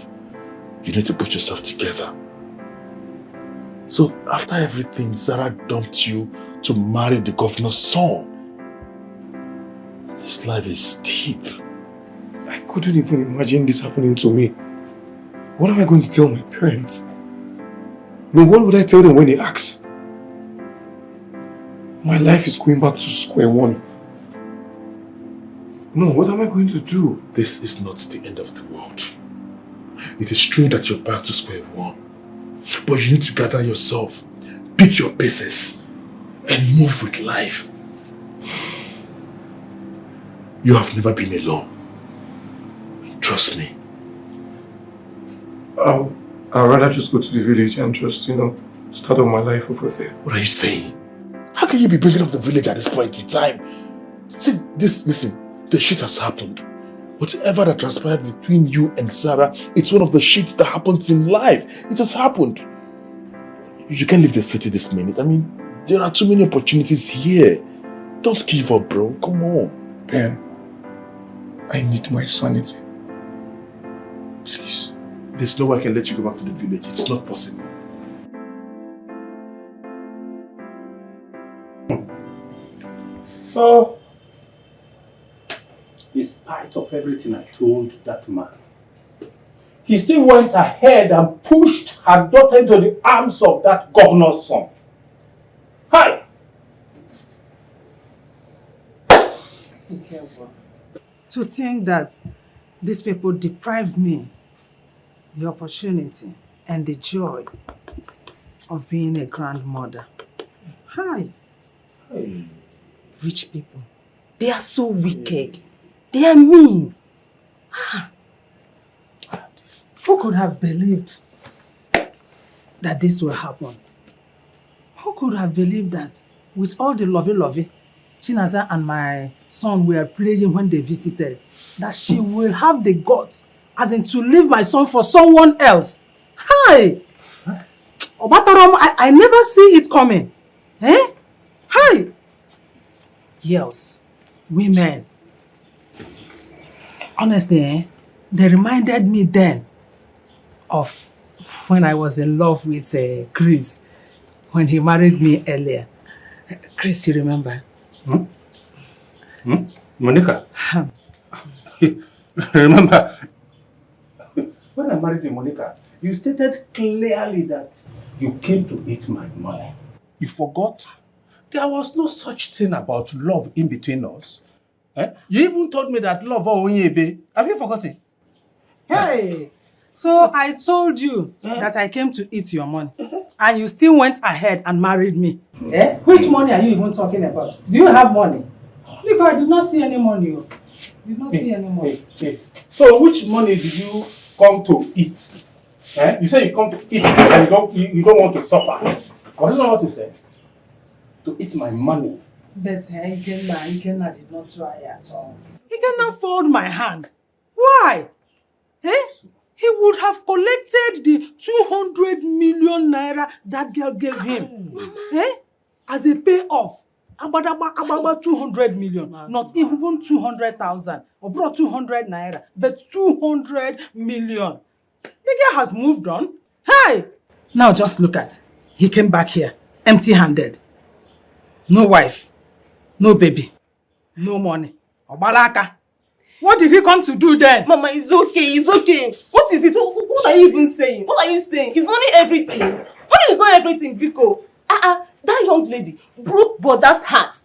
Speaker 6: You need to put yourself together. So, after everything, Zara dumped you to marry the governor's son. This life is steep.
Speaker 2: I couldn't even imagine this happening to me. What am I going to tell my parents? No, what would I tell them when they ask? My life is going back to square one. No, what am I going to do?
Speaker 6: This is not the end of the world. It is true that you're back to square one. But you need to gather yourself, pick your pieces, and move with life. You have never been alone. Trust me.
Speaker 2: I'd rather just go to the village and just, start up my life over there.
Speaker 6: What are you saying? How can you be bringing up the village at this point in time? See, listen, the shit has happened. Whatever that transpired between you and Sarah, it's one of the shits that happens in life. It has happened. You can't leave the city this minute. I mean, there are too many opportunities here. Don't give up, bro. Come on.
Speaker 2: Ben, I need my sanity. Please.
Speaker 6: There's no way I can let you go back to the village. It's not possible.
Speaker 14: So, in spite of everything I told that man, he still went ahead and pushed her daughter into the arms of that governor's son. Hi!
Speaker 13: Be careful. To think that these people deprived me the opportunity and the joy of being a grandmother. Hi.
Speaker 14: Hey.
Speaker 12: Rich people, they are so wicked. They are mean.
Speaker 13: Who could have believed that this will happen? Who could have believed that with all the lovey-lovey Chinaza and my son were playing when they visited, that she will have the guts, as in to leave my son for someone else? Hi! Obataram, I never see it coming. Eh? Hi! Girls, women. Honestly, they reminded me then of when I was in love with Chris, when he married me earlier. Chris, you remember?
Speaker 14: Monica? Remember, when I married Monica, you stated clearly that you came to eat my money. You forgot? There was no such thing about love in between us. You even told me that love Onyebe. Have you forgotten?
Speaker 13: Hey! So I told you that I came to eat your money. And you still went ahead and married me. Which money are you even talking about? Do you have money? Because I did not see any money. You don't see any money.
Speaker 14: Hey. So which money did you come to eat? Eh? You say you come to eat and you don't want to suffer. What do you know what to say? To eat my money.
Speaker 13: But Ikenna did not try at all. He cannot fold my hand. Why? He would have collected the 200 million naira that girl gave him. As a payoff. About 200 million. Not even 200,000. Or brought 200 naira. But 200 million. The girl has moved on. Hey! Now just look at. He came back here. Empty-handed. No wife. No baby. No money. Obalaka. What did he come to do then?
Speaker 12: Mama, it's okay. What is it? What are you even saying? What are you saying? Is money everything? Money is not everything, Biko. That young lady broke Boda's heart.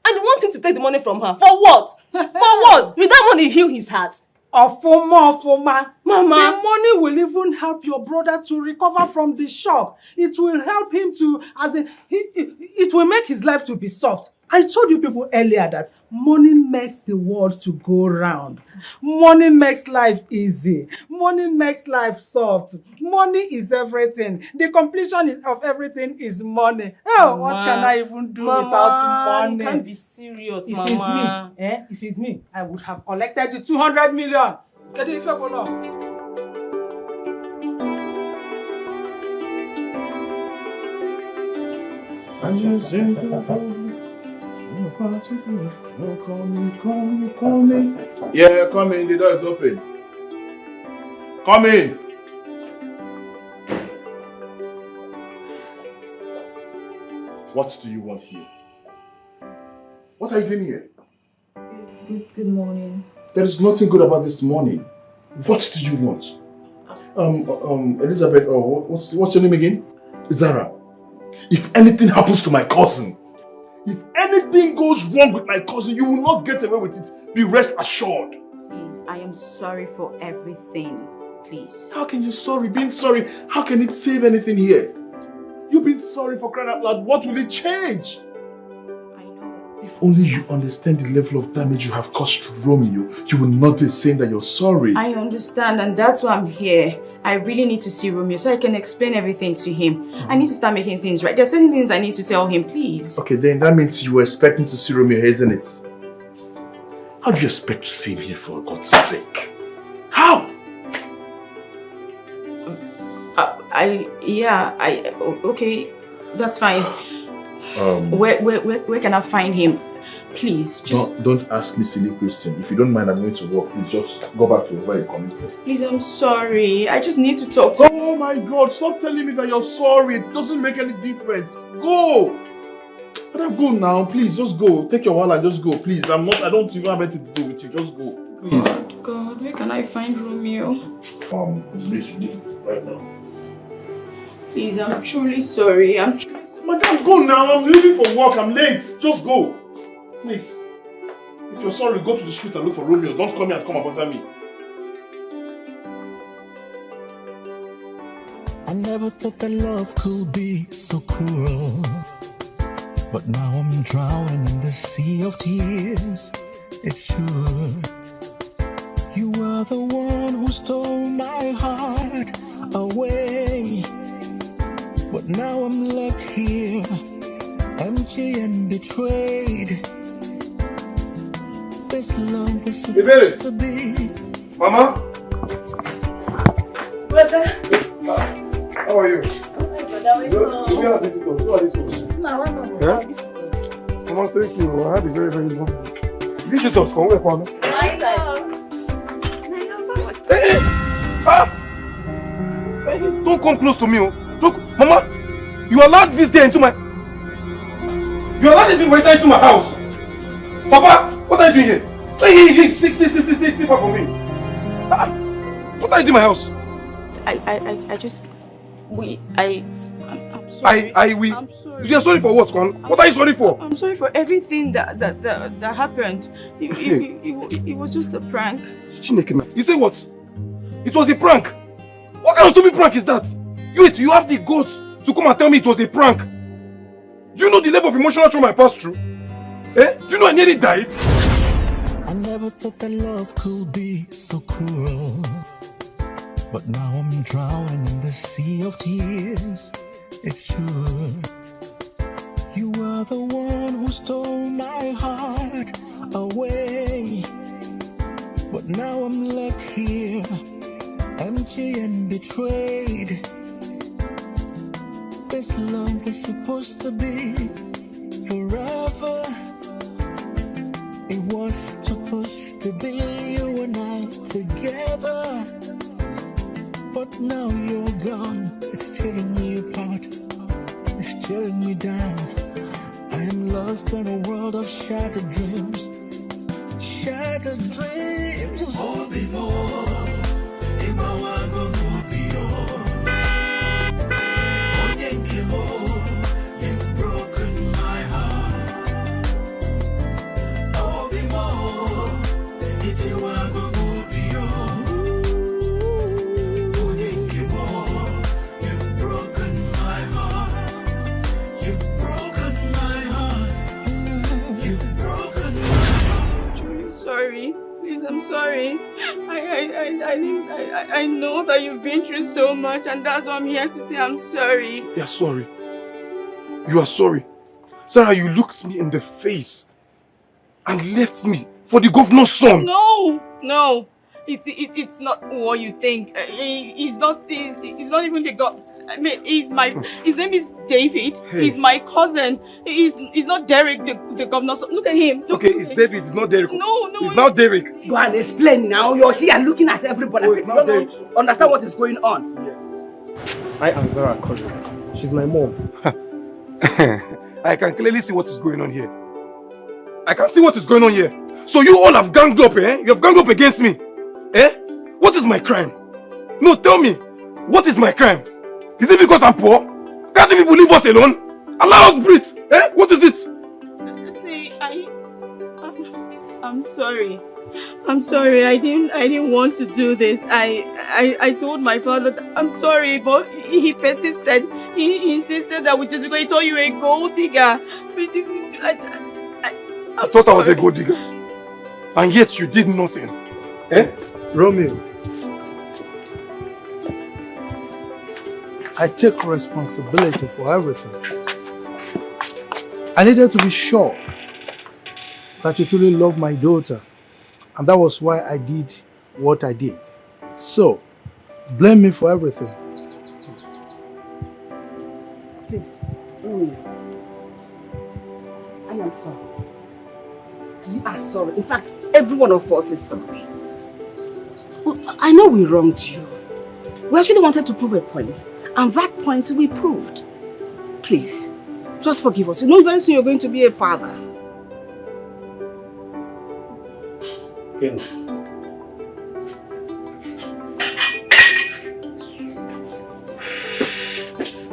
Speaker 12: And you want him to take the money from her. For what? For what? Will that money heal his heart?
Speaker 13: Ofoma.
Speaker 12: Mama.
Speaker 13: The money will even help your brother to recover from the shock. It will help him to, it will make his life to be soft. I told you people earlier that money makes the world to go round. Money makes life easy. Money makes life soft. Money is everything. The completion of everything is money. Oh, what can I even do without money?
Speaker 12: You can't be serious,
Speaker 13: If
Speaker 12: Mama.
Speaker 13: it's me, I would have collected the 200 million. Get it, Ifekola.
Speaker 6: Call me. Yeah, come in. The door is open. Come in. What do you want here? What are you doing here?
Speaker 1: Good morning.
Speaker 6: There is nothing good about this morning. What do you want? Elizabeth, what's your name again? Zara. If anything happens to my cousin, if anything goes wrong with my cousin, you will not get away with it. Be rest assured.
Speaker 1: Please, I am sorry for everything. Please.
Speaker 6: How can you sorry? Being sorry, how can it save anything here? You've been sorry for crying out loud. What will it change?
Speaker 1: I know.
Speaker 6: If only you understand the level of damage you have caused Romeo, you will not be saying that you're sorry.
Speaker 1: I understand, and that's why I'm here. I really need to see Romeo so I can explain everything to him. I need to start making things right. There are certain things I need to tell him, please.
Speaker 6: Okay, then that means you were expecting to see Romeo here, isn't it? How do you expect to see him here, for God's sake? How?
Speaker 1: Okay, that's fine. Where can I find him? Please, just...
Speaker 6: Don't ask me silly questions. If you don't mind, I'm going to work. Please just go back to where you're coming from.
Speaker 1: Please, I'm sorry. I just need to talk to...
Speaker 6: Oh my God, stop telling me that you're sorry. It doesn't make any difference. Go! But go now, please, just go. Take your wallet and just go, please. I don't even have anything to do with you. Just go, please.
Speaker 1: God, where can I find Romeo?
Speaker 6: Please, leave right now.
Speaker 1: Please, I'm truly sorry.
Speaker 6: Madam, go now. I'm leaving for work. I'm late. Just go. Please. If you're sorry, go to the street and look for Romeo. Don't come here and come and bother me.
Speaker 16: I never thought that love could be so cruel. But now I'm drowning in the sea of tears. It's true. You were the one who stole my heart away. But now I'm left here, empty and betrayed. This love was supposed to be.
Speaker 2: Mama?
Speaker 12: Brother.
Speaker 2: How are you?
Speaker 12: Who
Speaker 2: are these visitors? Mama, thank you. I had a very, very long day. Visitors, come here, Mama. Hey, don't come close to me. Look, Mama, you allowed this guy into my... You allowed this waiter into my house. Papa, what are you doing here? Hey, sit far from me. What are you doing in my house? I'm sorry. I'm sorry. You're sorry for what, Kwan? What are you sorry for?
Speaker 1: I'm sorry for everything that happened. It was just a prank.
Speaker 2: You say what? It was a prank? What kind of stupid prank is that? You have the guts to come and tell me it was a prank. Do you know the level of emotional trauma I passed through? Do you know I nearly died?
Speaker 16: I never thought that love could be so cruel. But now I'm drowning in the sea of tears. It's true. You were the one who stole my heart away. But now I'm left here, empty and betrayed. This love was supposed to be forever. It was supposed to be you and I together. But now you're gone, it's tearing me apart, it's tearing me down. I am lost in a world of shattered dreams. Shattered dreams. Oh, be more. You've broken my heart. Oh, be more. It's you You've broken my heart. You've broken my heart. You've broken my heart.
Speaker 4: Truly sorry. Please, I'm sorry. I know that you've been through so much, and that's why I'm here to say I'm sorry.
Speaker 2: You're sorry. You are sorry. Sarah, you looked me in the face and left me for the governor's son.
Speaker 4: No. It's not what you think. He's not even the god. I mean, his name is David.
Speaker 2: Hey.
Speaker 4: He's my cousin. He's not Derek, the governor's son. Look at him.
Speaker 2: Okay, it's David, it's not Derek.
Speaker 4: No.
Speaker 2: It's now Derek.
Speaker 15: Go and explain now. You're here looking at everybody.
Speaker 2: It's not Derek.
Speaker 15: Understand what is going on.
Speaker 9: Yes. I and Zara are cousins. She's my mom.
Speaker 2: I can clearly see what is going on here. I can see what is going on here. So you all have ganged up, eh? You have ganged up against me. Eh? What is my crime? No, tell me. What is my crime? Is it because I'm poor? Can't you people leave us alone? Allow us breathe. Eh? What is it?
Speaker 4: See, I'm sorry. I'm sorry. I didn't want to do this. I told my father that I'm sorry, but he persisted. He insisted that we just because he thought you were a gold digger.
Speaker 2: I thought I was a gold digger. And yet you did nothing. Eh?
Speaker 3: Romeo, I take responsibility for everything. I needed to be sure that you truly love my daughter, and that was why I did what I did. So, blame me for everything.
Speaker 15: Please, Romeo, I am sorry. We are sorry. In fact, every one of us is sorry. I know we wronged you. We actually wanted to prove a point, and that point we proved. Please, just forgive us. You know very soon you're going to be a father.
Speaker 14: Ken.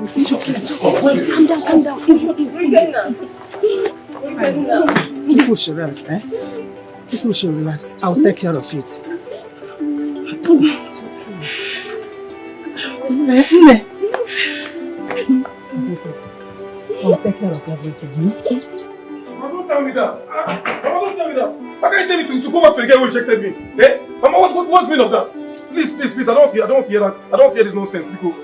Speaker 15: It's okay. Wait, calm down. Easy.
Speaker 13: People should rest, eh? People should relax. I'll take care of it. I'll take care of everything.
Speaker 2: Mama, don't tell me that. Mama, don't tell me that. How can you tell me to go back to a guy who rejected me? Eh? Mama, what's the meaning of that? Please. I don't want to hear that. I don't want to hear this nonsense, because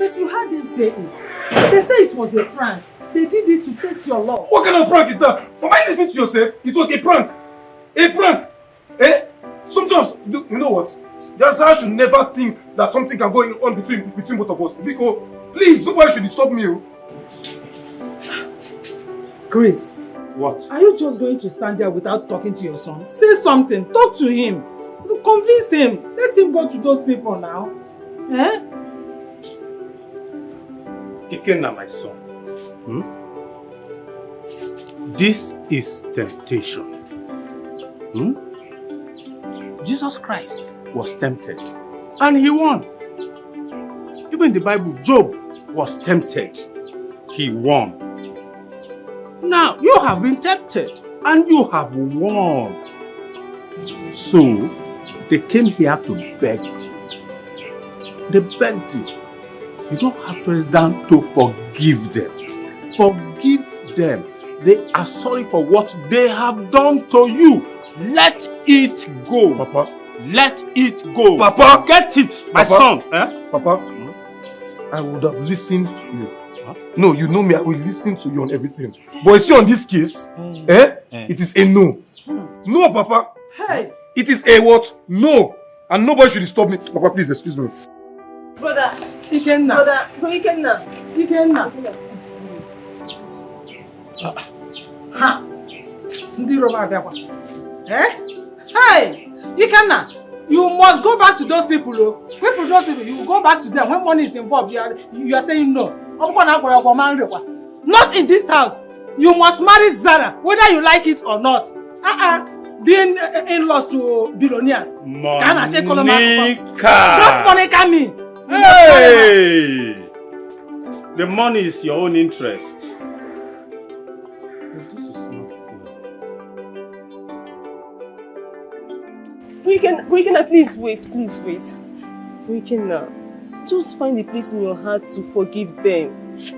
Speaker 12: But you heard them say it. They say it was a prank. They did it to test your love.
Speaker 2: What kind of prank is that? Mama, you listening to yourself? It was a prank. A prank. Eh? Sometimes, you know what? I should never think that something can go on between both of us. Because, please, nobody should disturb me.
Speaker 12: Chris.
Speaker 14: What?
Speaker 12: Are you just going to stand there without talking to your son? Say something. Talk to him. Convince him. Let him go to those people now. Eh?
Speaker 14: Ikenna, my son. This is temptation. Jesus Christ was tempted and he won. Even in the Bible, Job was tempted. He won. Now you have been tempted and you have won. So they came here to beg you. They begged you. You don't have to sit down to forgive them. Forgive them. They are sorry for what they have done to you. Let it go.
Speaker 2: Papa.
Speaker 14: Let it go.
Speaker 2: Papa.
Speaker 14: Get it, my son.
Speaker 2: Papa, I would have listened to you. Huh? No, you know me, I will listen to you on everything. But you see on this case, it is a no. No, Papa.
Speaker 15: Hey.
Speaker 2: It is a what? No. And nobody should stop me. Papa, please, excuse me.
Speaker 12: Brother.
Speaker 15: Ikenna.
Speaker 12: Brother. Ikenna.
Speaker 15: Ikenna. Ha. Ndi Roma abịakwa. Hey! Ikenna, you must go back to those people, oh. Wait for those people, you go back to them. When money is involved, you are saying no. Not in this house. You must marry Zara, whether you like it or not. Being in-laws to billionaires.
Speaker 14: Monica!
Speaker 15: Don't Monica me!
Speaker 14: Hey! The money is your own interest. This is not fair.
Speaker 12: Weekender, please wait. Weekender, just find a place in your heart to forgive them.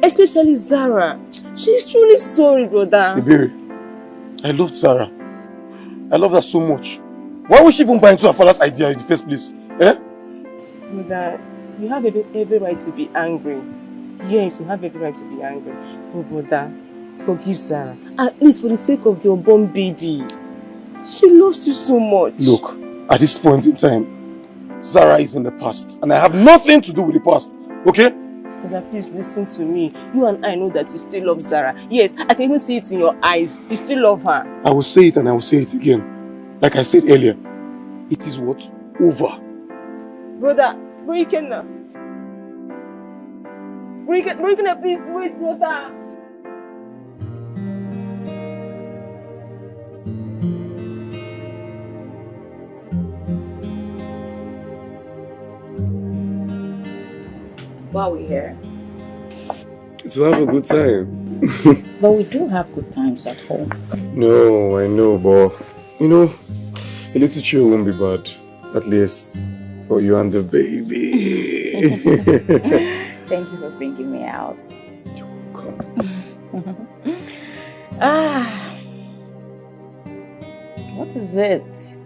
Speaker 12: Especially Zara. She's truly sorry, brother.
Speaker 2: Iberi, I loved Zara. I love her so much. Why would she even buy into her father's idea in the first place?
Speaker 12: Brother, you have every right to be angry. Yes, you have every right to be angry. Oh, brother, forgive Zara. At least for the sake of the unborn baby. She loves you so much.
Speaker 2: Look, at this point in time, Zara is in the past. And I have nothing to do with the past. Okay?
Speaker 12: Brother, please listen to me. You and I know that you still love Zara. Yes, I can even see it in your eyes. You still love her.
Speaker 2: I will say it and I will say it again. Like I said earlier, it is what? Over.
Speaker 12: Brother, Weekender, please wait, brother.
Speaker 10: Why are we here?
Speaker 2: To have a good time.
Speaker 10: But we do have good times at home.
Speaker 2: No, I know, but you know, a little chill won't be bad. At least for you and the baby.
Speaker 10: Thank you for bringing me out.
Speaker 2: You're welcome.
Speaker 10: What is it?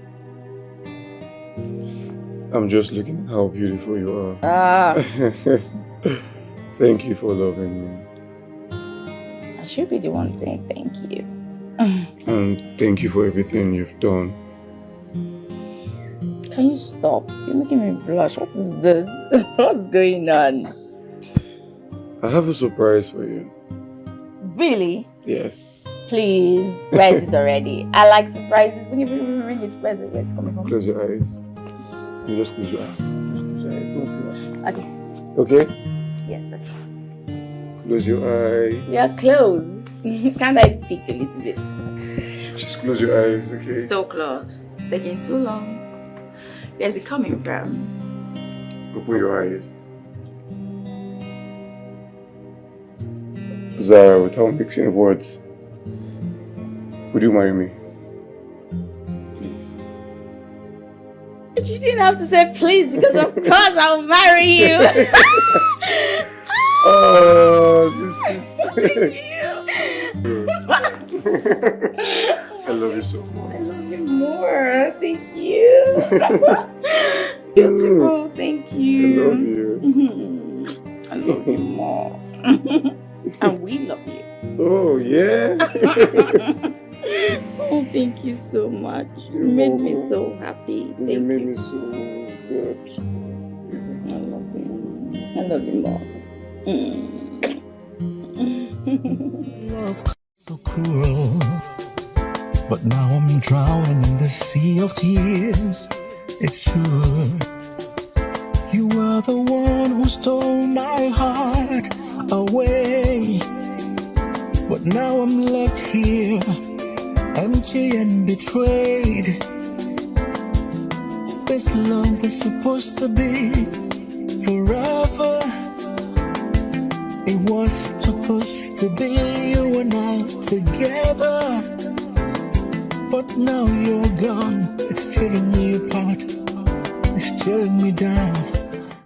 Speaker 2: I'm just looking at how beautiful you are. Thank you for loving me.
Speaker 10: I should be the one saying thank you.
Speaker 2: And thank you for everything you've done.
Speaker 10: Can you stop? You're making me blush. What is this? What's going on?
Speaker 2: I have a surprise for you.
Speaker 10: Really?
Speaker 2: Yes.
Speaker 10: Please, where is it already? I like surprises. When you bring it, where is it coming from?
Speaker 2: Close your eyes. You just close your eyes. Just close your eyes. Don't close.
Speaker 10: Okay.
Speaker 2: Okay?
Speaker 10: Yes, okay.
Speaker 2: Close your eyes.
Speaker 10: You're closed. Can't I peek a little bit?
Speaker 2: Just close your eyes, okay?
Speaker 10: So closed. It's taking too long. Where's it coming from?
Speaker 2: Open your eyes. Zara, without mixing words, would you marry me?
Speaker 10: You didn't have to say please, because of course I'll marry you.
Speaker 2: Oh, this is... I love you so much.
Speaker 10: I love you more. Thank you. Beautiful. Thank you.
Speaker 2: I love you.
Speaker 10: I love you more. And we love you.
Speaker 2: Oh, yeah.
Speaker 10: Oh, thank you so much. You made me so happy. Thank you.
Speaker 2: Made me so good.
Speaker 10: I love you. I love you more.
Speaker 16: Love so cruel, but now I'm drowning in the sea of tears. It's true. You were the one who stole my heart away, but now I'm left here, empty and betrayed. This love was supposed to be forever. It was supposed to be you and I together. But now you're gone. It's tearing me apart. It's tearing me down.